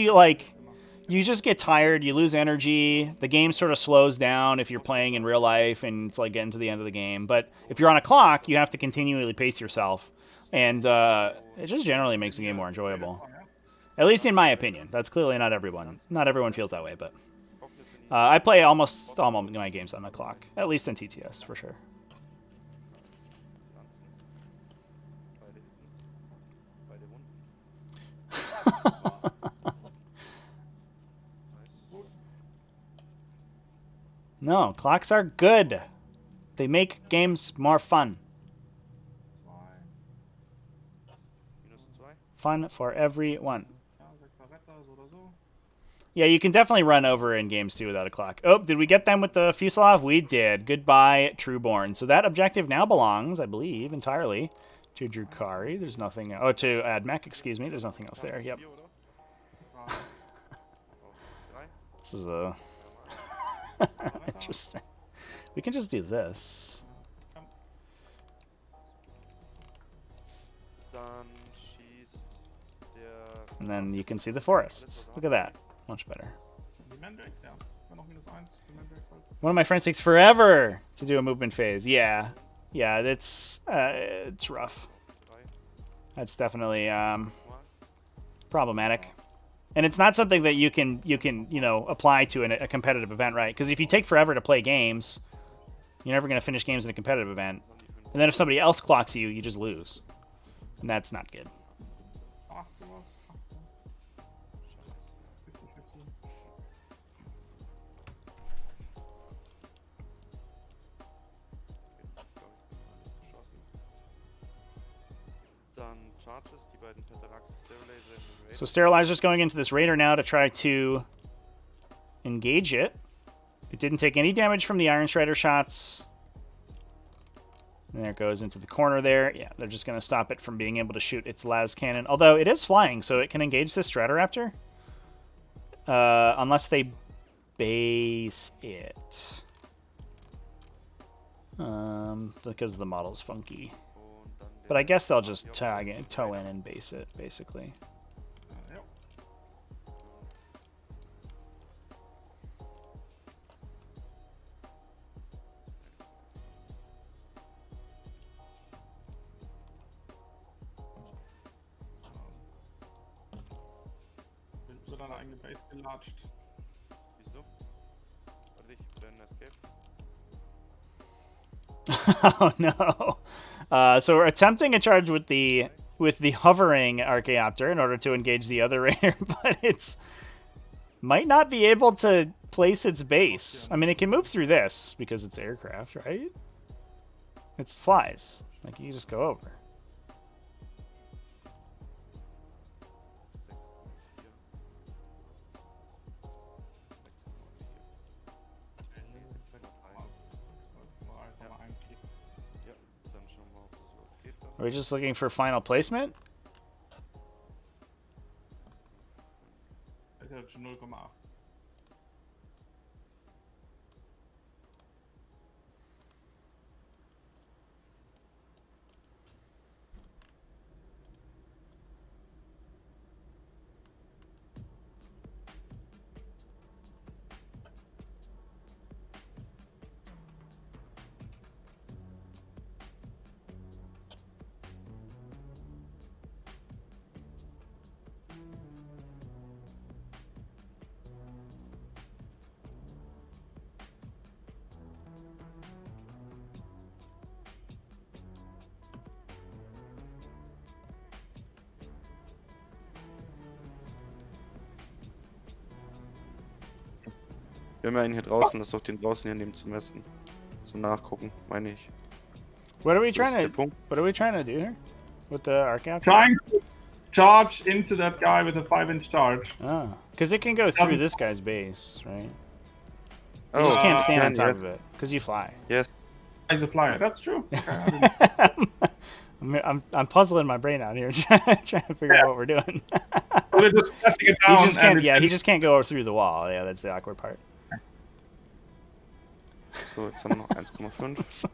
you just get tired, you lose energy, the game sort of slows down if you're playing in real life and it's like getting to the end of the game. But if you're on a clock, you have to continually pace yourself. And it just generally makes the game more enjoyable. At least in my opinion. That's clearly not everyone. Not everyone feels that way, but I play almost all my games on the clock. At least in TTS, for sure. Beide Wunden. No, clocks are good. They make games more fun. -2. Fun for everyone. Ja, 6er Retter, so oder so. Yeah, you can definitely run over in games too without a clock. Oh, did we get them with the Fuselov? We did. Goodbye, Trueborn. So that objective now belongs, I believe, entirely to Drukhari. There's nothing... Oh, to Admech, excuse me. There's nothing else there. Yep. Hier, oder? Ah, Oh, 3. This is interesting. We can just do this. Dann schießt der. And then you can see the forest. Look at that. Much better. die Mandrakes, ja. Dann noch -1. Die Mandrakes halt. One of my friends takes forever to do a movement phase. Yeah. Yeah, it's rough. 3. That's definitely problematic. And it's not something that you can apply to a competitive event, right? Because if you take forever to play games, you're never going to finish games in a competitive event. And then if somebody else clocks you, you just lose. And that's not good. Ach, sowas. Ach, so. 50-50. Dann Charges, die beiden Petarax Sterilizer in den So Sterilizer's going into this Raider now to try to engage it. It didn't take any damage from the Iron Strider shots. And there it goes into the corner there. Yeah, they're just going to stop it from being able to shoot its las cannon. Although it is flying, so it can engage this Stratoraptor. Unless they base it. Because the model's funky. Und dann der But I guess they'll just toe in and base it, basically. Ja. eigene Base gelatscht. Wieso? Warte, ich bin Escape. Oh no. So we're attempting a charge with the hovering Archaeopter in order to engage the other raider, but it's might not be able to place its base. I mean, it can move through this because it's aircraft, right? It's flies. Like, you just go over. Ja, dann schauen wir, ob das überhaupt geht. Dann. Are we just looking for final placement? Ich habe schon 0,8. Wir haben ja einen hier draußen, lass doch den draußen hier nehmen zum Messen. Zum Nachgucken, meine ich. What are we Das ist trying der to Punkt. What are we trying to do here with the Archaeopter? Trying to charge into that guy with a 5-inch charge. Oh, because it can go through Doesn't- this guy's base, right? Oh, You just can't stand on can, top yes. of it because you fly. Yes. As a flyer, that's true. Okay, I didn't- I'm puzzling my brain out here, trying to figure out what we're doing. We're just pressing it He down. just can't. and Yeah, it- he just can't go through the wall. Yeah, that's the awkward part. So, jetzt haben wir noch 1,5.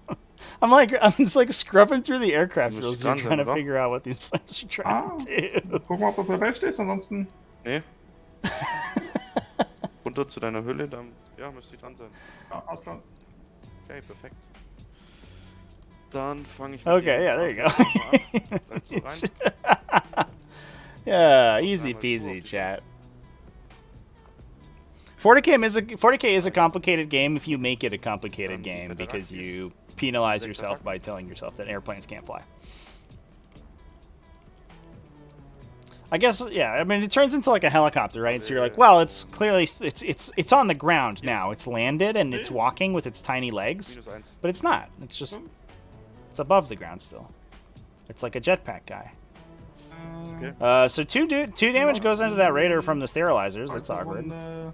I'm just like scrubbing through the aircraft Muss rules ich here, dran trying to sein, oder? figure out what these players are trying to do. Gucken wir, ob das dabei steht, ansonsten. Nee. Runter zu deiner Hülle, dann ja, müsste ich dran sein. Ja, passt schon. Okay, perfekt. Dann fange ich Okay, yeah, there you go. Seid so rein. Yeah, easy peasy, chat. 40K is a complicated game if you make it a complicated game because you penalize yourself by telling yourself that airplanes can't fly. I guess, yeah. I mean, it turns into like a helicopter, right? So you're like, well, it's clearly it's on the ground now. It's landed and it's walking with its tiny legs, -1. but it's not. It's just it's above the ground still. It's like a jetpack guy. Okay. So two damage goes into that raider from the sterilizers. That's Zweite awkward.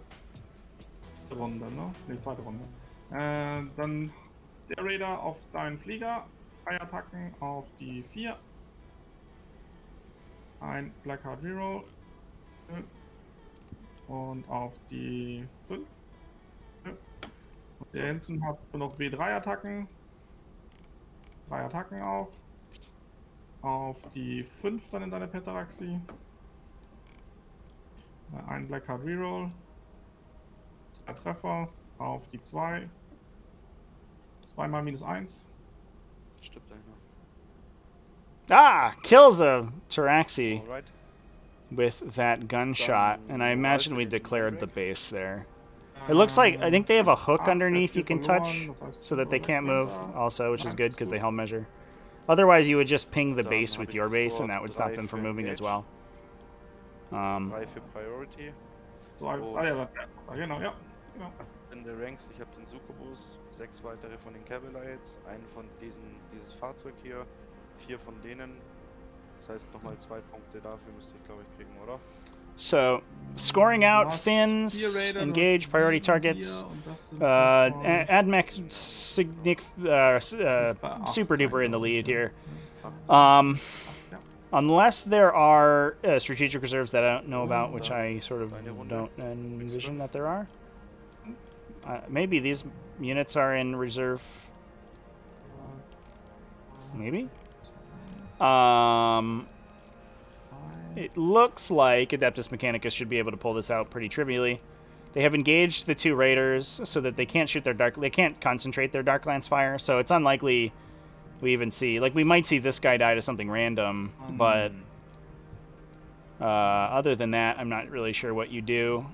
Runde, ne? Ne, zweite Runde. Dann der Raider auf deinen Flieger. 3 Attacken auf die 4. Ein Blackheart Reroll. Und auf die 5. Und der hinten hat noch B3 Attacken. 3 Attacken auch. Auf die 5 dann in deine Petaraxi. Ein Blackheart Reroll. 2 Treffer auf die 2. 2 mal -1. Stimmt einer. Ah, kills a Taraxi Alright. with that gunshot, and I imagine we declared the base there. It looks like I think they have a hook underneath you can touch, so that they can't move. Also, which is good because they helm measure. Otherwise, you would just ping the base with your base, and that would stop them from moving as well. 3 für Priority. So, ja, genau, ja. Genau. In der Ranks, ich habe den Succubus, 6 weitere von den Cavalites, einen von dieses Fahrzeug hier, 4 von denen. Das heißt nochmal 2 Punkte dafür müsste ich glaube ich kriegen, oder? So, scoring out Lost fins, Spear Raider, engage lost priority Spear, targets. und das sind Admech super duper in the lead here. Unless there are strategic reserves that I don't know about, which I sort of don't envision that there are. Maybe these units are in reserve. Maybe? It looks like Adeptus Mechanicus should be able to pull this out pretty trivially. They have engaged the 2 raiders so that they can't shoot they can't concentrate their Dark Lance fire, so it's unlikely we even see, like, we might see this guy die to something random, but Other than that, I'm not really sure what you do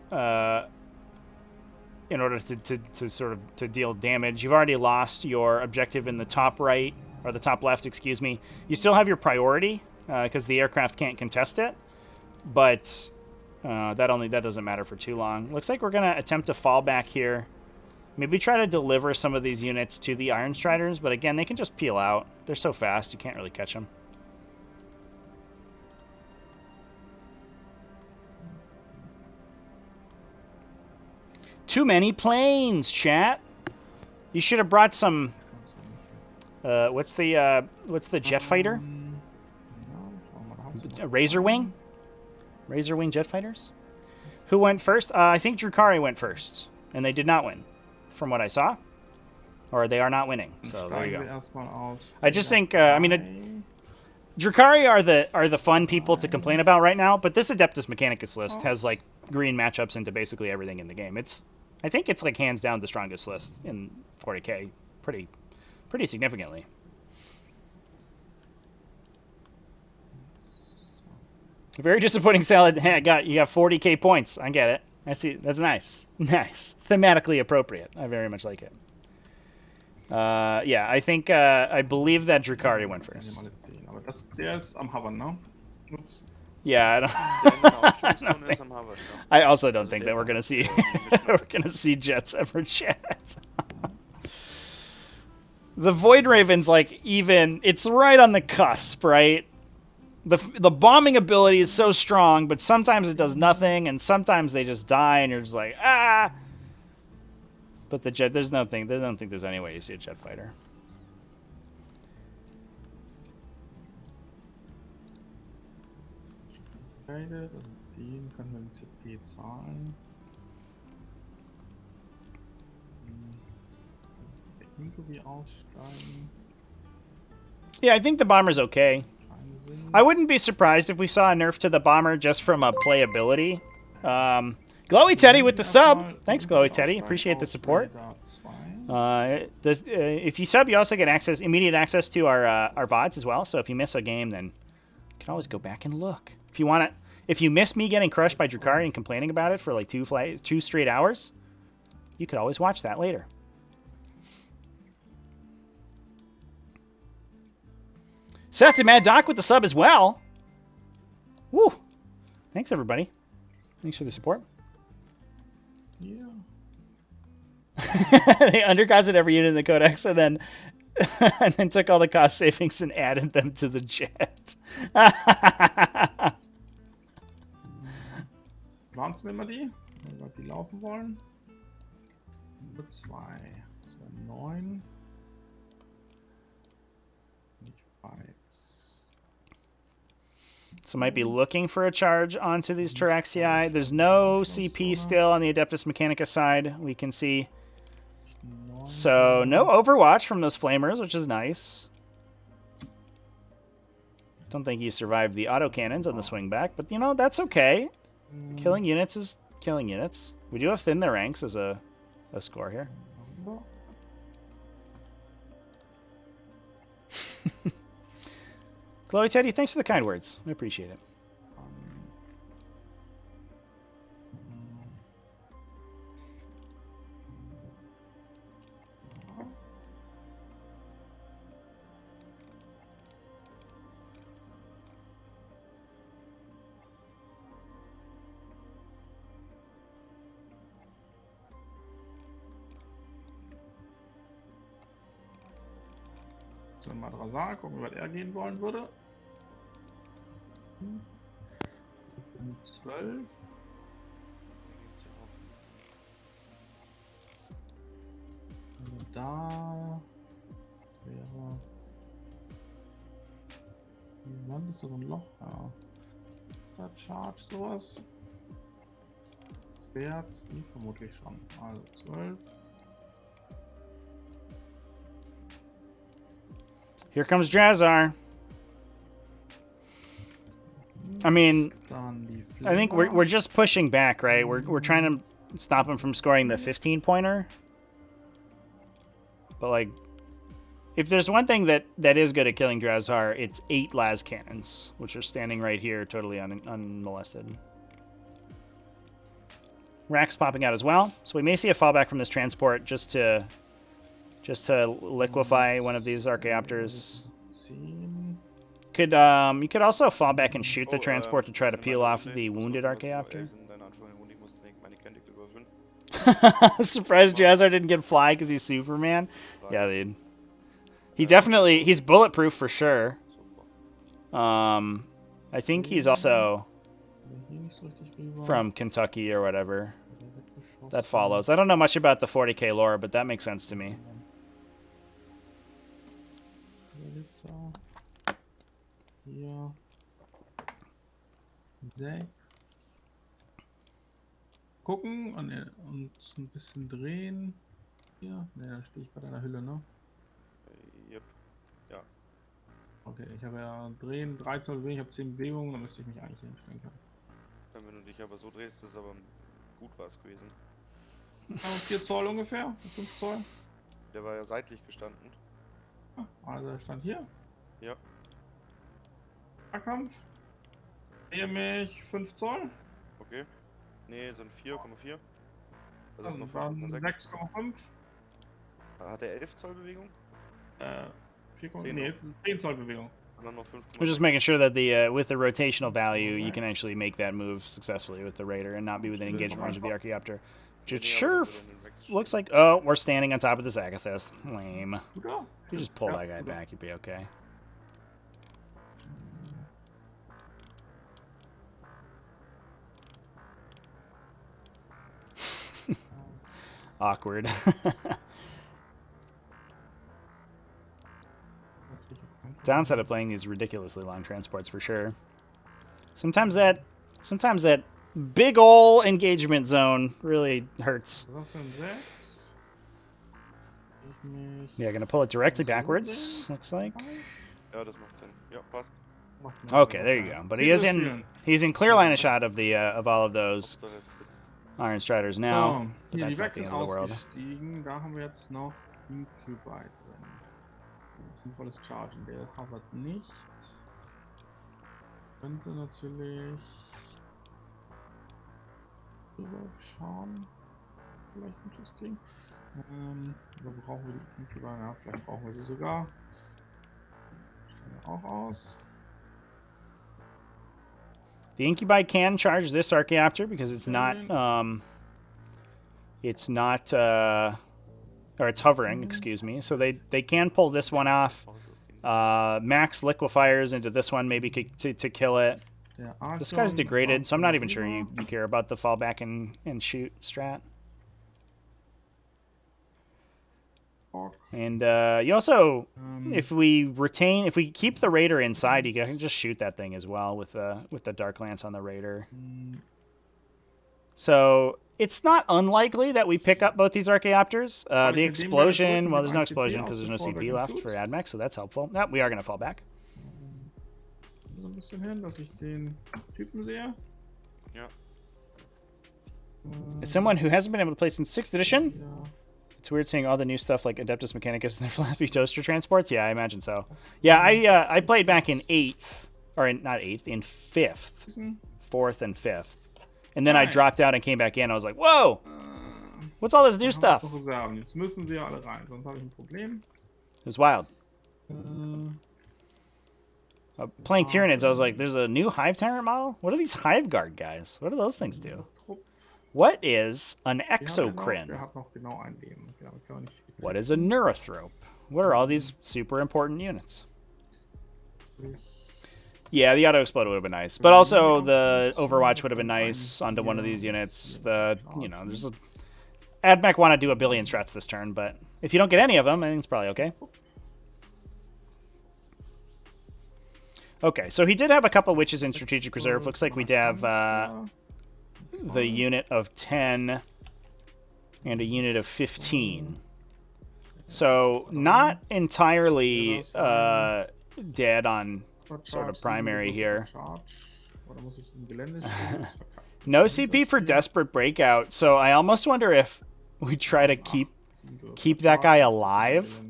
in order to sort of to deal damage. You've already lost your objective in the top right, or the top left, excuse me. You still have your priority, because the aircraft can't contest it, but that doesn't matter for too long. Looks like we're going to attempt to fall back here. Maybe try to deliver some of these units to the Iron Striders, but again, they can just peel out. They're so fast, you can't really catch them. Too many planes, chat. You should have brought some. What's the jet fighter? Razor Wing jet fighters. Who went first? I think Drukhari went first, and they did not win, from what I saw, or they are not winning. So there you go. I just think. I mean, Drukhari are the fun people to complain about right now, but this Adeptus Mechanicus list has like green matchups into basically everything in the game. I think it's like hands down the strongest list in 40k, pretty significantly. Very disappointing salad. Hey, you got 40k points. I get it. I see. That's nice. Nice. Thematically appropriate. I very much like it. Yeah, I think I believe that Drukhari went first. Der ist am Havern, ne? Ups. Yeah, I also don't think that we're gonna see jets ever, chat. The Void Raven's like it's right on the cusp, right? The bombing ability is so strong, but sometimes it does nothing, and sometimes they just die, and you're just like, ah. But the jet, I don't think there's any way you see a jet fighter. Also den können wir in CP zahlen. Irgendwie aussteigen. Yeah, I think the bomber's okay. I wouldn't be surprised if we saw a nerf to the bomber just from a playability. Glowy Teddy with the sub. Thanks, Glowy Teddy. Appreciate the support. If you sub, you also get immediate access to our VODs as well. So if you miss a game, then you can always go back and look. If you want it, if you miss me getting crushed by Drukhari and complaining about it for like 2 straight hours, you could always watch that later. Seth and Mad Doc with the sub as well. Woo! Thanks, everybody. Thanks for the support. Yeah. They undercosted every unit in the Codex and then took all the cost savings and added them to the jet. Waren's mir mal die? Weil die laufen wollen. Nummer 2. 9. So might be looking for a charge onto these Taraxii. There's no CP still on the Adeptus Mechanicus side, we can see. So no Overwatch from those Flamers, which is nice. Don't think you survived the autocannons on the swing back, but you know, that's okay. Killing units is killing units. We do have thin their ranks as a score here. Glowy Teddy, thanks for the kind words. I appreciate it. So, mal Drasar, gucken, wie weit er gehen wollen würde. 12. Also da wäre. Wann ist so ein Loch? Ja. Da Charge sowas. Wert, vermutlich schon. Also 12. Here comes Drazar. I mean, I think we're just pushing back, right? We're trying to stop him from scoring the 15-pointer. But like, if there's one thing that is good at killing Drazhar, it's 8 las cannons, which are standing right here, totally unmolested. Rack's popping out as well, so we may see a fallback from this transport just to liquefy one of these Archaeopters. 10. You could also fall back and shoot the transport to try to peel off the wounded Archaeopter. Surprised Jazzar didn't get fly because he's Superman. Yeah, dude. He's bulletproof for sure. I think he's also from Kentucky or whatever. That follows. I don't know much about the 40k lore, but that makes sense to me. Hier. 6. Gucken und ein bisschen drehen. Hier. Ne, da stehe ich bei deiner Hülle, ne? Yep. Ja. Okay, ich habe ja drehen, 3 Zoll Bewegung, ich habe 10 Bewegungen, dann müsste ich mich eigentlich hier hinstellen können. Wenn du dich aber so drehst, ist aber gut was gewesen. 4 Zoll ungefähr, 5 Zoll. Der war ja seitlich gestanden. Also er stand hier. Ja. Kampf. Drehe mich 5 Zoll. Okay. Nee, sind 4,4. Also ist Also noch waren 5,6. 6,5. Hat er 11 Zoll Bewegung? 4, nee, 10 Zoll Bewegung. Und dann noch 5,6. We're just making sure that the with the rotational value, you can actually make that move successfully with the Raider and not be within engagement range of the Archaeopter. Which it sure looks like. Oh, we're standing on top of this Agathis. Lame. Guter. If you just pull that guy back, you'd be okay. Awkward. Downside of playing these ridiculously long transports for sure. Sometimes that big ol' engagement zone really hurts. Was für ein 6? Yeah, gonna pull it directly backwards, looks like. Ja, das macht Sinn. Ja, passt. Okay, there you go. But he's in clear line of shot of the of all of those Hauptsache es sitzt. Iron Striders now. But Hier, die that's not the Wechsel end of the world. ausgestiegen. Da haben wir jetzt noch Incubite drin. Sinnvolles Chargen, der hovert nicht. Könnte natürlich rüber schauen. Vielleicht ein Schuss kriegen. Aber brauchen wir die Incubite? Ja, vielleicht brauchen wir sie sogar. Stellen wir auch aus. The Incubi can charge this Archaeopter because it's not or it's hovering, excuse me. So they can pull this one off. Max liquefiers into this one maybe to kill it. This guy's degraded, so I'm not even sure you care about the fallback and shoot strat. And you also, if we keep the Raider inside, you can just shoot that thing as well with the Dark Lance on the Raider. So it's not unlikely that we pick up both these Archaeopters. The explosion, well, there's no explosion because there's no CP left for Admech, so that's helpful. Yep, we are going to fall back. So ein bisschen hin, dass ich den Typen sehe. Ja. As someone who hasn't been able to play since 6th edition, Ja. it's weird seeing all the new stuff like Adeptus Mechanicus and the Flappy Toaster transports. Yeah, I imagine so. Yeah, I played back in 8th, or not 8th, in 5th, 4th and 5th. And then I dropped out and came back in. I was like, whoa! What's all this new stuff? It Reserven. Jetzt müssen sie ja alle rein, sonst habe ich ein Problem. was wild. Playing Tyranids, I was like, there's a new Hive Tyrant model? What are these Hive Guard guys? What do those things do? What is an Der Exocrine? hat noch genau ein Leben. Ja, kann man nicht What is a Neurothrope? What are all these super important units? Yeah, the auto explode would have been nice, but also the Overwatch would have been nice onto one of these units. There's Admech want to do a billion strats this turn, but if you don't get any of them, I think it's probably okay. Okay, so he did have a couple witches in strategic reserve. Looks like we have the unit of 10 and a unit of 15. So not entirely dead on sort of primary here. Oder muss ich im Gelände stehen? No CP for Desperate Breakout, so I almost wonder if we try to keep that guy alive.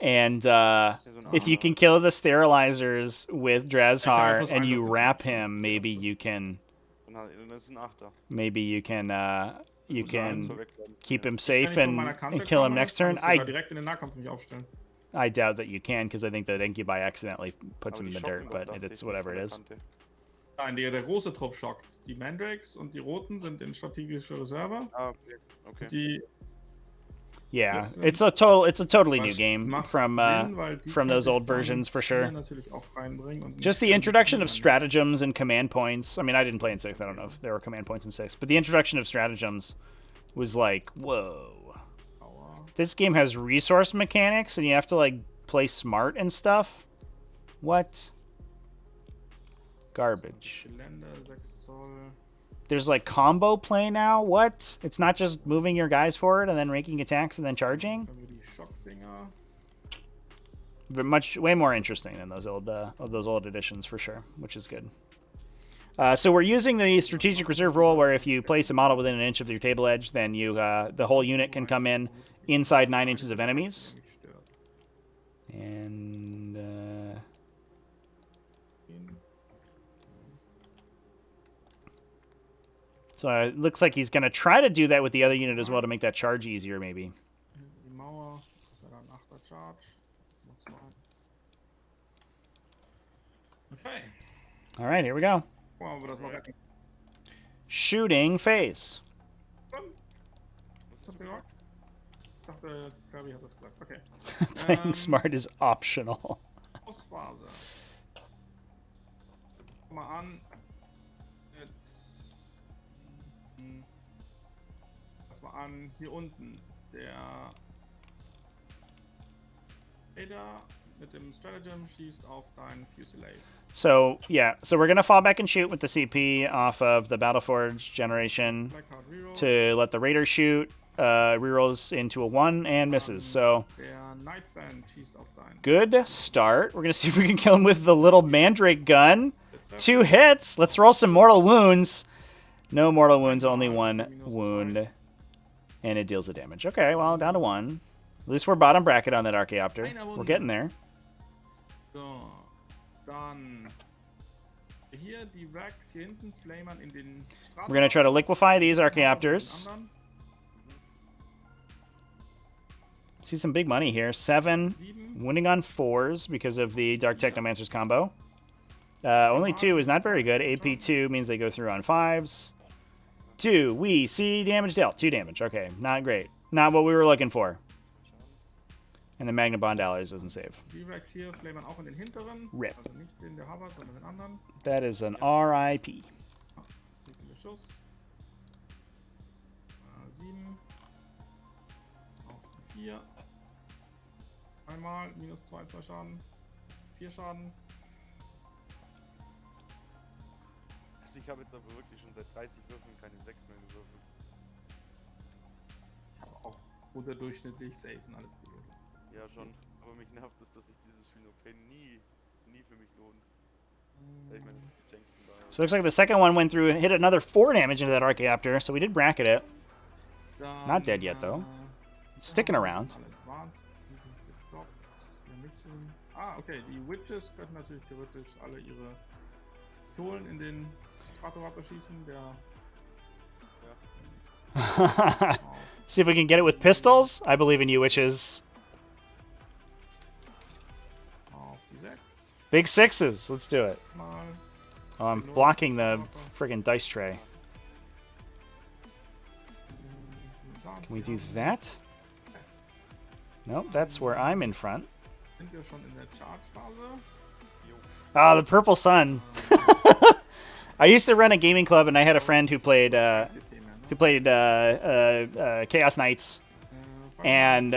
And if you Ah, can kill the sterilizers with Drazhar plus and eins you auf den wrap Charge. him, maybe you can dann ist ein Achter. you Muss er can eins wegrennen. keep him Wenn safe ich von meiner and Kante kill him komme, next kann turn. ich sogar direkt in den Nahkampf mich aufstellen. I doubt that you can because I think that Enkibai accidentally puts Aber him in die the dirt, schocken doch, but dachte it's ich, whatever von it der is. Kante. Nein, der große Trupp schockt. Die Mandrakes und die Roten sind in strategische Reserve. Ah, okay. Okay. Die Yeah, Yes, it's a totally new was game macht from Sinn, weil die from kann those sich old dann versions for hier sure. natürlich auch reinbringen und Just the nicht introduction of ändern. stratagems and command points. I mean, I didn't play in 6. I don't know if there were command points in 6, but the introduction of stratagems was like, whoa. Aua. This game has resource mechanics and you have to like play smart and stuff. What? Garbage. Gelände, 6 Zoll. There's like combo play now. What? It's not just moving your guys forward and then making attacks and then charging. Dann haben wir die Schockdinger. But way more interesting than those old editions for sure, which is good. So we're using the strategic reserve rule, where if you place a model within an inch of your table edge, then you the whole unit can come in inside 9 inches of enemies. Mich stört. And so it looks like he's gonna try to do that with the other unit as well to make that charge easier, maybe. Die Mauer. Das wäre dann 8er Charge. Noch 2. Okay. All right, here we go. Wow, aber das war retten. Shooting phase. Was hast du gesagt? Ich dachte, Kirby hat das gesagt. Okay. Playing smart is optional. Ausphase. Guck mal an. Mit. Lass mal an. Hier unten. Der. Ada mit dem Stratagem schießt auf dein Fusilade. So yeah, so we're gonna fall back and shoot with the CP off of the Battleforge generation Black Card Reroll. to let the Raider shoot. Rerolls into a 1 and misses. So Der Nightband schießt auf dein. good start. We're gonna see if we can kill him with the little Mandrake gun. 2 hits. Let's roll some mortal wounds. No mortal wounds, only 1 wound, and it deals the damage. Okay, well down to 1. At least we're bottom bracket on that Archaeopter. We're getting there. So. Dann. Hier die Racks hier hinten. Flamern in den. We're gonna try to liquefy these Archaeopters. See some big money here. 7, winning on 4s because of the Dark Technomancer's combo. Only 2 is not very good. AP2 means they go through on 5s. 2, we see damage dealt. 2 damage. Okay, not great. Not what we were looking for. And the Magna Bond Alloys doesn't save. Die Racks hier flamern auch in den hinteren. Rip. Also nicht den der Havard, sondern den anderen. That is an RIP. Wie viele Schuss? 7. Auf 4. Einmal, minus 2 Schaden. 4 Schaden. Also ich habe jetzt aber wirklich schon seit 30 Würfeln keine 6 mehr gewürfelt. Ich habe auch unterdurchschnittlich Saves und alles gewürfelt. Ja schon, aber mich nervt es, dass sich dieses Spiel noch nie für mich lohnt. Weil ich meine, geschenkt von daher. So it looks like the second one went through, hit another 4 damage into that Archaeopter, so we did bracket it. Dann, Not dead yet, though. Sticking around. alle advanced, die sind gedroppt. Wir mixen. Ah, okay, die Witches können natürlich theoretisch alle ihre Pistolen in den Stratovator schießen, der See if we can get it with pistols. I believe in you, witches. auf die 6 Big 6s. Let's do it. mal. Oh, I'm blocking the friggin' dice tray. Can we do that? Nope, that's where I'm in front. Sind wir schon in der Charge-Phase? Ah, the purple sun. I used to run a gaming club, and I had a friend who played Chaos Knights, and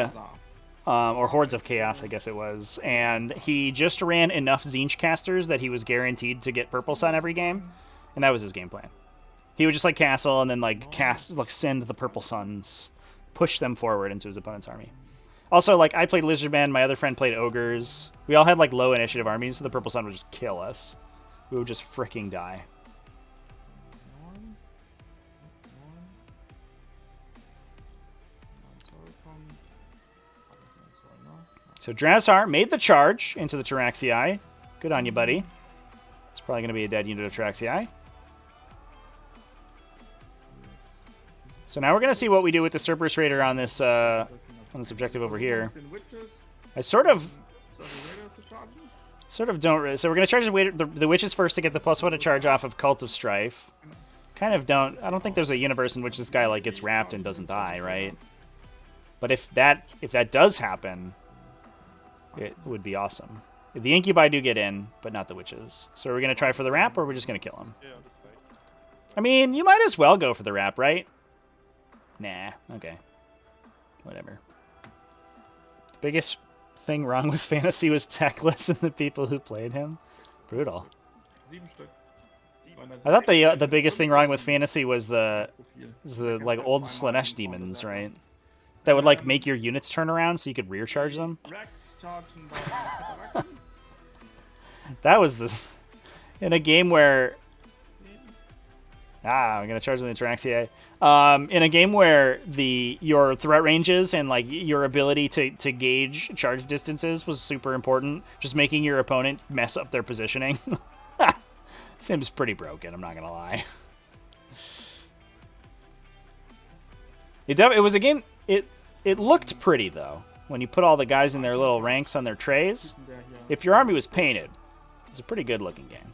or Hordes of Chaos, I guess it was. And he just ran enough Zinch casters that he was guaranteed to get purple sun every game, and that was his game plan. He would just like castle and then like send the purple suns, push them forward into his opponent's army. Also, like, I played Lizardman, my other friend played Ogres. We all had, like, low initiative armies, so the Purple Sun would just kill us. We would just freaking die. So Drazhar made the charge into the Taraxii. Good on you, buddy. It's probably going to be a dead unit of Taraxii. So now we're going to see what we do with the Cerberus Raider on this objective over here. I sort of don't. So we're going to charge the witches first to get the +1 to charge off of Cult of Strife. Kind of don't. I don't think there's a universe in which this guy like gets wrapped and doesn't die, right? But if that does happen, it would be awesome. The Incubi do get in, but not the witches. So are we going to try for the wrap, or we're just going to kill him? Yeah, that's right. I mean, you might as well go for the wrap, right? Nah. Okay. Whatever. The biggest thing wrong with Fantasy was Techless and the people who played him. Brutal. 7 Stück. I thought the biggest thing wrong with Fantasy was the like old Slanesh demons, right? That would like make your units turn around so you could rear charge them. Rex charging by That was this in a game where I'm gonna charge the Taraxii. In a game where your threat ranges and like your ability to gauge charge distances was super important, just making your opponent mess up their positioning. Seems pretty broken, I'm not gonna lie. It was a game. It looked pretty though when you put all the guys in their little ranks on their trays. If your army was painted, it's a pretty good looking game.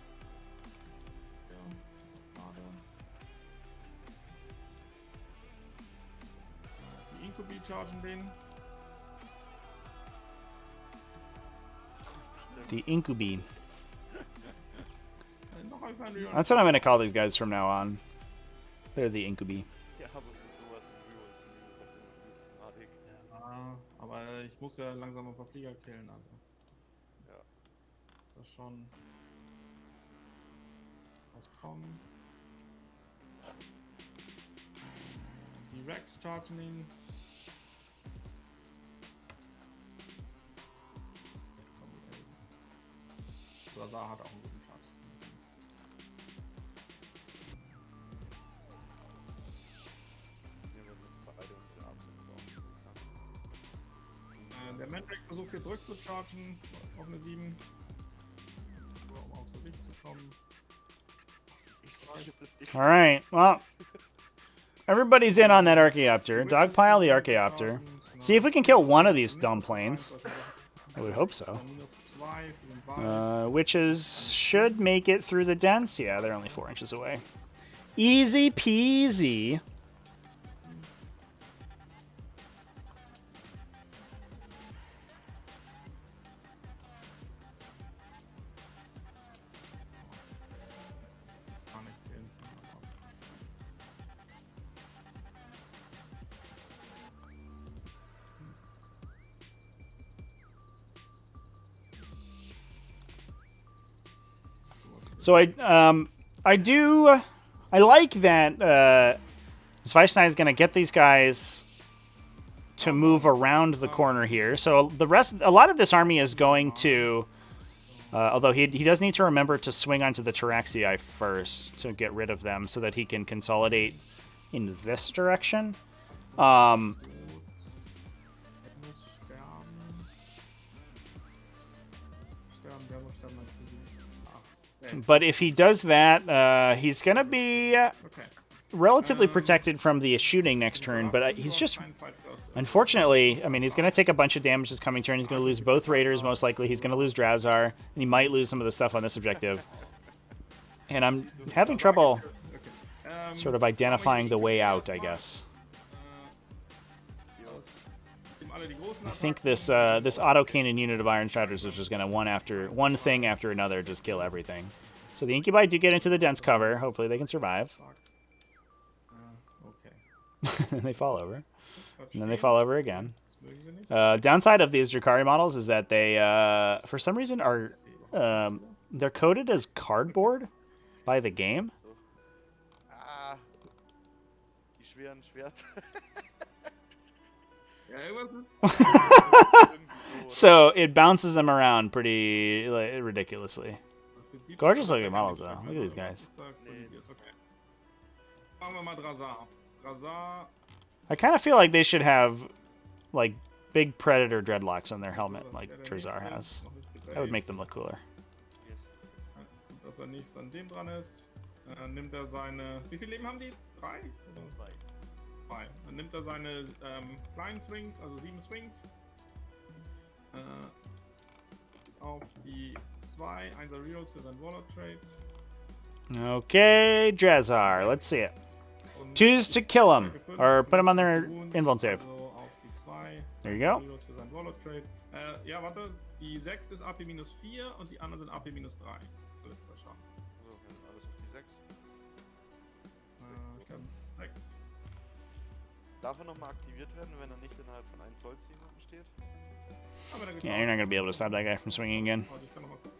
Die Inkubi chargen den. The Incubi. Noch ein Fernreal. That's what I'm gonna call these guys from now on. They're the Incubi. Ja, aber für sowas in Real Systematik. Ja, aber ich muss ja langsam ein paar Flieger killen, also. Ja. Das schon. Was kommen? Die Rex chargen ihn. Lazar hat auch einen guten Charge. Nehmen wir beide unsere absolut auf. Der Mandrake versucht gedrückt zu chargen auf eine 7. Um außer Sicht zu kommen. All right. Well, everybody's in on that Archaeopter. Dogpile the Archaeopter. See if we can kill one of these dumb planes. I would hope so. Witches should make it through the dents. Yeah, they're only 4 inches away. Easy peasy. So I like that Zweisnai is going to get these guys to move around the corner here. So a lot of this army is going to, although he does need to remember to swing onto the Taraxii first to get rid of them so that he can consolidate in this direction. But if he does that, he's going to be relatively protected from the shooting next turn. But he's just, unfortunately, I mean, he's going to take a bunch of damage this coming turn. He's going to lose both Raiders, most likely. He's going to lose Drazhar. And he might lose some of the stuff on this objective. And I'm having trouble sort of identifying the way out, I guess. I think this auto cannon unit of Iron Striders is just going to one thing after another just kill everything. So the Incubi do get into the dense cover. Hopefully they can survive. Okay. They fall over. And then they fall over again. Downside of these Drukhari models is that they, for some reason, are they're coded as cardboard by the game. Ah, die schweren Schwert. So it bounces them around pretty ridiculously. Gorgeous looking models though. Look at these guys. I kind of feel like they should have like big predator dreadlocks on their helmet like Trizar has. That would make them look cooler. Yes. Dass er nicht an dem dran ist. Nimmt er seine. Wie viel Leben haben die? 3? Oder? 2. Dann nimmt er seine kleinen Swings, also 7 Swings. Auf die 2, 1er Reload für sein Warlord Trade. Okay, Drazar, let's see it. Choose to kill him, or put him on their invuln save. Also auf die 2. There you go. Reload für sein Warlord Trade. Ja, warte. Die 6 ist AP minus 4 und die anderen sind AP minus 3. So ist 2 Schaden. So, wir haben alles auf die 6. Ich glaube 6. Darf er nochmal aktiviert werden, wenn er nicht innerhalb von 1 Zoll Zielminuten steht? Aber der Yeah, you're not gonna be able to stop that guy from swinging again. Oh, ich kann noch mal gucken.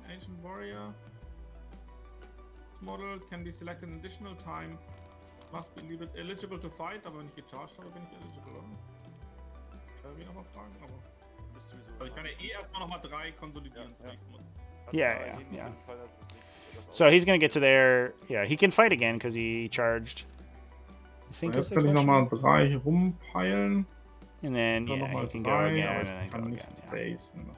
Ancient Warrior. This model can be selected an additional time. Must be eligible to fight, aber wenn ich gecharged habe, bin ich eligible, oder? Ich will mich nochmal fragen, aber. Du bist sowieso. Aber ich kann ja eh erstmal nochmal 3 konsolidieren zum nächsten Mal. Yeah. So he's gonna get to there. Yeah, he can fight again because he charged. I think Jetzt is the kann ich question. nochmal 3 hier rumpeilen. And then Dann yeah, nochmal he can go 3, again aber and then ich kann go nicht again. Yeah. spacen.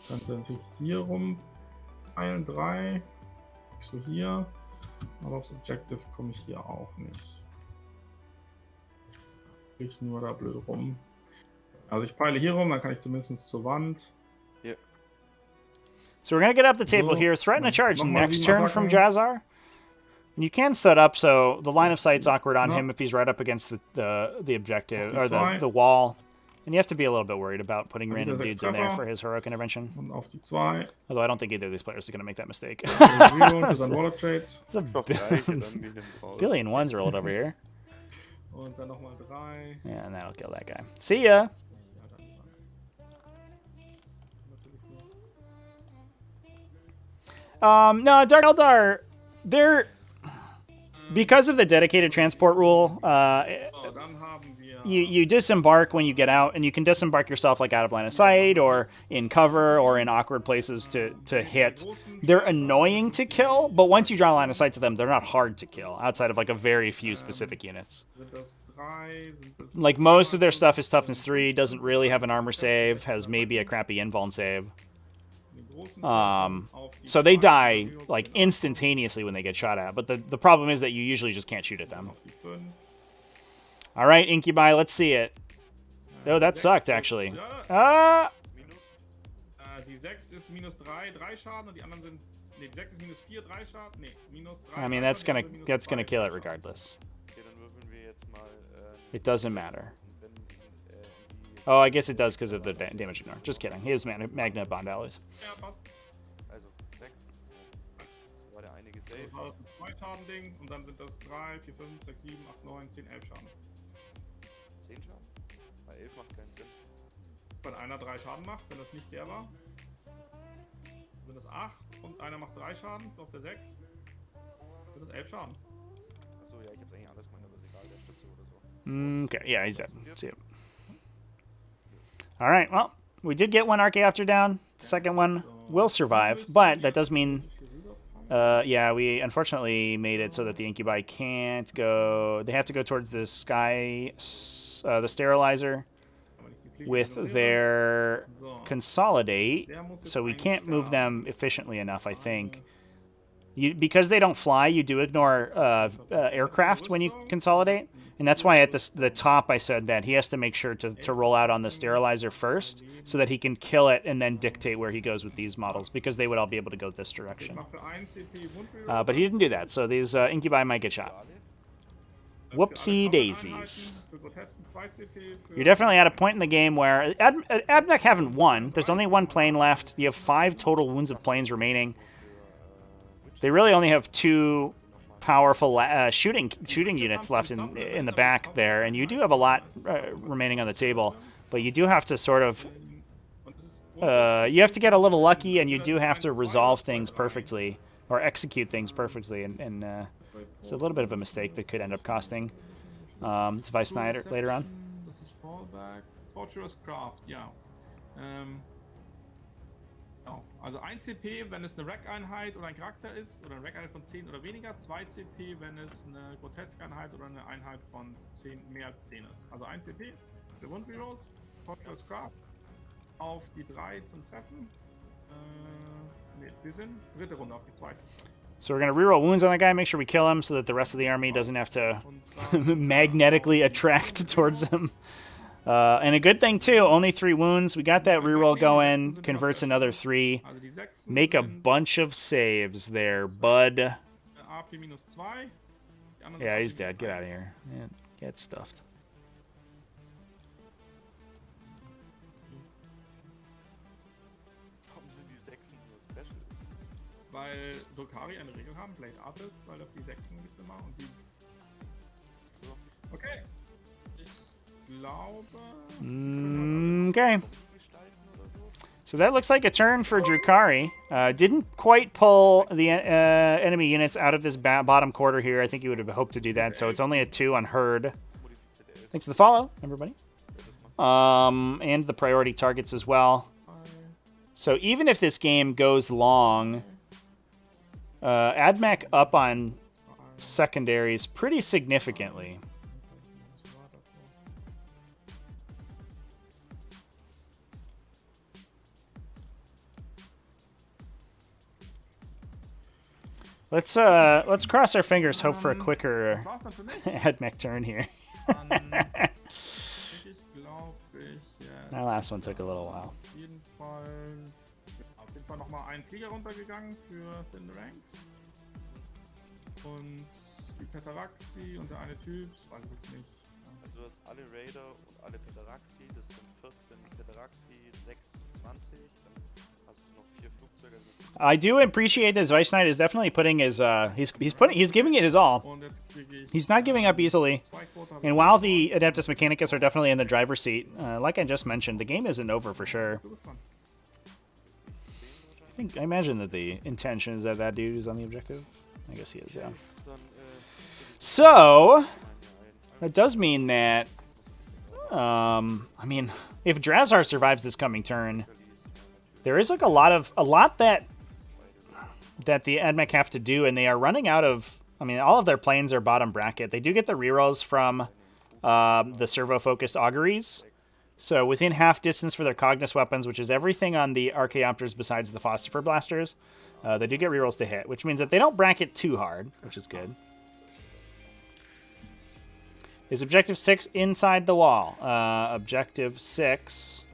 Ich kann natürlich hier rumpeilen, 3. So hier. Aber aufs Objective komme ich hier auch nicht. Ich nur da blöd rum. Also ich peile hier rum, dann kann ich zumindest zur Wand. So we're gonna get up the table So, here. Threaten a charge nochmal next 7 turn from Attacken. Drazar. And you can set up so the line of sight's awkward on No. him if he's right up against the objective Auf or die 2. the wall. And you have to be a little bit worried about putting Dann random wieder dudes 6 in there Treffer. for his heroic intervention. Und auf die 2. Although I don't think either of these players are going to make that mistake. Reload für sein Warlord Trade. It's a Ist doch gleich, dann wie hinten raus. billion ones rolled over here. Und dann nochmal 3. Yeah, and that'll kill that guy. See ya. No, Dark Eldar, they're because of the dedicated transport rule. So, dann haben wir. You disembark when you get out, and you can disembark yourself like out of line of sight or in cover or in awkward places to hit. They're annoying to kill, but once you draw line of sight to them, they're not hard to kill outside of like a very few specific units. Sind das 3? Sind das Like most of their stuff is toughness 3, doesn't really have an armor save, has maybe a crappy invuln save. die großen auf die So they 2, die Reload like für instantaneously when they get shot at, but the problem is that you usually just can't shoot at them. auf die 5. All right, Incubi, let's see it. Oh, that sucked actually. Ja, Ah. Minus. die 6 ist minus 3, 3 Schaden und die anderen sind. Ne, die 6 ist minus 4, 3 Schaden. Ne, minus 3. I mean, 3 that's Schaden, gonna die anderen that's gonna minus kill 2 it Schaden. regardless. Okay, dann würfeln wir jetzt mal. It doesn't matter. Wenn die. Oh, I guess it does because of the damage ignore. Just kidding. He has Magna Bond alloys. Ja, passt. Also 6. War der einige Das Save. war das 2 Schaden Ding und dann sind das 3, 4, 5, 6, 7, 8, 9, 10, 11 Schaden. 10 Schaden? Bei 11 macht keinen Sinn. Wenn einer 3 Schaden macht, wenn das nicht der war, sind das 8 und einer macht 3 Schaden auf der 6, sind das 11 Schaden. Achso, ja, ich hab's eigentlich alles gemeint, aber ist egal, der Stütze oder so. Okay, yeah, he's dead. See it. All right, well, we did get one Archaeopter down. The second one will survive, but that does mean, yeah, we unfortunately made it so that the Incubi can't go. They have to go towards the sky, the sterilizer Aber nicht die Fliege with ignorieren. their So, consolidate. der muss jetzt So we eigentlich can't move sterben. them efficiently enough, I think. Because they don't fly, you do ignore aircraft when you consolidate. And that's why at the top I said that he has to make sure to roll out on the sterilizer first so that he can kill it and then dictate where he goes with these models because they would all be able to go this direction. Mach für 1 CP Wundreload. But he didn't do that, so these Incubi might get shot. Whoopsie daisies. Für Protesten 2 CP. Für You're definitely at a point in the game where Admech haven't won. There's only one plane left. You have 5 total wounds of planes remaining. They really only have 2 powerful shooting units left in the back there, and you do have a lot remaining on the table. But you do have to sort of you have to get a little lucky, and you do have to resolve things perfectly or execute things perfectly, and it's a little bit of a mistake that could end up costing Zwei Snyder later on. Das ist Fallback. Torturous Craft, ja. Genau. Also 1 CP, wenn es eine Rack-Einheit oder ein Charakter ist, oder eine Rack-Einheit von 10 oder weniger. 2 CP, wenn es eine Grotesk-Einheit oder eine Einheit von 10, mehr als 10 ist. Also 1 CP für Wund-Rerolls, Cocktails Craft, auf die 3 zum Treffen. Ne, wir sind dritte Runde auf die zweite. So we're going to reroll wounds on that guy, make sure we kill him so that the rest of the army doesn't have to Und dann, magnetically attract towards him. And a good thing, too, only 3 wounds. We got that reroll going, converts another 3. also die 6 Make a bunch of saves there, bud. AP minus 2. Die anderen Yeah, sind he's AP dead. Get minus out of 1. here. Man, get stuffed. Warum sind die Sechsen nur special? Weil Drukhari eine Regel haben, Blade Artist, weil auf die 6 gibt es immer und die. Okay. Ich glaube. Okay. So that looks like a turn for Drukhari. Didn't quite pull the enemy units out of this bottom quarter here. I think he would have hoped to do that, so it's only a 2 on Herd. Thanks for the follow, everybody. And the priority targets as well. So even if this game goes long, AdMech up on secondaries pretty significantly. Let's cross our fingers, hope for a quicker Das war's dann für mich. AdMech turn here. Dann ich glaube ich. That last one took a little while. Auf jeden Fall nochmal ein Flieger runtergegangen für Thin Ranks. Und die Petaraxi und der eine Typ, das weiß ich jetzt nicht. Also du hast alle Raider und alle Petaraxi, das sind 14 Petaraxi, 6, 20, dann hast du noch 4 Flugzeuge. I do appreciate that Vice Knight is definitely putting his he's giving it his all. Und jetzt kriege ich He's not giving up easily. 2 Quota. And while the Adeptus Mechanicus are definitely in the driver's seat, like I just mentioned, the game isn't over for sure. Du bist dran. I imagine that the intention is that that dude is on the objective. I guess he is, yeah. Dann So that does mean that, I mean, if Drazar survives this coming turn, there is like a lot that the AdMech have to do, and they are running out of. I mean, all of their planes are bottom bracket. They do get the rerolls from the servo-focused auguries. So within half distance for their Cognis weapons, which is everything on the Archaeopters besides the Phosphor Blasters, they do get rerolls to hit, which means that they don't bracket too hard, which is good. Is Objective 6 inside the wall? Objective 6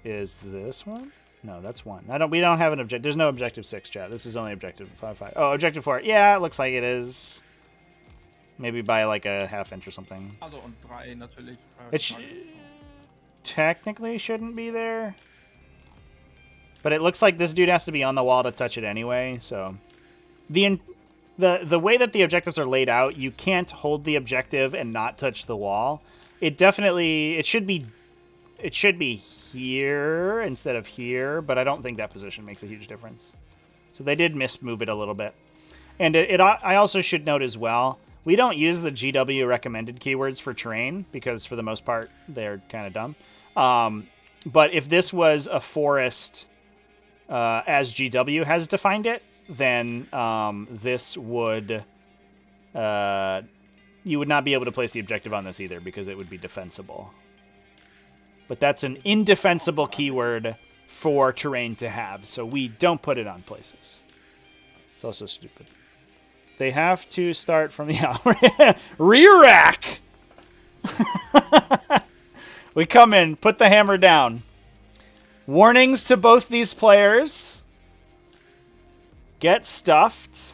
is this one? No, that's 1. We don't have an objective. There's no Objective 6, chat. This is only Objective 5. Oh, Objective 4. Yeah, it looks like it is. Maybe by like a half inch or something. Also und 3 natürlich. It technically shouldn't be there. But it looks like this dude has to be on the wall to touch it anyway, so the way that the objectives are laid out, you can't hold the objective and not touch the wall. It should be here instead of here, but I don't think that position makes a huge difference. So they did mismove it a little bit. And I also should note as well, we don't use the GW recommended keywords for terrain because for the most part they're kind of dumb. But if this was a forest as GW has defined it, then this would you would not be able to place the objective on this either because it would be defensible. But that's an indefensible keyword for terrain to have, so we don't put it on places. It's also stupid. They have to start from the rear rack. We come in, put the hammer down. Warnings to both these players. Get stuffed.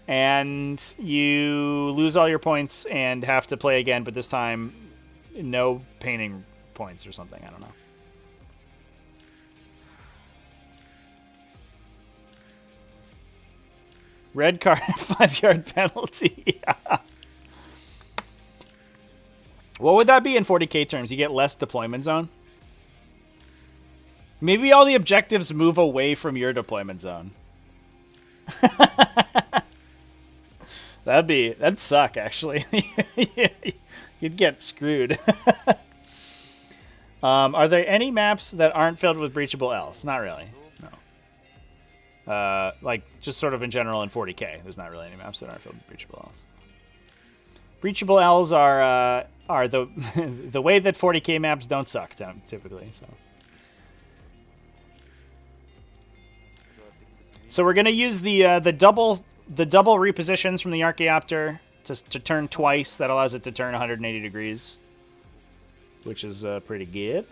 And you lose all your points and have to play again, but this time no painting points or something. I don't know. Red card, 5-yard penalty. What would that be in 40k terms? You get less deployment zone? Maybe all the objectives move away from your deployment zone. That'd suck, actually. You'd get screwed. Are there any maps that aren't filled with breachable Ls? Not really. No. Like, just sort of in general in 40k, there's not really any maps that aren't filled with breachable Ls. Breachable Ls are the the way that 40k maps don't suck typically. So we're gonna use the double repositions from the Archaeopter to turn twice. That allows it to turn 180 degrees, which is pretty good.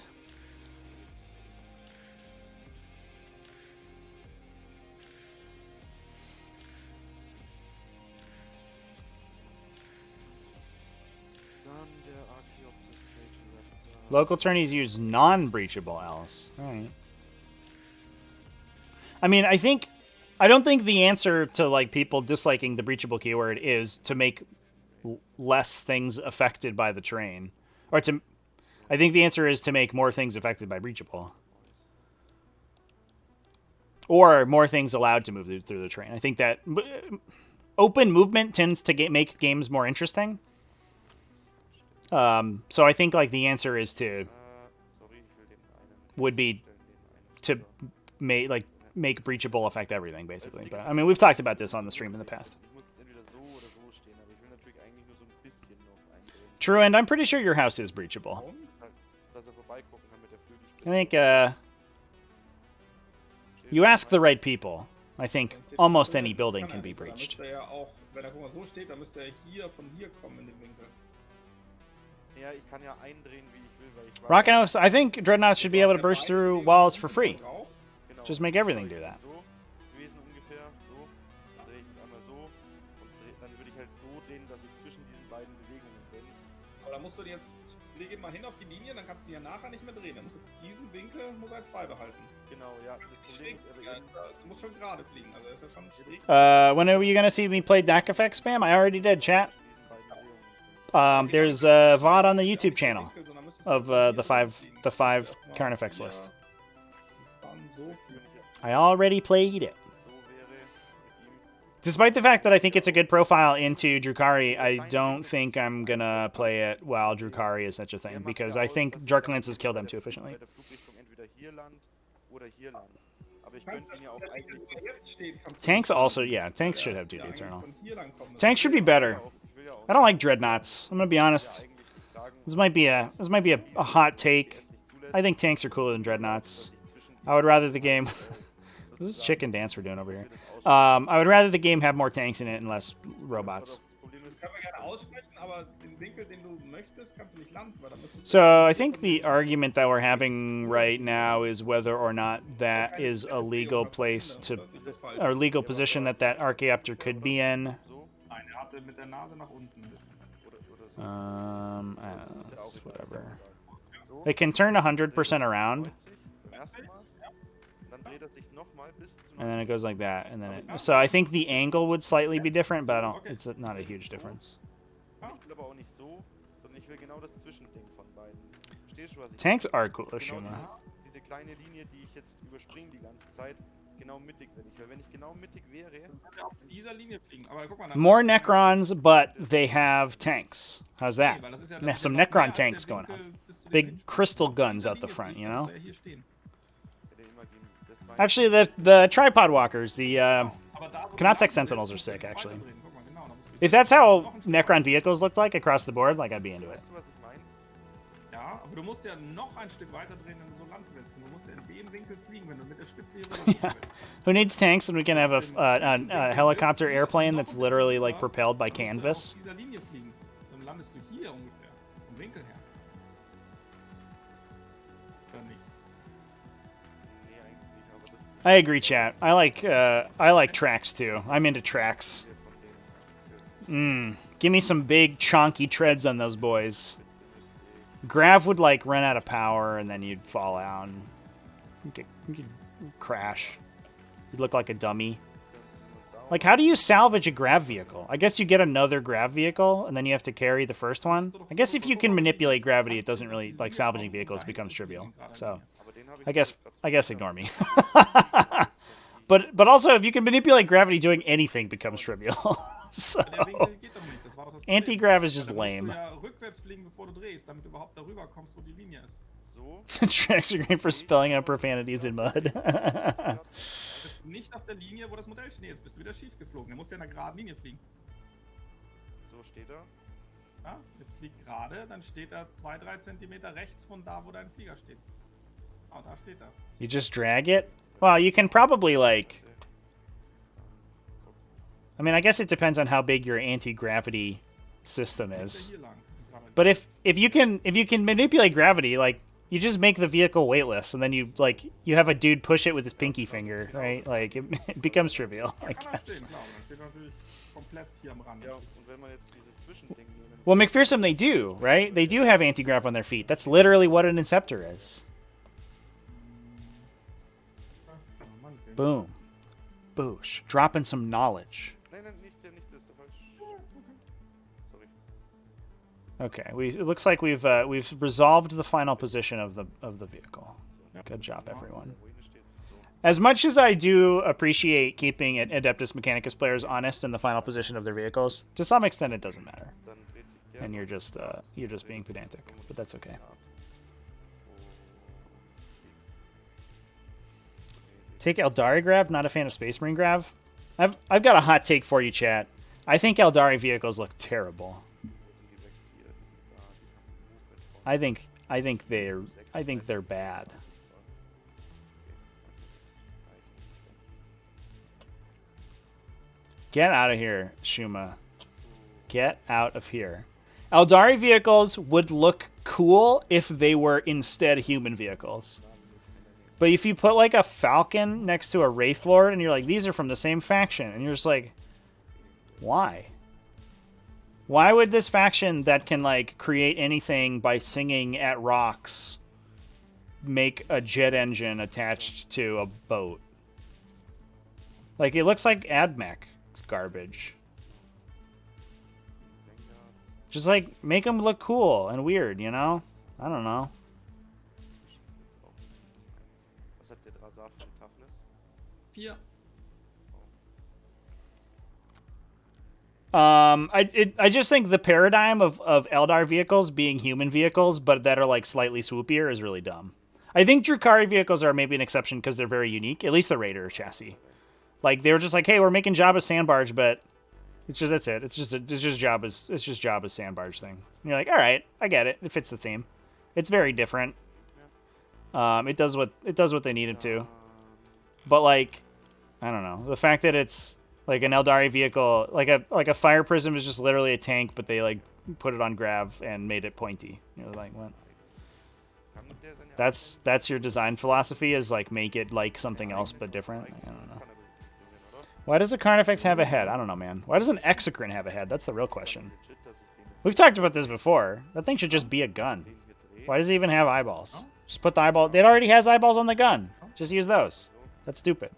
Local tourneys use non-breachable Ls. All right. I mean, I don't think the answer to like people disliking the breachable keyword is to make less things affected by the terrain, or to. I think the answer is to make more things affected by breachable, or more things allowed to move through the terrain. I think that open movement tends to make games more interesting. So I think like the answer is would be to make breachable affect everything basically. But I mean, we've talked about this on the stream in the past. True, and I'm pretty sure your house is breachable. I think you ask the right people. I think almost any building can be breached. Rockin', I think Dreadnoughts should be able to burst through walls for free. Just make everything do that. Aber da musst du jetzt, leg ihn mal hin auf die Linie, dann kannst du ihn ja nachher nicht mehr drehen. Dann musst du diesen Winkel als beibehalten. Genau, ja. Du musst schon gerade fliegen, also ist ja schon schräg. When are you gonna see me play DAC effect spam? I already did, chat. There's a VOD on the YouTube channel of the five Carnifex list. I already played it. Despite the fact that I think it's a good profile into Drukhari, I don't think I'm gonna play it while Drukhari is such a thing, because I think Jarklances kill them too efficiently. Tanks also, yeah, tanks should have duty eternal. Tanks should be better. I don't like Dreadnoughts. I'm gonna be honest. This might be a hot take. I think tanks are cooler than Dreadnoughts. I would rather the game. This is chicken dance we're doing over here. I would rather the game have more tanks in it and less robots. So I think the argument that we're having right now is whether or not that is a legal place to, or legal position that Archaeopter could be in. I don't know, it's whatever. They can turn 100% around. And then it goes like that, and then it. So I think the angle would slightly be different, but I don't. It's not a huge difference. Tanks are cool, Shuma. More Necrons, but they have tanks. How's that? Some Necron tanks going on. Big crystal guns out the front, you know? Actually, the tripod walkers, the Canoptech Sentinels are sick, actually. If that's how Necron vehicles looked like across the board, like, I'd be into it. Yeah. Who needs tanks when we can have a helicopter airplane that's literally, like, propelled by canvas? I agree, chat. I like tracks too. I'm into tracks. Give me some big chonky treads on those boys. Grav would like run out of power and then you'd fall out and you'd crash. You'd look like a dummy. Like, how do you salvage a Grav vehicle? I guess you get another Grav vehicle and then you have to carry the first one. I guess if you can manipulate gravity, it doesn't really, like, salvaging vehicles becomes trivial. So I guess ignore me. But also, if you can manipulate gravity, doing anything becomes trivial. So anti-grav is just lame. so. Tracks are great for spelling out profanities in mud. Bist nicht auf der Linie, wo das Modell steht. Jetzt bist du wieder schief geflogen. Er muss ja in einer geraden Linie fliegen. So steht er. Ja, jetzt fliegt gerade, dann steht er 2-3 Zentimeter rechts von da, wo dein Flieger steht. Oh, da steht er. You just drag it? Well, you can probably, like... I mean, I guess it depends on how big your anti-gravity system is. Hier lang. But if you can manipulate gravity, like, you just make the vehicle weightless, and then you have a dude push it with his pinky finger, right? Like, it becomes trivial, I Kann er guess. stehen, klar. Dann steht er natürlich komplett hier am Rand. Ja, und wenn man jetzt dieses Zwischending nehmen. Well, McPherson, they do, right? They do have anti-grav on their feet. That's literally what an Inceptor is. Boom. Boosh. Dropping some knowledge. Nein, nicht das, ist falsch. Sorry. Okay, it looks like we've resolved the final position of the vehicle. Good job, everyone. Wo innen steht. So. As much as I do appreciate keeping Adeptus Mechanicus players honest in the final position of their vehicles, to some extent it doesn't matter, Dann dreht sich der. and you're just being pedantic. But that's okay. Take Eldari Grav. Not a fan of Space Marine Grav. I've got a hot take for you, chat. I think Eldari vehicles look terrible. I think they're bad. Get out of here, Shuma. Get out of here. Eldari vehicles would look cool if they were instead human vehicles. But if you put like a Falcon next to a Wraithlord and you're like, these are from the same faction, and you're just like, why? Why would this faction that can like create anything by singing at rocks make a jet engine attached to a boat? Like, it looks like AdMech garbage. Just like make them look cool and weird, you know? I don't know. Was hat der Drasar für Toughness? 4. I just think the paradigm of Eldar vehicles being human vehicles, but that are like slightly swoopier, is really dumb. I think Drukhari vehicles are maybe an exception because they're very unique. At least the Raider chassis, like they were just like, hey, we're making Jabba's sandbarge, but it's just that's it. It's just Jabba's sandbarge thing. And you're like, all right, I get it. It fits the theme. It's very different. It does what they needed to, but like, I don't know, the fact that it's like an Eldari vehicle, like a fire prism is just literally a tank, but they like put it on grav and made it pointy. You're like, what? That's your design philosophy, is like make it like something else but different. I don't know. Why does a Carnifex have a head? I don't know, man. Why does an Exocrine have a head? That's the real question. We've talked about this before. That thing should just be a gun. Why does it even have eyeballs? Just put the eyeball. It already has eyeballs on the gun. Just use those. That's stupid.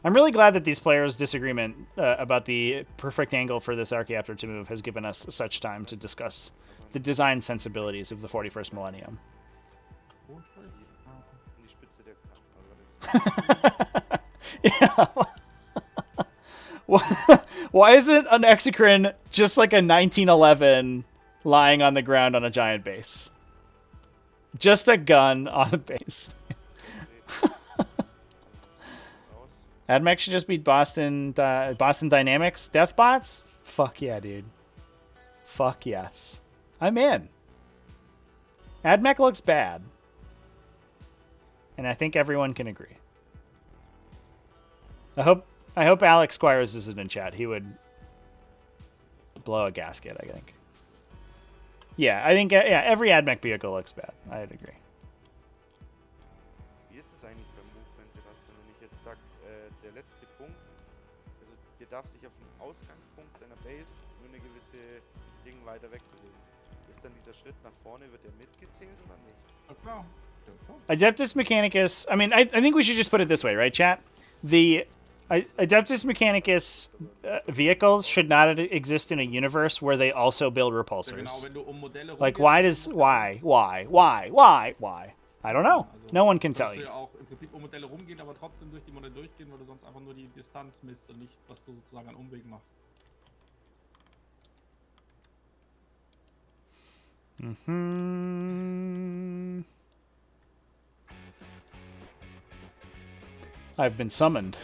I'm really glad that these players' disagreement about the perfect angle for this Archaeopter to move has given us such time to discuss the design sensibilities of the 41st millennium. Yeah. Why isn't an Exocrine just like a 1911 lying on the ground on a giant base? Just a gun on a base. AdMech should just be Boston Dynamics Deathbots? Fuck yeah, dude. Fuck yes. I'm in. AdMech looks bad. And I think everyone can agree. I hope Alex Squires isn't in chat. He would blow a gasket, I think. Yeah, I think every AdMech vehicle looks bad. I'd agree. Wie ist es eigentlich beim Movement, Sebastian? Wenn ich jetzt sage, der letzte Punkt, also der darf sich auf den Ausgangspunkt seiner Base nur eine gewisse Ding weiter wegbewegen. Ist dann dieser Schritt nach vorne, wird der mitgezählt oder nicht? Klar. Adeptus Mechanicus, I mean, I think we should just put it this way, right, chat? The Adeptus Mechanicus vehicles should not exist in a universe where they also build repulsors. Like, why? I don't know. No one can tell you. Auch im Prinzip Modelle rumgehen, aber trotzdem durch die Modelle durchgehen, weil du sonst einfach nur die Distanz misst und nicht, was du sozusagen an Umwegen machst. Hmm. I've been summoned.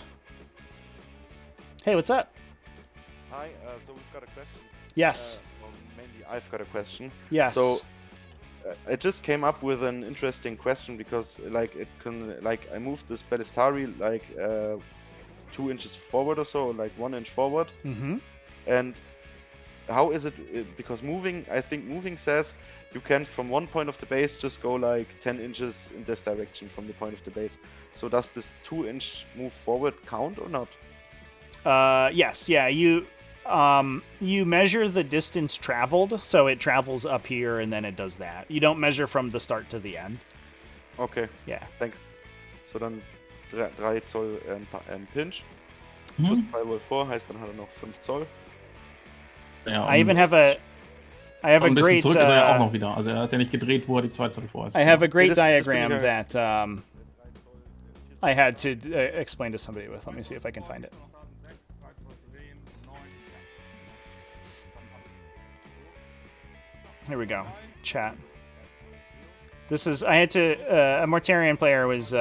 Hey, what's up? Hi, so we've got a question. Yes. Well, mainly I've got a question. Yes. So I just came up with an interesting question because like it can like I moved this Ballistari like 2 inches forward or so, like 1 inch forward. Mm-hmm. And how is it? Because moving, I think moving says you can from one point of the base just go like 10 inches in this direction from the point of the base. So does this 2-inch move forward count or not? Yes. Yeah. You measure the distance traveled, so it travels up here and then it does that. You don't measure from the start to the end. Okay, Yeah. thanks. So dann 3 Zoll Pinch. Plus 3 Zoll vor heißt dann hat er noch 5 Zoll. Ja, I even have a ein bisschen great zurück ist er ja auch noch wieder. Also er hat ja nicht gedreht, wo er die 2 Zoll vor ist. I have a great This- this diagram video- that I had to explain to somebody with. Let me see if I can find it. Here we go. Chat. This is I had to a Mortarian player was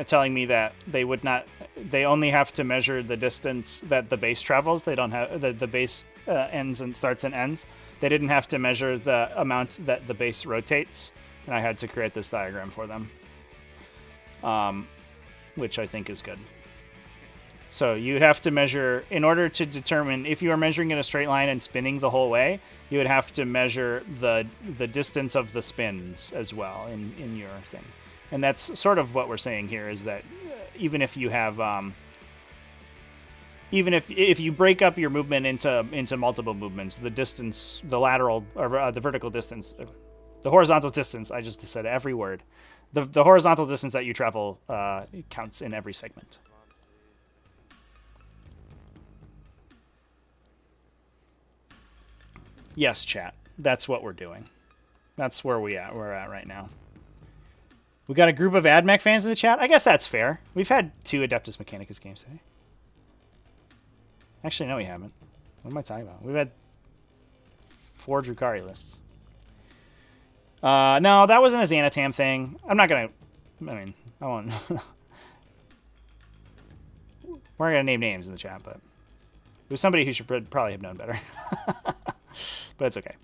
telling me that they only have to measure the distance that the base travels. They don't have the base ends and starts and ends. They didn't have to measure the amount that the base rotates, and I had to create this diagram for them, which I think is good. So you have to measure, in order to determine if you are measuring in a straight line and spinning the whole way, you would have to measure the distance of the spins as well in your thing. And that's sort of what we're saying here, is that even if you have even if you break up your movement into multiple movements, the distance, the lateral or the vertical distance, the horizontal distance, I just said every word. The horizontal distance that you travel counts in every segment. Yes, chat. That's what we're doing. That's where we're at right now. We got a group of AdMech fans in the chat. I guess that's fair. We've had 2 Adeptus Mechanicus games today. Actually, no, we haven't. What am I talking about? We've had 4 Drukhari lists. No, that wasn't a Xanatam thing. I'm not gonna. I mean, I won't. We're not gonna name names in the chat, but it was somebody who should probably have known better. But it's okay.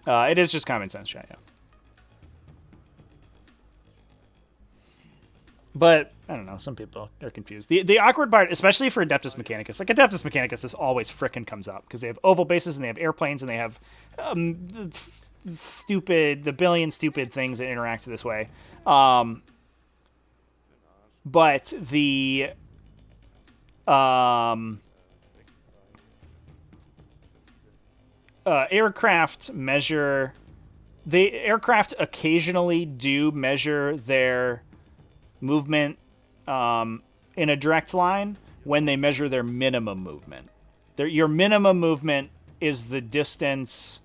It is just common sense, chat, yeah. But, I don't know, some people are confused. The awkward part, especially for Adeptus Mechanicus, like Adeptus Mechanicus, this always frickin' comes up, because they have oval bases, and they have airplanes, and they have the billion stupid things that interact this way. But the... aircraft measure... The aircraft occasionally do measure their movement in a direct line when they measure their minimum movement. Your minimum movement is the distance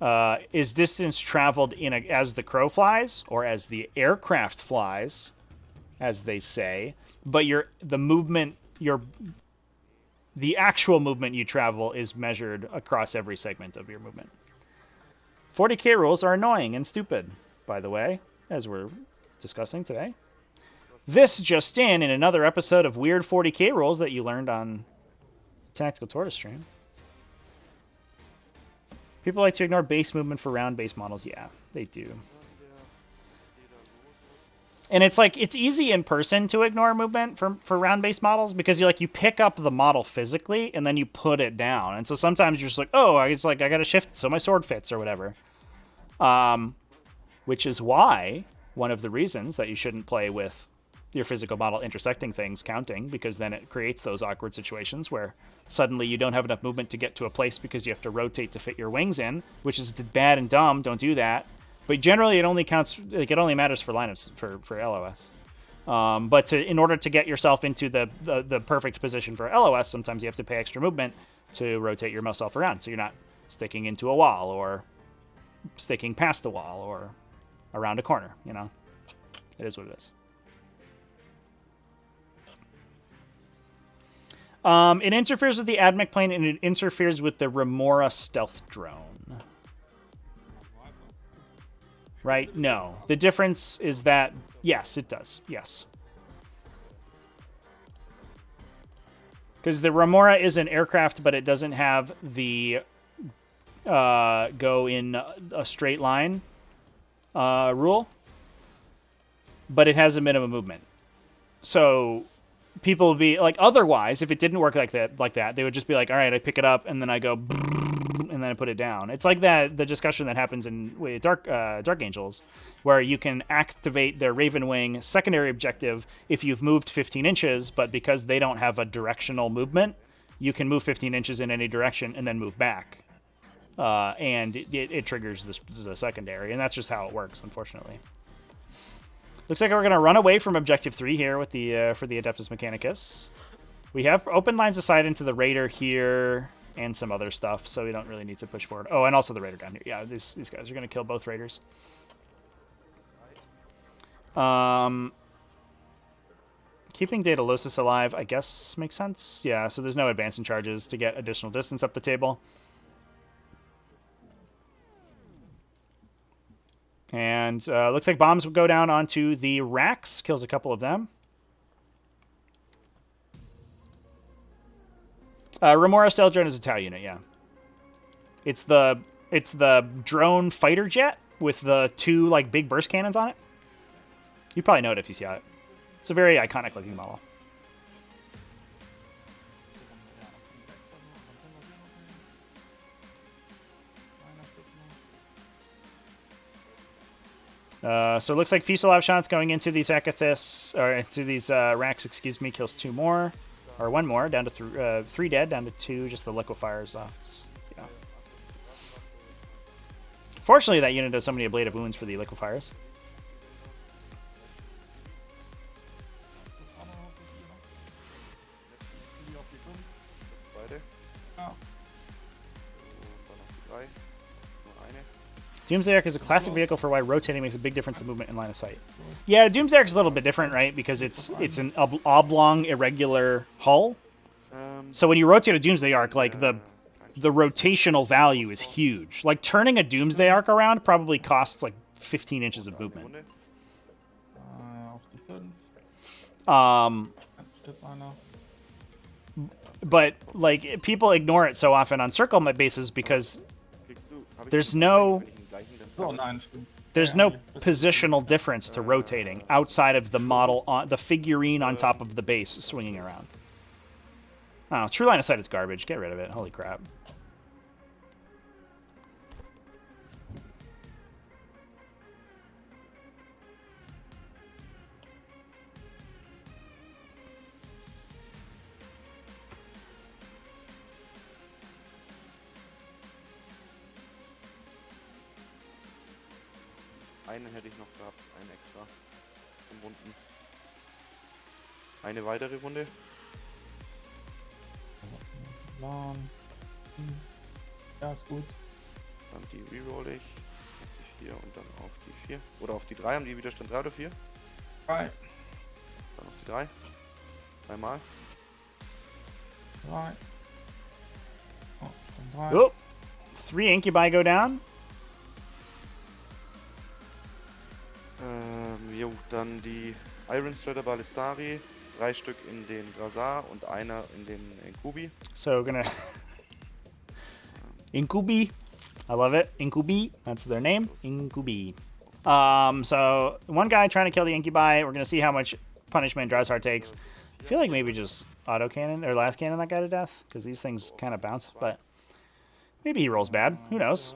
traveled as the crow flies, or as the aircraft flies, as they say. But the actual movement you travel is measured across every segment of your movement. 40k rules are annoying and stupid, by the way, as we're discussing today. This just in another episode of weird 40k rules that you learned on Tactical Tortoise stream. People like to ignore base movement for round base models. Yeah, they do. And it's like, it's easy in person to ignore movement for round base models, because you pick up the model physically and then you put it down. And so sometimes you're just like, oh, I got to shift so my sword fits or whatever. Which is why one of the reasons that you shouldn't play with your physical model intersecting things counting, because then it creates those awkward situations where suddenly you don't have enough movement to get to a place because you have to rotate to fit your wings in, which is bad and dumb. Don't do that. But generally, it only counts. It only matters for lineups for LOS. But in order to get yourself into the perfect position for LOS, sometimes you have to pay extra movement to rotate yourself around, so you're not sticking into a wall or sticking past the wall or around a corner. You know, it is what it is. It interferes with the AdMech plane, and it interferes with the Remora stealth drone. Right? No. The difference is that, yes, it does. Yes. Because the Remora is an aircraft, but it doesn't have the go in a straight line rule. But it has a minimum movement. So people would be like, otherwise, if it didn't work like that, they would just be like, all right, I pick it up and then I go and then I put it down. It's like the discussion that happens in Dark Angels, where you can activate their Raven Wing secondary objective if you've moved 15 inches, but because they don't have a directional movement, you can move 15 inches in any direction and then move back. And it triggers the secondary, and that's just how it works, unfortunately. Looks like we're going to run away from Objective 3 here with the for the Adeptus Mechanicus. We have open lines of sight into the Raider here and some other stuff, so we don't really need to push forward. Oh, and also the Raider down here. Yeah, these guys are going to kill both Raiders. Keeping Daedalosus alive, I guess, makes sense. Yeah, so there's no advancing charges to get additional distance up the table. And looks like bombs will go down onto the racks. Kills a couple of them. Remora stealth drone is a TOW unit, yeah. It's the drone fighter jet with the two like big burst cannons on it. You probably know it if you see it. It's a very iconic looking model. So it looks like Fuselav shots going into these Akathis, or into these racks, excuse me, kills two more, or one more, down to three dead, down to two, just the liquefiers left. Yeah. Fortunately, that unit does so many ablative wounds for the liquefiers. Doomsday Ark is a classic vehicle for why rotating makes a big difference in movement and line of sight. Yeah, Doomsday Ark is a little bit different, right? Because it's an oblong, irregular hull. So when you rotate a Doomsday Ark, like the rotational value is huge. Like turning a Doomsday Ark around probably costs like 15 inches of movement. But like people ignore it so often on circle bases because there's no positional difference to rotating outside of the model on the figurine on top of the base swinging around. Oh, true line of sight is garbage. Get rid of it. Holy crap. Einen hätte ich noch gehabt, einen extra zum Runden. Eine weitere Runde. Ja, ist gut. Dann die rerolle ich. Auf die 4 und dann auf die 4. Oder auf die 3. Haben die Widerstand 3 oder 4? 3. Dann auf die 3. Dreimal. 3. Oh, 3. Oh, 3 Incubi go down. Jo, dann die Iron Strider Ballistari, 3 Stück in den Grazar und einer in den Inkubi. So gonna Inkubi, I love it. Inkubi, that's their name. Inkubi. So one guy trying to kill the Incubi. We're gonna see how much punishment Drazhar takes. I feel like maybe just auto cannon or last cannon that guy to death because these things kind of bounce. But maybe he rolls bad. Who knows?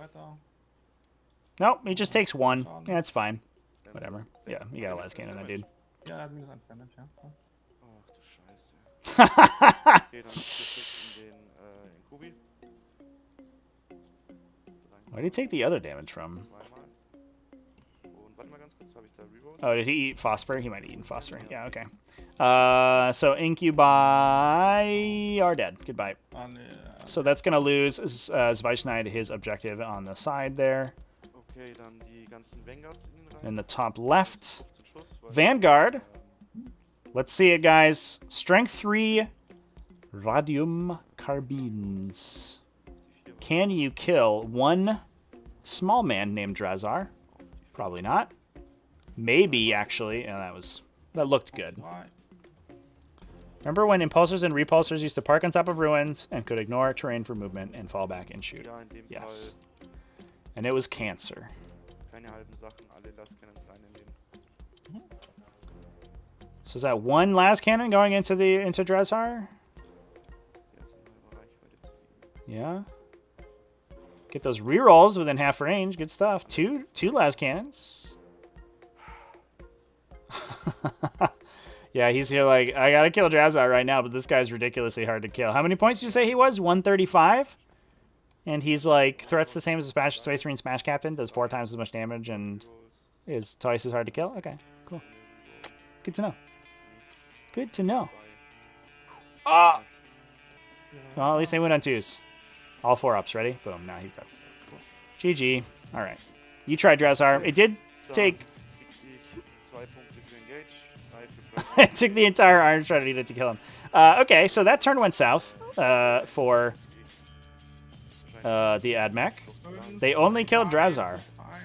Nope, he just takes 1. Yeah, it's fine. Whatever. Yeah, you got a last cannon, that dude. Ja, er hat minus 1 Damage, ja. Ach du Scheiße. Okay, dann 4 Stück in den Inkubi. Where did he take the other damage from? Zweimal. Und warte mal ganz kurz, habe ich da rerolled? Oh, did he eat phosphor? He might have eaten phosphor. Yeah, okay. So Incubi are dead. Goodbye. So that's going to lose Zweichnide his objective on the side there. Okay, dann die ganzen Vanguards in den Reihen. In the top left. Zum Schluss, weil- Vanguard. Let's see it, guys. Strength 3 Radium carbines. Can you kill one small man named Drazar? Probably not. Maybe, actually. Yeah, that looked good. Why? Remember when impulsors and repulsors used to park on top of ruins and could ignore terrain for movement and fall back and shoot? Ja, in dem Yes. And it was cancer. Fall keine halben Sachen, alle Lastcannons reinnehmen. So is that one las cannon going into Drazar? Jetzt sind wir in Reichweite zu ihm. Yeah. Get those rerolls within half range. Good stuff. Two las cannons. Yeah, he's here like, I gotta kill Drazar right now, but this guy's ridiculously hard to kill. How many points did you say he was? 135? And he's like, threats the same as a Space Marine Smash Captain, does 4 times as much damage, and is twice as hard to kill? Okay, cool. Good to know. Good to know. Ah! Well, at least they went on 2s. All 4 ups. Ready? Boom. Now he's dead. GG. All right. You tried Drazar. It did take... Krieg ich 2 Punkte für Engage, 3 für Break. It took the entire Iron Strider unit to kill him. Okay, so that turn went south for the AdMech. They only killed Drazar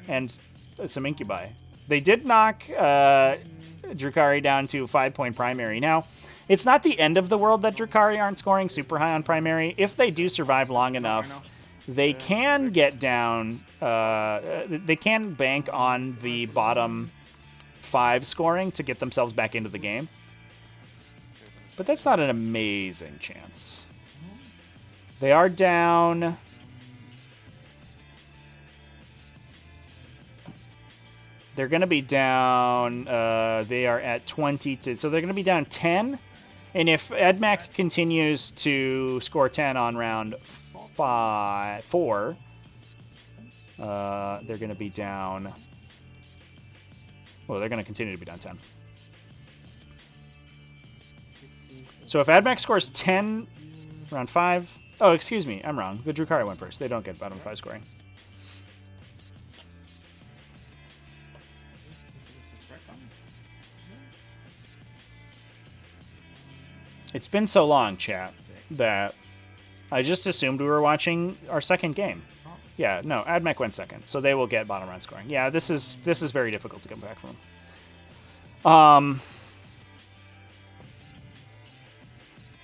and some Incubi. They did knock Drukhari down to 5-point primary. Now, it's not the end of the world that Drukhari aren't scoring super high on primary. If they do survive long enough, they can get down. They can bank on the bottom 5 scoring to get themselves back into the game. But that's not an amazing chance. They are down. They're going to be down. They are at 22. So they're going to be down 10. And if AdMech continues to score 10 on round 4, they're going to be down. Well, they're going to continue to be down 10. So if AdMech scores 10 round 5. Oh, excuse me. I'm wrong. The Drukhari went first. They don't get bottom 5 scoring. It's been so long, chat, that I just assumed we were watching our second game. Yeah, no, AdMech went second, so they will get bottom round scoring. Yeah, this is very difficult to come back from.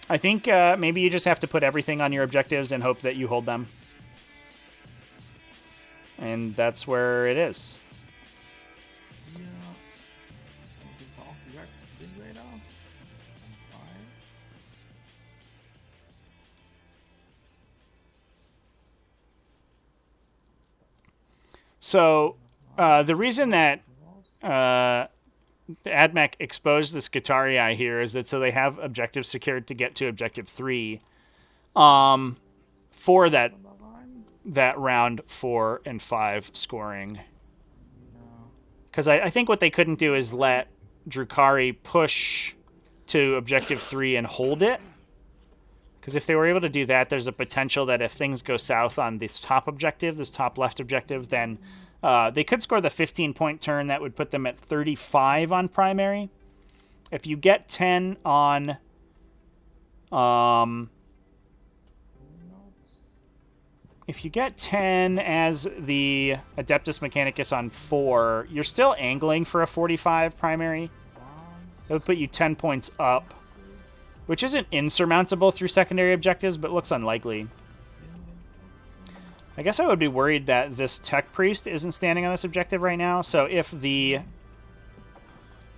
I think maybe you just have to put everything on your objectives and hope that you hold them. And that's where it is. So, the reason that the AdMech exposed this Guitarii here is that so they have objectives secured to get to objective 3 for that round 4 and 5 scoring. Because I think what they couldn't do is let Drukhari push to objective 3 and hold it. Because if they were able to do that, there's a potential that if things go south on this top objective, this top left objective, then they could score the 15-point turn. That would put them at 35 on primary. If you get 10 on... if you get 10 as the Adeptus Mechanicus on 4, you're still angling for a 45 primary. That would put you 10 points up, which isn't insurmountable through secondary objectives, but looks unlikely. I guess I would be worried that this Tech Priest isn't standing on this objective right now. So if the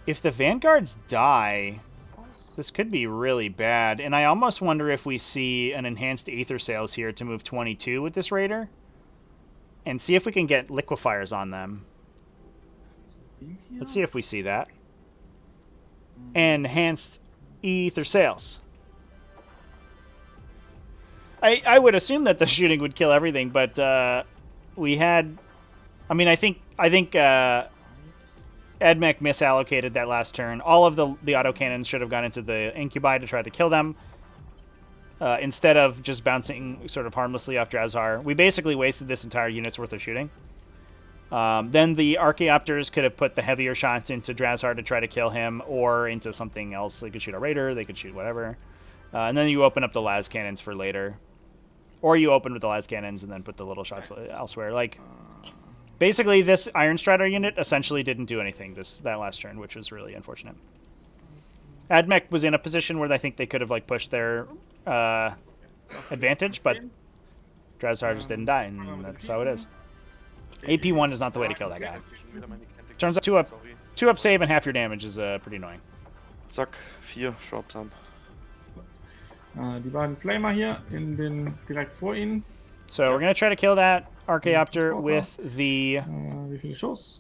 Vanguards die, this could be really bad. And I almost wonder if we see an enhanced Aether Sails here to move 22 with this Raider. And see if we can get liquefiers on them. Let's see if we see that. Enhanced Aether Sails. I would assume that the shooting would kill everything, but we had... I mean, I think AdMech misallocated that last turn. All of the autocannons should have gone into the Incubi to try to kill them. Instead of just bouncing sort of harmlessly off Drazar. We basically wasted this entire unit's worth of shooting. Then the Archaeopters could have put the heavier shots into Drazar to try to kill him, or into something else. They could shoot a Raider, they could shoot whatever. And then you open up the las cannons for later. Or you open with the las cannons and then put the little shots elsewhere. Like, basically, this Iron Strider unit essentially didn't do anything that last turn, which was really unfortunate. Admech was in a position where I think they could have like pushed their advantage, but Drazhar just didn't die, and that's how it is. AP1 is not the way to kill that guy. Turns out 2-up save and half your damage is pretty annoying. Zack, 4, Shorpsam. Die beiden Flamer hier direkt vor ihnen. So we're going to try to kill that Archaeopter with the Wie viele Schuss?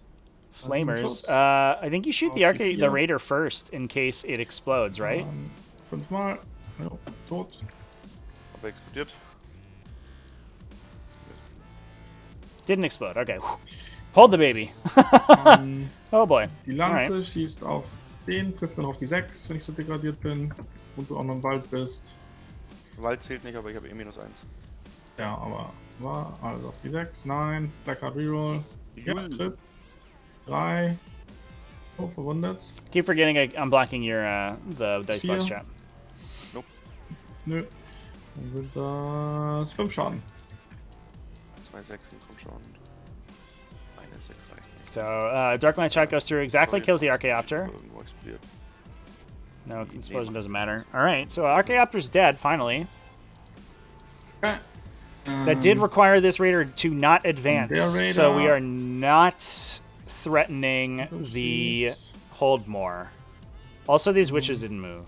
Flamers. I think you shoot the Raider first in case it explodes, right? 5-mal. Jo, tot. Aber explodiert. Didn't explode. Okay. Hold the baby. Oh boy. Die Lanze Alright. schießt auf den, trifft dann auf die 6, wenn ich so degradiert bin. Und du auch noch im Wald bist. Wald zählt nicht, aber ich habe eh -1. Ja, aber war also auf die 6. Nein. Blackheart Reroll. Ja, trifft. 3. Oh, verwundet. Keep forgetting I'm blocking your the Dicebox Vier. chat. Nö. Dann sind das 5 Schaden. 2 Sechsen kommt schon. Eine 6 reicht nicht. So Darklight shot goes through, exactly kills the Archaeopter. Irgendwo explodiert. No, explosion doesn't matter. Alright, so Archaeopter's dead, finally. Okay. That did require this Raider to not advance, Der so we Raider- are not threatening the hold more. Also, these witches didn't move.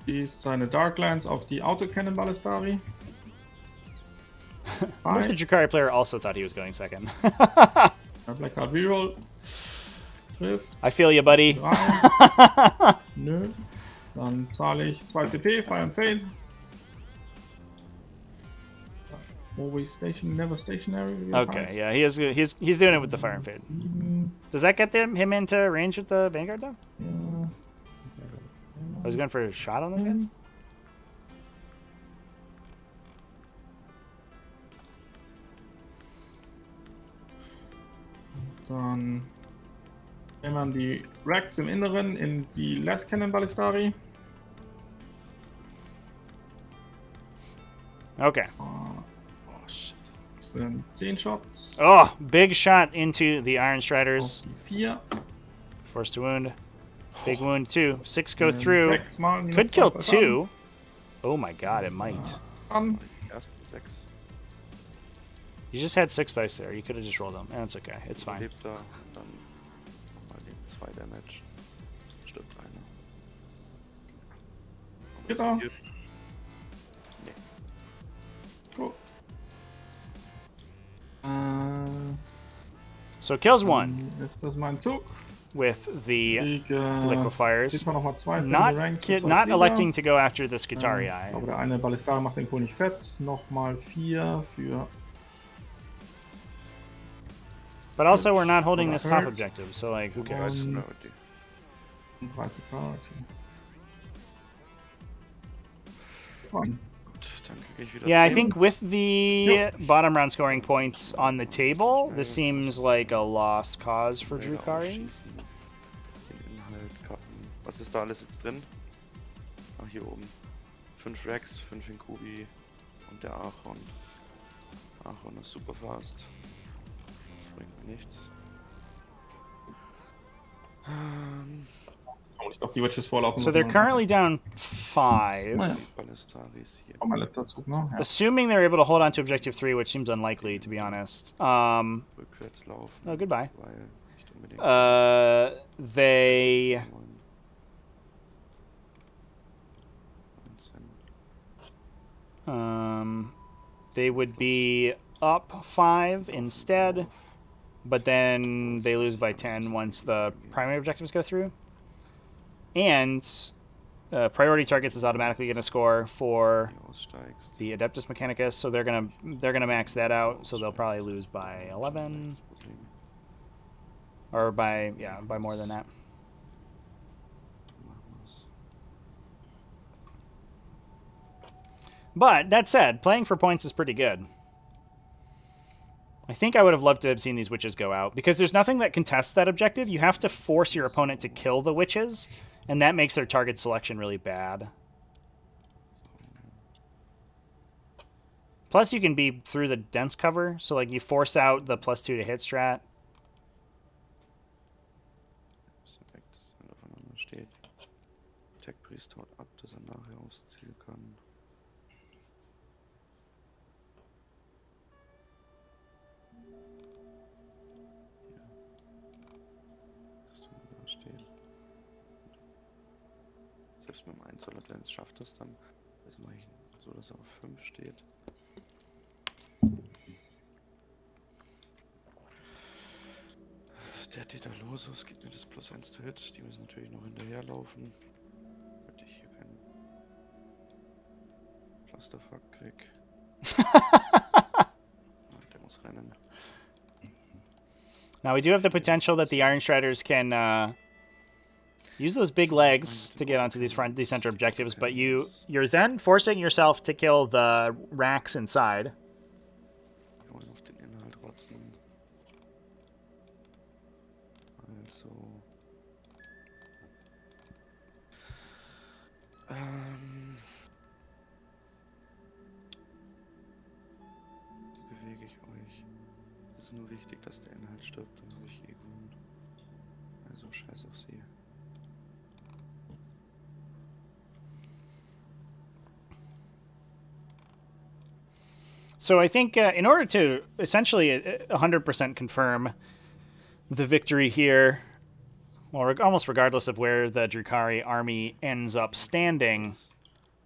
Schießt seine Darklands auf die Autocannon Ballistari. What if the Drukhari player also thought he was going second? Blackheart Reroll. Trifft. I feel you, buddy. 3. Nö. Dann zahle ich 2 TP, Fire and Fade. Always never stationary. wie das Okay, heißt. yeah, he's doing it with the fire and fade. Does that get him into range with the Vanguard though? Ja. I was going for a shot on those guys. Dann hämmern die Racks im Inneren in die Last Cannon Ballistari. Okay. Oh shit. Das sind 10 Shots. Oh, big shot into the Iron Striders. Auf die 4. Forced to wound. Big wound too. 6 go through. 6 Mal minus Could kill 2 Schaden. 2. Oh my god, it might. An. Die ersten 6. You just had 6 dice there. You could have just rolled them. That's okay. It's fine. Lebt da. Und dann nochmal die 2 Damage. Stirbt einer. Bitte. Nee. Gut. So kills 1 Ist das mein Zug? with the Ich liquefiers. diesmal nochmal 2 Not electing to go after the Skitarii. Aber der eine Ballistari macht den Kohl nicht fett. Nochmal 4 für. But also, we're not holding this top Hurt. objective, so like, who cares? Um, Priority. 3 PK. Okay. Gut, dann kriege ich wieder Yeah, I 10. think with the bottom round scoring points on the table, this seems like a lost cause for Raider Drukhari. aufschießen. Den Inhalt cutten. Was ist da alles jetzt drin? Ach, hier oben. 5 Rex, 5 Inkubi und der Archon. Archon ist super fast. Das bringt mir nichts. Ich glaube, die Witches vorlaufen. So they're currently down 5. Naja, Ballistaris hier. mein letzter Zug, ne? Ja. Assuming they're able to hold on to objective 3, which seems unlikely, to be honest. Rückwärts laufen. Oh, goodbye. Weil nicht unbedingt. They... 19. They would be up 5 instead, but then they lose by 10 once the primary objectives go through. And priority targets is automatically going to score for Hier aussteigst. the Adeptus Mechanicus, so they're gonna max that out, so they'll probably lose by 11 Problem. or by more than that. Machen wir's. But that said, playing for points is pretty good. I think I would have loved to have seen these witches go out, because there's nothing that contests that objective. You have to force your opponent to kill the witches, and that makes their target selection really bad. Plus, you can be through the dense cover, so like you force out the +2 to hit strat. Bisschen weg, dass er aufeinander steht. Tech Priest haut ab, dass er nachher aufs Ziel kann. Dass du da stehen. Selbst mit dem 1 Solar Glance schafft das dann. Das mache ich so, dass er auf 5 steht. Der Dedalosus gibt mir das +1 to Hit. Die müssen natürlich noch hinterherlaufen. Damit ich hier keinen Clusterfuck krieg. Der muss rennen. Now we do have the potential that the Iron Striders can use those big legs to get onto these center objectives, but you're then forcing yourself to kill the racks inside. Wir wollen auf den Inhalt rotzen. Also. Bewege ich euch. Es ist nur wichtig, dass der Inhalt stirbt, dann habe ich eh gewonnen. Also scheiß auf sie. So I think in order to essentially 100% confirm the victory here, or almost regardless of where the Drukhari army ends up standing,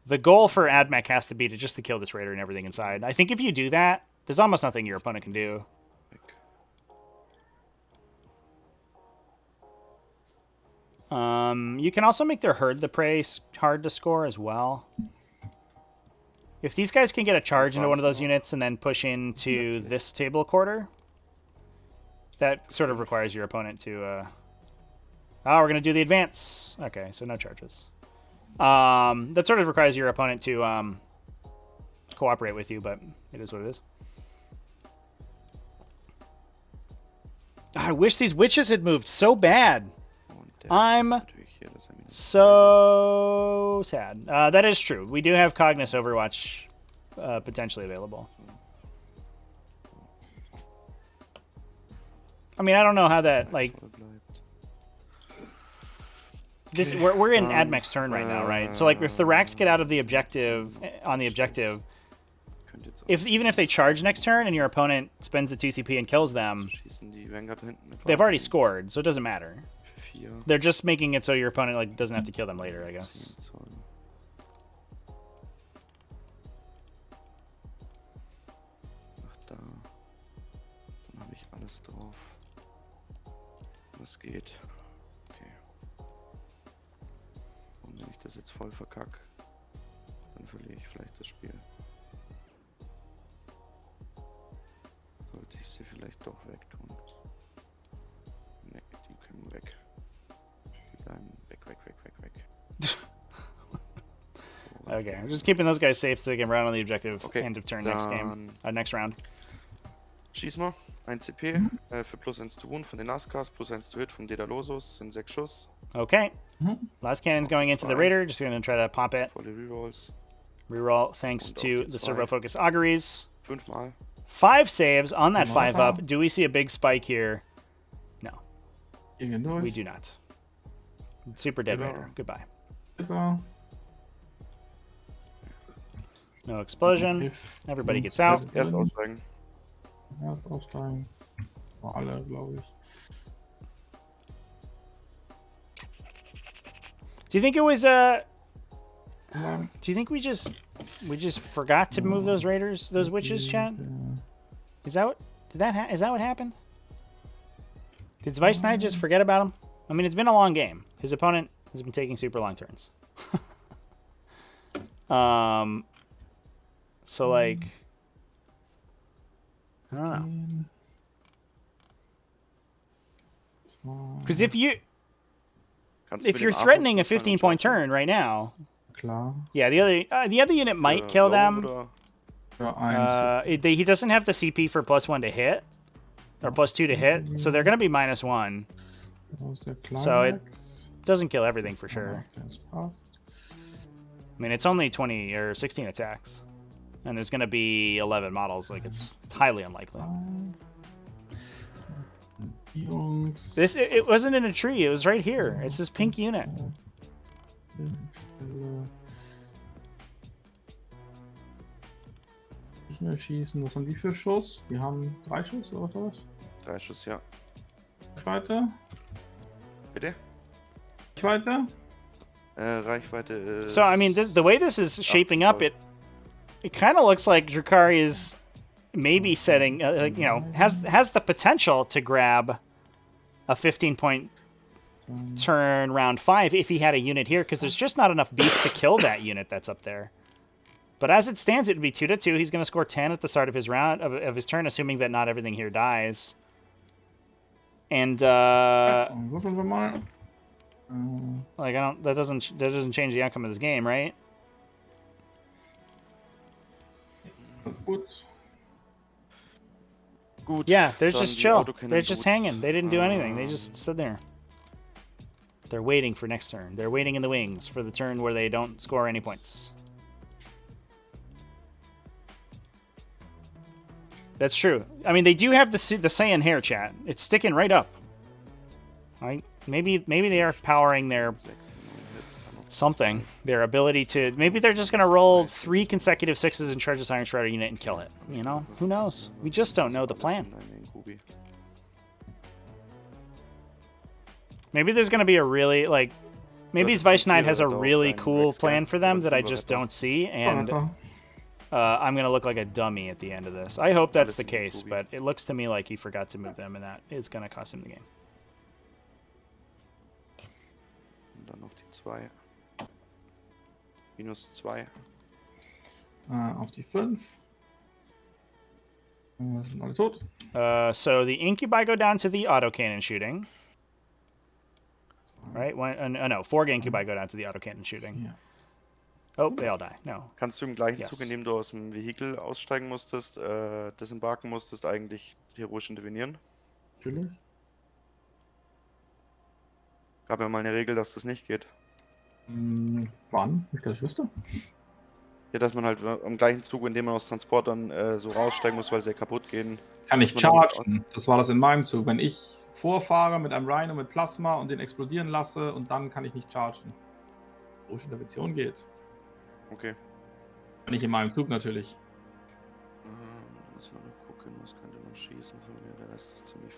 the goal for AdMech has to be just to kill this raider and everything inside. I think if you do that, there's almost nothing your opponent can do. You can also make their herd the prey hard to score as well. If these guys can get a charge into one of those units and then push into this table quarter, that sort of requires your opponent to... Oh, we're going to do the advance. Okay, so no charges. That sort of requires your opponent to cooperate with you, but it is what it is. I wish these witches had moved so bad. I'm so sad. That is true. We do have Cognis Overwatch potentially available. I mean, I don't know how that, like... This, we're in AdMech's turn right now, right? So, like, if the racks get out of the objective, on the objective, even if they charge next turn and your opponent spends the 2 CP and kills them, they've already scored, so it doesn't matter. They're just making it so your opponent like doesn't have to kill them later, I guess. Ach da. Dann habe ich alles drauf. Was geht? Okay. Und wenn ich das jetzt voll verkacke, dann verliere ich vielleicht das Spiel. Sollte ich sie vielleicht doch wegtun. Ne, die können weg. Weg. Okay, I'm just keeping those guys safe so they can run on the objective end of turn next game. Next round. Schieß mal. 1 CP für +1 to Wound von den Nascars, +1 to Hit vom Dedalosus, sind 6 Schuss. Okay. Last cannon's going into the Raider, just gonna try to pop it. Volle Rerolls. Reroll thanks to the Servo Focus Auguries. 5 Mal. 5 saves on that 5-up. Do we see a big spike here? No. We do not. Super dead Raider. Goodbye. No explosion. Everybody gets out. Erst aussteigen. Erst aussteigen. Für alle, glaube ich. Do you think it was do you think we just forgot to move those raiders, those witches, chat? Is that what is that what happened? Did Vice Knight just forget about him? I mean, it's been a long game. His opponent has been taking super long turns. So like, I don't know. Because if you're threatening a 15-point turn right now, Klar. yeah, the other unit might kill them. He doesn't have the CP for +1 to hit, or +2 to hit, so they're gonna be -1. So it doesn't kill everything for sure. I mean, it's only 20 or 16 attacks. And there's going to be 11 models. Like, it's highly unlikely. Jungs. It wasn't in a tree. It was right here. It's this pink unit. Nicht mehr schießen. Was haben die für Schuss? Die haben 3 Schuss oder was? 3 Schuss, ja. Reichweite? Bitte? Reichweite? Reichweite ist... So, I mean, the way this is shaping up, it kind of looks like Drukhari is maybe setting, you know, has the potential to grab a 15-point turn round 5 if he had a unit here, because there's just not enough beef to kill that unit that's up there. But as it stands, it would be 2-2. He's going to score 10 at the start of his round of his turn, assuming that not everything here dies. And Würfeln wir mal. like that doesn't change the outcome of this game, right? Gut. Gut. Yeah, they're dann just die chill. Autokennen They're just gut. hanging. They didn't do anything. They just stood there. They're waiting for next turn. They're waiting in the wings for the turn where they don't score any points. That's true. I mean, they do have the Saiyan hair, chat. It's sticking right up. Right? Maybe they are powering their 6, 9 Hits, dann noch something. Their ability to... Maybe they're just going to roll 3 consecutive 6s and charge this Iron Strider unit and kill it. You know? Who knows? We just don't know the plan. einen Kubi. Maybe there's going to be a really, like... Maybe Das Vice Knight Tier has a dauert really einen cool Rex plan Gap for them oder that I Silber just Rapper. don't see, and Weiter. I'm going to look like a dummy at the end of this. I hope that's the Alles in case, Kubi. but it looks to me like he forgot to move them, and that is going to cost him the game. Und dann noch die 2. Minus 2. Auf die 5. Sind alle tot. So the Incubi go down to the autocannon shooting. Right? No, 4 Incubi go down to the autocannon shooting. Ja. Oh, they all die. No. Kannst du im gleichen Yes. Zug, in dem du aus dem Vehikel aussteigen musstest, disembarken musstest, eigentlich heroisch intervenieren? Natürlich. Gab ja mal eine Regel, dass das nicht geht. Wann? Nicht, dass ich wüsste. Ja, dass man halt am gleichen Zug, in dem man aus Transportern so raussteigen muss, weil sie kaputt gehen. Kann ich Muss man damit chargen. Das war das in meinem Zug. Wenn ich vorfahre mit einem Rhino mit Plasma und den explodieren lasse und dann kann ich nicht chargen. Heroische Intervention geht. Okay. Nicht in meinem Zug natürlich. Lass mal noch gucken, was könnte man schießen von mir. Der Rest ist ziemlich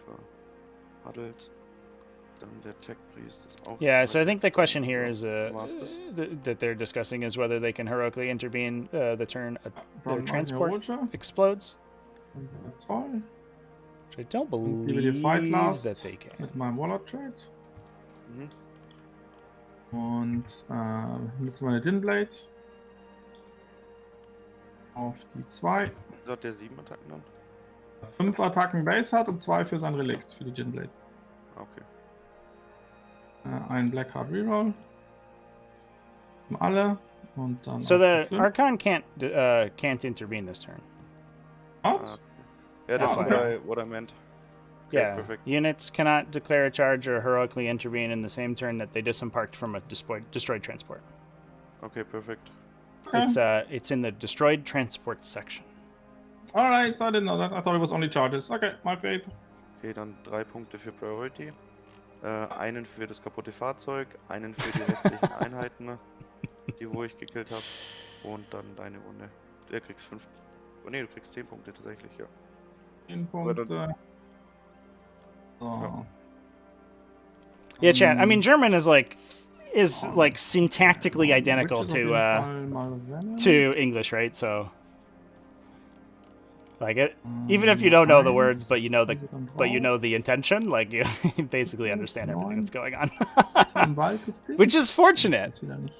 verhaddelt. Dann der Tech Priest ist auch. Yeah, so I ziemlich think the question here is War's das? that they're discussing is whether they can heroically intervene the turn their Dann transport Heroische. explodes. 2. Which I don't Gebe dir Fight believe Last that they can. mit meinem Warlock Trade. Mhm. Und nutze meine Dinblade. Auf die 2. So hat der 7 Attacken dann? 5 Attacken Base hat und 2 für sein Relikt, für die Ginblade. Okay. Ein Blackheart Reroll. Alle. Und dann. So auf the die 5. Archon can't intervene this turn. Out. Ah, yeah, that's okay. what I meant. Okay, Yeah, perfect. units cannot declare a charge or heroically intervene in the same turn that they disembarked from a destroyed transport. Okay, perfect. Okay. It's in the destroyed transport section. Alright, I didn't know that. I thought it was only charges. Okay, my fate. Okay, dann 3 Punkte für Priority. Einen für das kaputte Fahrzeug, einen für die restlichen Einheiten, die wo ich gekillt habe. Und dann deine Runde. Der kriegst 5. Oh ne, du kriegst 10 Punkte tatsächlich, ja. 10 Punkte. So. Ja. Yeah, chat. I mean, German is like syntactically identical Which is auf jeden to Fall mal Venom. to English, right? So, like it, even if you don't know the words, but you know the intention, like you basically understand everything that's going on, Im Wald ist dick. which is fortunate. Ist wieder nicht.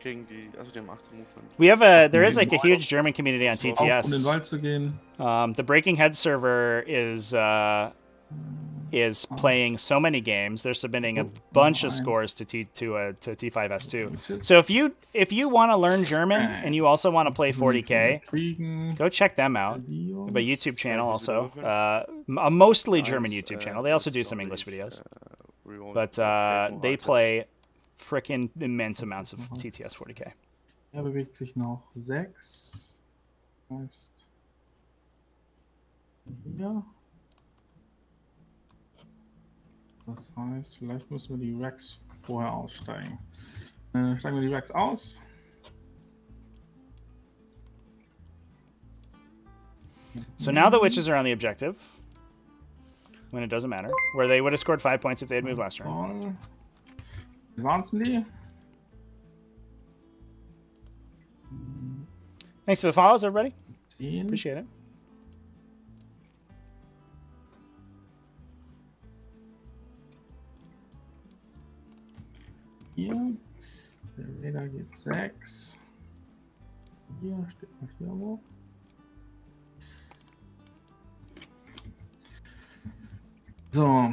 Gegen die, also die haben 8 Movement. We have there is like a huge German community on Auch um den TTS. Wald zu gehen. The Breaking Head server is playing so many games. They're submitting a bunch of scores to T5S2. So if you want to learn German and you also want to play 40K, Kriegen. go check them out. They have a YouTube channel also, a mostly German YouTube channel. They also do some English videos, but they play frickin' immense amounts of TTS 40K. Er bewegt sich noch 6. Heißt, hier. Das heißt, vielleicht müssen wir die Racks vorher aussteigen. Steigen wir die Racks aus. So now the witches are on the objective. When it doesn't matter. Where they would have scored 5 points if they had moved last turn. So. Advancen die. Thanks for the follows, everybody. 10. Appreciate it. Hier. Der Räder geht 6. Hier steht noch hier hoch. So.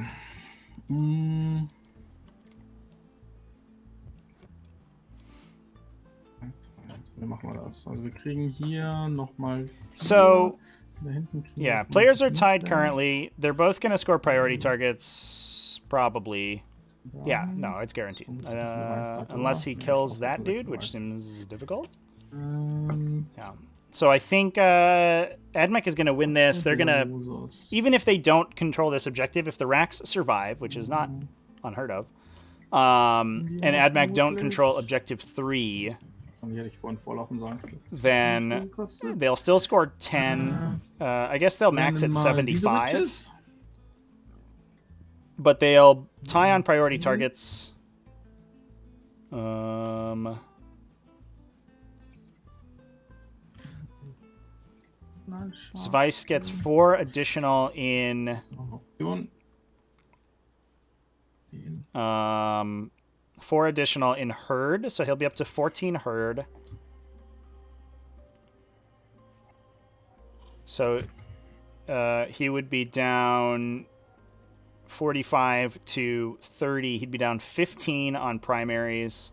Wie machen wir das? Also wir kriegen hier nochmal. So, da hinten yeah, players are tied currently. They're both going to score priority targets, probably. Yeah, no, it's guaranteed. Unless he kills that dude, which seems difficult. Yeah. So I think Admech is going to win this. They're going to, even if they don't control this objective, if the racks survive, which is not unheard of, and Admech don't control objective 3, then they'll still score 10. I guess they'll max at 75. But they'll tie on priority targets. Svice gets 4 additional in 4 additional in herd, so he'll be up to 14 herd. So he would be down 45 to 30. He'd be down 15 on primaries,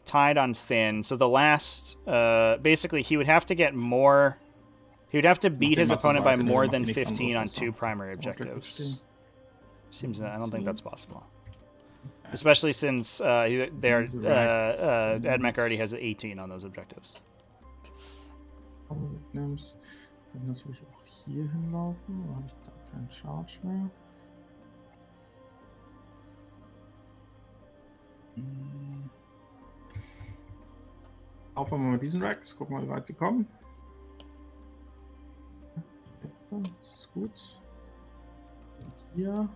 tied on thin. So the last, basically, he would have to get more. He would have to beat his opponent by more than 15 on 2 primary objectives. Seems, I don't think that's possible. Especially since Admech already has 18 on those objectives. Kann natürlich auch hier hinlaufen, oder habe ich da keinen Charge mehr? Aufbauen wir mal diesen Racks, gucken mal, wie weit sie kommen. Das ist gut. Und hier.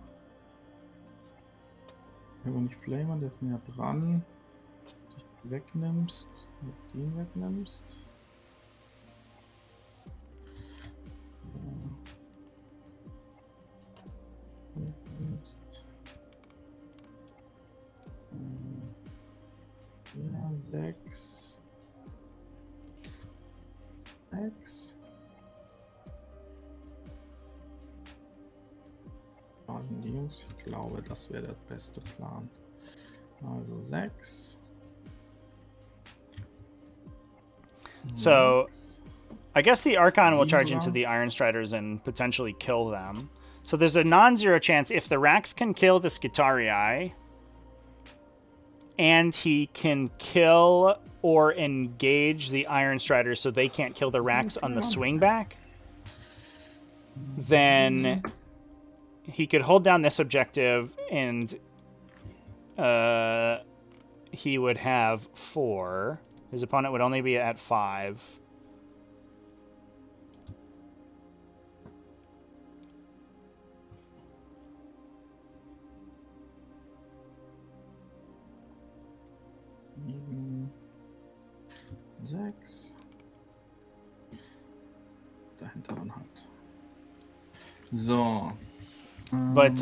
Wenn man nicht Flamer, der ist näher dran. Dich wegnimmst, mit den wegnimmst. Ja, 6. 6. Die Jungs, ich glaube, das wäre der beste Plan. Also 6. So, I guess the Archon will charge into the Iron Striders and potentially kill them. So there's a non-zero chance if the Rax can kill the Skitarii, and he can kill or engage the Iron Striders so they can't kill the Rax on the swing back, then he could hold down this objective and he would have 4. His opponent would only be at 5. Sechs. Dahinter dann halt. So. But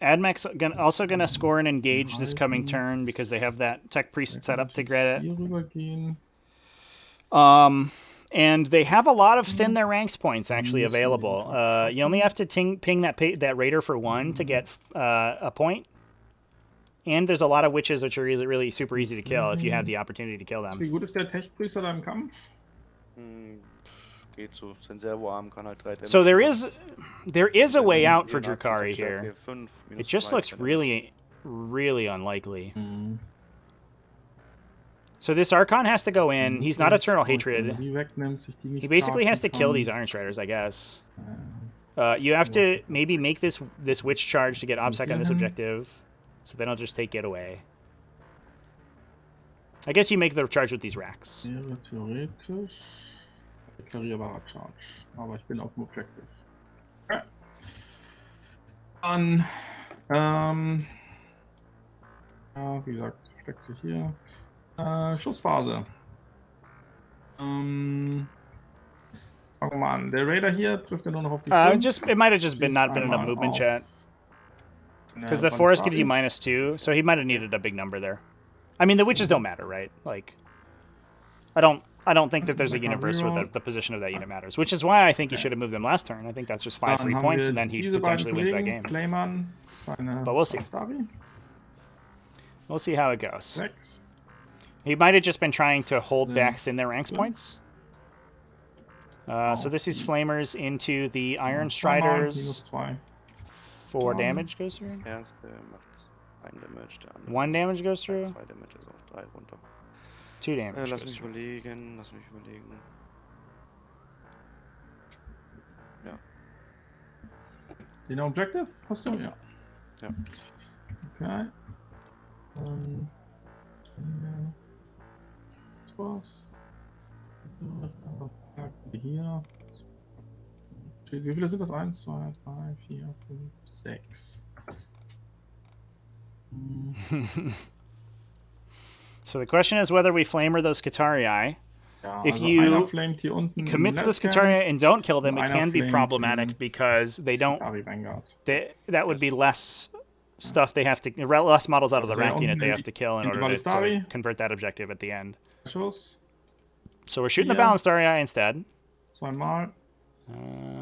Admech's also going to score and engage this coming turn because they have that Tech Priest set up to get it. And they have a lot of thin their ranks points actually available. You only have to ping that Raider for 1 to get a point. And there's a lot of witches which are really super easy to kill if you have the opportunity to kill them. Wie gut ist der Tech-Priester da im Kampf? Geht so. Sein Servoarm kann halt 3 Damage. So there is a way out for Drukhari here. It just looks really, really unlikely. So this Archon has to go in. He's not Eternal Hatred. Die wegnimmt, sich die nicht He basically has to chargen kill kann. these Iron Striders, I guess. You have to maybe make this Witch charge to get OBSEC on this objective, so they don't just take it away. I guess you make the charge with these racks. Wäre theoretisch deklarierbarer Charge. Aber ich bin auf dem Objective. Okay. Dann, ja, wie gesagt, steckt sich hier. Schussphase. Fangen wir mal an. Der Raider hier trifft ja nur noch auf die 5. It might have just been not been enough movement, chat. Because the forest gives you -2, so he might have needed a big number there. I mean, the witches don't matter, right? Like, I don't think that there's a universe where the position of that unit matters, which is why I think he should have moved them last turn. I think that's just 5 free points, and then he potentially wins that game. But we'll see. We'll see how it goes. 6. He might have just been trying to hold back thin their ranks points. So this is Flamers into the Iron Striders. -2. 4 damage goes through. Erste macht 1 Damage, der andere 1 damage goes through. 2 Damage, also auf 3 runter. 2 damage Lass goes mich through. überlegen, lass mich überlegen. Ja. Den Objective hast du? Ja. Ja. Okay. Was? Hier. Wie viele sind das? 1, 2, 3, 4, 5, 6. So the question is whether we flamer those Skitarii. Ja, If also you einer flamet hier unten commit to the Left Hand, Skitarii and don't kill them, it einer can be flamet problematic den because they don't. Skitari Vanguard. That would be less stuff they have to, less models out of the Also rank ja, unit they unten have to kill in in die order to Ballistari. convert that objective at the end. Schuss. So we're shooting the Hier. balanced Arii instead. Zweimal.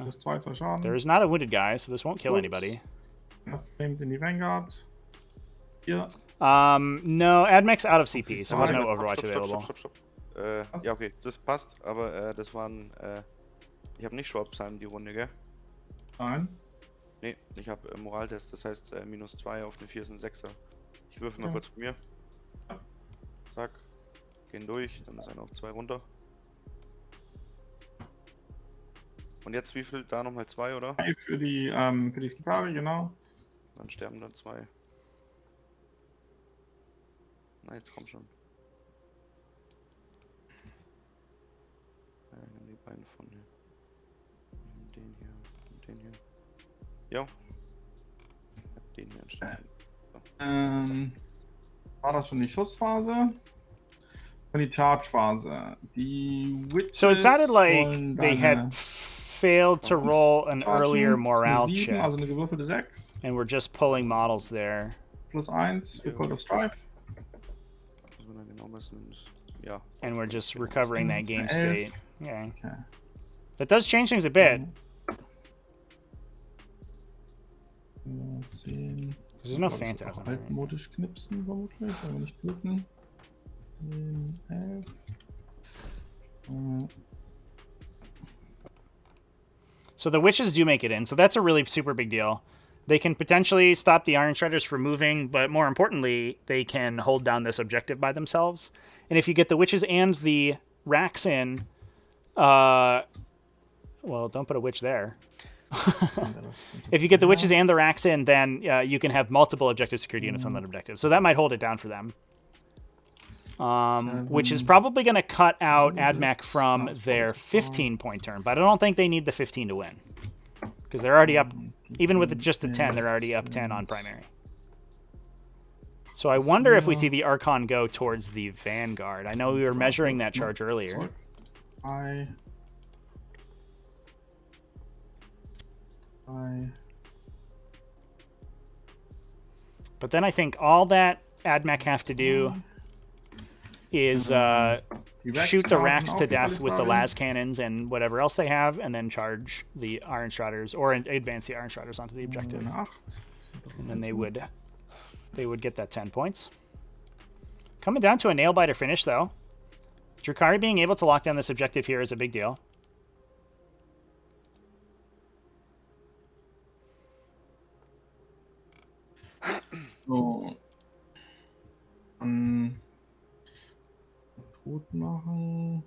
Das 2 Schaden. There is not a wounded guy, so this won't kill anybody. Flamet in die Vanguard. Hier. No, Admech's out of CP, so there's no Stopp, Overwatch stopp, available. stopp. Ja, okay, das passt, aber das waren. Ich habe nicht Schwabsheim die Runde, gell? Nein. Nee, ich habe Moraltest, das heißt -2 auf eine 4 sind 6er. Ich würfel mal Ja. kurz bei mir. Zack. Gehen durch, dann ist einer auf 2 runter. Und jetzt wie viel? Da nochmal 2, oder? Für die Skitari, genau. Dann sterben dann 2. Na, jetzt komm schon. Nimm die beiden von hier. Nimm den hier und den hier. Jo. Den hier entstanden. War das schon die Schussphase? Und die Charge-Phase. Die Witches So it sounded like wollen they deine had failed to roll an Chargen, earlier morale eine 7, check, also eine gewürfelte 6. and we're just pulling models there. +1 für Cold of Strife. Was wir dann genau messen. Ja. And we're just recovering that game 11. state. Yeah. Okay. That does change things a bit. 10. There's no Phantasm. Right? Altmodisch knipsen vermutlich, aber nicht töten. 10, 11. So the witches do make it in, so that's a really super big deal. They can potentially stop the Iron Striders from moving, but more importantly, they can hold down this objective by themselves. And if you get the witches and the racks in, well, don't put a witch there. If you get the witches and the racks in, then you can have multiple objective security units on that objective. So that might hold it down for them. Which is probably going to cut out AdMech from their 15-point turn, but I don't think they need the 15 to win. Because they're already up, even with just a 10, they're already up 10 on primary. So I wonder if we see the Archon go towards the Vanguard. I know we were measuring that charge earlier. But then I think all that AdMech have to do is shoot the racks to death with the las cannons and whatever else they have, and then charge the Iron Striders, or advance the Iron Striders onto the objective. And then they would get that 10 points. Coming down to a nail-biter finish, though. Drukhari being able to lock down this objective here is a big deal. So. gut machen.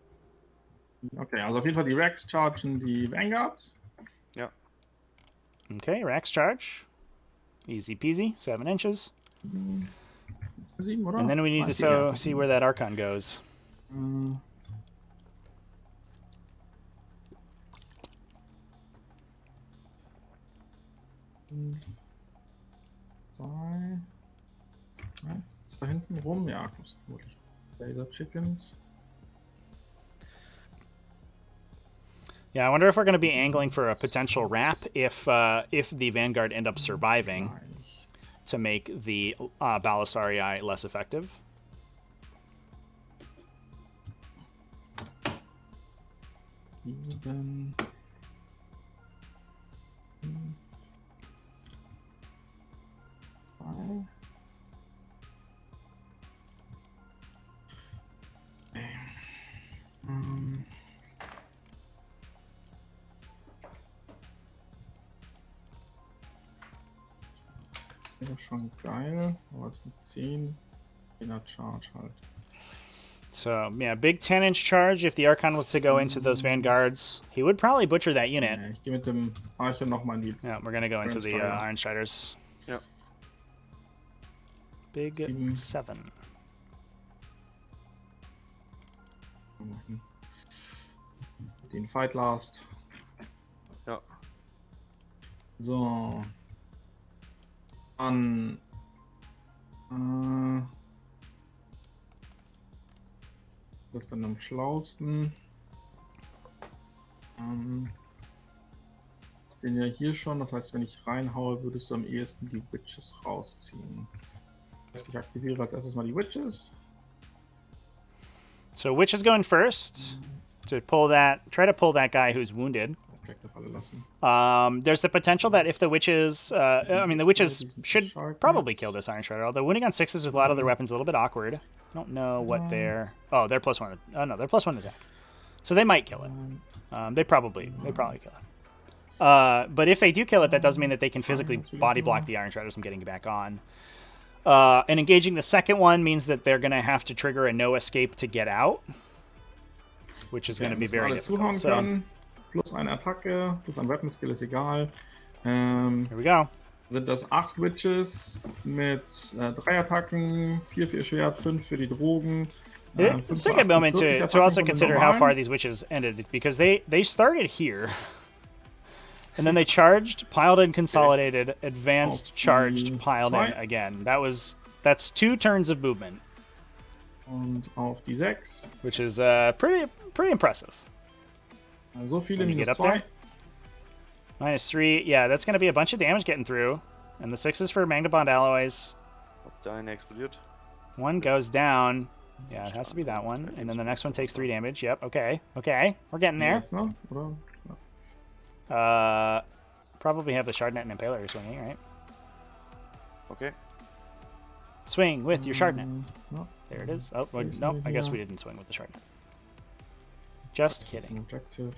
Okay, also auf jeden Fall die Rex chargen die Vanguards. Ja. Okay, Rax charge. Easy peasy, 7 inches. 7, oder? And then we need to Nein, see where that Archon goes. Äh, Zwei. Ist da hinten rum? Ja, vermutlich. Laser Chickens. Yeah, I wonder if we're going to be angling for a potential wrap if the Vanguard end up surviving to make the Balasariai less effective. Sieben. Zwei. Wäre schon geil, aber es mit 10 in der Charge halt. So, yeah, big 10-inch charge. If the Archon was to go into those Vanguards, he would probably butcher that unit. Ja, ich gehe mit dem Archer nochmal in die. Yeah, we're going to go into the Iron Striders. Ja. Big 7. Den Fight Last. Ja. So. Dann. Das ist dann am schlausten. Den ja hier schon, das heißt, wenn ich reinhaue, würdest du am ehesten die Witches rausziehen. Das heißt, ich aktiviere als erstes mal die Witches. So Witch is going first to pull that, try to pull that guy who's wounded. There's the potential that if the witches, I mean, the witches should probably kill this Iron Strider. Although wounding on 6s with a lot of their weapons is a little bit awkward. I don't know what they're. Oh, they're +1. Oh no, they're +1 attack. So they might kill it. They probably kill it. But if they do kill it, that does mean that they can physically body block the Iron Striders from getting back on. And engaging the second one means that they're going to have to trigger a no escape to get out, which is going to be very difficult. So, plus eine Attacke, plus ein Weapon Skill ist egal. Here we go. Sind das 8 Witches mit 3 Attacken, 4 für ihr Schwert, 5 für die Drogen. Let's take a moment to also consider how far these witches ended, because they started here. And then they charged, piled in, consolidated, advanced, charged, piled in again. That's 2 turns of movement. Und auf die 6. Which is pretty impressive. So viele minus 2. -3. Yeah, that's going to be a bunch of damage getting through. And the 6 is for Magnabond alloys. Deine explodiert. One goes down. Yeah, it has to be that one. And then the next one takes 3 damage. Yep, okay. Okay, we're getting there. Probably have the Shardnet and Impaler swinging, right? Okay. Swing with your Shardnet. No. There it is. Oh, well, no, I guess we didn't swing with the Shardnet. Just kidding. Objective.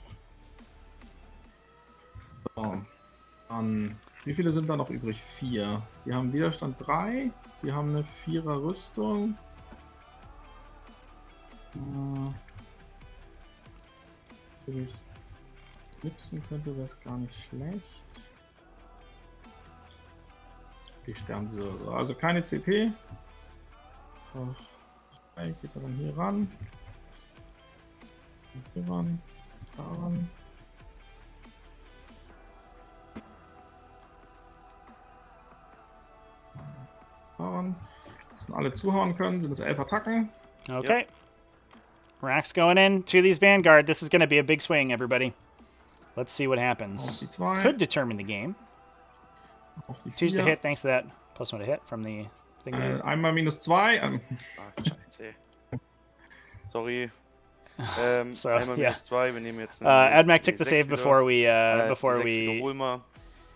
So. Wie viele sind da noch übrig? 4. Die haben Widerstand 3. Die haben eine 4er Rüstung. Knipsen könnte das gar nicht schlecht. Die sterben so. Also keine CP. Geht er dann hier ran. Hier ran. Da ran. Müssen alle zuhauen können, sind es 11 Attacken. Okay. Yep. Rax going in to these Vanguard. This is going to be a big swing, everybody. Let's see what happens. Could determine the game. 2's the hit, thanks to that +1 to hit from the thing. Einmal -2. Scheiße. Sorry. So, einmal yeah. -2. Wir nehmen jetzt Admec took the save before we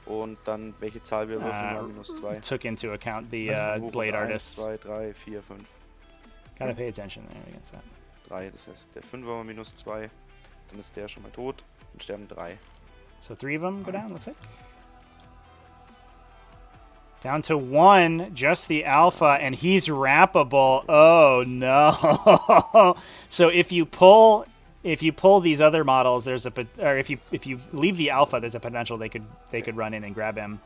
und dann welche Zahl wir würfeln, -2. Took into account the Blade Artists. 2, 3, 4, 5. Gotta pay attention there against that. 3, das heißt der 5er war -2. Dann ist der schon mal tot und sterben 3. So 3 of them go down, looks like. Down to 1, just the alpha, and he's wrappable. Oh no! So if you pull these other models, there's or if you leave the alpha, there's a potential they could run in and grab him.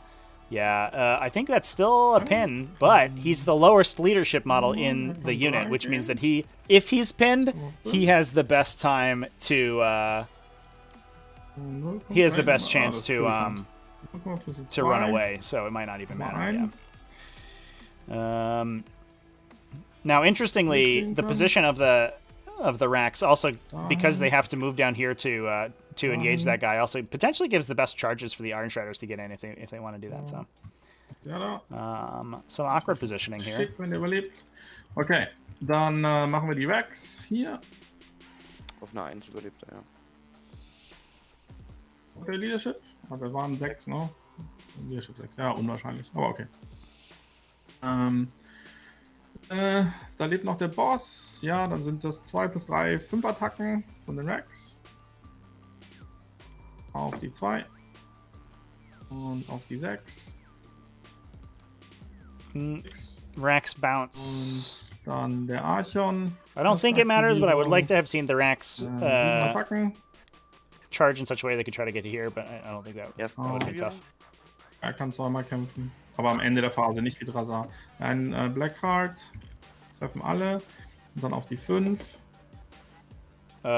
Yeah, I think that's still a pin, but he's the lowest leadership model in the unit, which means that if he's pinned, he has the best time to he has the best chance to run away. So it might not even matter. Yeah. Now, interestingly, the position of the racks also, because they have to move down here to engage that guy, also potentially gives the best charges for the Iron Striders to get in if they want to do that. So, some awkward positioning here. Schick, wenn der überlebt. Okay, dann machen wir die Racks hier. Auf eine 1 überlebt er, ja. Okay, Leadership. Aber wir waren 6, ne? Leadership 6, ja, unwahrscheinlich, aber okay. Da lebt noch der Boss. Ja, dann sind das 2 plus 3 5 Attacken von den Racks. Auf die 2. Und auf die 6. Racks bounce. Und dann der Archon. I don't think it matters, but I would like to have seen the Racks 7 Attacken. charge in such a way they could try to get here, but I don't think that would be tough. Er kann zweimal kämpfen, aber am Ende der Phase, nicht wie Drazar. Ein Blackheart, treffen alle, und dann auf die 5. So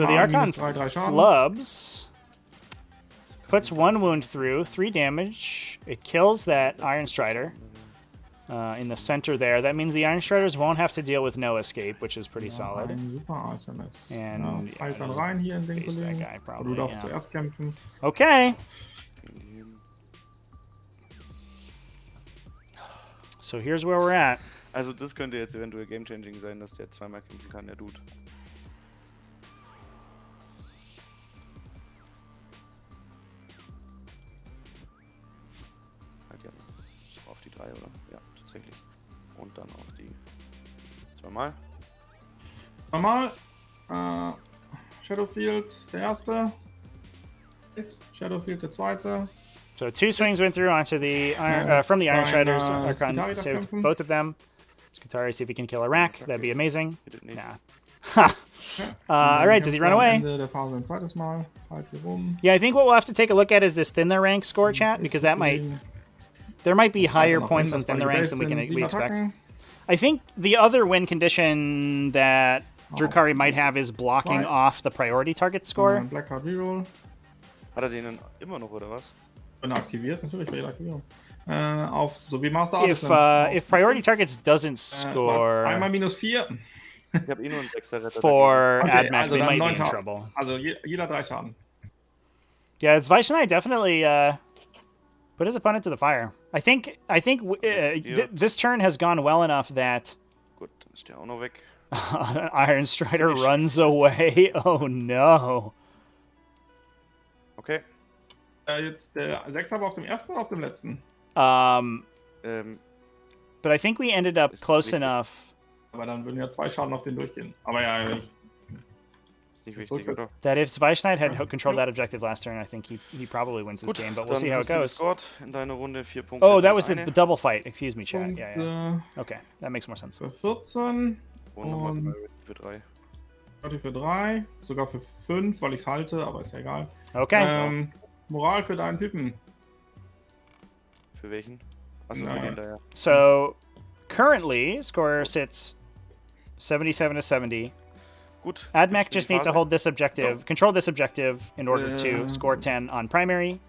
the Archon flubs, puts 1 wound through, 3 damage. It kills that Iron Strider in the center there. That means the Iron Striders won't have to deal with no escape, which is pretty solid. Ein super Archon ist. And Ja, dann rein hier in den base that Kollegen. guy, Du probably. darfst Yeah. zuerst kämpfen. Okay. So here's where we're at. Also das könnte jetzt eventuell game-changing sein, dass der zweimal kämpfen kann, der Dude. Halt ja, auf die 3, oder? Ja, tatsächlich. Und dann auf die zweimal. Normal. Shadowfield der erste. Shadowfield der zweite. So 2 swings went through onto the iron, from the Iron Striders. Archon Skitari darf saved kämpfen. both of them. Skitari, see if he can kill a rack. That'd be amazing. Geht nicht. Nah. Alright, does he run away? Ende der Phase ein zweites Mal. Halt hier rum. Yeah, I think what we'll have to take a look at is this thin the rank score, chat, because that there might be higher points on thin the ranks than we expect. I think the other win condition that Drukhari might have is blocking off the priority target score. Blackheart Reroll. Hat er den denn immer noch, oder was? Wenn er aktiviert, natürlich bei jeder Aktivierung. Auf, so wie Master Artisan. If priority targets doesn't score einmal -4. Ich hab eh nur einen 6er Retter. for Okay, AdMac, also they dann might be 9 in Schaden. trouble. Also jeder 3 Schaden. Yeah, Vaishnavi definitely put his opponent to the fire. I think this turn has gone well enough that Gut, dann ist der auch noch weg. Iron Strider runs away. Oh no. Okay. Jetzt der 6er war auf dem ersten oder auf dem letzten? But I think we ended up Ist close wichtig. enough Aber dann würden ja 2 Schaden auf den durchgehen. Aber ja, Ist nicht wichtig, oder? that if Vaishnavi had controlled that objective last turn, I think he probably wins this game, but we'll dann see how it hast du goes. gescored in deiner Runde 4 Punkte. Oh, that plus was the eine. double fight. Excuse me, chat. und Yeah, yeah. Okay, that makes more sense. für 14. Und nochmal und- für 3. Party für 3. Sogar für 5, weil ich es halte, aber ist ja egal. Okay. Moral für deinen Typen. Für welchen? Achso, Na. für den da, ja. So currently, score sits 77 to 70. Gut. AdMac Für die just needs to Phase. hold this objective, control this objective in order to score 10 on primary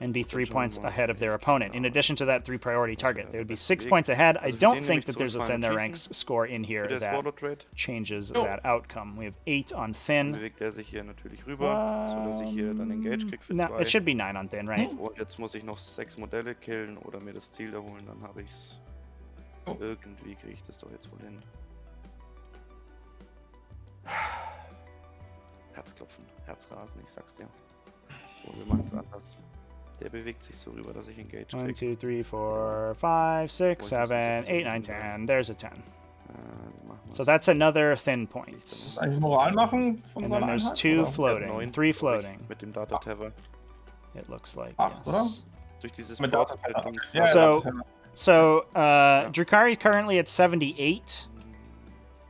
and be 3 points ahead of their opponent. In addition to that 3 priority target, they would be 6 points ahead. I don't think that there's a thin their ranks score in here Für das that Border Trade changes that outcome. We have 8 on thin. bewegt er sich hier natürlich rüber, sodass ich hier dann Engage krieg für No, 2. it should be 9 on thin, right? Und jetzt muss ich noch 6 Modelle killen oder mir das Ziel erholen, dann habe ich's. Oh. Irgendwie kriege ich das doch jetzt wohl hin. Herzklopfen, Herzrasen, ich sag's dir. So, wir machen's anders. Der bewegt sich so rüber, dass ich Engage 1, krieg. 2, 3, 4, 5, 6, 7, 8, 9, 10. There's a 10. Machen wir's. So that's another thin point. Eigentlich Moral machen von And then seiner there's Einheit, 2 oder? floating, 3 floating. Mit dem Data Tether. It looks like. 8, oder? durch dieses Mit Board Data- halt um Ja, So- das ist ja- So, Drukhari currently at 78.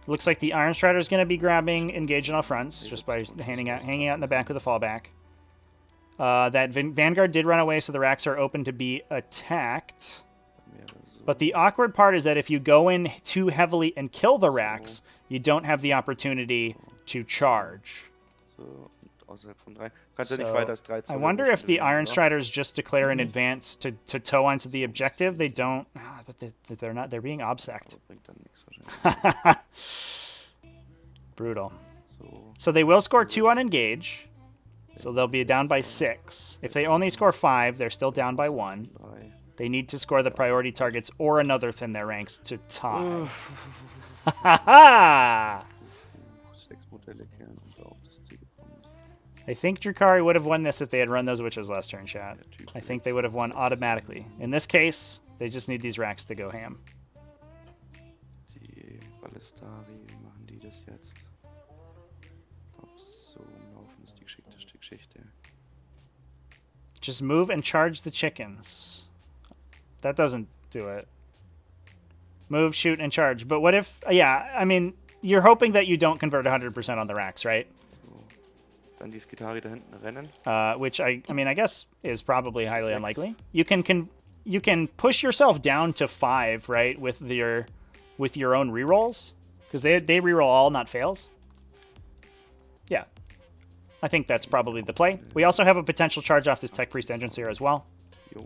Looks like the Iron Strider is going to be grabbing Engage on all fronts just by hanging out in the back with a fallback. That Vanguard did run away, so the racks are open to be attacked. But the awkward part is that if you go in too heavily and kill the racks, you don't have the opportunity to charge. so, und außerhalb von 3. Kannst ja nicht So, weiter als 3 I Zoll wonder Rüstung if the bewegen, Iron oder? Striders just declare in advance to tow onto the objective. They don't, but they're not. They're being obsect. Aber bringt dann nichts wahrscheinlich. Brutal. So, So they will score 2 on Engage. So they'll be down by 6. If they only score 5, they're still down by 1. 3. They need to score the priority targets or another thin their ranks to tie. Ha ha! 6 Modelle kehren und auf das Ziel kommen. I think Drukhari would have won this if they had run those witches last turn, chat. I think they would have won automatically. In this case, they just need these racks to go ham. Die Ballistari, wie machen die das jetzt? Ob so umlaufen ist die geschickte Geschichte. Just move and charge the chickens. That doesn't do it. Move, shoot, and charge. But what if... Yeah, I mean, you're hoping that you don't convert 100% on the racks, right? So. Dann die Skitari da hinten rennen. Which, I mean, I guess is probably highly unlikely. You can push yourself down to 5, right, with your own rerolls? Because they reroll all, not fails. Yeah. I think that's probably the play. We also have a potential charge off this Tech Priest entrance here as well. Jo.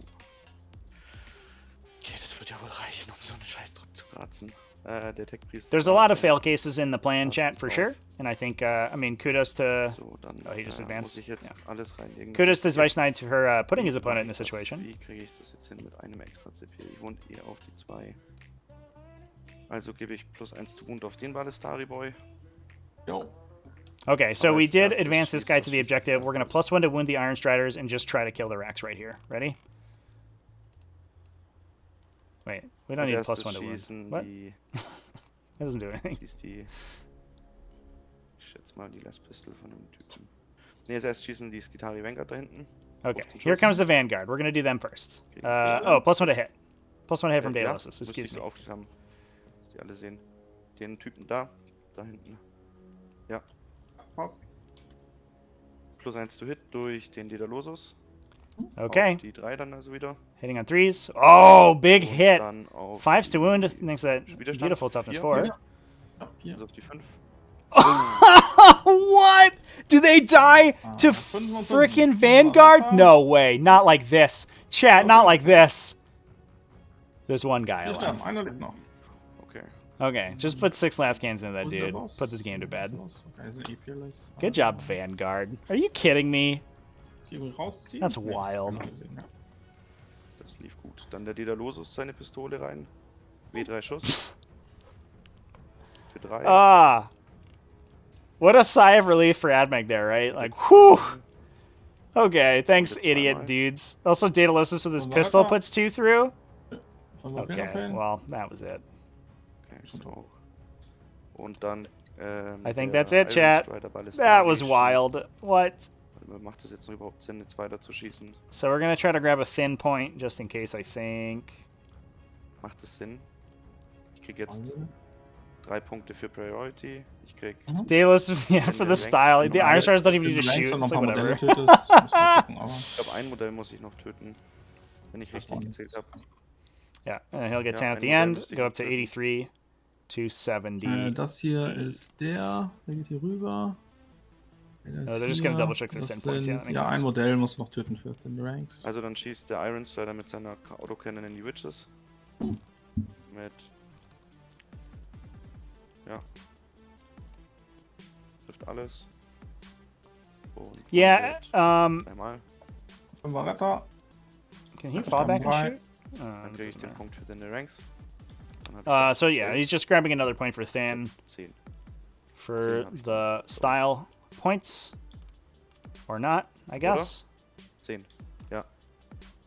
Okay, das wird ja wohl reichen, um so einen Scheißdruck zu kratzen. Der Tech-Priest. There's a lot of fail cases in the plan, chat, for sure. And I think, I mean, kudos to... So, dann Oh, he just advanced. muss ich jetzt Ja. alles reinlegen. Kudos to Vice Knight for putting his opponent in the situation. Wie kriege ich das jetzt hin mit einem extra CP? Ich wohnt eh auf die 2. Also gebe ich +1 zu Wund auf den Ballistari Boy. Jo. Okay, so we Alright, did that's advance this guy to the Jesus, objective. We're going to that's- +1 to wound the Iron Striders and just try to kill the racks right here. Ready? Wait, we don't Als need erstes +1 to wound. schießen What? die, That doesn't do anything. ist die, ich schätze mal die Last Pistol von dem Typen. Ne, als erstes schießen die Skitari Vanguard da hinten. Okay, 15 here Schuss. comes the Vanguard. We're going to do them first. Okay. Oh, +1 to hit. +1 to hit from Ja, Daedalosus. müsste ich Excuse so me. aufgeschrieben haben, dass die alle sehen. Den Typen da hinten. Ja, Passt. +1 to Hit durch den Daedalosus. Okay, Auf die 3 dann also wieder. hitting on 3s. Oh, big Und hit. Dann auf 5s to die- wound. Thanks to that Widerstand. beautiful toughness 4. 4. Ja, hier. Also auf die 5. What? Do they die to frickin' Vanguard? No way. Not like this. Chat, not like this. There's one guy Hier alive. sterben. Einer lebt noch. Okay. Okay, just put 6 last cans into that Wo ist der dude. Boss? Put this game to bed. Okay, sind eh fearless. Good job, Vanguard. Are you kidding me? Die rausziehen? That's Nee, wild. hab ich gesehen, ja. Das lief gut. Dann der Daedalosus seine Pistole rein. W3 Schuss. Für 3. Ah. What a sigh of relief for Admeg there, right? Like, whew. Okay, thanks, That's idiot fine. dudes. Also, Daedalosus with his Well, pistol that- puts 2 through. Von wo Okay, Fingerpain? well, that was it. Okay, so. Und dann. I think der that's it, Iron chat. Strider Ballistari That was schießt. wild. What? Warte mal, macht das jetzt noch überhaupt Sinn, jetzt weiter zu schießen? So we're gonna try to grab a thin point just in case, I think. Macht das Sinn? Ich krieg jetzt Also, 3 Punkte für Priority. Ich krieg. Daedalus, yeah, for the style. The Iron Stars don't even need to wenn du shoot. langsam It's noch like ein paar whatever. Modelle tötest, muss man gucken, aber Ich glaube, ein Modell muss ich noch töten. Wenn ich richtig gezählt habe. Yeah, and he'll get 10 Yeah, at the and end. then Go up to 83 to 70. das hier ist der geht hier rüber. Oh, they're just gonna double check their thin points. Yeah, that makes Ja, ein sense. Modell muss noch töten für Thin Ranks. Also dann schießt der Iron Strider mit seiner Autocannon in die Witches. Mit. Ja. Trifft alles. Und Yeah, mit zweimal. 5er Retter. can he fall back and Right. shoot? Dann kriege ich den Punkt für den Ranks. Dann hab ich So yeah, he's just grabbing another point for thin 10. for the style points. Or not, I guess. 10. Ja.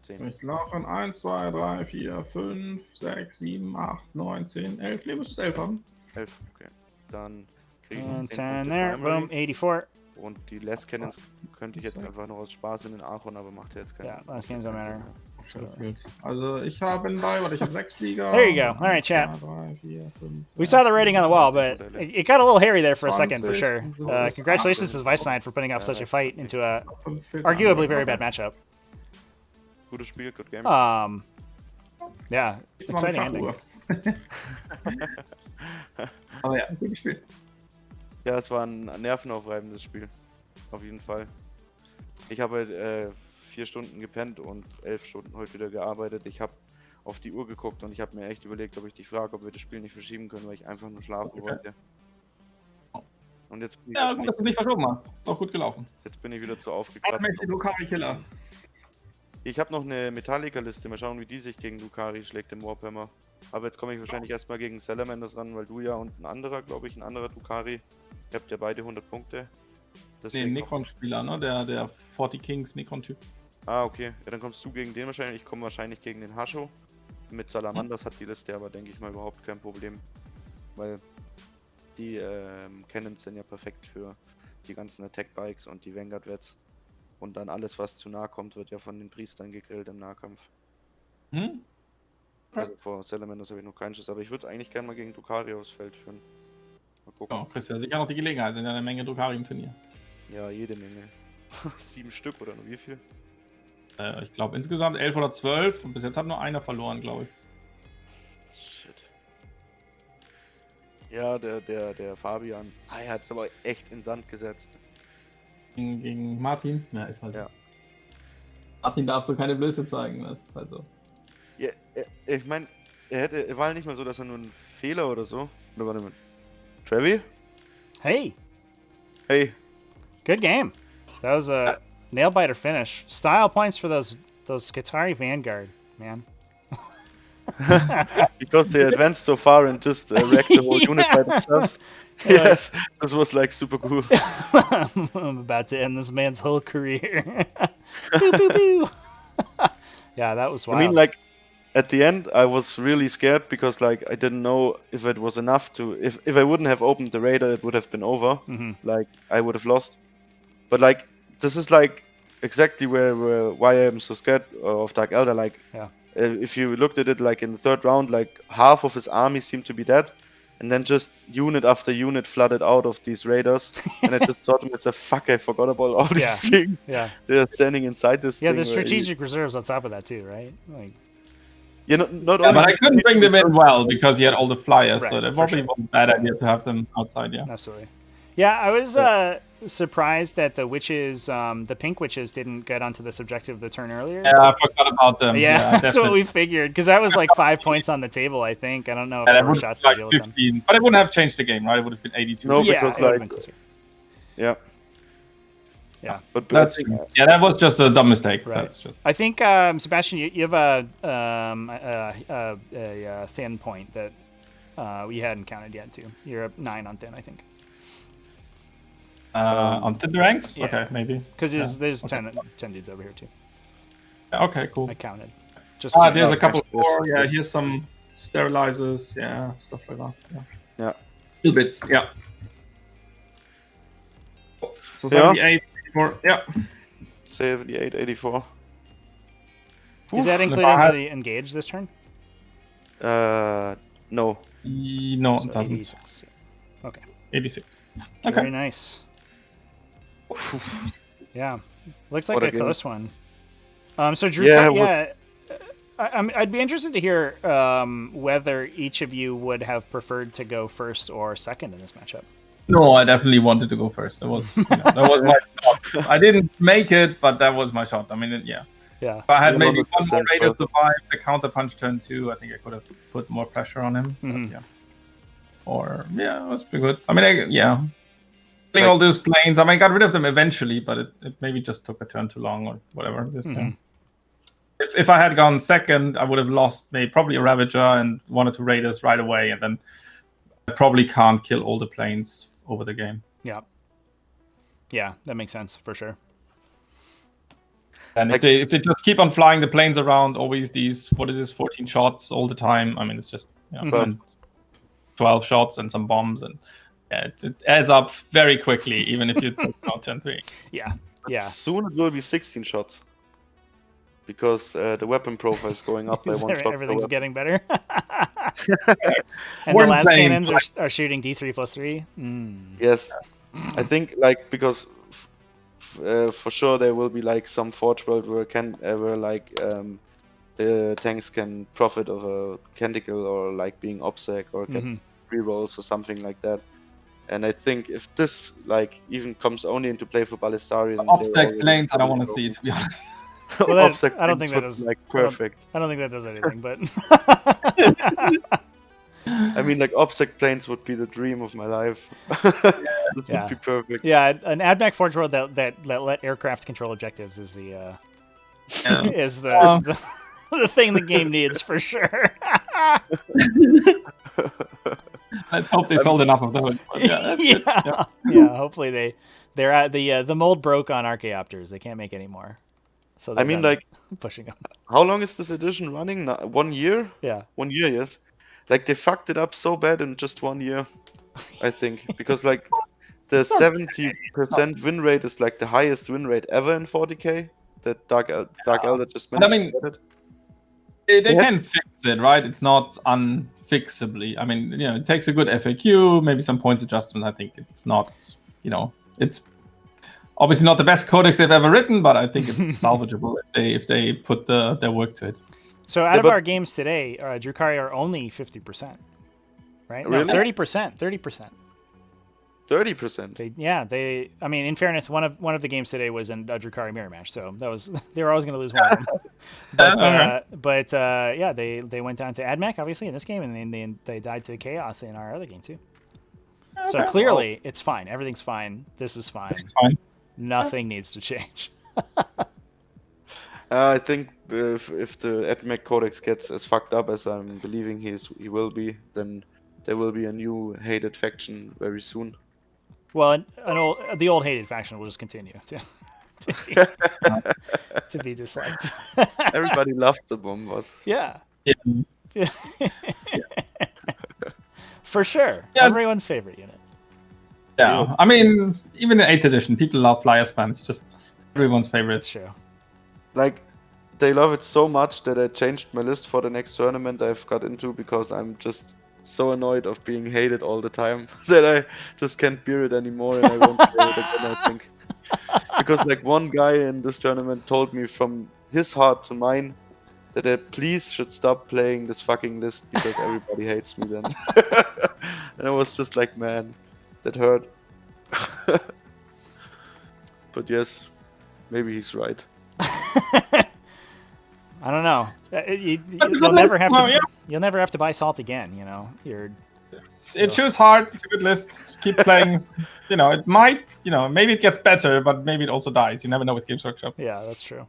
10. Ich lachen 1, 2, 3, 4, 5, 6, 7, 8, 9, 10, 11. Ne, müsstest 11 haben. 11. Okay. Dann kriege ich And 10 10 Punkte there, Primary. boom, 84. Und die Last Cannons könnte ich jetzt einfach nur aus Spaß in den Aaron, aber macht ja jetzt keinen Yeah, last cannons don't matter. Gefühlt. Also ich habe warte, ich habe 6 Flieger. There you go. All right, chat. 1, 2, 3, 4, 5, We 6, saw the rating on the wall, but it got a little hairy there for a second, for 20, sure. so Congratulations to Weissnight for putting up such a fight into a arguably very bad matchup. Gutes Spiel, good game. Yeah, exciting ending. Aber ja, gut gespielt. Ja, es war ein nervenaufreibendes Spiel. Auf jeden Fall. Ich habe halt 4 Stunden gepennt und 11 Stunden heute wieder gearbeitet. Ich habe auf die Uhr geguckt und ich habe mir echt überlegt, ob ich dich frage, ob wir das Spiel nicht verschieben können, weil ich einfach nur schlafen wollte. Und jetzt bin ich, Ja, gut, dass du dich verschoben hast. Ist auch gut gelaufen. jetzt bin ich wieder zu aufgekratzt. Drukhari Killer. Ich habe noch eine Metallica-Liste. Mal schauen, wie die sich gegen Drukhari schlägt im Warhammer. Aber jetzt komme ich wahrscheinlich erstmal gegen Salamanders ran, weil du ja und ein anderer, glaube ich, ein anderer Drukhari. Ihr habt ja beide 100 Punkte. Den Deswegen Necron-Spieler, ne? Der 40 Kings Necron-Typ. Ah, okay. Ja, dann kommst du gegen den wahrscheinlich. Ich komme wahrscheinlich gegen den Hasho. Mit Salamanders hat die Liste aber, denke ich mal, überhaupt kein Problem. Weil die Cannons sind ja perfekt für die ganzen Attack-Bikes und die Vanguard-Vets. Und dann alles, was zu nah kommt, wird ja von den Priestern gegrillt im Nahkampf. Hm? Also vor Salamanders habe ich noch keinen Schuss, aber ich würde es eigentlich gerne mal gegen Drukhari aufs Feld führen. Mal gucken. Ja, kriegst ja sicher noch die Gelegenheit. Sind ja eine Menge Drukhari im Turnier. Ja, jede Menge. 7 Stück oder nur wie viel? Ich glaube insgesamt 11 oder 12 und bis jetzt hat nur einer verloren, glaube ich. Shit. Ja, der Fabian. Ah, er hat es aber echt in den Sand gesetzt. Gegen Martin? Ja, ist halt. Ja. Martin darf so keine Blöße zeigen, das ist halt so. Ja, ich meine, er war nicht mal so, dass er nur einen Fehler oder so. Oder warte mal. Trevi? Hey, Hey. good game. That was a nail-biter finish. Style points for those Qatari Vanguard, man. Because they advanced so far and just wrecked the whole unit by themselves. Yes, this was like super cool. I'm about to end this man's whole career. Boo, boo, boo. Yeah, that was wild. I mean, like, at the end, I was really scared because, like, I didn't know if it was enough to... If I wouldn't have opened the radar, it would have been over. Like, I would have lost. But, like, this is, like, exactly why I'm so scared of Dark Elder. Like, Yeah. If you looked at it, like, in the third round, like, half of his army seemed to be dead. And then just unit after unit flooded out of these raiders. And I just thought to myself, fuck, I forgot about all these things. Yeah. They're standing inside this Yeah, thing. the where strategic reserves on top of that too, right? Like, You know, not Yeah, only... but I couldn't bring them in well because he had all the flyers, so Right, that for probably sure. was a bad idea to have them outside, yeah. absolutely. Yeah, I was surprised that the witches, the pink witches, didn't get onto this objective the turn earlier. Yeah, I forgot about them. Yeah, that's what definitely. we figured. Because that was like 5 points on the table, I think. I don't know if Yeah, there that were would shots have to been deal like with them. 15, but it wouldn't have changed the game, right? It would have been 82. No, Yeah, because, it would've like... been closer. Yeah. Yeah. But That's I think, true. Yeah, that was just a dumb mistake. Right. That's just. I think, Sebastian, you have a thin point that we hadn't counted yet, too. You're at 9 on thin, I think. On the ranks? yeah. Okay, maybe. Because there's okay. 10 dudes over here, too. Yeah, okay, cool. I counted. Just Ah, so you there's know. a couple Yes, more. Yeah, yes. here's some sterilizers. Yeah, stuff like that. Yeah. Yeah. Little bits. Yeah. So Yeah. 78, 84. Yeah. 78, 84. Is that Oof. including the engage this turn? No. No, So it doesn't. 86. Okay. 86. Very Okay. nice. Yeah. Looks like What a a game. close one. So Drew, Yeah, I'd be interested to hear whether each of you would have preferred to go first or second in this matchup. No, I definitely wanted to go first. That was that was my shot. I didn't make it, but that was my shot. I mean, yeah. Yeah. If I had Yeah, maybe one more 100% Raiders survive the counter punch turn 2, I think I could have put more pressure on him. But, Mhm. yeah. Or yeah, it was pretty good. I mean, yeah. Killing all those planes. I mean, I got rid of them eventually, but it maybe just took a turn too long or whatever. Just, yeah. If I had gone second, I would have lost probably a Ravager and 1 or 2 Raiders right away, and then I probably can't kill all the planes over the game. Yeah. Yeah, that makes sense for sure. And if they just keep on flying the planes around, always these 14 shots all the time. I mean, it's just and 12 shots and some bombs, and yeah, it adds up very quickly, even if you take out turn 3. Yeah. Yeah. Soon it will be 16 shots. because the weapon profile is going up by one shot. Everything's getting better. And We're the last playing cannons are shooting D3+3. Yes, I think like because for sure there will be like some Forge World where like the tanks can profit of a Canticle or like being obsec or get rerolls or something like that. And I think if this like even comes only into play for Ballistarian, Obsec planes, I don't want to see it, to be honest. Well, that, Obsec I don't think that planes is would, like perfect. I don't think that does anything, but I mean, like Obsec planes would be the dream of my life. This Yeah. would be perfect. yeah, an AdMech Forge World that let aircraft control objectives is the the thing the game needs for sure. Let's hope they sold enough of those. But yeah, that's good. Yeah. Yeah, hopefully they're at the mold broke on Archaeopters. They can't make any more. So I mean, they're like, pushing them. how long is this edition running? 1 year? Yeah. 1 year, yes. Like they fucked it up so bad in just 1 year, I think, because like the 70% win rate is like the highest win rate ever in 40k. That Dark Elder just But I managed mean, to get it. They can fix it, right? It's not unfixably. I mean, it takes a good FAQ, maybe some points adjustment. I think it's not, it's obviously not the best codex they've ever written, but I think it's salvageable if they put their work to it. So out of our games today, Drukhari are only 50%, right? Really? No, 30%. 30%. 30%. They. I mean, in fairness, one of the games today was in a Drukhari mirror match, so that was they were always going to lose one of them. But yeah, they went down to AdMech obviously in this game, and then they died to Chaos in our other game too. So clearly, it's fine. Everything's fine. This is fine. Nothing needs to change. I think if the AdMech Codex gets as fucked up as I'm believing he will be, then there will be a new hated faction very soon. Well, the old hated faction will just continue to be disliked. Everybody loves the Bombers. Yeah. Yeah. For sure. Yeah. Everyone's favorite unit. Yeah, I mean, even in 8th edition, people love Flyer Spam. It's just everyone's favorite. That's true. Like, they love it so much that I changed my list for the next tournament I've got into because I'm just so annoyed of being hated all the time that I just can't bear it anymore and I won't play it again, I think. Because like one guy in this tournament told me from his heart to mine that I please should stop playing this fucking list because everybody hates me then. And I was just like, man, that hurt. But yes, maybe he's right. I don't know. You'll never have to. You'll never have to buy salt again. It chews hard. It's a good list. Just keep playing. It might. Maybe it gets better, but maybe it also dies. You never know with Games Workshop. Yeah, that's true.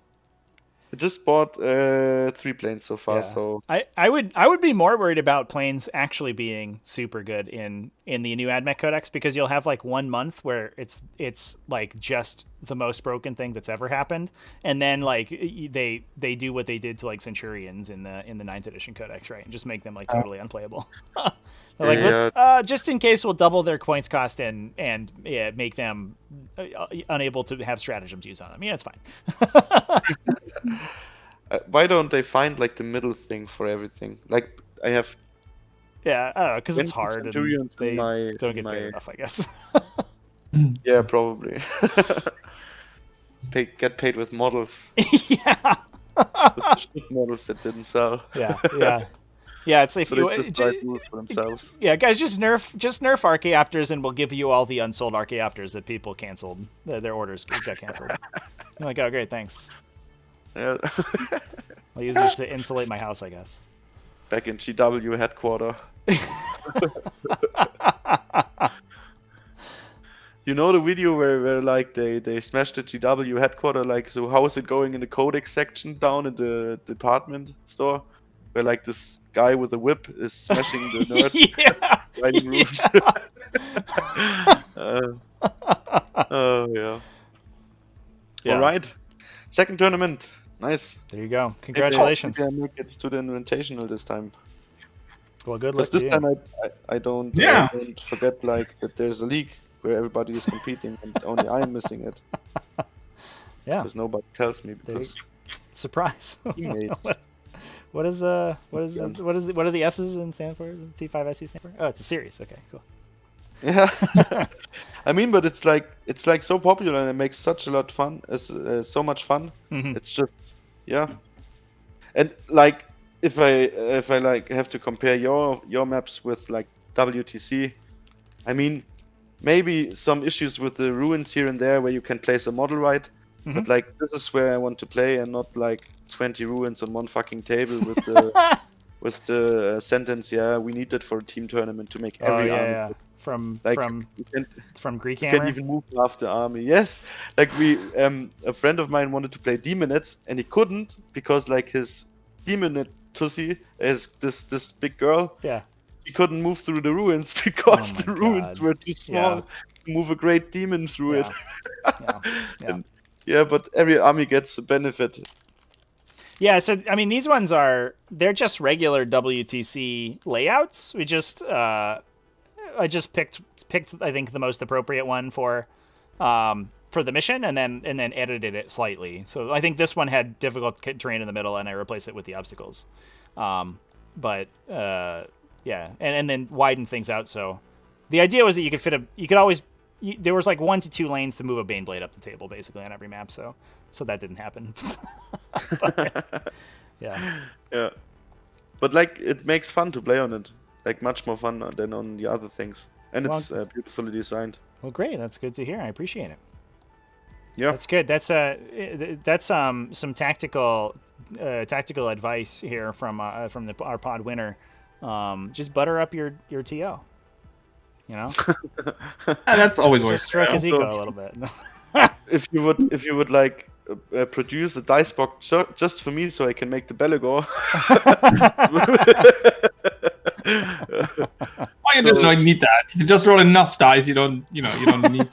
I just bought 3 planes so far, so I would be more worried about planes actually being super good in the new AdMech Codex because you'll have like 1 month where it's like just the most broken thing that's ever happened, and then like they do what they did to like Centurions in the 9th edition Codex, right, and just make them like totally unplayable. They're like, let's, just in case we'll double their points cost and make them unable to have stratagems used on them. Yeah, it's fine. Why don't they find like the middle thing for everything? Like I have. Yeah, I don't know, because it's hard and they don't get paid enough, I guess. Yeah, probably. Get paid with models. Yeah. With the shit models that didn't sell. Yeah, it's if So you they just write rules for themselves. yeah, guys, just nerf Archaeopters and we'll give you all the unsold Archaeopters that people canceled. Their orders got canceled. I'm like, oh great, thanks. Yeah. I'll use this to insulate my house, I guess. Back in GW headquarter. You know the video where like they smashed the GW headquarter, like, so how is it going in the codex section down in the department store? Where like this guy with a whip is smashing the nerds. Yeah. Riding roofs. Oh yeah. Alright. Second tournament. Nice. There you go. Congratulations. Maybe I make it to the Invitational this time. Well, good Because luck to this you. time I don't forget like that there's a league where everybody is competing and only I'm missing it. Yeah. Because nobody tells me. Because Surprise. teammates. What are the S's in stand for? Is it T5S2 stand for? Oh, it's a series. Okay, cool. Yeah. I mean, but it's like so popular and it makes such a lot fun. It's so much fun. Mhm. It's just yeah. And like if I like have to compare your maps with like WTC, I mean maybe some issues with the ruins here and there where you can place a model right, but like this is where I want to play and not like 20 ruins on one fucking table with the with the sentence, yeah, we need that for a team tournament to make every army. Yeah. From Like, from Greek you Hammer. can't even move half the army. Yes, like a friend of mine wanted to play Demonets and he couldn't because like his Demonet Tussie is this big girl. Yeah. He couldn't move through the ruins because Oh the my ruins God. were too small Yeah. to move a great demon through it. Yeah. And, yeah, but every army gets a benefit. Yeah, so I mean these ones they're just regular WTC layouts. We just I just picked I think the most appropriate one for the mission and then edited it slightly. So I think this one had difficult terrain in the middle and I replaced it with the obstacles. But yeah, and then widened things out. So the idea was that you could always there was like 1 to 2 lanes to move a Baneblade up the table basically on every map. So that didn't happen. But, yeah. Yeah. But like it makes fun to play on it. Like much more fun than on the other things. And Well, it's beautifully designed. Well, great. That's good to hear. I appreciate it. Yeah. That's good. That's some tactical advice here from our pod winner. Just butter up your TO. You know, That's always just works. stroke Yeah. his ego a little bit. If you would like produce a dice box just for me so I can make the Belagor. Why you don't need that? You can just roll enough dice. You don't need.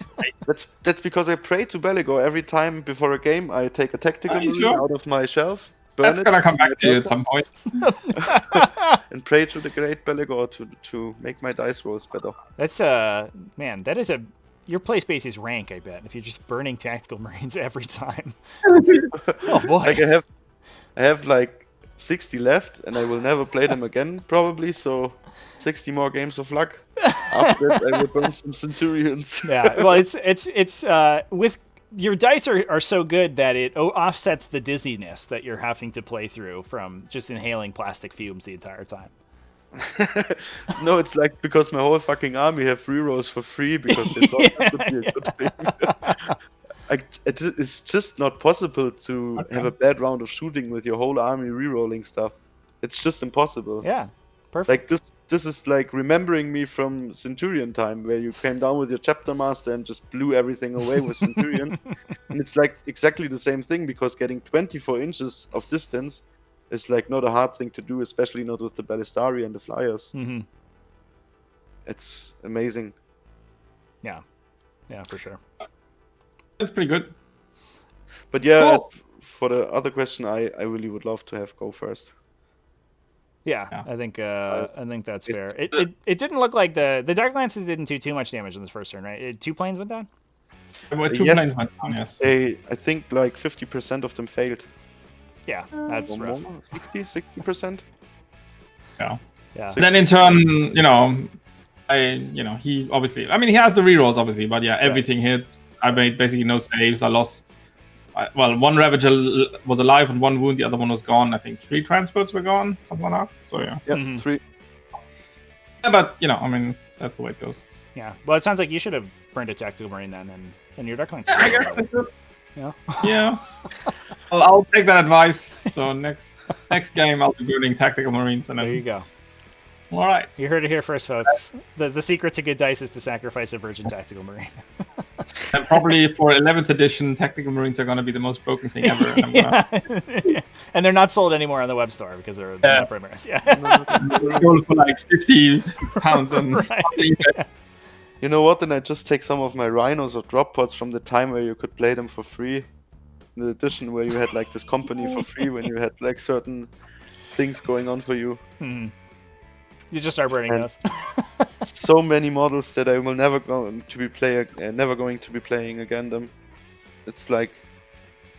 That's because I pray to Belagor every time before a game. I take a tactical Are you marine sure? out of my shelf, burn That's it, gonna come back to you at some point. and pray to the great Belagor to make my dice rolls better. That's man. That is your play space is rank. I bet if you're just burning tactical marines every time. Oh boy. Like I have like 60 left, and I will never play them again probably. So 60 more games of luck. After that, I will burn some Centurions. Yeah, well, it's with your dice are so good that it offsets the dizziness that you're having to play through from just inhaling plastic fumes the entire time. No, it's like because my whole fucking army have rerolls for free because they thought that would be a good thing. It's just not possible to have a bad round of shooting with your whole army rerolling stuff. It's just impossible. Yeah, perfect. Like this is like remembering me from Centurion time, where you came down with your chapter master and just blew everything away with Centurion. And it's like exactly the same thing because getting 24 inches of distance is like not a hard thing to do, especially not with the Ballistari and the Flyers. Mm-hmm. It's amazing. Yeah, for sure. That's pretty good. But yeah, Cool. for the other question, I really would love to have go first. Yeah, Yeah. I think that's fair. It didn't look like the Dark Lances didn't do too much damage in this first turn, right? 2 planes went down. Well, two Yes. planes went down, yes. I think like 50% of them failed. Yeah, that's Or rough. more? 60%? Yeah. Yeah. And then in turn, he obviously, he has the rerolls obviously, but yeah, everything hit. I made basically no saves. I lost. One Ravager was alive and 1 wound. The other one was gone. I think 3 transports were gone, something like that. So yeah. Yeah, Mhm. 3. Yeah, but that's the way it goes. Yeah. Well, it sounds like you should have burned a tactical marine then, and your Dark Lances. I guess I should. Yeah. Yeah. I'll take that advice. So next game, I'll be burning tactical marines, and There you then go. all right. You heard it here first, folks. The secret to good dice is to sacrifice a virgin tactical marine. And probably for 11th edition, tactical marines are going to be the most broken thing ever. And I'm gonna And they're not sold anymore on the web store because they're not primaries. Yeah. go for like 50 pounds on Right. You know what? Then I just take some of my rhinos or drop pods from the time where you could play them for free. In the edition where you had like this company for free when you had like certain things going on for you. You just start burning And- those. So many models that I will never going to be playing again them. It's like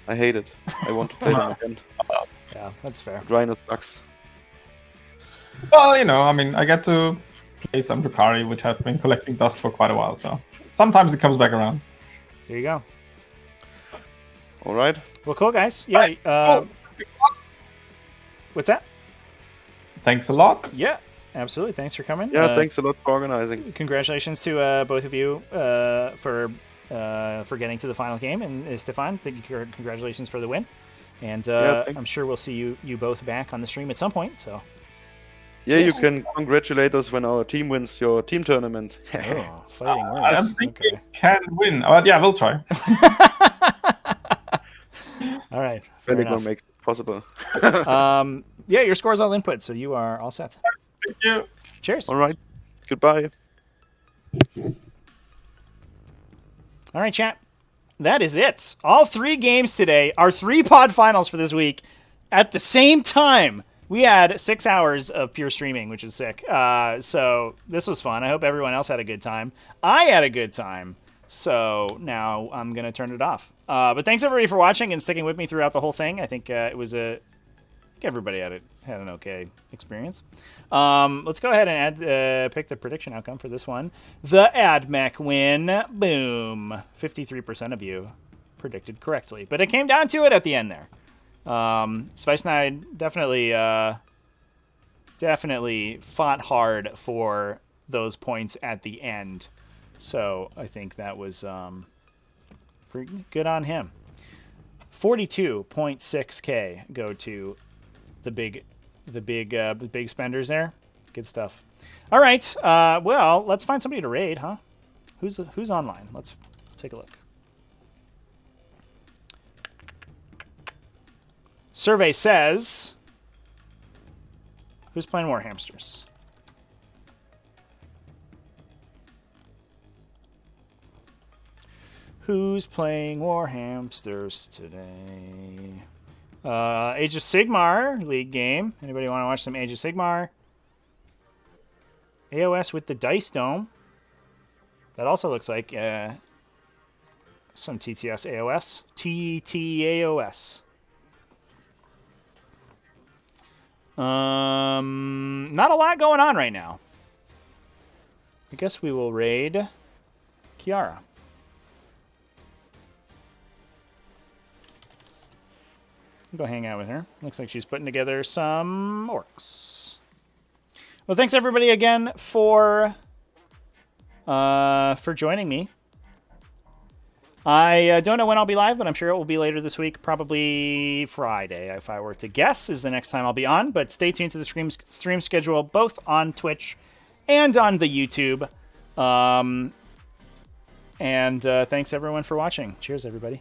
I hate it. I want to play them again. Yeah, that's fair. Rhino sucks. Well, you know, I mean, I get to play some Drukhari, which I've been collecting dust for quite a while, so sometimes it comes back around. There you go. All right. Well, cool, guys. Yeah. What's that? Thanks a lot. Yeah, absolutely. Thanks for coming. Yeah, thanks a lot for organizing. Congratulations to both of you for getting to the final game, and Stefan, congratulations for the win. And I'm sure we'll see you both back on the stream at some point. So. Yeah, you can congratulate us when our team wins your team tournament. Oh, fighting words. I don't think we can win. But yeah, we'll try. All right. Anyone makes it possible. Yeah, your score's all input, so you are all set. Thank you. Cheers. All right. Goodbye. All right, chat. That is it. All 3 games today, our 3 pod finals for this week, at the same time. We had 6 hours of pure streaming, which is sick. So this was fun. I hope everyone else had a good time. I had a good time. So now I'm going to turn it off. But thanks everybody for watching and sticking with me throughout the whole thing. I think I think everybody had an okay experience. Let's go ahead and pick the prediction outcome for this one. The AdMech win. Boom. 53% of you predicted correctly. But it came down to it at the end there. Spice Nine definitely fought hard for those points at the end. So I think that was pretty good on him. 42.6K go to the big spenders there. Good stuff. All right. Well, let's find somebody to raid, huh? Who's online? Let's take a look. Survey says, who's playing War Hamsters? Who's playing War Hamsters today? Age of Sigmar League game. Anybody want to watch some Age of Sigmar? AOS with the Dice Dome. That also looks like some TTS AOS. TTAOS. Not a lot going on right now. I guess we will raid Kiara. Go hang out with her. Looks like she's putting together some orcs. Well, thanks everybody again for joining me. I don't know when I'll be live, but I'm sure it will be later this week, probably Friday, if I were to guess, is the next time I'll be on. But stay tuned to the stream schedule, both on Twitch and on the YouTube. And thanks everyone for watching. Cheers, everybody.